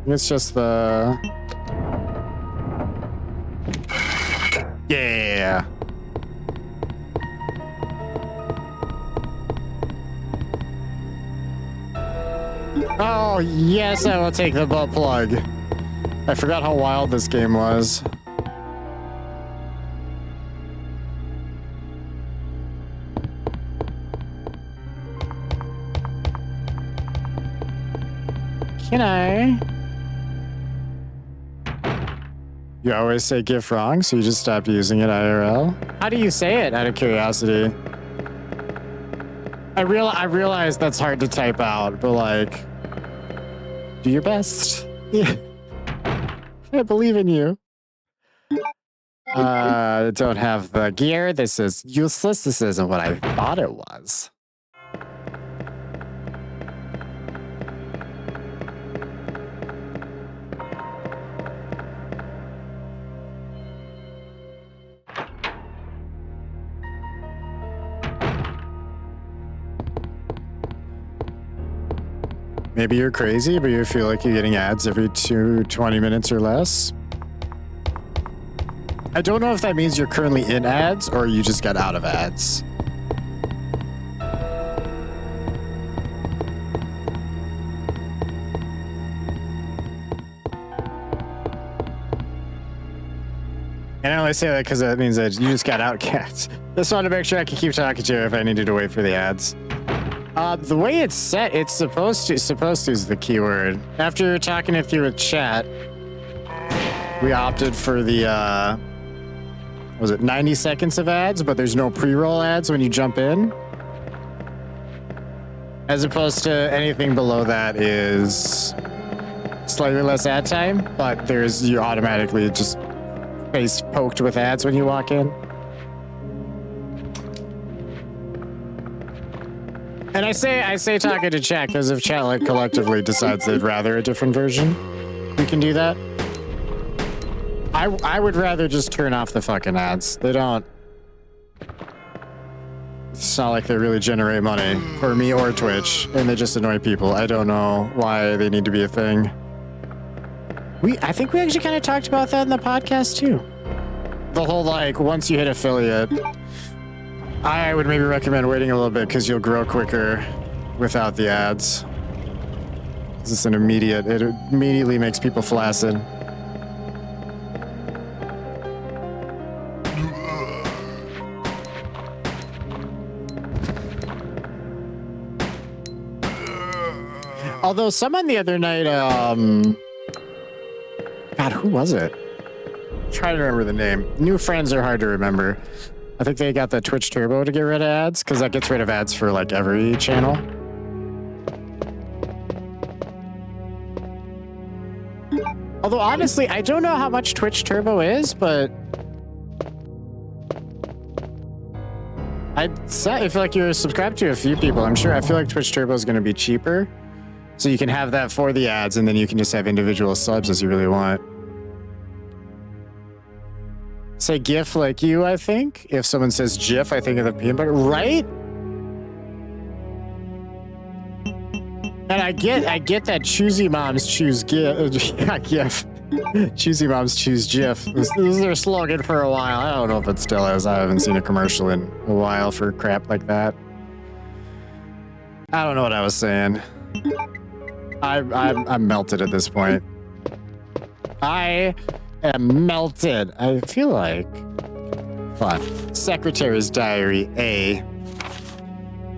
It's just the... Yeah. Oh, yes, I will take the butt plug. I forgot how wild this game was. Can I? You always say GIF wrong, so you just stopped using it IRL? How do you say it, out of curiosity? I realize that's hard to type out, but like... Do your best. Yeah. I believe in you. Don't have the gear. This is useless. This isn't what I thought it was. Maybe you're crazy, but you feel like you're getting ads every 20 minutes or less. I don't know if that means you're currently in ads or you just got out of ads. And I only say that because that means that you just got out, cats. Just wanted to make sure I could keep talking to you if I needed to wait for the ads. The way it's set, it's supposed to is the keyword. After talking it through with chat, we opted for the, was it 90 seconds of ads, but there's no pre-roll ads when you jump in. As opposed to anything below that is slightly less ad time, but you automatically just face poked with ads when you walk in. And I say talking to chat because if chat like collectively decides they'd rather a different version, we can do that. I would rather just turn off the fucking ads. They don't. It's not like they really generate money for me or Twitch, and they just annoy people. I don't know why they need to be a thing. I think we actually kind of talked about that in the podcast too. The whole like once you hit affiliate, I would maybe recommend waiting a little bit because you'll grow quicker without the ads. It immediately makes people flaccid. Although someone the other night, God, who was it? I'm trying to remember the name. New friends are hard to remember. I think they got the Twitch Turbo to get rid of ads, because that gets rid of ads for like every channel. Although honestly, I don't know how much Twitch Turbo is, but I feel like you're subscribed to a few people. I feel like Twitch Turbo is going to be cheaper. So you can have that for the ads, and then you can just have individual subs as you really want. Say GIF like you, I think. If someone says GIF, I think of the peanut butter, right? And I get that choosy moms choose GIF. Choosy moms choose GIF. This is their slogan for a while. I don't know if it still is. I haven't seen a commercial in a while for crap like that. I don't know what I was saying. I'm melted at this point. I am melted. I feel like fun. Secretary's Diary A.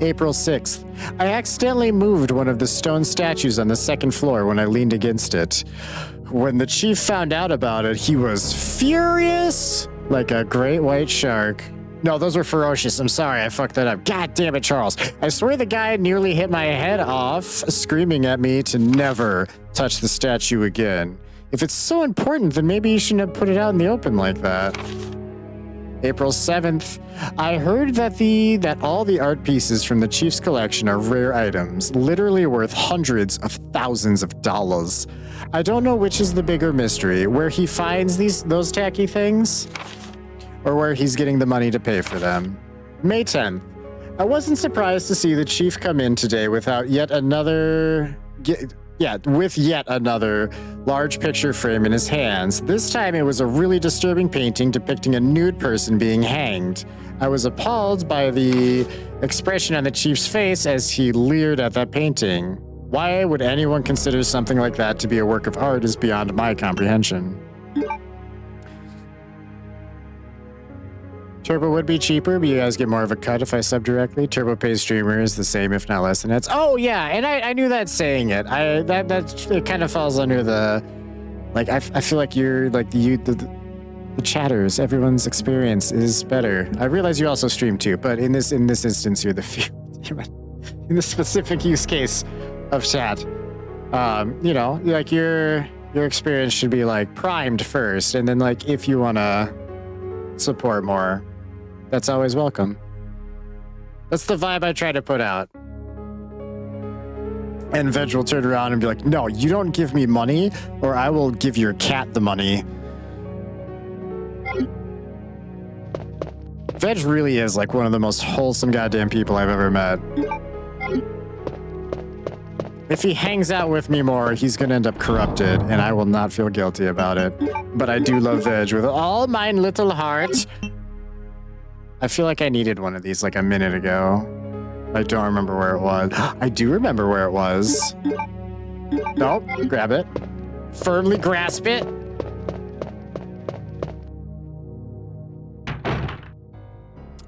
April 6th. I accidentally moved one of the stone statues on the second floor when I leaned against it. When the chief found out about it, he was furious like a great white shark. No, those were ferocious. I'm sorry, I fucked that up. God damn it, Charles. I swear the guy nearly hit my head off, screaming at me to never touch the statue again. If it's so important, then maybe you shouldn't have put it out in the open like that. April 7th. I heard that all the art pieces from the chief's collection are rare items, literally worth hundreds of thousands of dollars. I don't know which is the bigger mystery, where he finds those tacky things, or where he's getting the money to pay for them. May 10th. I wasn't surprised to see the chief come in today with yet another large picture frame in his hands. This time it was a really disturbing painting depicting a nude person being hanged. I was appalled by the expression on the chief's face as he leered at that painting. Why would anyone consider something like that to be a work of art is beyond my comprehension. Turbo would be cheaper, but you guys get more of a cut if I sub directly. Turbo pays streamers the same, if not less than ads. Oh yeah, and I knew that saying it. It kind of falls under the, like I feel like you're like the chatters. Everyone's experience is better. I realize you also stream too, but in this instance, you're the few. In the specific use case of chat, like your experience should be like primed first, and then like if you wanna support more, that's always welcome. That's the vibe I try to put out. And Veg will turn around and be like, no, you don't give me money or I will give your cat the money. Veg really is like one of the most wholesome goddamn people I've ever met. If he hangs out with me more, he's gonna end up corrupted and I will not feel guilty about it. But I do love Veg with all mine little heart. I feel like I needed one of these like a minute ago. I don't remember where it was. I do remember where it was. Nope, grab it. Firmly grasp it.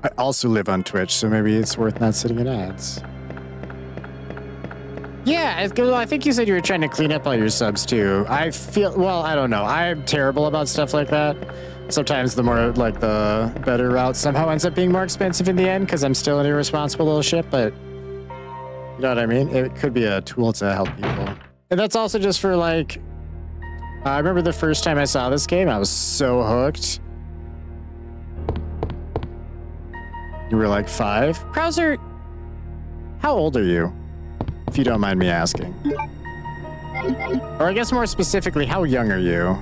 I also live on Twitch, so maybe it's worth not sitting in ads. Yeah, I think you said you were trying to clean up all your subs too. I feel, well, I don't know. I'm terrible about stuff like that. Sometimes the more, like, the better route somehow ends up being more expensive in the end because I'm still an irresponsible little shit, but you know what I mean? It could be a tool to help people. And that's also just for, like, I remember the first time I saw this game, I was so hooked. You were like 5? Krauser, how old are you? If you don't mind me asking. Or I guess more specifically, how young are you?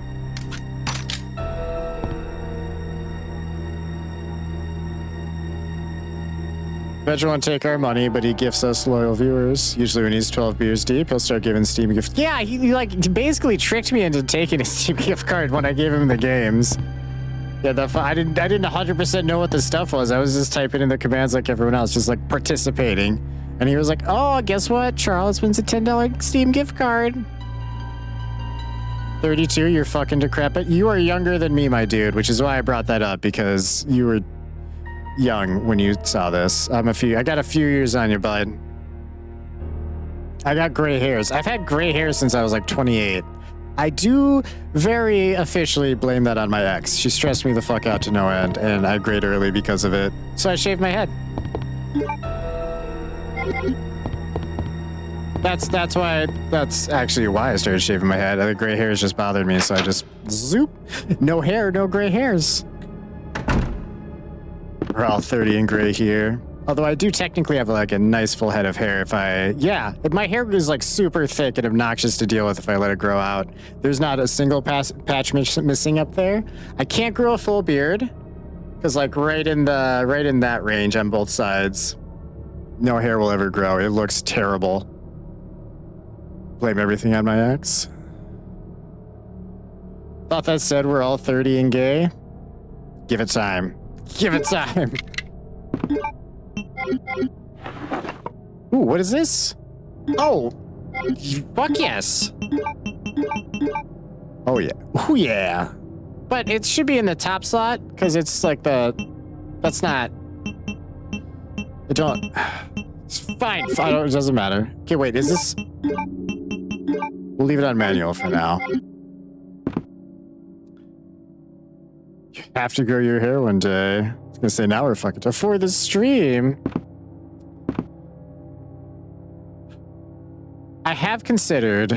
Vedge won't take our money, but he gifts us loyal viewers. Usually when he's 12 beers deep, he'll start giving Steam gifts. Yeah, he like basically tricked me into taking a Steam gift card when I gave him the games. Yeah, I didn't 100% know what the stuff was. I was just typing in the commands like everyone else, just like participating. And he was like, oh, guess what? Charles wins a $10 Steam gift card. 32, you're fucking decrepit. You are younger than me, my dude, which is why I brought that up, because you were young when you saw this. I got a few years on you, bud. I got gray hairs. I've had gray hair since I was like 28. I do very officially blame that on my ex. She stressed me the fuck out to no end, and I grayed early because of it. So I shaved my head. That's actually why I started shaving my head. The gray hairs just bothered me, so I just zoop. No hair, no gray hairs. We're all 30 and gray here. Although I do technically have like a nice full head of hair if my hair is like super thick and obnoxious to deal with if I let it grow out. There's not a single patch missing up there. I can't grow a full beard because like right in that range on both sides, no hair will ever grow. It looks terrible. Blame everything on my ex. Thought that said we're all 30 and gay. Give it time. Give it time. Ooh, what is this? Oh, fuck yes. Oh yeah. Oh yeah. But it should be in the top slot because it's like that's not. It don't. It's fine. It doesn't matter. Okay, wait. Is this? We'll leave it on manual for now. You have to grow your hair one day. I was gonna say now we're fucking tough for the stream. I have considered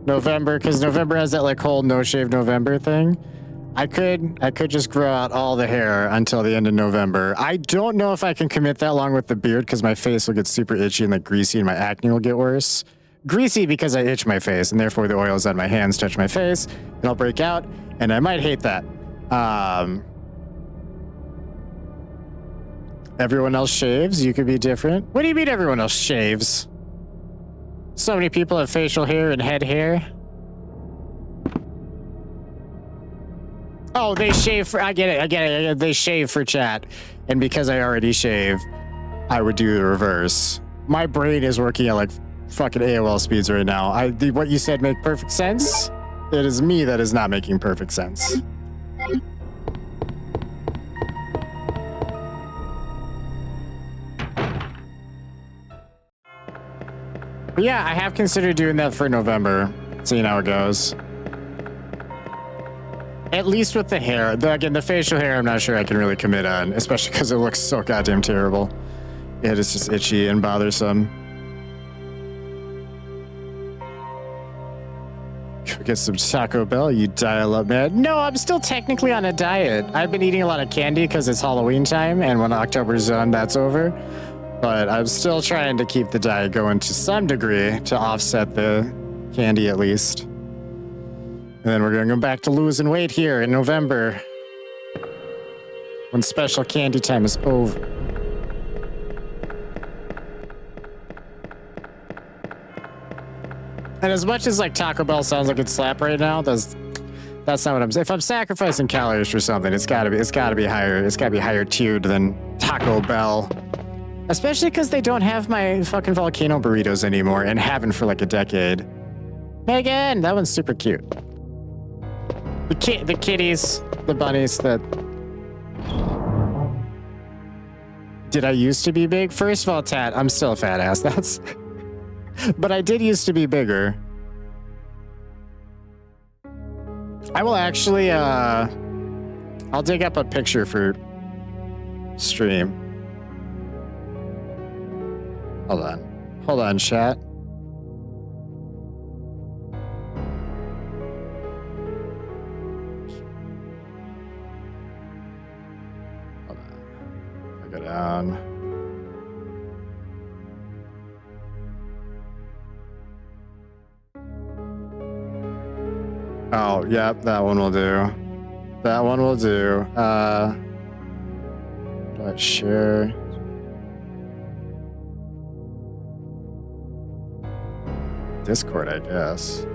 November because November has that like whole no shave November thing. I could just grow out all the hair until the end of November. I don't know if I can commit that long with the beard because my face will get super itchy and like greasy and my acne will get worse. Greasy because I itch my face and therefore the oils on my hands touch my face and I'll break out and I might hate that. Everyone else shaves. You could be different. What do you mean everyone else shaves? So many people have facial hair and head hair. Oh, they shave for... I get it. They shave for chat. And because I already shave, I would do the reverse. My brain is working at like fucking AOL speeds right now. What you said make perfect sense. It is me that is not making perfect sense. But yeah, I have considered doing that for November. Seeing how it goes. At least with the hair. Again, the facial hair, I'm not sure I can really commit on, especially because it looks so goddamn terrible. It is just itchy and bothersome. Get some Taco Bell, you dial up, man. No, I'm still technically on a diet. I've been eating a lot of candy because it's Halloween time, and when October's done, that's over. But I'm still trying to keep the diet going to some degree to offset the candy at least. And then we're going to go back to losing weight here in November when special candy time is over. And as much as like Taco Bell sounds like it's slap right now, that's not what I'm saying. If I'm sacrificing calories for something, it's gotta be higher. It's gotta be higher tiered than Taco Bell. Especially because they don't have my fucking volcano burritos anymore and haven't for like a decade. Megan, that one's super cute. The kitties, the bunnies that... Did I used to be big? First of all, Tat, I'm still a fat ass. But I did used to be bigger. I will actually, I'll dig up a picture for stream. Hold on. Hold on, chat. Hold on. I go down. Oh, yep, that one will do. That one will do. Do I share? Discord, I guess.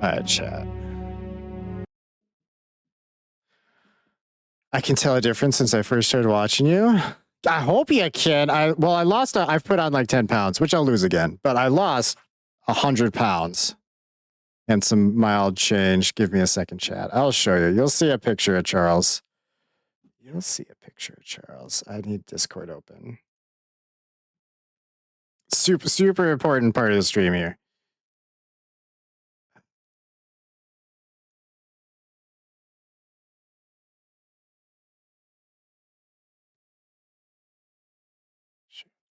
Alright, chat. I can tell a difference since I first started watching you. I hope you can. I lost. I've put on like 10 pounds, which I'll lose again. But I lost 100 pounds and some mild change. Give me a second, chat. I'll show you. You'll see a picture of Charles. You'll see a picture of Charles. I need Discord open. Super important part of the stream here.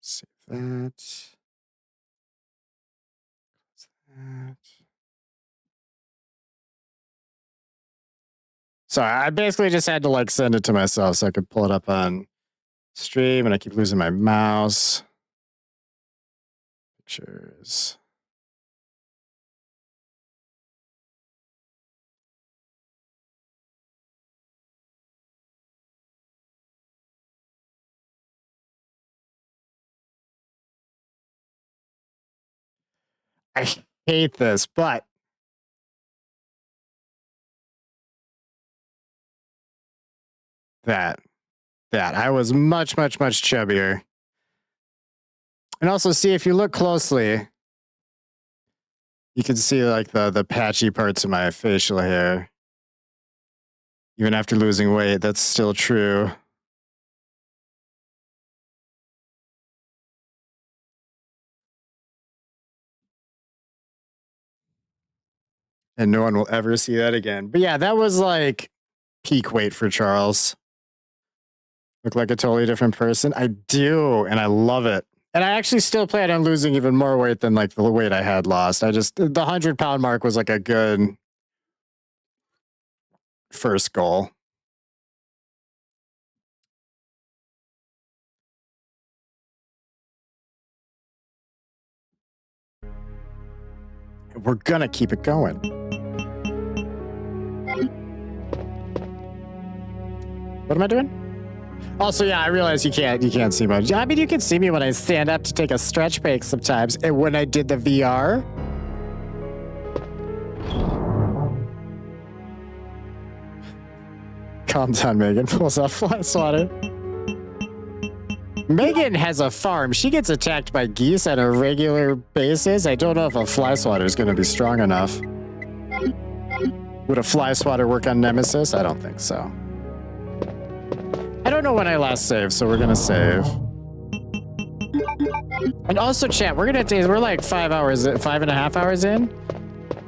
Save that. So I basically just had to like send it to myself so I could pull it up on stream, and I keep losing my mouse. Pictures. I hate this, but that I was much chubbier. And also, see, if you look closely, you can see like the patchy parts of my facial hair. Even after losing weight, that's still true. And no one will ever see that again. But yeah, that was like peak weight for Charles. Look like a totally different person. I do, and I love it. And I actually still plan on losing even more weight than like the weight I had lost. The 100-pound mark was like a good first goal. We're gonna keep it going. What am I doing? Also, yeah, I realize you can't see much. I mean, you can see me when I stand up to take a stretch break sometimes. And when I did the VR. Calm down, Megan. Pulls out fly swatter. Megan has a farm. She gets attacked by geese on a regular basis. I don't know if a fly swatter is going to be strong enough. Would a fly swatter work on Nemesis? I don't think so. I don't know when I last saved, so we're going to save. And also, chat, we're like 5.5 hours in.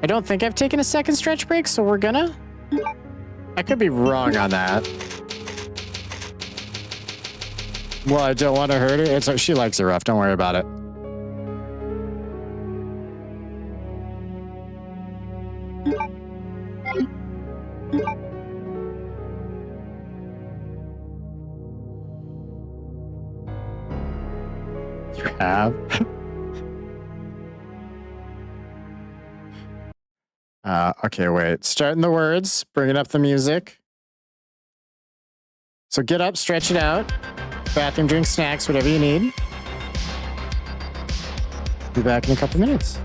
I don't think I've taken a second stretch break, so we're gonna. I could be wrong on that. Well, I don't want to hurt her. She likes it rough. Don't worry about it. You have? Okay, wait. Starting the words. Bringing up the music. So get up, stretch it out. Bathroom, drink, snacks, whatever you need. Be back in a couple minutes.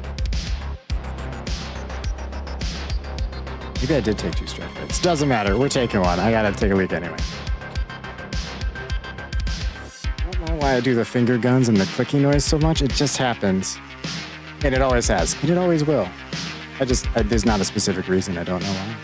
Maybe I did take 2 stretch breaks. Doesn't matter. We're taking one. I gotta take a leak anyway. I don't know why I do the finger guns and the clicking noise so much. It just happens. And it always has. And it always will. There's not a specific reason. I don't know why.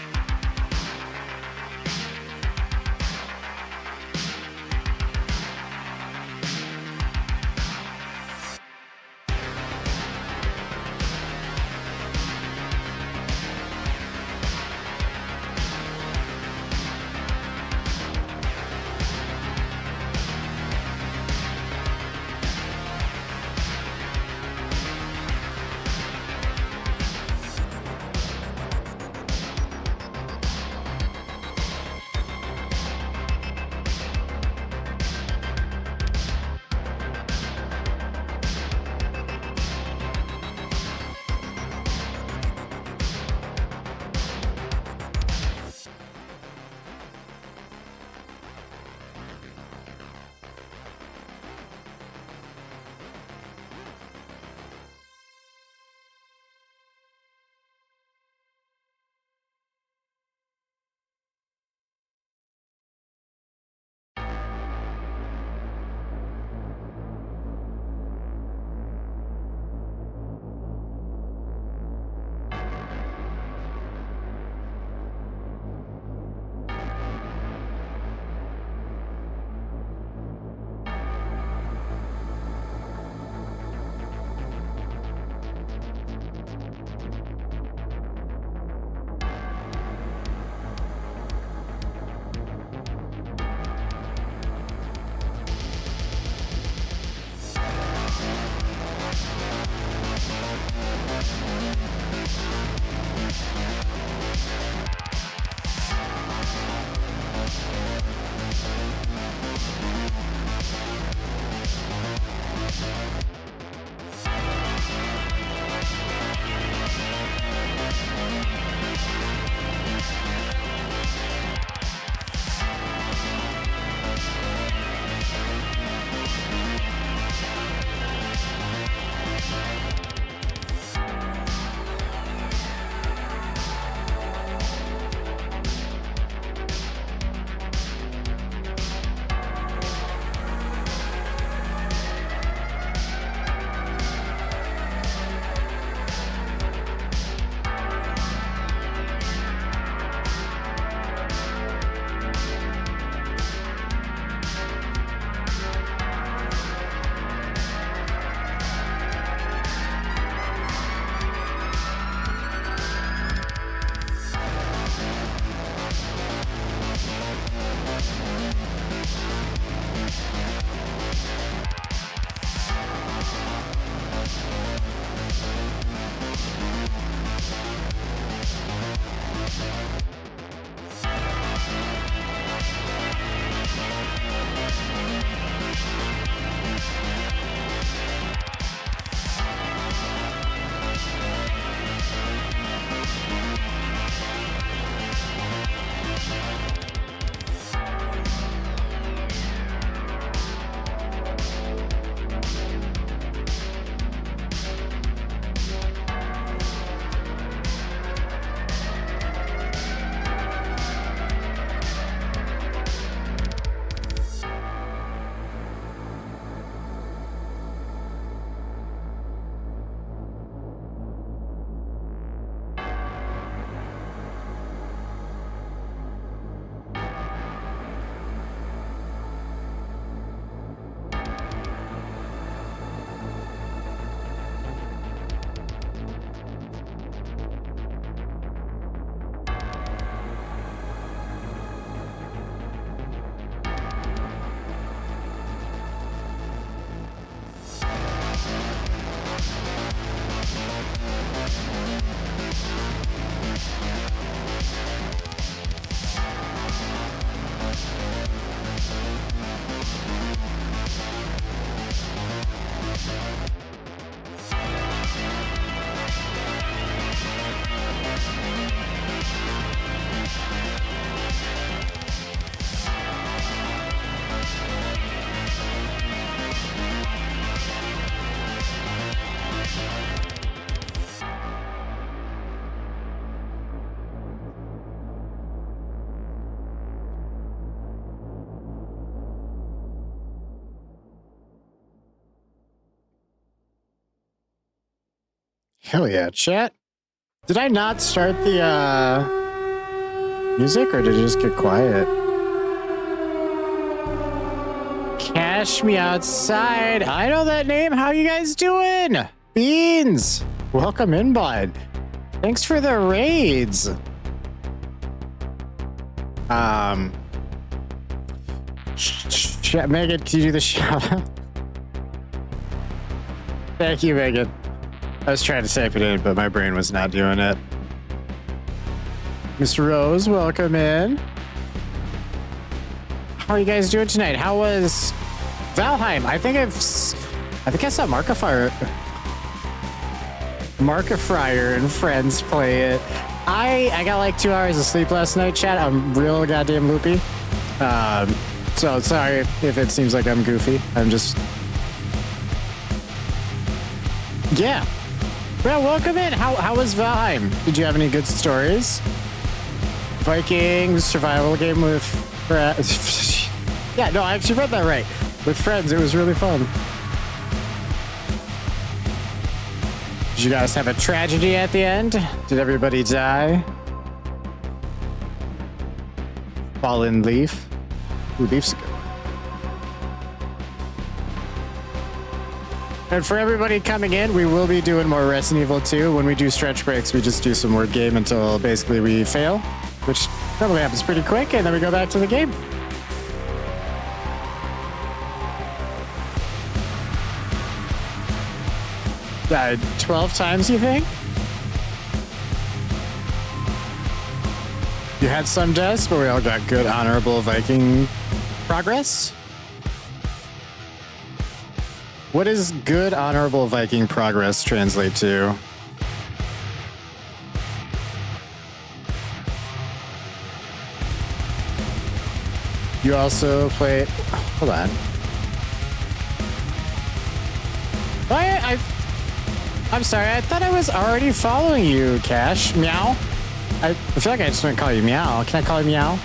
Hell yeah, chat. Did I not start the music or did it just get quiet? Cash me outside. I know that name. How you guys doing? Beans. Welcome in, bud. Thanks for the raids. Megan, can you do the shout out? Thank you, Megan. I was trying to type it in, but my brain was not doing it. Miss Rose, welcome in. How are you guys doing tonight? How was Valheim? I think I saw Markiplier and friends play it. I got like 2 hours of sleep last night, chat. I'm real goddamn loopy. So sorry if it seems like I'm goofy. I'm just... Yeah. Well, welcome in. How was Valheim? Did you have any good stories? Vikings survival game with... Yeah, no, I actually read that right. With friends, it was really fun. Did you guys have a tragedy at the end? Did everybody die? Fallen leaf? Ooh, leaf's good. And for everybody coming in, we will be doing more Resident Evil 2. When we do stretch breaks, we just do some word game until basically we fail, which probably happens pretty quick, and then we go back to the game. Died 12 times, you think? You had some deaths, but we all got good, honorable Viking progress. What does good, honorable Viking progress translate to? You also play... Hold on. I'm sorry, I thought I was already following you, Cash. Meow? I feel like I just want to call you Meow. Can I call you Meow?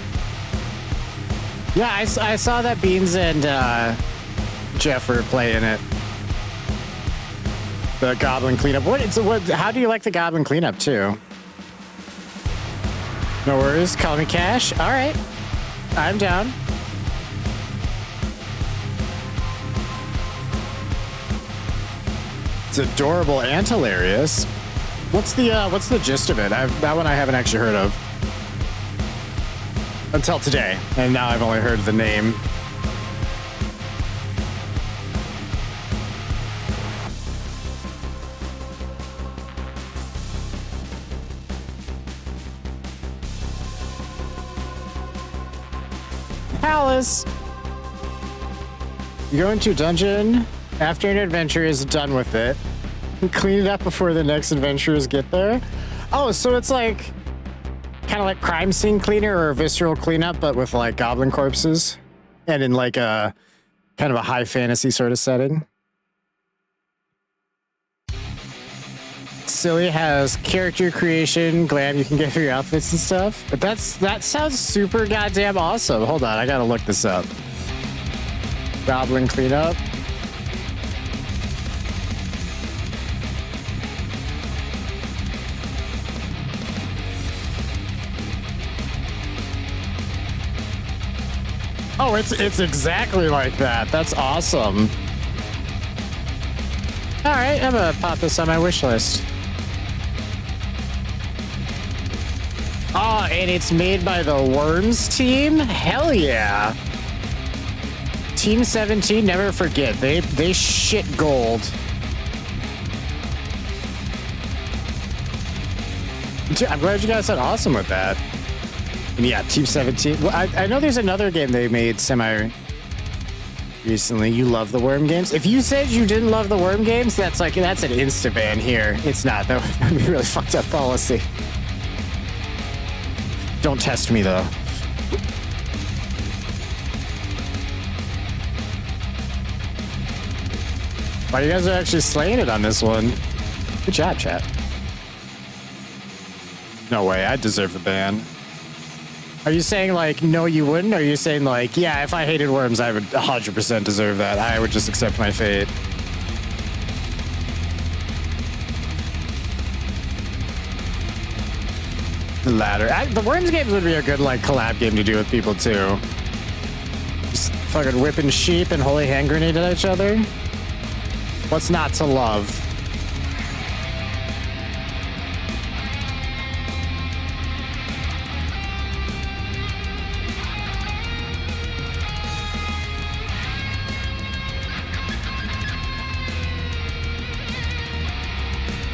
Yeah, I saw that Beans and Jeff were playing it. The Goblin Cleanup. How do you like the Goblin Cleanup, too? No worries. Call me Cash. All right. I'm down. It's adorable and hilarious. What's the gist of it? That one I haven't actually heard of. Until today. And now I've only heard the name. Palace. You go into a dungeon after an adventure is done with it. And clean it up before the next adventurers get there. Oh, so it's like kind of like crime scene cleaner or visceral cleanup, but with like goblin corpses and in like a kind of a high fantasy sort of setting. Silly has character creation, glam you can get for your outfits and stuff. But that sounds super goddamn awesome. Hold on, I gotta look this up. Goblin cleanup. Oh, it's exactly like that. That's awesome. All right, I'm gonna pop this on my wish list. Oh, and it's made by the Worms team? Hell yeah. Team 17, never forget. They shit gold. Dude, I'm glad you guys did awesome with that. And yeah, Team 17. Well, I know there's another game they made recently. You love the Worm games. If you said you didn't love the Worm games, that's an insta ban here. It's not. That would be really fucked up policy. Don't test me though. Wow, you guys are actually slaying it on this one. Good job, chat. No way, I deserve the ban. Are you saying like, no, you wouldn't? Or are you saying like, yeah, if I hated Worms, I would 100% deserve that. I would just accept my fate. The latter. The Worms games would be a good like collab game to do with people too. Just fucking whipping sheep and holy hand grenade at each other. What's not to love?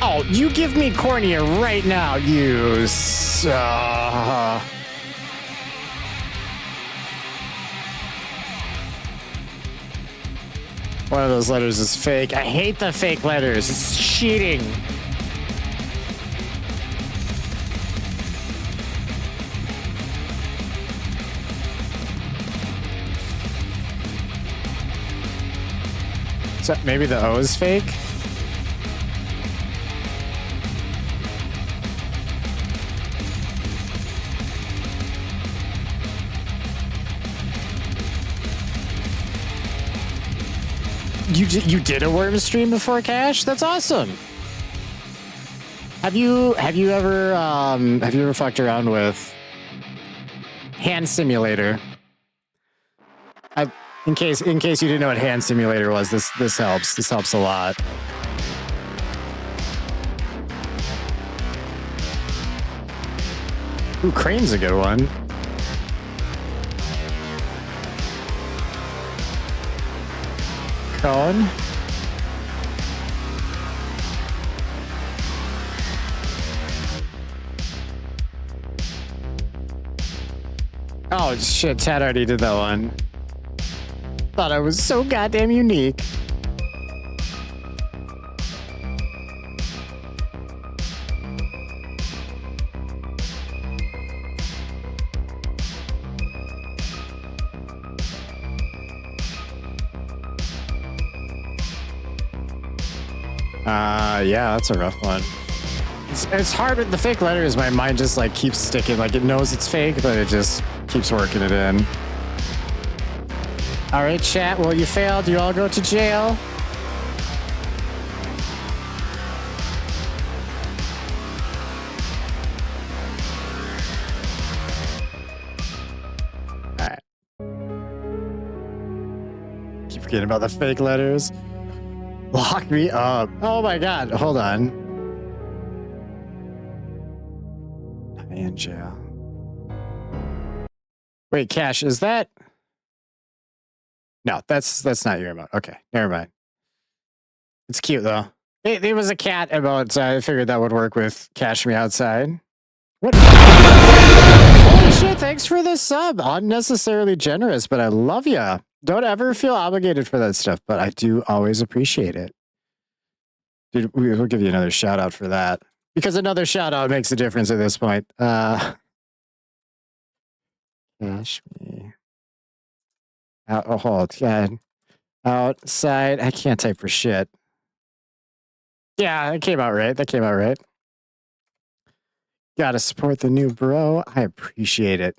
Oh, you give me cornea right now, you One of those letters is fake. I hate the fake letters. It's cheating. So maybe the O is fake? You did a worm stream before, Cash? That's awesome. Have you ever fucked around with Hand Simulator? In case you didn't know what Hand Simulator was, this helps. This helps a lot. Ooh, Crane's a good one. Cone. Oh shit, Tad already did that one. Thought I was so goddamn unique. Yeah, that's a rough one. It's hard with the fake letters. My mind just like keeps sticking. Like it knows it's fake, but it just keeps working it in. All right, chat. Well, you failed. You all go to jail. All right. Keep forgetting about the fake letters. Lock me up. Oh my god. Hold on. I'm in jail. Wait, Cash, is that? No, that's not your emote. Okay, never mind. It's cute though. There was a cat emote, so I figured that would work with Cash Me Outside. What? Holy shit, thanks for the sub. Unnecessarily generous, but I love ya. Don't ever feel obligated for that stuff, but I do always appreciate it. Dude, we'll give you another shout out for that. Because another shout out makes a difference at this point. Cash me. Out, oh, hold, God. Outside. I can't type for shit. Yeah, that came out right. That came out right. Gotta support the new bro. I appreciate it.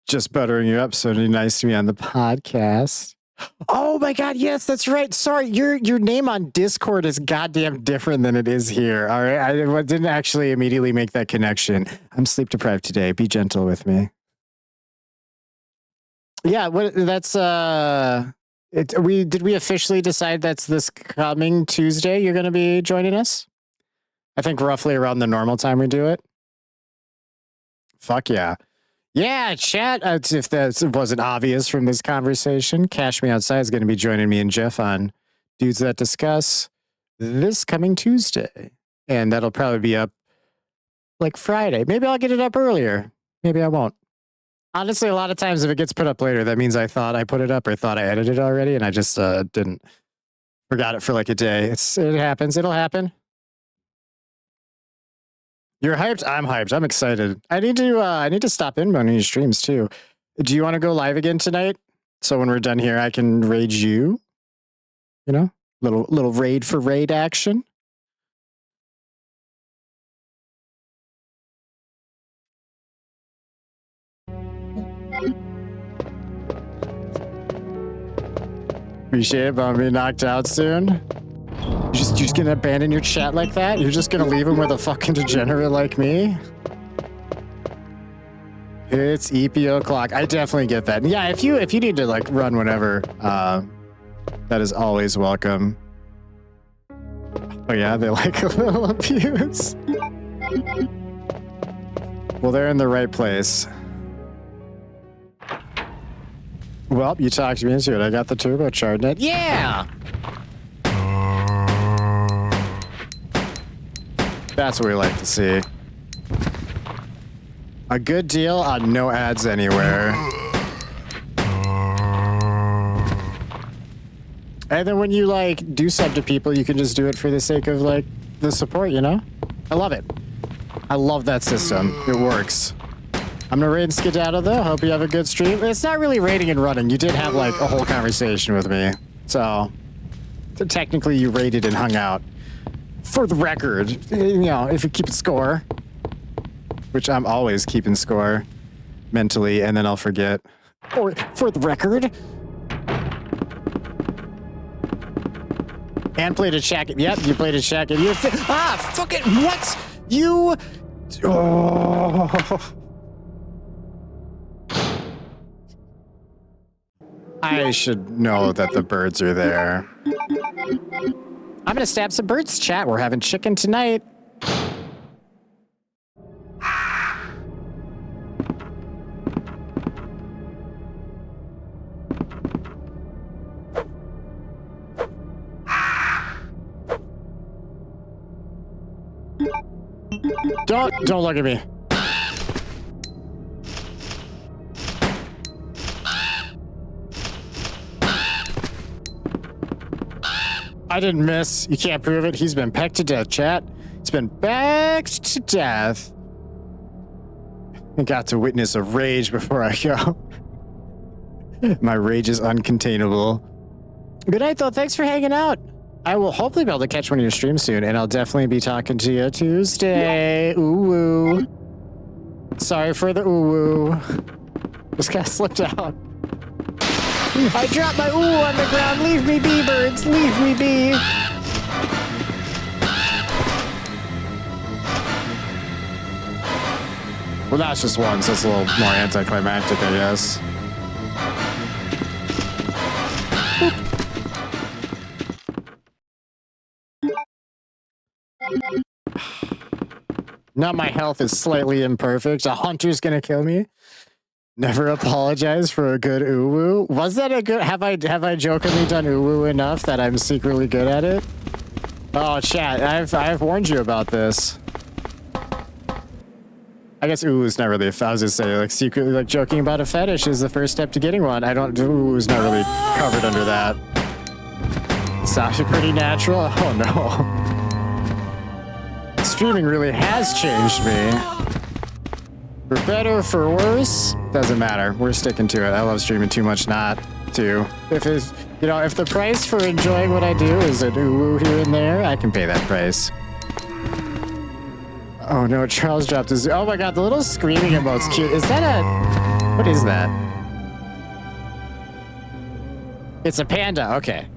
Just buttering you up, so nice to be on the podcast. Oh my god, yes, that's right. Sorry, your name on Discord is goddamn different than it is here. All right, I didn't actually immediately make that connection. I'm sleep deprived today. Be gentle with me. Yeah, what that's did we officially decide that's this coming Tuesday you're going to be joining us? I think roughly around the normal time we do it. Fuck yeah. Yeah, chat. If that wasn't obvious from this conversation, Cash Me Outside is going to be joining me and Jeff on Dudes That Discuss this coming Tuesday. And that'll probably be up like Friday. Maybe I'll get it up earlier. Maybe I won't. Honestly, a lot of times if it gets put up later, that means I thought I put it up or thought I edited it already, and I just didn't. Forgot it for like a day. It happens. It'll happen. You're hyped. I'm hyped. I'm excited. I need to stop in on these streams too. Do you want to go live again tonight? So when we're done here, I can raid you. You know, little raid for raid action. appreciate it, but I'm gonna be knocked out soon. You're just gonna abandon your chat like that? You're just gonna leave him with a fucking degenerate like me? It's EPO o'clock. I definitely get that. Yeah, if you need to like run whenever, that is always welcome. Oh yeah, they like a little abuse. Well, they're in the right place. Well, you talked me into it. I got the turbocharged net. Yeah! That's what we like to see. A good deal on no ads anywhere. And then when you like do sub to people, you can just do it for the sake of like the support, you know? I love it. I love that system. It works. I'm gonna raid and skedaddle though. Hope you have a good stream. It's not really raiding and running. You did have like a whole conversation with me. So technically you raided and hung out. For the record, you know, if you keep it score, which I'm always keeping score mentally, and then I'll forget. Or for the record. And played a shacket. Yep, you played a shacket. You fuck it. What? You. Oh. I should know that the birds are there. I'm gonna stab some birds, chat. We're having chicken tonight. Don't look at me. I didn't miss. You can't prove it. He's been pecked to death, chat. He's been pecked to death. I got to witness a rage before I go. My rage is uncontainable. Good night, though. Thanks for hanging out. I will hopefully be able to catch one of your streams soon, and I'll definitely be talking to you Tuesday. Ooh-woo. Sorry for the ooh-woo. Just got slipped out. I dropped my ooh on the ground. Leave me be, birds. Leave me be. Well, that's just one, so it's a little more anticlimactic, I guess. Now my health is slightly imperfect. A hunter's gonna kill me. Never apologize for a good uwu. Was that a good? Have I jokingly done uwu enough that I'm secretly good at it? Oh, chat, I've warned you about this. I guess uwu is not really. I was gonna say like secretly like joking about a fetish is the first step to getting one. I don't. Uwu is not really covered under that. Sounded pretty natural. Oh no. Streaming really has changed me. For better, for worse, doesn't matter. We're sticking to it. I love streaming too much not to. If it's, you know, if the price for enjoying what I do is an ooh here and there, I can pay that price. Oh no, Charles dropped his. Oh my god, the little screaming emote's cute. Is that a? What is that? It's a panda. Okay.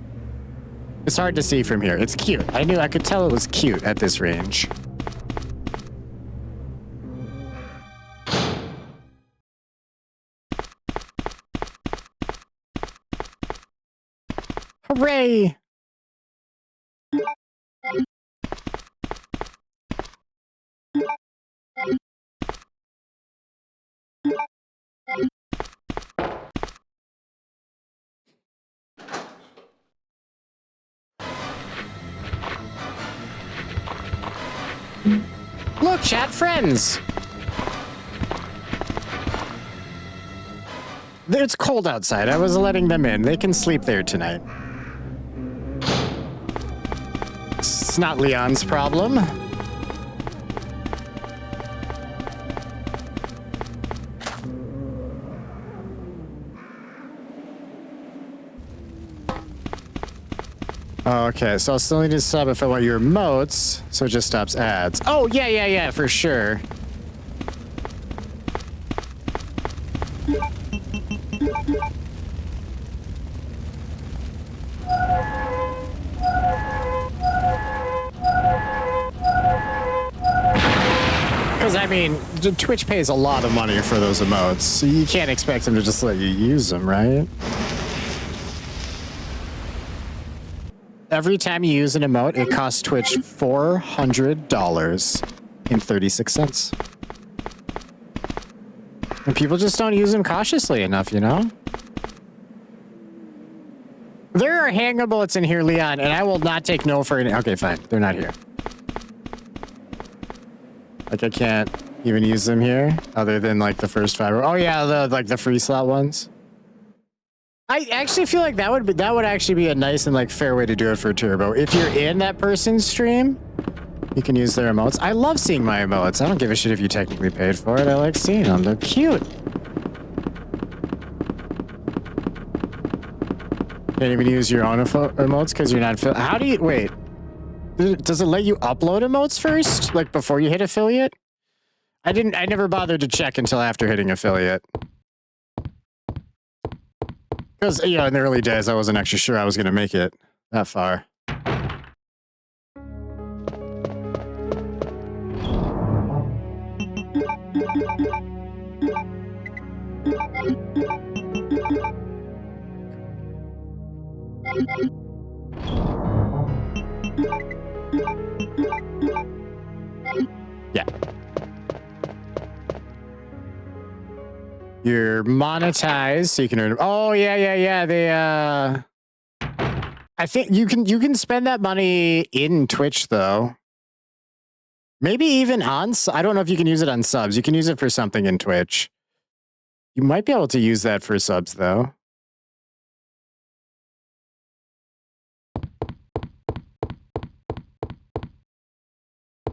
It's hard to see from here. It's cute. I could tell it was cute at this range. Hooray! Look, chat friends! It's cold outside. I was letting them in. They can sleep there tonight. It's not Leon's problem. Okay, so I'll still need to sub if I want your emotes, so it just stops ads. Oh, yeah, for sure. mean, Twitch pays a lot of money for those emotes, so you can't expect them to just let you use them, right? Every time you use an emote, it costs Twitch $400.36. And people just don't use them cautiously enough, you know? There are hanger bullets in here, Leon, and I will not take no for any. Okay, fine. They're not here. Like, I can't even use them here, other than, like, the first 5. Oh, yeah, the free slot ones. I actually feel like that would actually be a nice and, like, fair way to do it for Turbo. If you're in that person's stream, you can use their emotes. I love seeing my emotes. I don't give a shit if you technically paid for it. I like seeing them. They're cute. Can't even use your own emotes because you're not... How do you... Wait. Does it let you upload emotes first? Like, before you hit affiliate? I never bothered to check until after hitting affiliate. Because, you know, in the early days, I wasn't actually sure I was going to make it that far. Yeah. You're monetized, so you can earn. Oh yeah. They I think you can spend that money in Twitch though. Maybe even on. I don't know if you can use it on subs. You can use it for something in Twitch. You might be able to use that for subs though.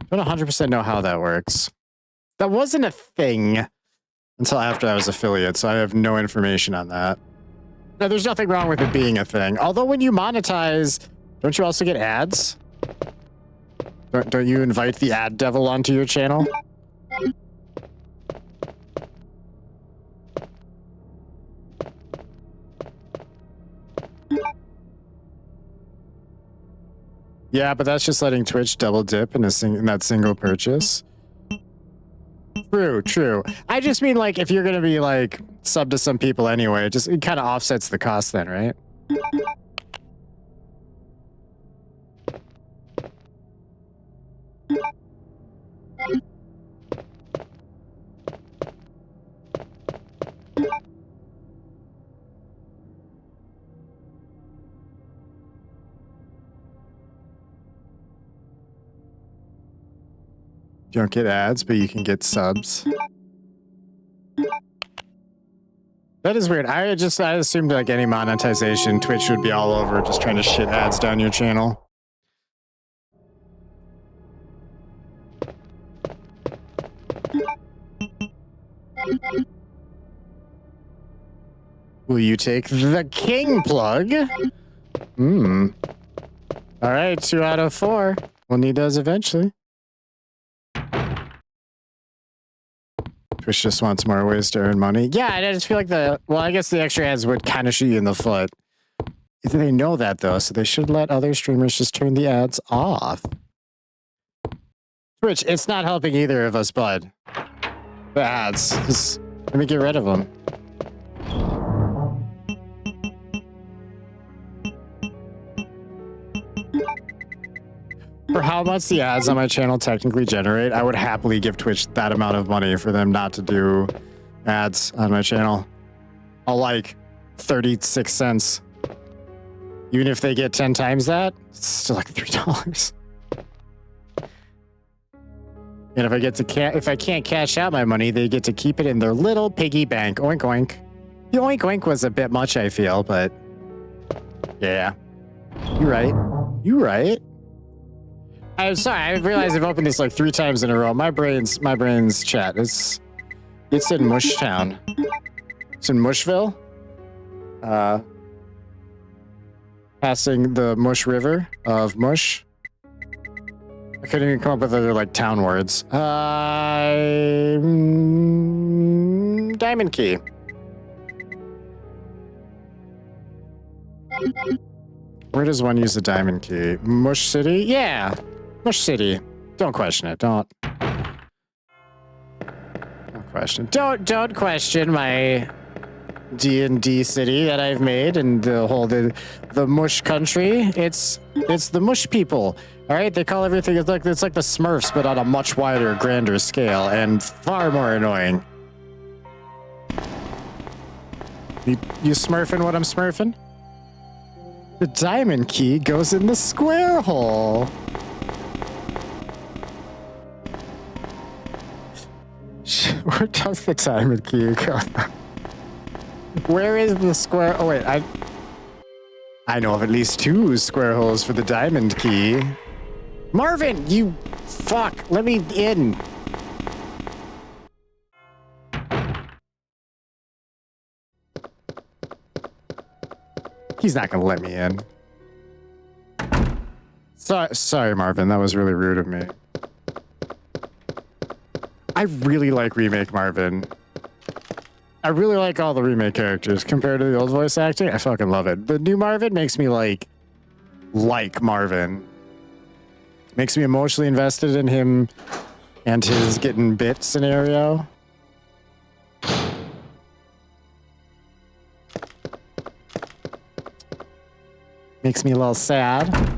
Don't 100% know how that works. That wasn't a thing until after I was affiliate, so I have no information on that. No, there's nothing wrong with it being a thing. Although when you monetize, don't you also get ads? Don't you invite the ad devil onto your channel? Yeah, but that's just letting Twitch double dip in that single purchase. True. I just mean, like, if you're gonna be like sub to some people anyway, it kind of offsets the cost then, right? You don't get ads, but you can get subs. That is weird. I assumed like any monetization, Twitch would be all over just trying to shit ads down your channel. Will you take the king plug? All right, 2 out of 4. We'll need those eventually. Twitch just wants more ways to earn money. Yeah, I just feel like I guess the extra ads would kind of shoot you in the foot. They know that though, so they should let other streamers just turn the ads off. Twitch, it's not helping either of us, bud. The ads. Just let me get rid of them. For how much the ads on my channel technically generate, I would happily give Twitch that amount of money for them not to do ads on my channel. I'll like 36 cents. Even if they get 10 times that, it's still like $3. And if I get to if I can't cash out my money, they get to keep it in their little piggy bank. Oink oink. The oink oink was a bit much, I feel, but yeah. You're right. You're right. I'm sorry, I realized I've opened this like 3 times in a row. My brain's chat. It's in Mushtown. It's in Mushville. Passing the Mush River of Mush. I couldn't even come up with other like town words. Diamond Key. Where does one use the Diamond Key? Mush City? Yeah. Mush City. Don't question it. Don't. question. Don't question my D&D city that I've made and the mush country. It's the mush people. All right, they call everything it's like the Smurfs, but on a much wider, grander scale and far more annoying. You smurfing what I'm smurfing? The diamond key goes in the square hole. Where does the diamond key go? Where is the square? Oh wait, I know of at least 2 square holes for the diamond key. Marvin, you fuck! Let me in. He's not gonna let me in. Sorry, Marvin. That was really rude of me. I really like Remake Marvin. I really like all the remake characters compared to the old voice acting. I fucking love it. The new Marvin makes me like Marvin. Makes me emotionally invested in him and his getting bit scenario. Makes me a little sad.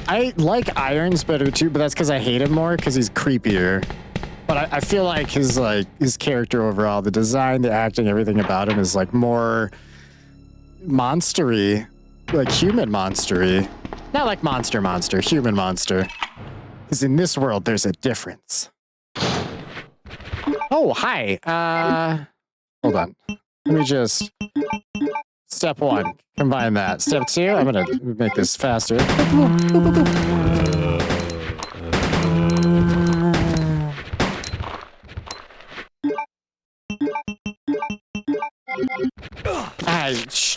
I like Irons better too, but that's because I hate him more because he's creepier. But I feel like his character overall, the design, the acting, everything about him is like more monstery, like human monstery. Not like monster, human monster. Because in this world, there's a difference. Oh, hi. Hold on. Let me just... Step 1, combine that. Step 2, I'm gonna make this faster.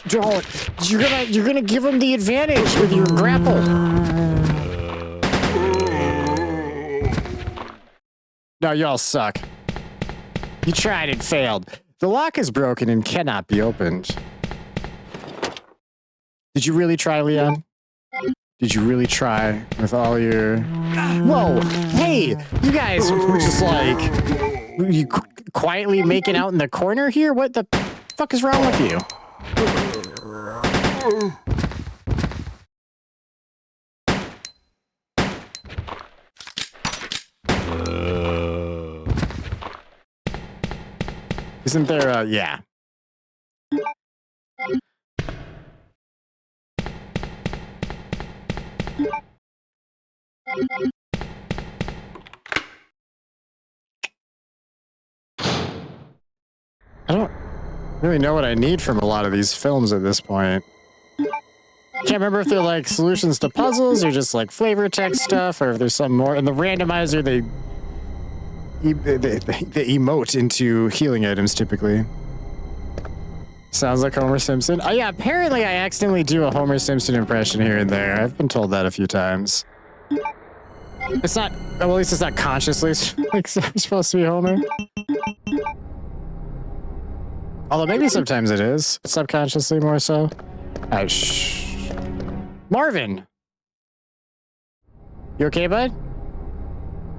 Don't. You're gonna give him the advantage with your grapple. No, y'all suck. You tried and failed. The lock is broken and cannot be opened. Did you really try, Leon? Did you really try with all your... Whoa! Hey! You guys were just like... You quietly making out in the corner here? What the fuck is wrong with you? Isn't there a... Yeah. I don't really know what I need from a lot of these films at this point. Can't remember if they're like solutions to puzzles or just like flavor text stuff, or if there's something more. In the randomizer, they emote into healing items typically. Sounds like Homer Simpson. Oh yeah, apparently I accidentally do a Homer Simpson impression here and there. I've been told that a few times. It's not, well, at least it's not consciously like supposed to be Homer. Although maybe sometimes it is, subconsciously more so. Shh. Marvin! You okay, bud?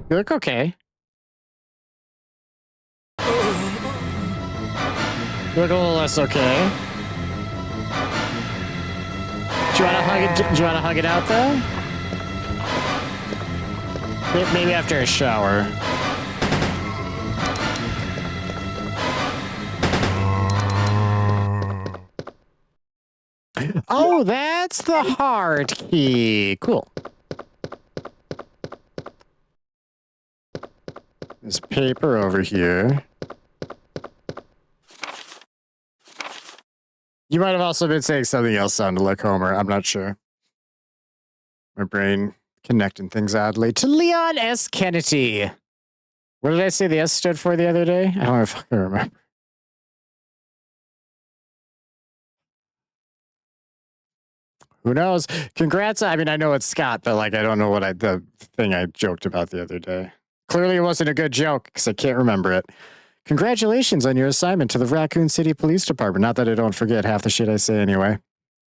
You look okay. You look a little less okay. Do you want to hug it? Do you want to hug it out though? Maybe after a shower. Oh, that's the heart key. Cool. There's paper over here. You might have also been saying something else sounded like Homer. I'm not sure. My brain connecting things oddly. To Leon S. Kennedy. What did I say the S stood for the other day? I don't know if I can remember. Who knows? Congrats. I mean, I know it's Scott, but like, I don't know what the thing I joked about the other day. Clearly it wasn't a good joke because I can't remember it. Congratulations on your assignment to the Raccoon City Police Department. Not that I don't forget half the shit I say anyway.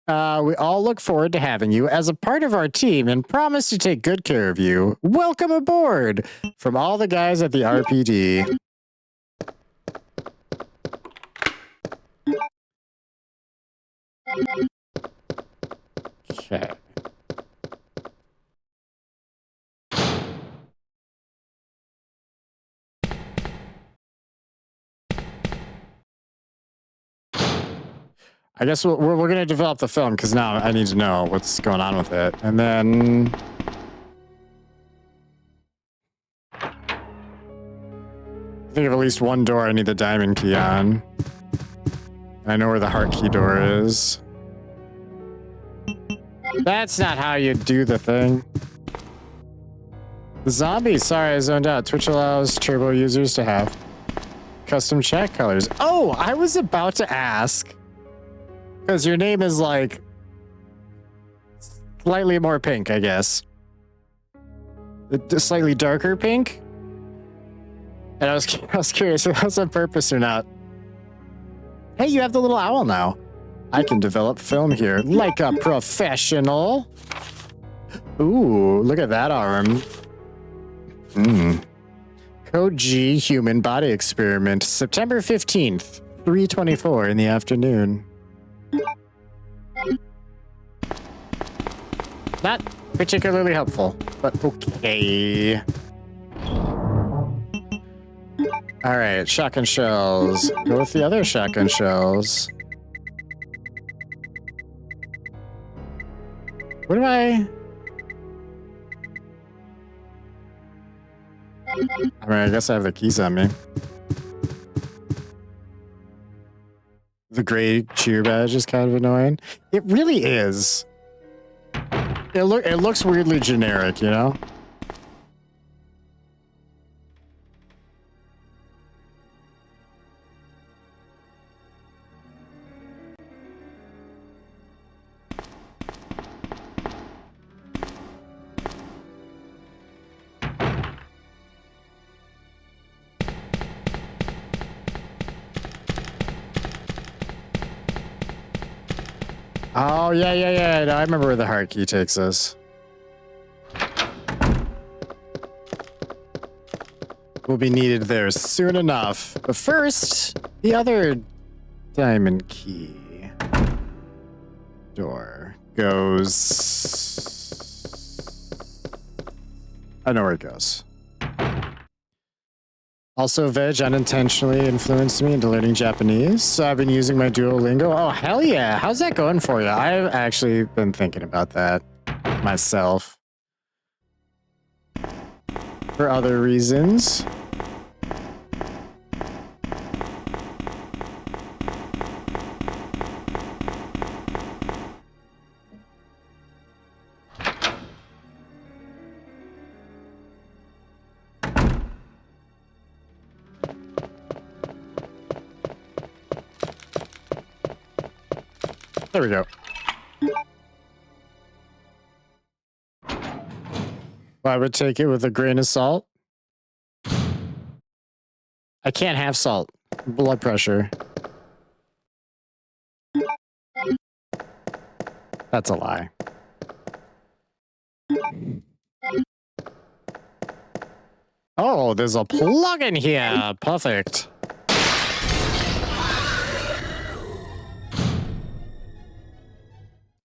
We all look forward to having you as a part of our team and promise to take good care of you. Welcome aboard from all the guys at the RPD. Okay. I guess we're going to develop the film because now I need to know what's going on with it. And then... I think of at least one door I need the diamond key on. I know where the heart key door is. That's not how you do the thing. The zombie. Sorry, I zoned out. Twitch allows turbo users to have custom chat colors. Oh, I was about to ask. Because your name is like slightly more pink, I guess. Slightly darker pink? And I was curious if that was on purpose or not. Hey, you have the little owl now. I can develop film here like a professional. Ooh, look at that arm. Code G human body experiment, September 15th, 3:24 in the afternoon. Not particularly helpful, but okay. All right, shotgun shells. Go with the other shotgun shells. What do I... I mean, I guess I have the keys on me. The gray cheer badge is kind of annoying. It really is. It looks weirdly generic, you know? Oh, yeah. No, I remember where the heart key takes us. Will be needed there soon enough. But first, the other diamond key door goes... I know where it goes. Also, Veg unintentionally influenced me into learning Japanese, so I've been using my Duolingo. Oh, hell yeah. How's that going for you? I've actually been thinking about that myself. For other reasons. There we go. I would take it with a grain of salt. I can't have salt. Blood pressure. That's a lie. Oh, there's a plug in here. Perfect.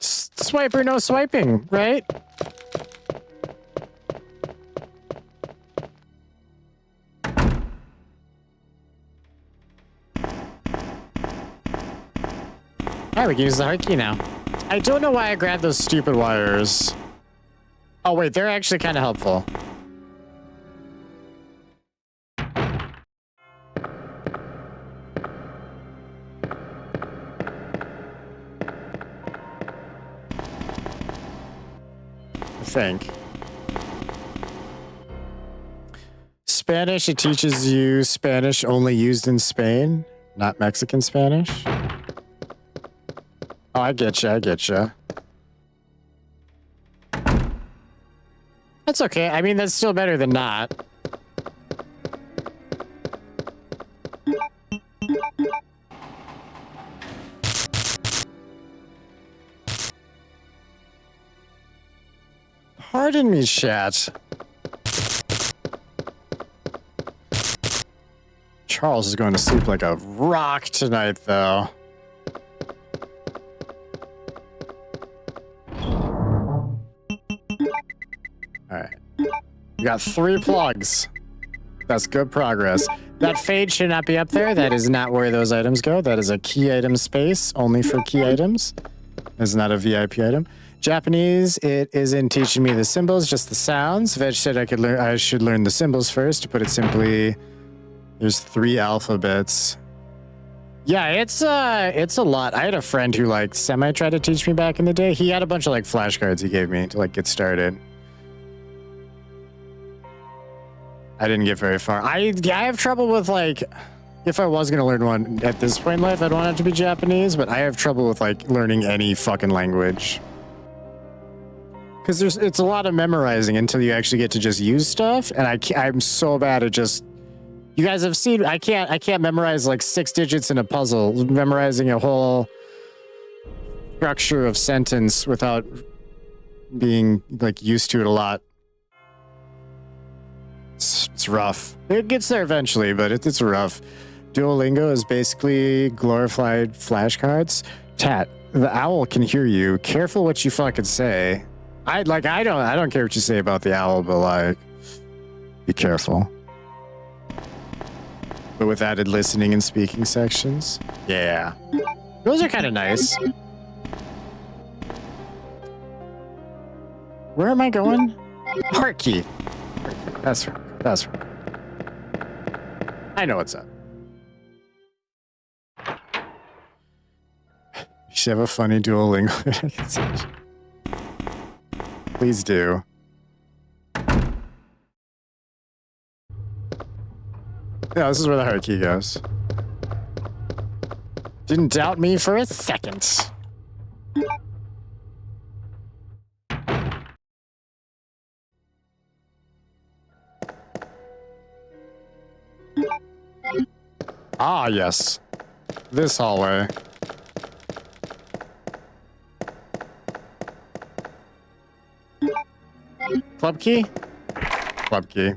Swiper, no swiping, right? Yeah, we can use the heart key now. I don't know why I grabbed those stupid wires. Oh, wait, they're actually kind of helpful. I think. Spanish, it teaches you Spanish only used in Spain, not Mexican Spanish. Oh, I get you. That's okay. I mean, that's still better than not. Pardon me, chat. Charles is going to sleep like a rock tonight, though. Alright. We got 3 plugs. That's good progress. That fade should not be up there. That is not where those items go. That is a key item space, only for key items. It's not a VIP item. Japanese, it isn't teaching me the symbols, just the sounds. Veg said I should learn the symbols first. To put it simply, there's 3 alphabets. Yeah, it's a lot. I had a friend who like semi tried to teach me back in the day. He had a bunch of like flashcards he gave me to like get started. I didn't get very far. I have trouble with like, if I was gonna learn one at this point in life, I'd want it to be Japanese, but I have trouble with like learning any fucking language. Cause it's a lot of memorizing until you actually get to just use stuff, and I'm so bad at just. You guys have seen I can't memorize like 6 digits in a puzzle. Memorizing a whole structure of sentence without being like used to it a lot. It's rough. It gets there eventually, but it's rough. Duolingo is basically glorified flashcards. Tat, the owl can hear you. Careful what you fucking say. I don't care what you say about the owl, but like, be careful. But with added listening and speaking sections, yeah, those are kind of nice. Where am I going? Heart key. That's right. That's right. I know what's up. You should have a funny Duolingo. Please do. Yeah, this is where the heart key goes. Didn't doubt me for a second. Ah, yes. This hallway. Club key? Club key.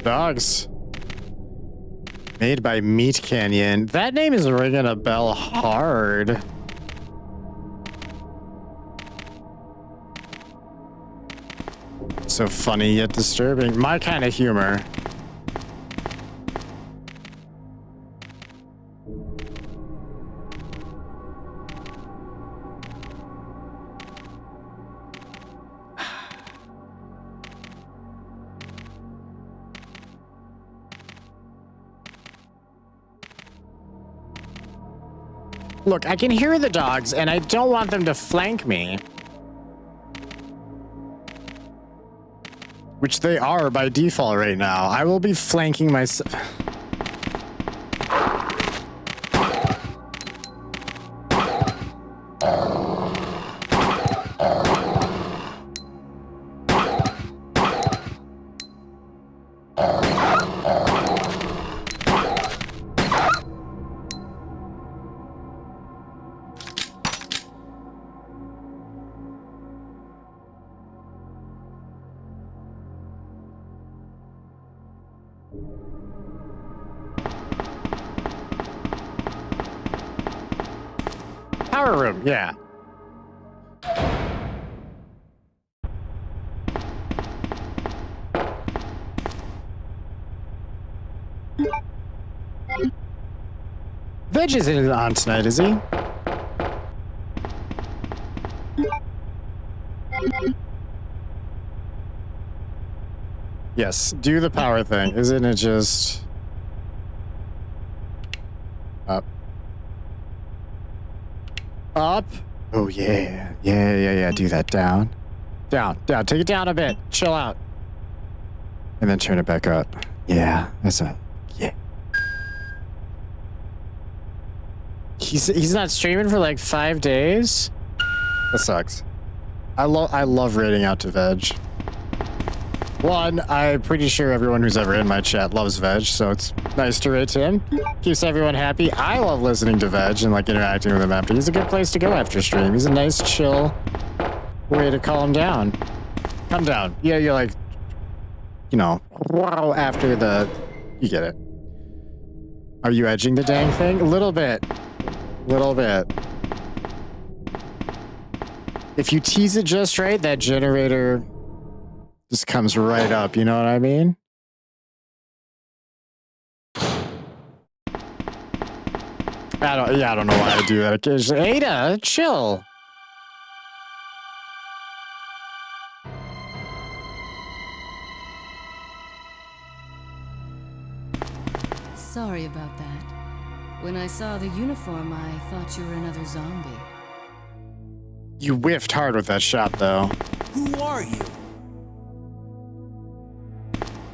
Dogs. Made by Meat Canyon. That name is ringing a bell hard. So funny yet disturbing. My kind of humor. Look, I can hear the dogs, and I don't want them to flank me. Which they are by default right now. I will be flanking myself. Power room, yeah. Veg isn't on tonight, is he? Yes, do the power thing. Isn't it just up? Up? Oh yeah. Yeah. Do that. Down. Down. Take it down a bit. Chill out. And then turn it back up. Yeah. That's a yeah. He's not streaming for like 5 days? That sucks. I love raiding out to Veg. One, I'm pretty sure everyone who's ever in my chat loves Veg, so it's nice to rate him. Keeps everyone happy. I love listening to Veg and like interacting with him after. He's a good place to go after stream. He's a nice, chill way to calm down. Calm down. Yeah, you're like, you know, wow, after the... You get it. Are you edging the dang thing? A little bit. Little bit. If you tease it just right, that generator just comes right up, you know what I mean? I don't know why I do that occasionally. Ada, chill. Sorry about that. When I saw the uniform, I thought you were another zombie. You whiffed hard with that shot, though. Who are you?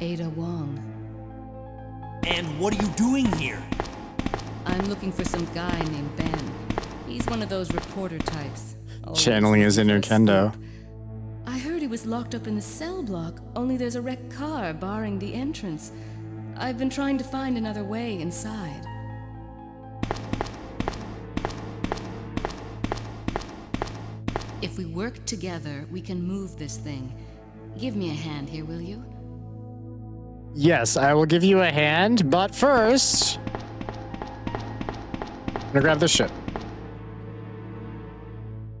Ada Wong. And what are you doing here? I'm looking for some guy named Ben. He's one of those reporter types. Channeling his inner Kendo. I heard he was locked up in the cell block, only there's a wrecked car barring the entrance. I've been trying to find another way inside. If we work together, we can move this thing. Give me a hand here, will you? Yes, I will give you a hand, but first... I'm gonna grab this shit.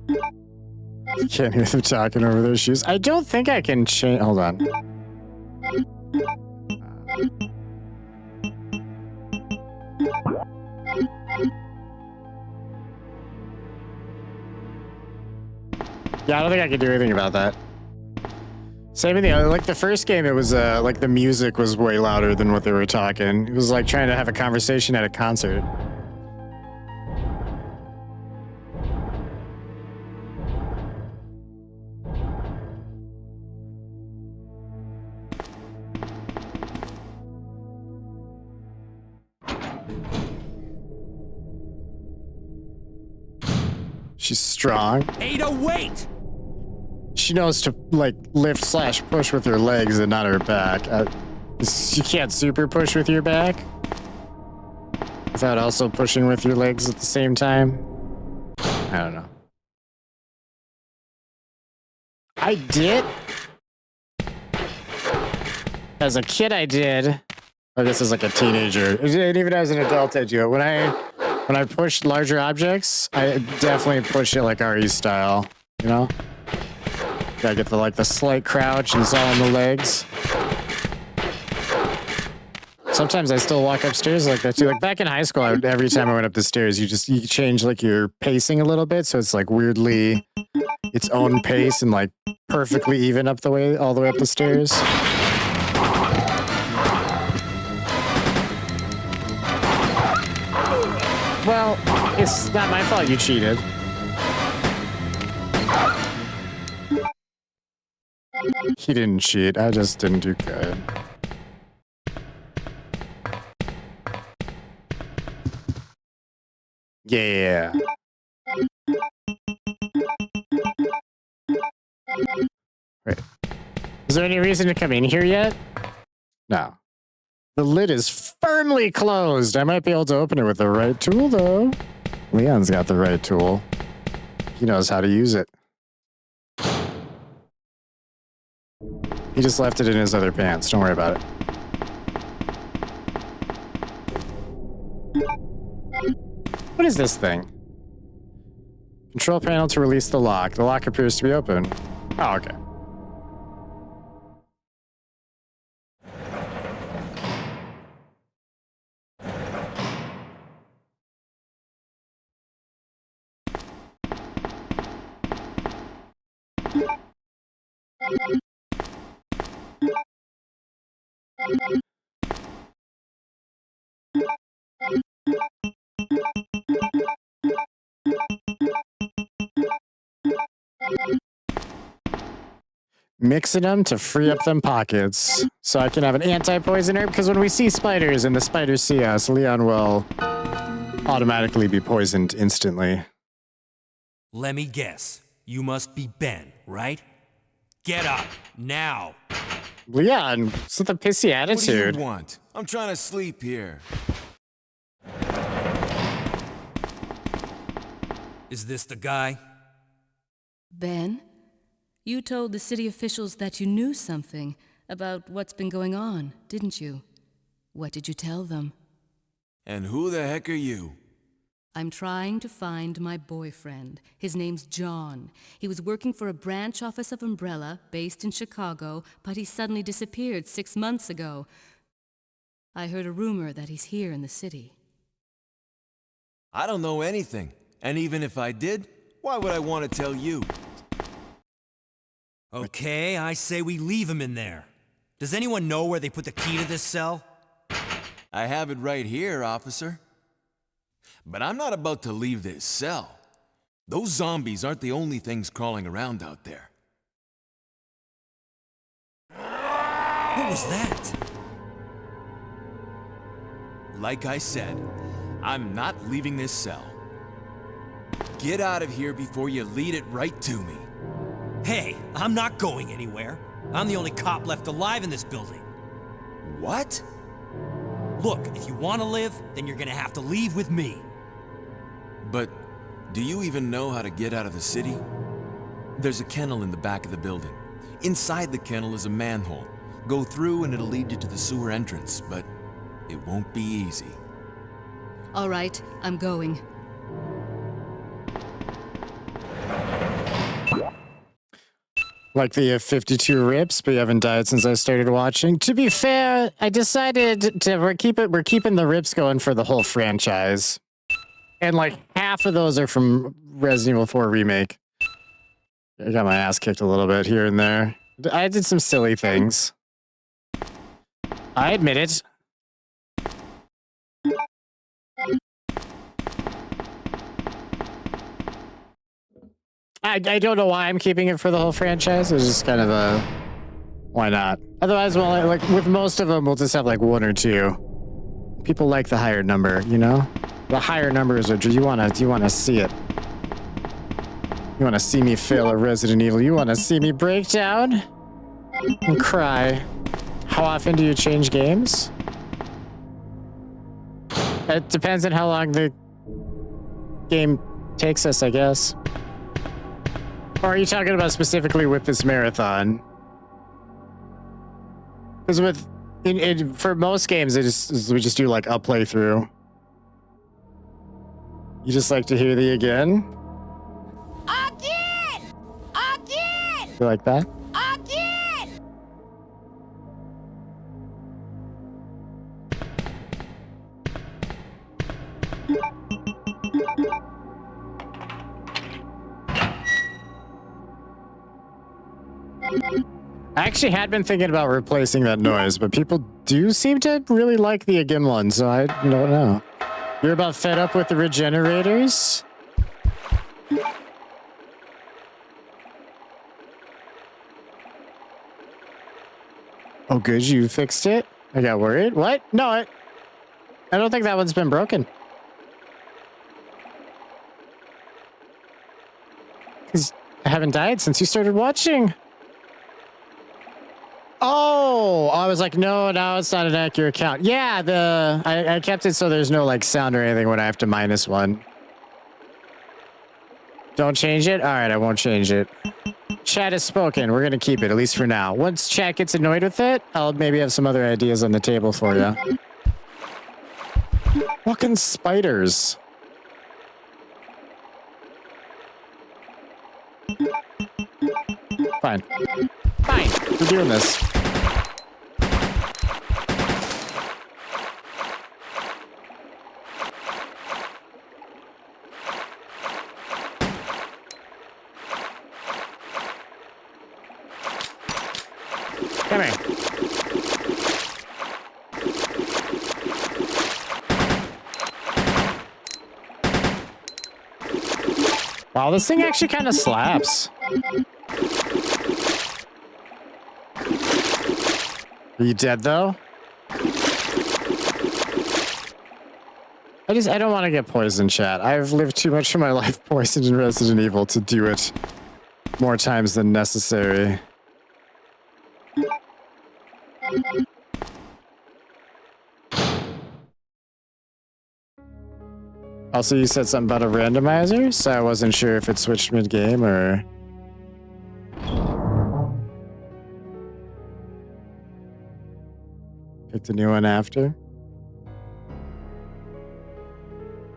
You can't hear them talking over their shoes. I don't think I can change... Hold on. Yeah, I don't think I can do anything about that. Same thing, like the first game, it was like the music was way louder than what they were talking. It was like trying to have a conversation at a concert. She's strong. Ada, wait! She knows to, like, lift/push with her legs and not her back. You can't super push with your back without also pushing with your legs at the same time. I don't know. I did. As a kid, I did. I guess as like a teenager. And even as an adult, I do it. When I push larger objects, I definitely push it like RE style, you know? Gotta get the slight crouch and it's all on the legs. Sometimes I still walk upstairs like that too. Like back in high school, every time I went up the stairs, you change like your pacing a little bit, so it's like weirdly its own pace and like perfectly even up all the way up the stairs. Well, it's not my fault you cheated. He didn't cheat, I just didn't do good. Yeah. Wait. Is there any reason to come in here yet? No. The lid is firmly closed. I might be able to open it with the right tool, though. Leon's got the right tool. He knows how to use it. He just left it in his other pants. Don't worry about it. What is this thing? Control panel to release the lock. The lock appears to be open. Oh, okay. Mixing them to free up them pockets so I can have an anti-poison herb, because when we see spiders and the spiders see us, Leon will automatically be poisoned instantly. Let me guess. You must be Ben, right? Get up, now! Leon, what's with the pissy attitude? What do you want? I'm trying to sleep here. Is this the guy? Ben, you told the city officials that you knew something about what's been going on, didn't you? What did you tell them? And who the heck are you? I'm trying to find my boyfriend. His name's John. He was working for a branch office of Umbrella, based in Chicago, but he suddenly disappeared 6 months ago. I heard a rumor that he's here in the city. I don't know anything. And even if I did, why would I want to tell you? Okay, I say we leave him in there. Does anyone know where they put the key to this cell? I have it right here, officer. But I'm not about to leave this cell. Those zombies aren't the only things crawling around out there. What was that? Like I said, I'm not leaving this cell. Get out of here before you lead it right to me. Hey, I'm not going anywhere. I'm the only cop left alive in this building. What? Look, if you want to live, then you're gonna have to leave with me. But do you even know how to get out of the city? There's a kennel in the back of the building. Inside the kennel is a manhole. Go through and it'll lead you to the sewer entrance, but it won't be easy. All right, I'm going. Like the 52 rips, but you haven't died since I started watching. To be fair, I decided to we're keeping the rips going for the whole franchise. And like half of those are from Resident Evil 4 Remake. I got my ass kicked a little bit here and there. I did some silly things. I admit it. I don't know why I'm keeping it for the whole franchise. It's just kind of a why not? Otherwise, well, like with most of them, we'll just have like one or two. People like the higher number, you know. The higher numbers are. Do you want to see it? You want to see me fail at Resident Evil? You want to see me break down and cry? How often do you change games? It depends on how long the game takes us, I guess. Or are you talking about specifically with this marathon? Because for most games, we just do like a playthrough. You just like to hear the again? Again! Again! You like that? Again! I actually had been thinking about replacing that noise, but people do seem to really like the again one, so I don't know. You're about fed up with the regenerators? Oh, good, you fixed it? I got worried. What? No, I don't think that one's been broken. Because I haven't died since you started watching. Oh, I was like, no, it's not an accurate count. Yeah, I kept it so there's no like sound or anything when I have to -1. Don't change it? All right, I won't change it. Chat has spoken. We're going to keep it, at least for now. Once chat gets annoyed with it, I'll maybe have some other ideas on the table for you. Fucking spiders. Fine. Fine. We're doing this. Come here. Wow, this thing actually kind of slaps. Are you dead though? I don't want to get poisoned, chat. I've lived too much of my life poisoned in Resident Evil to do it more times than necessary. Also, you said something about a randomizer, so I wasn't sure if it switched mid-game or... picked a new one after.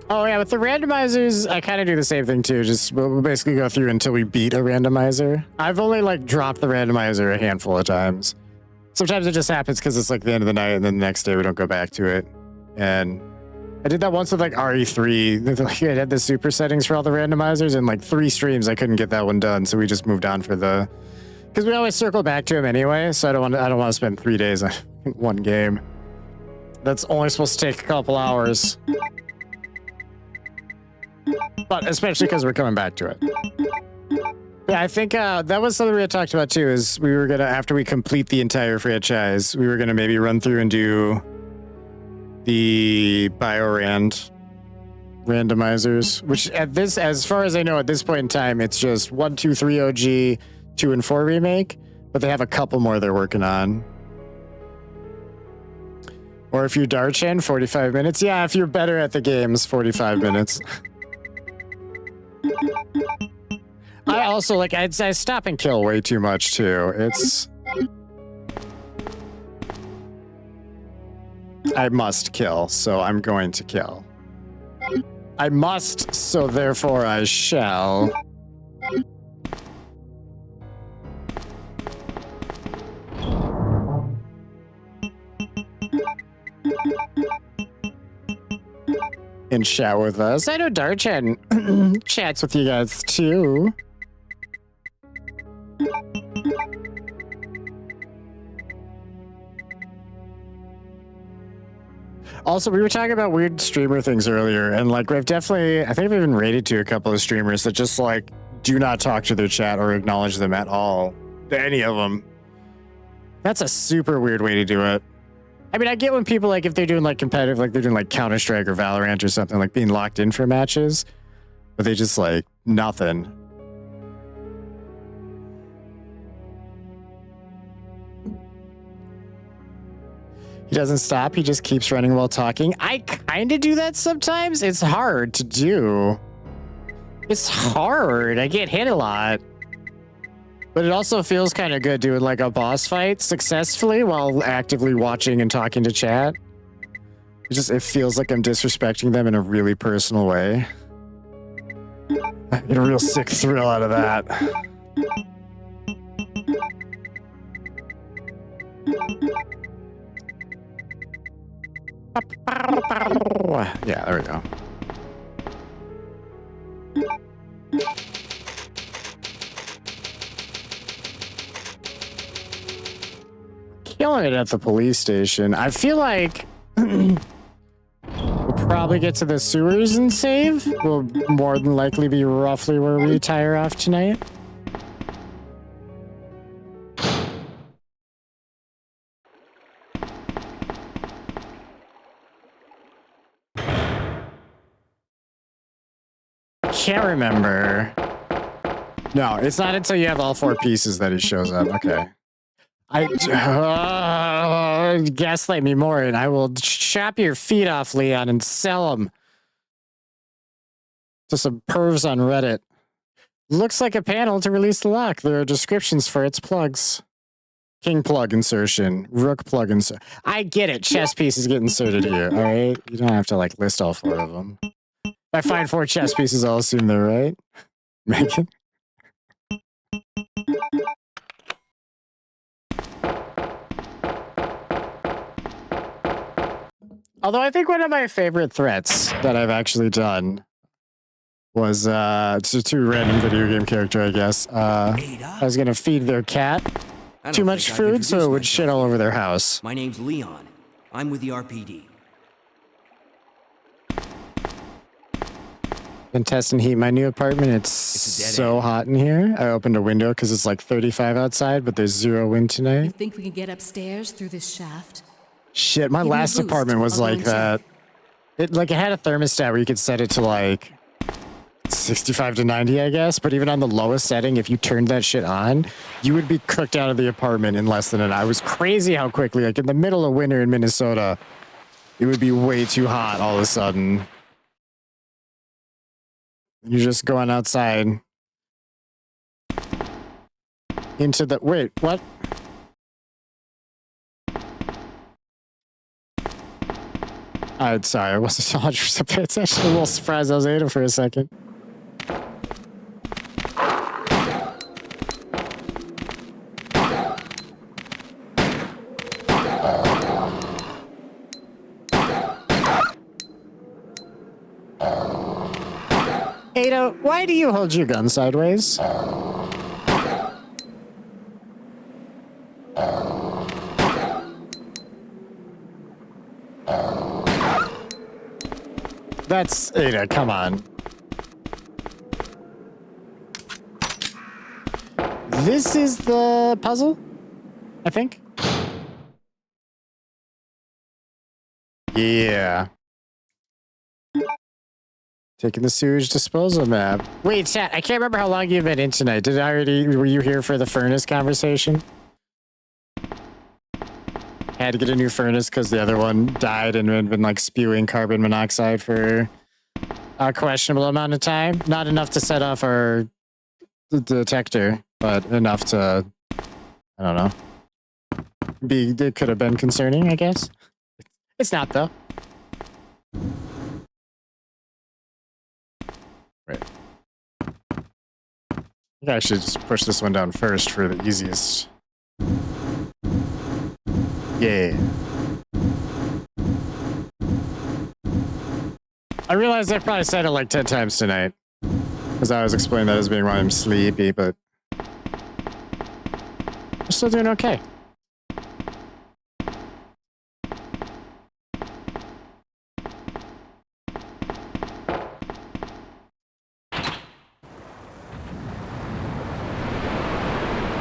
Oh yeah, with the randomizers, I kind of do the same thing too. Just we'll basically go through until we beat a randomizer. I've only like dropped the randomizer a handful of times. Sometimes it just happens because it's like the end of the night and then the next day we don't go back to it. And I did that once with like RE3. Like, I had the super settings for all the randomizers and like 3 streams I couldn't get that one done, so we just moved on for the... Because we always circle back to him anyway, so I don't want to spend 3 days on one game. That's only supposed to take a couple hours. But especially because we're coming back to it. Yeah, I think that was something we had talked about too, is we were gonna, after we complete the entire franchise, we were gonna maybe run through and do the BioRand randomizers, which at this, as far as I know, at this point in time, it's just 1, 2, 3 OG, 2 and 4 remake, but they have a couple more they're working on. Or if you're Darchen, 45 minutes. Yeah, if you're better at the games, 45 minutes. I also, like, I stop and kill way too much, too. It's... I must kill, so I'm going to kill. I must, so therefore I shall. And chat with us. I know Darchen chats with you guys too. Also, we were talking about weird streamer things earlier, and like I've definitely, I think I've even rated to a couple of streamers that just like do not talk to their chat or acknowledge them at all. To any of them. That's a super weird way to do it. I mean, I get when people, like, if they're doing, like, competitive, like, they're doing, like, Counter-Strike or Valorant or something, like, being locked in for matches, but they just, like, nothing. He doesn't stop, he just keeps running while talking. I kind of do that sometimes. It's hard to do. It's hard. I get hit a lot. But it also feels kind of good doing like a boss fight successfully while actively watching and talking to chat. It feels like I'm disrespecting them in a really personal way. I get a real sick thrill out of that. Yeah, there we go. Killing it at the police station. I feel like we'll probably get to the sewers and save. We'll more than likely be roughly where we tire off tonight. I can't remember. No, it's not until you have all 4 pieces that he shows up. Okay. Gaslight me more and I will chop your feet off, Leon, and sell them to some pervs on Reddit. Looks like a panel to release the lock. There are descriptions for its plugs. King plug insertion. Rook plug insert. I get it. Chess pieces get inserted here, all right? You don't have to, like, list all 4 of them. If I find 4 chess pieces, I'll assume they're right. Megan? Although I think one of my favorite threats that I've actually done was to a random video game character, I guess. I was gonna feed their cat too much food, so it would shit all over their house. My name's Leon. I'm with the RPD. Been testing heat in my new apartment. It's so hot in here. I opened a window because it's like 35 outside, but there's 0 wind tonight. You think we can get upstairs through this shaft? Shit, my last apartment was like that. It had a thermostat where you could set it to like 65 to 90, I guess. But even on the lowest setting, if you turned that shit on, you would be cooked out of the apartment in less than an hour. It was crazy how quickly, like in the middle of winter in Minnesota, it would be way too hot all of a sudden. You're just going outside into the... Wait, what? Sorry, I wasn't 100% paying attention. I'm a little surprised I was Ada for a second. Ada, why do you hold your gun sideways? That's Ada, come on. This is the puzzle, I think. Yeah. Taking the sewage disposal map. Wait, chat, I can't remember how long you've been in tonight. Were you here for the furnace conversation? Had to get a new furnace because the other one died and had been like spewing carbon monoxide for a questionable amount of time. Not enough to set off our detector, but enough to, I don't know. It could have been concerning, I guess. It's not though. Right. I think I should just push this one down first for the easiest. Yeah. I realized I probably said it like 10 times tonight. Because I was explaining that as being why I'm sleepy, but... I'm still doing okay.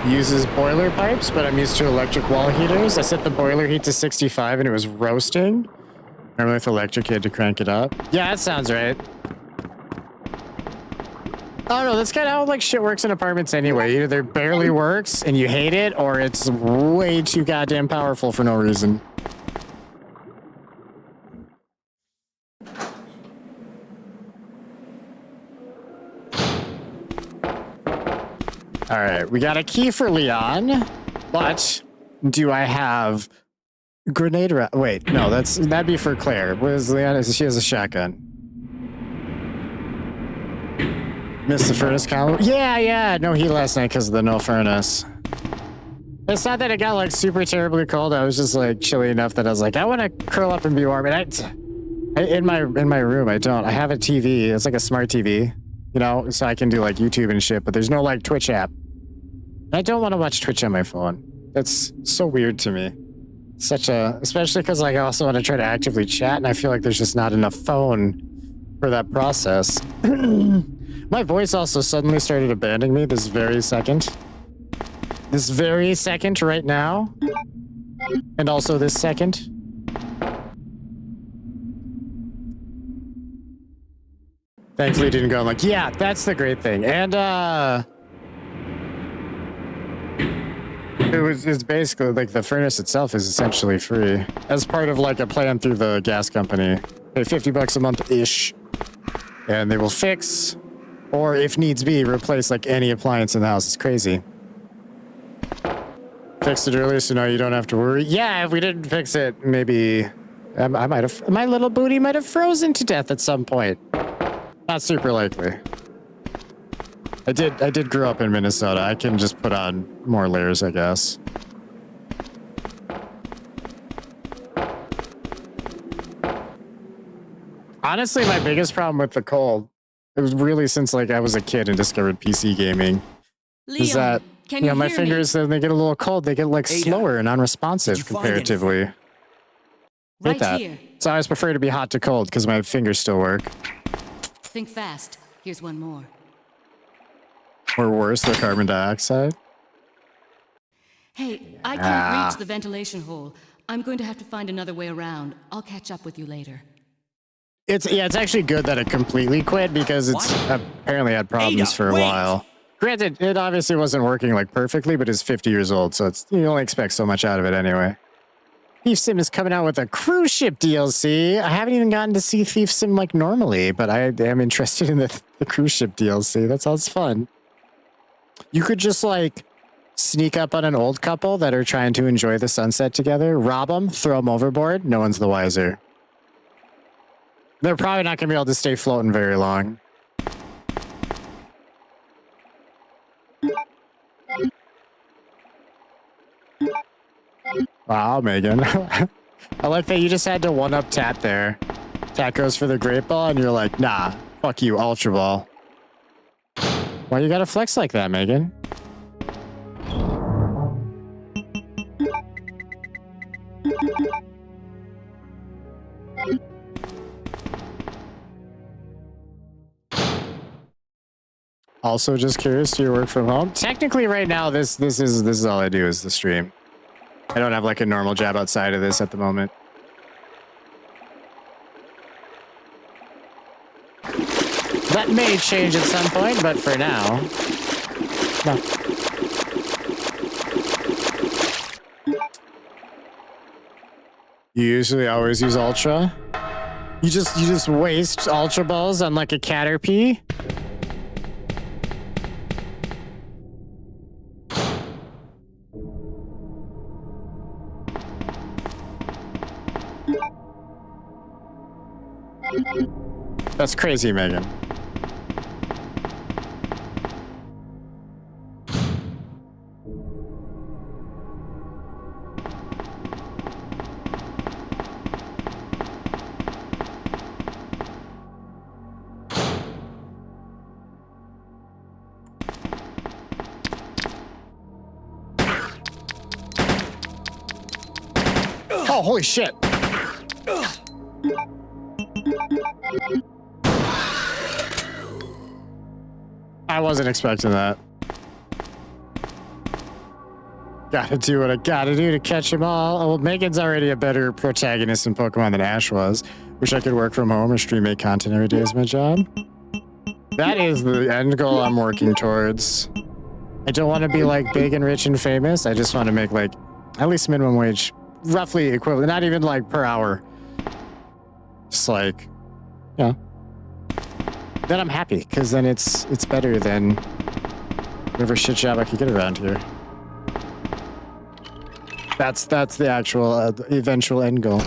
Uses boiler pipes, but I'm used to electric wall heaters. I set the boiler heat to 65 and it was roasting. Normally with electric, you had to crank it up. Yeah, that sounds right. Oh no, that's kind of how like shit works in apartments anyway. Either it barely works and you hate it, or it's way too goddamn powerful for no reason. All right, we got a key for Leon, but do I have grenade? Wait, no, that'd be for Claire. What is Leon? She has a shotgun. Missed the furnace column. Yeah. No heat last night because of the no furnace. It's not that it got like super terribly cold. I was just like chilly enough that I was like, I want to curl up and be warm. And in my room, I don't. I have a TV. It's like a smart TV. You know, so I can do like YouTube and shit, but there's no like Twitch app. I don't want to watch Twitch on my phone. That's so weird to me. Especially because like I also want to try to actively chat, and I feel like there's just not enough phone for that process. My voice also suddenly started abandoning me this very second. This very second right now. And also this second. Thankfully, it didn't go. I'm like, yeah, that's the great thing. And, it's basically, like, the furnace itself is essentially free. As part of, like, a plan through the gas company. Pay $50 a month-ish. And they will fix, or if needs be, replace, like, any appliance in the house. It's crazy. Fixed it earlier, so now you don't have to worry. Yeah, if we didn't fix it, maybe... my little booty might have frozen to death at some point. Not super likely. I did grow up in Minnesota. I can just put on more layers, I guess. Honestly, my biggest problem with the cold, it was really since like I was a kid and discovered PC gaming, is that my fingers, when they get a little cold, they get like slower and unresponsive comparatively. Right here. So I always prefer to be hot to cold because my fingers still work. Think fast. Here's one more. Or worse, the carbon dioxide. Hey, I can't reach the ventilation hole. I'm going to have to find another way around. I'll catch up with you later. It's actually good that it completely quit because it's apparently had problems for a while. Granted, it obviously wasn't working like perfectly, but it's 50 years old, so it's you only expect so much out of it anyway. Thief Sim is coming out with a cruise ship DLC. I haven't even gotten to see Thief Sim like normally, but I am interested in the cruise ship DLC. That sounds fun. You could just like sneak up on an old couple that are trying to enjoy the sunset together, rob them, throw them overboard. No one's the wiser. They're probably not going to be able to stay floating very long. Wow, Megan. I like that you just had to one-up Tat there. Tat goes for the Great Ball, and you're like, nah, fuck you, Ultra Ball. Why you gotta flex like that, Megan? Also, just curious, do you work from home? Technically, right now, this is all I do is the stream. I don't have like a normal job outside of this at the moment. That may change at some point, but for now, no. You usually always use Ultra? You just waste Ultra Balls on like a Caterpie? That's crazy, Megan. Oh, holy shit. I wasn't expecting that. Gotta do what I gotta do to catch them all. Oh, well, Megan's already a better protagonist in Pokemon than Ash was. Wish I could work from home or stream make content every day is my job. That is the end goal I'm working towards. I don't want to be like big and rich and famous. I just want to make like at least minimum wage, roughly equivalent, not even like per hour. Just like, yeah. Then I'm happy, because then it's better than whatever shit job I could get around here. That's the actual eventual end goal.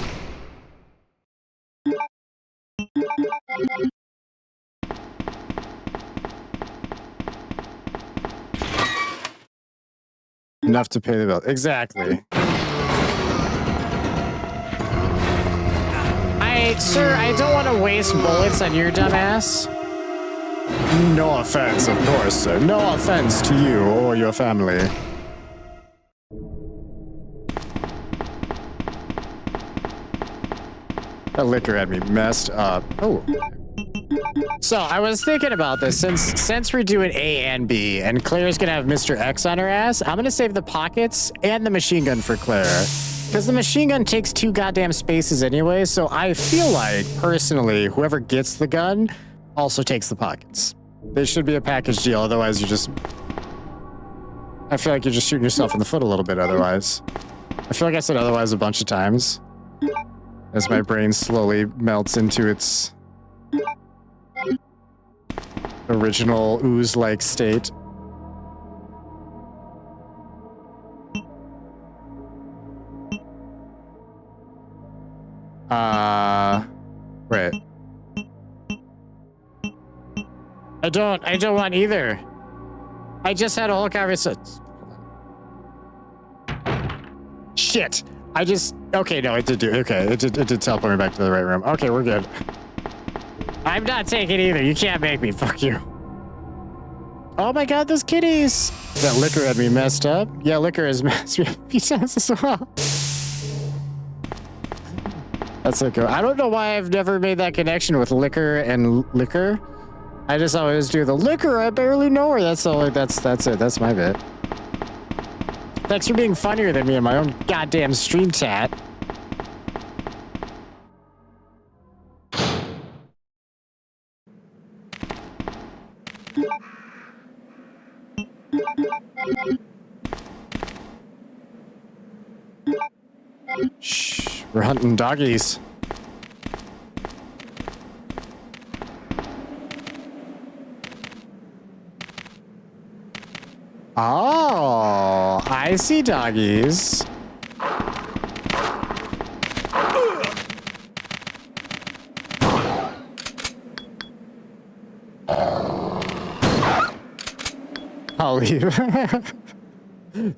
Enough to pay the bill. Exactly. Sir, I don't want to waste bullets on your dumb ass. No offense, of course, sir. No offense to you or your family. That liquor had me messed up. Oh. So, I was thinking about this. Since we're doing A and B, and Claire's gonna have Mr. X on her ass, I'm gonna save the pockets and the machine gun for Claire. Because the machine gun takes 2 goddamn spaces anyway, so I feel like, personally, whoever gets the gun also takes the pockets. They should be a package deal, otherwise you just... I feel like you're just shooting yourself in the foot a little bit otherwise. I feel like I said otherwise a bunch of times. As my brain slowly melts into its... original ooze-like state. Wait. I don't want either. I just had a whole conversation. Shit. Okay, no, it did do, okay, it did teleport me back to the right room. Okay, we're good. I'm not taking either. You can't make me. Fuck you. Oh my god, those kitties. That liquor had me messed up. Yeah, liquor has messed me up a few times as well. That's okay. I don't know why I've never made that connection with liquor and liquor. I just always do the liquor. I barely know her. That's all. That's it. That's my bit. Thanks for being funnier than me in my own goddamn stream chat. Shh, we're hunting doggies. Oh, I see doggies. I'll leave.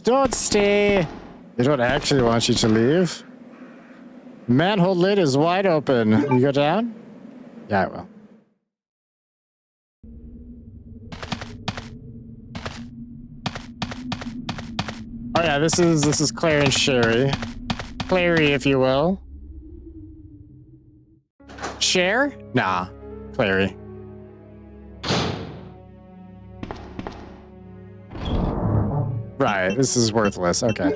Don't stay. They don't actually want you to leave. Manhole lid is wide open. You go down? Yeah, I will. Oh yeah, this is Claire and Sherry. Clary, if you will. Cher? Nah, Clary. Right, this is worthless. Okay.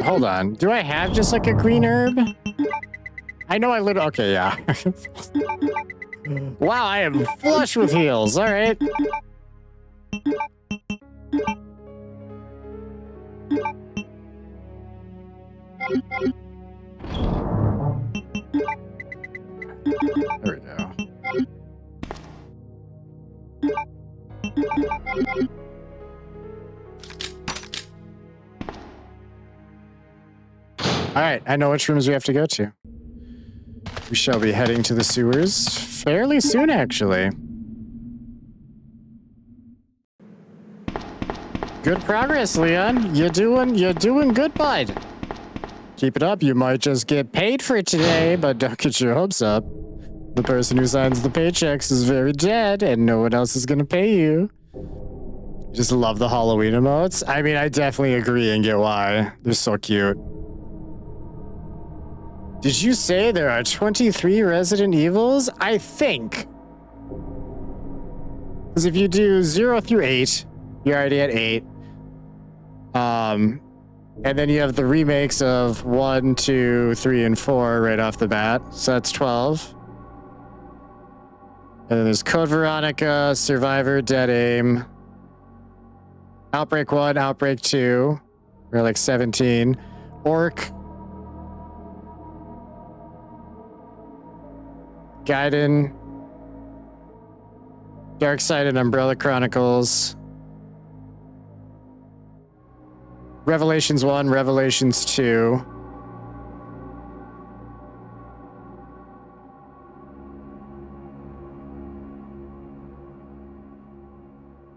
Hold on. Do I have just like a green herb? I know I literally. Okay, yeah. Wow, I am flush with heals. All right. There we go. All right, I know which rooms we have to go to. We shall be heading to the sewers fairly soon, actually. Good progress, Leon. You're doing good, bud. Keep it up. You might just get paid for it today, but don't get your hopes up. The person who signs the paychecks is very dead, and no one else is gonna pay you. Just love the Halloween emotes. I mean, I definitely agree and get why. They're so cute. Did you say there are 23 Resident Evils? I think. Because if you do 0 through 8, you're already at 8. And then you have the remakes of 1, 2, 3, and 4 right off the bat. So that's 12. And then there's Code Veronica, Survivor, Dead Aim, Outbreak 1, Outbreak 2. We're like 17. Orc. Gaiden. Darkside and Umbrella Chronicles. Revelations 1, Revelations 2.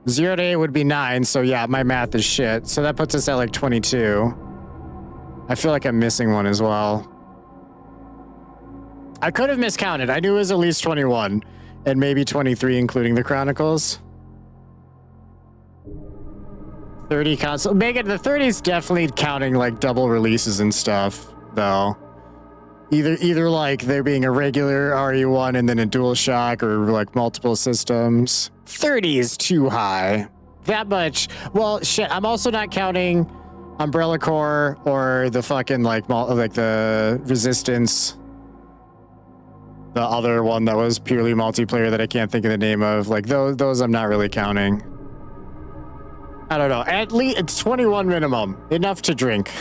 Zero to 8 would be 9, so yeah, my math is shit. So that puts us at like 22. I feel like I'm missing one as well. I could have miscounted. I knew it was at least 21, and maybe 23, including the Chronicles. 30 console. Megan, the 30 is definitely counting like double releases and stuff, though. Either like there being a regular RE1 and then a DualShock, or like multiple systems. 30 is too high. That much. Well, shit. I'm also not counting Umbrella Corps or the fucking like the Resistance. The other one that was purely multiplayer that I can't think of the name of. Like those I'm not really counting. I don't know. At least it's 21 minimum. Enough to drink.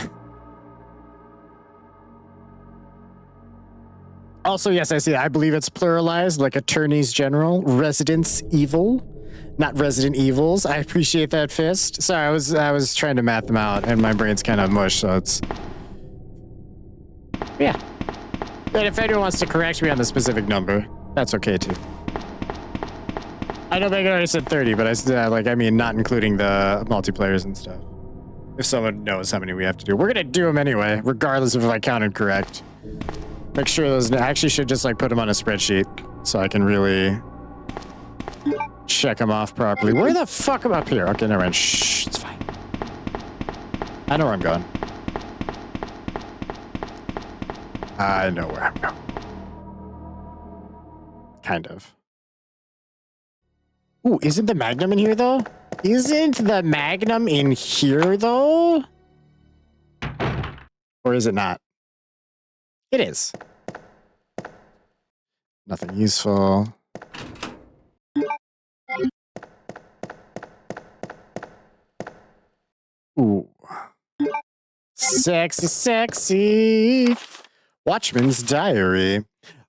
Also, yes, I see. I believe it's pluralized, like attorneys general, residents evil, not resident evils. I appreciate that, Fist. Sorry, I was trying to math them out, and my brain's kind of mush, so it's yeah. And if anyone wants to correct me on the specific number, that's okay too. I know Megan already said 30, but I mean, not including the multiplayers and stuff. If someone knows how many we have to do, we're gonna do them anyway, regardless of if I counted correct. Make sure those. I actually should just like put them on a spreadsheet so I can really check them off properly. Where the fuck am I up here? Okay, never mind. Shh, it's fine. I know where I'm going. I know where I'm going. Kind of. Ooh, isn't the Magnum in here though? Isn't the Magnum in here though? Or is it not? It is. Nothing useful. Ooh. Sexy, sexy. Watchman's Diary.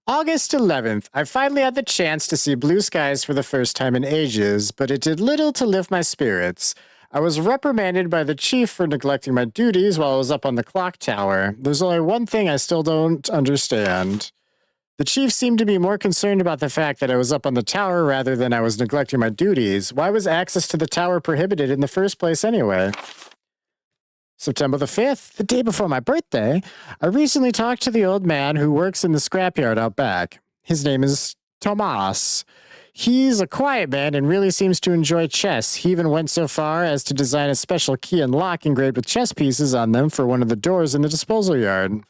August 11th. I finally had the chance to see blue skies for the first time in ages, but it did little to lift my spirits. I was reprimanded by the chief for neglecting my duties while I was up on the clock tower. There's only one thing I still don't understand. The chief seemed to be more concerned about the fact that I was up on the tower rather than I was neglecting my duties. Why was access to the tower prohibited in the first place anyway? September the 5th, the day before my birthday, I recently talked to the old man who works in the scrapyard out back. His name is Tomas. He's a quiet man and really seems to enjoy chess. He even went so far as to design a special key and lock engraved with chess pieces on them for one of the doors in the disposal yard.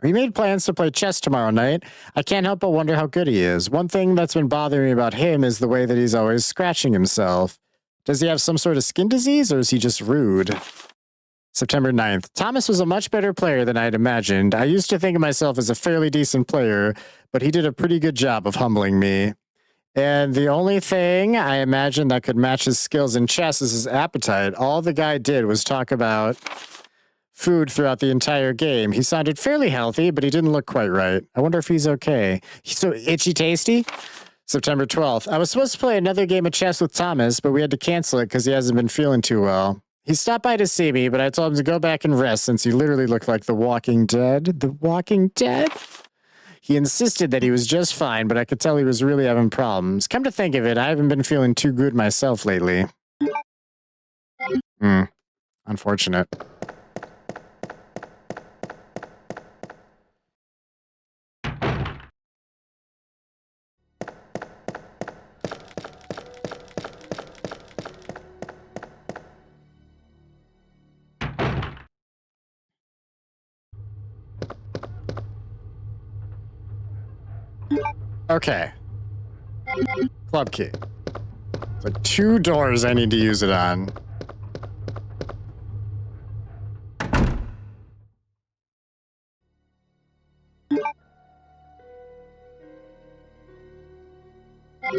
We made plans to play chess tomorrow night. I can't help but wonder how good he is. One thing that's been bothering me about him is the way that he's always scratching himself. Does he have some sort of skin disease or is he just rude? September 9th. Thomas was a much better player than I had imagined. I used to think of myself as a fairly decent player, but he did a pretty good job of humbling me. And the only thing I imagined that could match his skills in chess is his appetite. All the guy did was talk about food throughout the entire game. He sounded fairly healthy, but he didn't look quite right. I wonder if he's okay. He's so itchy tasty. September 12th. I was supposed to play another game of chess with Thomas, but we had to cancel it because he hasn't been feeling too well. He stopped by to see me, but I told him to go back and rest since he literally looked like The Walking Dead. The Walking Dead? He insisted that he was just fine, but I could tell he was really having problems. Come to think of it, I haven't been feeling too good myself lately. Unfortunate. Okay. Club key. So 2 doors I need to use it on. I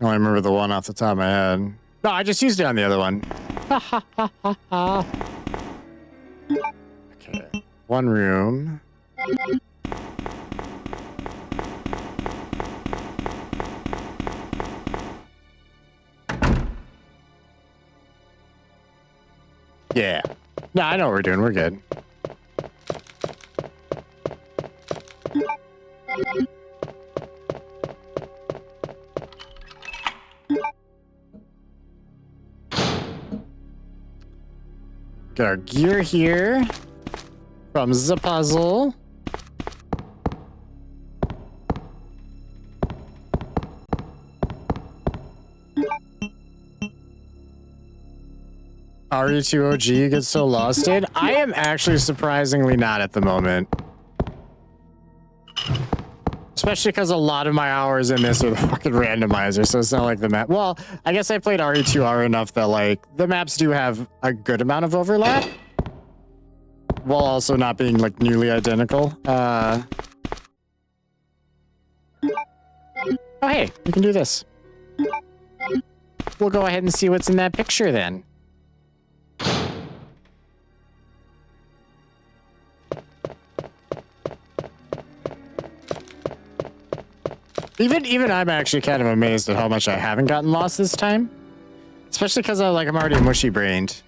only remember the one off the top of my head. No, I just used it on the other one. Okay. 1 room. Yeah. No, I know what we're doing. We're good. Got our gear here from the puzzle. RE2 OG gets so lost in. I am actually surprisingly not at the moment. Especially because a lot of my hours in this are the fucking randomizer, so it's not like the map. Well, I guess I played RE2R enough that, like, the maps do have a good amount of overlap. While also not being, like, nearly identical. Oh, hey, we can do this. We'll go ahead and see what's in that picture then. Even I'm actually kind of amazed at how much I haven't gotten lost this time. Especially because I'm already mushy-brained.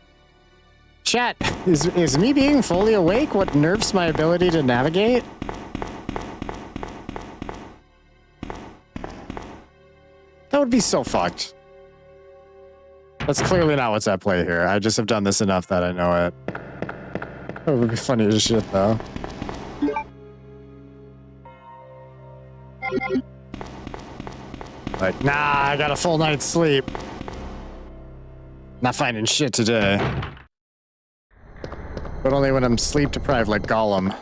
Chat, is me being fully awake what nerfs my ability to navigate? That would be so fucked. That's clearly not what's at play here. I just have done this enough that I know it. That would be funny as shit, though. Like, nah, I got a full night's sleep. Not finding shit today. But only when I'm sleep deprived like Gollum.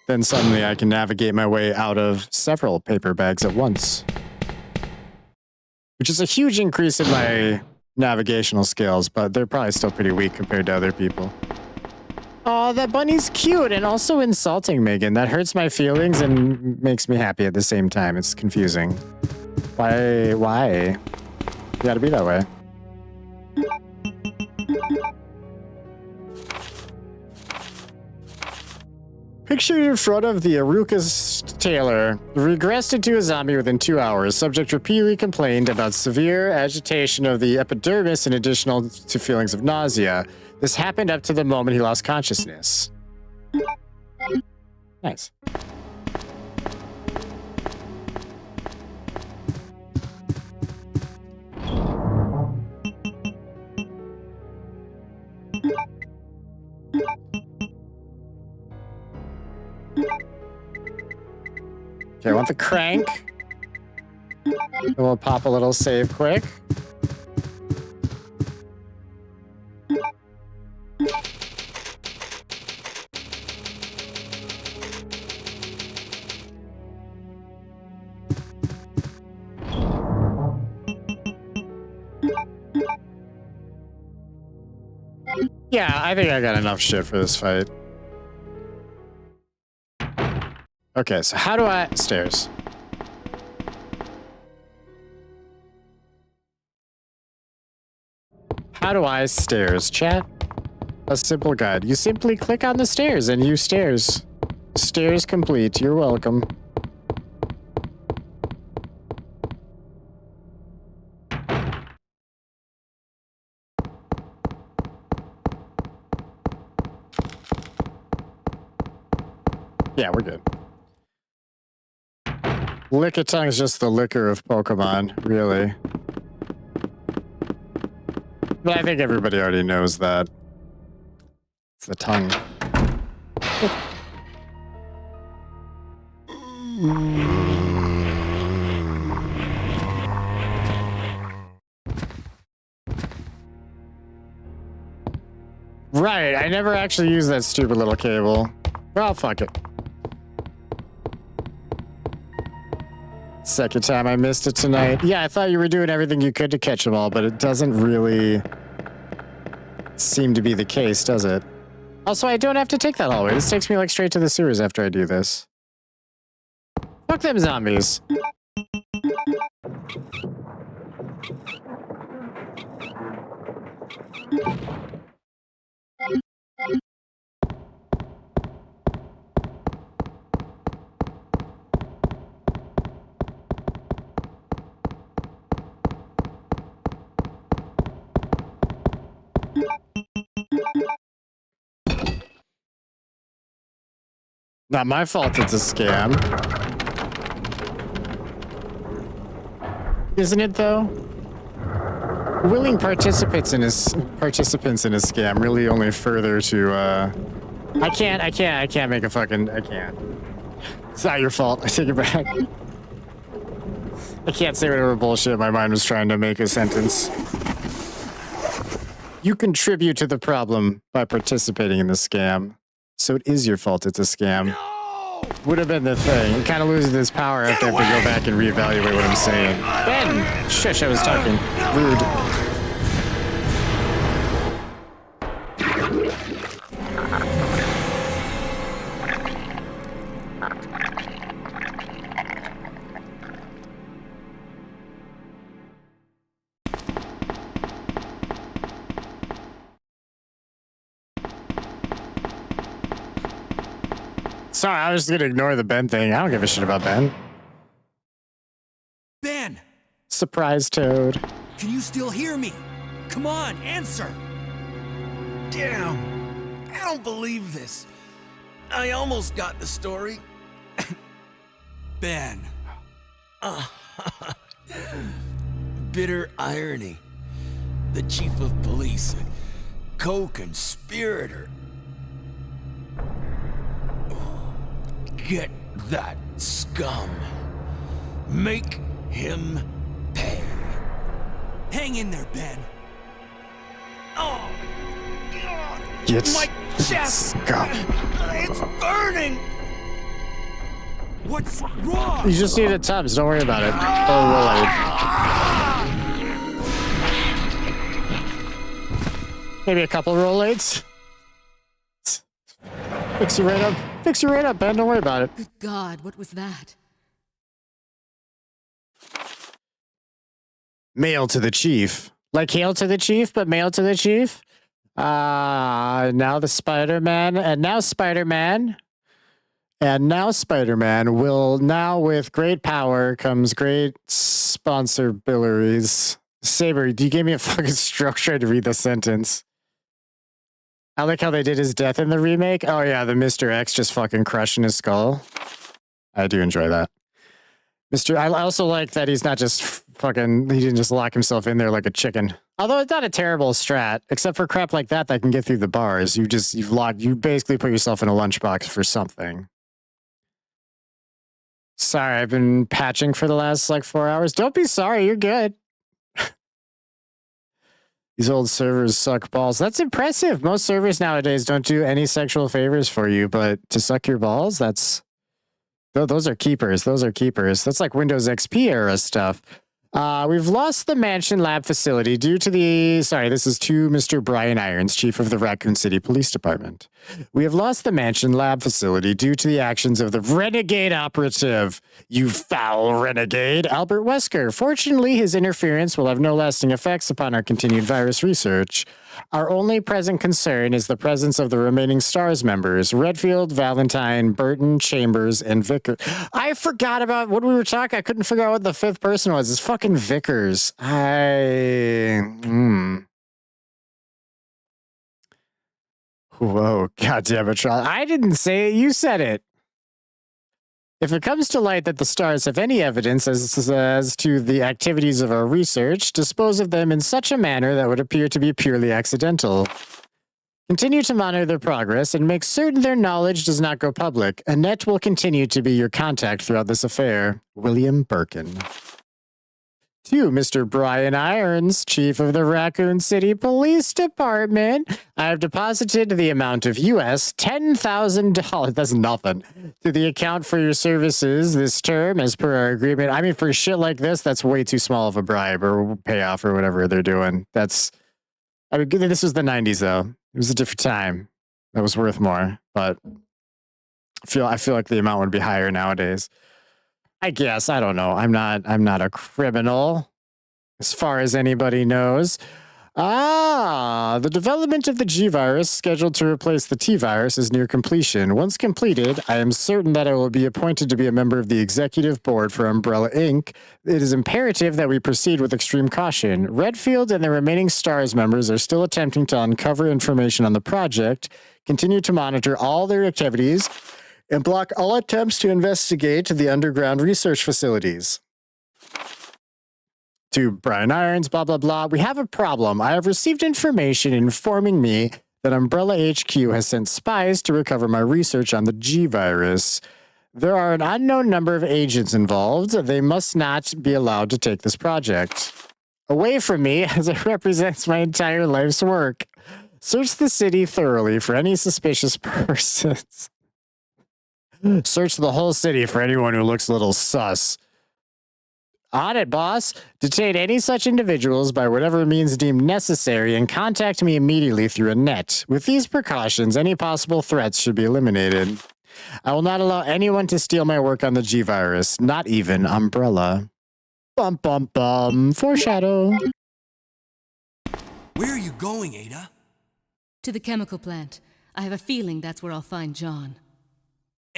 Then suddenly I can navigate my way out of several paper bags at once. Which is a huge increase in my navigational skills, but they're probably still pretty weak compared to other people. Oh, that bunny's cute and also insulting, Megan. That hurts my feelings and makes me happy at the same time. It's confusing. Why? You gotta be that way. Picture in front of the Aruka's Taylor regressed into a zombie within 2 hours. Subject repeatedly complained about severe agitation of the epidermis in addition to feelings of nausea. This happened up to the moment he lost consciousness. Nice. Okay, I want the crank. Then we'll pop a little save quick. Yeah, I think I got enough shit for this fight. Okay, so how do I... Stairs. How do I stairs, chat? A simple guide. You simply click on the stairs and use stairs. Stairs complete. You're welcome. Yeah, we're good. Lickitung is just the liquor of Pokemon, really. But I think everybody already knows that. It's the tongue. Right, I never actually used that stupid little cable. Well, fuck it. Second time I missed it tonight. Yeah, I thought you were doing everything you could to catch them all, but it doesn't really seem to be the case, does it? Also, I don't have to take that hallway. This takes me like straight to the sewers after I do this. Fuck them zombies. Not my fault it's a scam. Isn't it though? Willing participants in a scam really only further to I can't make a fucking I can't. It's not your fault. I take it back. I can't say whatever bullshit my mind was trying to make a sentence. You contribute to the problem by participating in the scam. So it is your fault it's a scam. No! Would have been the thing. It kind of loses this power after I have to go back and reevaluate what I'm saying. Ben! Shush, I was talking. Rude. Sorry, I was just gonna ignore the Ben thing. I don't give a shit about Ben. Ben! Surprise, Toad. Can you still hear me? Come on, answer! Damn! I don't believe this. I almost got the story. Ben. Bitter irony. The chief of police, a co-conspirator. Get that scum. Make him pay. Hang in there, Ben. Oh! Get my chest! Scum. It's burning! What's wrong? You just need a Tubs, don't worry about it. Or will I? Maybe a couple roll-aids? Fix you right up. Fix you right up, Ben. Don't worry about it. Good God, what was that? Mail to the chief. Like hail to the chief, but mail to the chief. Now the Spider-Man. And now Spider-Man. And now Spider-Man will, now with great power comes great sponsorbilities. Saber, you gave me a fucking stroke trying to read the sentence. I like how they did his death in the remake. Oh yeah, the Mr. X just fucking crushing his skull. I do enjoy that. I also like that he's not just fucking, he didn't just lock himself in there like a chicken. Although it's not a terrible strat, except for crap like that can get through the bars. You basically put yourself in a lunchbox for something. Sorry, I've been patching for the last like 4 hours. Don't be sorry, you're good. These old servers suck balls. That's impressive. Most servers nowadays don't do any sexual favors for you, but to suck your balls, those are keepers. Those are keepers. That's like Windows XP era stuff. We've lost the mansion lab facility due to this is to Mr. Brian Irons, chief of the Raccoon City Police Department. We have lost the mansion lab facility due to the actions of the renegade operative. You foul renegade, Albert Wesker. Fortunately, his interference will have no lasting effects upon our continued virus research. Our only present concern is the presence of the remaining STARS members, Redfield, Valentine, Burton, Chambers, and Vickers. I forgot about what we were talking. I couldn't figure out what the fifth person was. It's fucking Vickers. Whoa, goddamn it, Charles. I didn't say it. You said it. If it comes to light that the STARS have any evidence as to the activities of our research, dispose of them in such a manner that would appear to be purely accidental. Continue to monitor their progress and make certain their knowledge does not go public. Annette will continue to be your contact throughout this affair. William Birkin. To Mr. Brian Irons, chief of the Raccoon City Police Department, I have deposited the amount of US $10,000, that's nothing, to the account for your services this term as per our agreement. I mean, for shit like this, that's way too small of a bribe or payoff or whatever they're doing. This was the 90s though. It was a different time. That was worth more, but I feel like the amount would be higher nowadays. I guess. I don't know. I'm not a criminal, as far as anybody knows. The development of the G virus, scheduled to replace the T virus, is near completion. Once completed, I am certain that I will be appointed to be a member of the executive board for Umbrella Inc. It is imperative that we proceed with extreme caution. Redfield and the remaining STARS members are still attempting to uncover information on the project, continue to monitor all their activities, and block all attempts to investigate the underground research facilities. To Brian Irons, blah, blah, blah. We have a problem. I have received information informing me that Umbrella HQ has sent spies to recover my research on the G virus. There are an unknown number of agents involved. They must not be allowed to take this project away from me, as it represents my entire life's work. Search the city thoroughly for any suspicious persons. Search the whole city for anyone who looks a little sus. On it, boss. Detain any such individuals by whatever means deemed necessary and contact me immediately through a net. With these precautions, any possible threats should be eliminated. I will not allow anyone to steal my work on the G virus, not even Umbrella. Bum, bum, bum. Foreshadow. Where are you going, Ada? To the chemical plant. I have a feeling that's where I'll find John.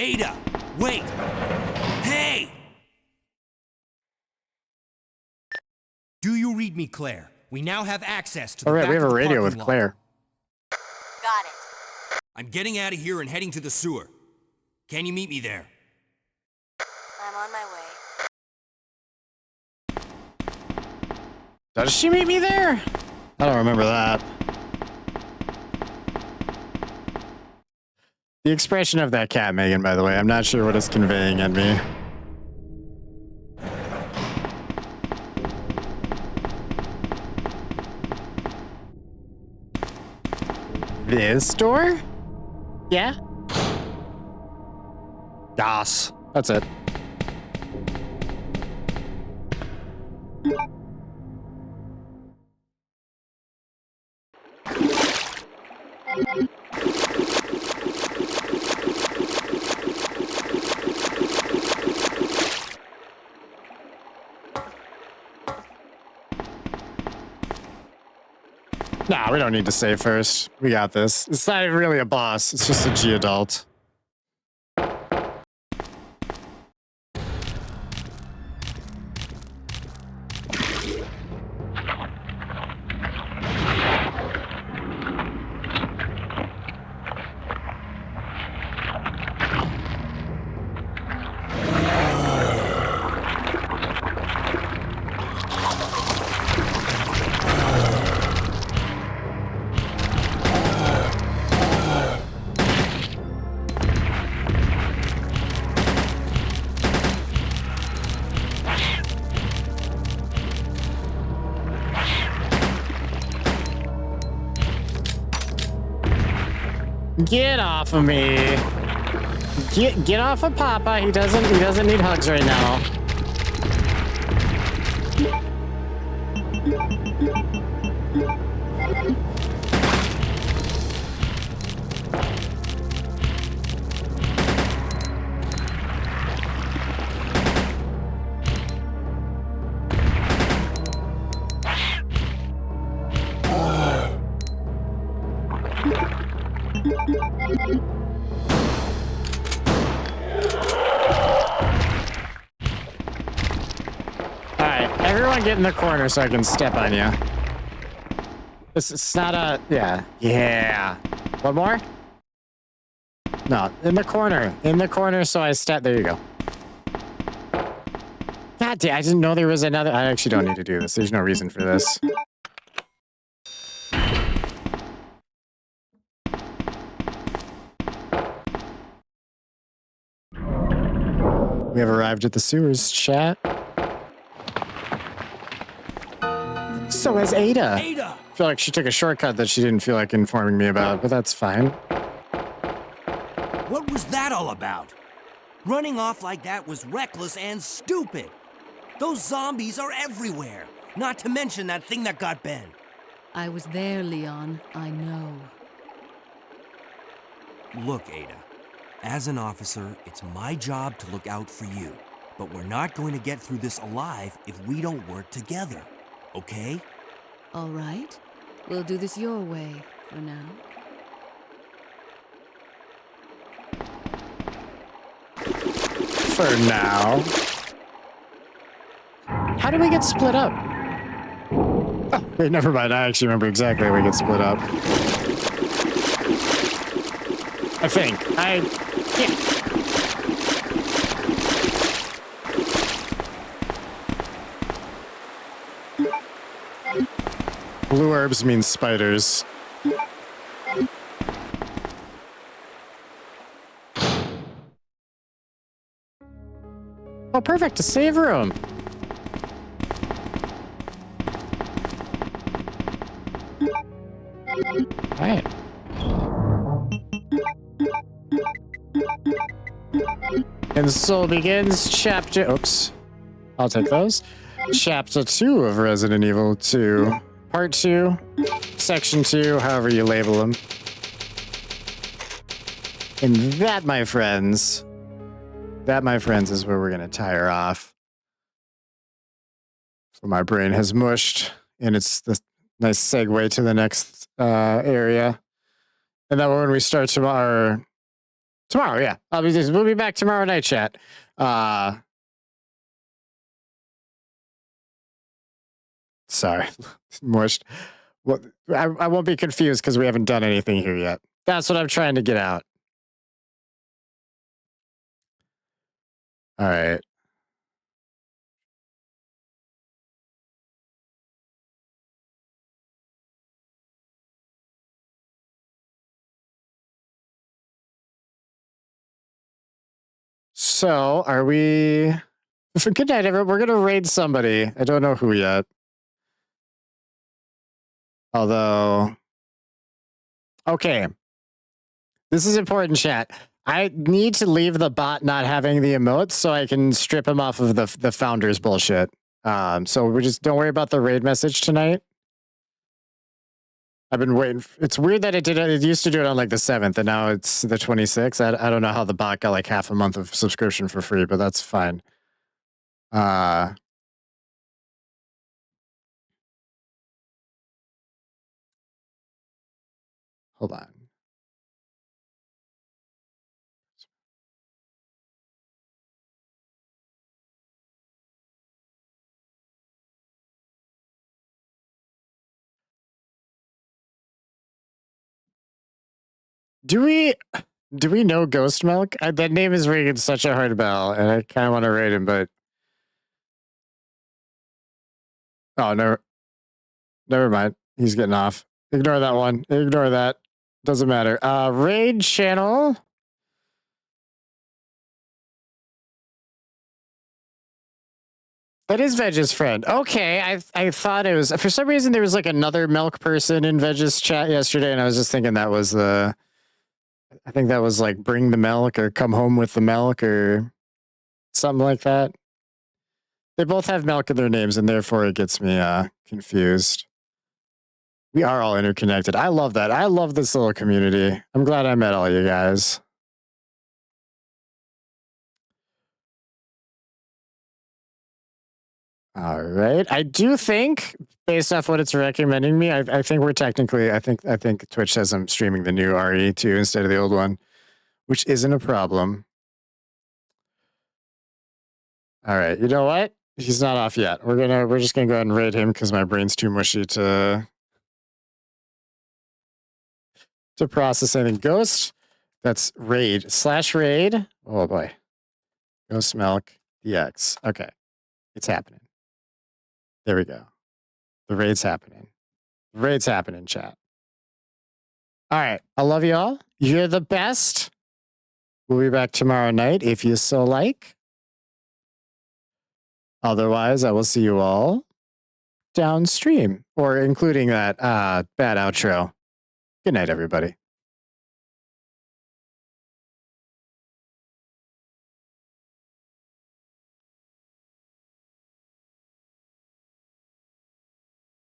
Ada, wait! Hey! Do you read me, Claire? We now have access to the All right, we have a radio with lot. Claire. Got it. I'm getting out of here and heading to the sewer. Can you meet me there? I'm on my way. Does she meet me there? I don't remember that. The expression of that cat, Megan, by the way, I'm not sure what it's conveying at me. This door? Yeah? Das. That's it. Nah, we don't need to save first. We got this. It's not even really a boss. It's just a G adult. Get off of me. Get off of Papa. He doesn't need hugs right now. Alright, everyone get in the corner so I can step on you. It's not a... Yeah. Yeah. One more? No, in the corner. In the corner so I step... There you go. God damn, I didn't know there was another... I actually don't need to do this. There's no reason for this. We have arrived at the sewers, chat. So has Ada. Ada! I feel like she took a shortcut that she didn't feel like informing me about, but that's fine. What was that all about? Running off like that was reckless and stupid. Those zombies are everywhere. Not to mention that thing that got Ben. I was there, Leon. I know. Look, Ada. As an officer, it's my job to look out for you. But we're not going to get through this alive if we don't work together. Okay? All right. We'll do this your way for now. For now. How do we get split up? Oh, wait, never mind. I actually remember exactly how we get split up. I think. Yeah. Blue herbs mean spiders. Oh, perfect. A save room. All right. And so begins chapter... Oops. I'll take those. Chapter 2 of Resident Evil 2. Part 2. Section 2, however you label them. And that, my friends... That, my friends, is where we're going to tire off. So my brain has mushed, and it's the nice segue to the next area. And then when we start tomorrow... Tomorrow, yeah. We'll be back tomorrow night, chat. Sorry. Mushed. Well, I won't be confused because we haven't done anything here yet. That's what I'm trying to get out. All right. So, are we... Good night, everyone. We're going to raid somebody. I don't know who yet. Although... Okay. This is important, chat. I need to leave the bot not having the emotes so I can strip him off of the founder's bullshit. So we just don't worry about the raid message tonight. I've been waiting. It's weird that it used to do it on like the 7th and now it's the 26th. I don't know how the bot got like half a month of subscription for free, but that's fine. Hold on. Do we know Ghost Milk? That name is ringing such a hard bell, and I kind of want to rate him, but oh, never mind. He's getting off. Ignore that one. Ignore that. Doesn't matter. Raid channel. That is Vege's friend. Okay, I thought it was, for some reason there was like another milk person in Vege's chat yesterday, and I was just thinking that was I think that was like bring the milk or come home with the milk or something like that. They both have milk in their names, and therefore it gets me confused. We are all interconnected. I love that. I love this little community. I'm glad I met all you guys. All right. I do think, based off what it's recommending me, I think we're technically, I think Twitch says I'm streaming the new RE2 instead of the old one, which isn't a problem. All right. You know what? He's not off yet. We're just gonna go ahead and raid him because my brain's too mushy to process anything. Ghost. That's raid/raid. Oh boy. Ghost Milk DX. Okay. It's happening. There we go. The raid's happening. The raid's happening, chat. All right. I love you all. You're the best. We'll be back tomorrow night if you so like. Otherwise, I will see you all downstream, or including that bad outro. Good night, everybody.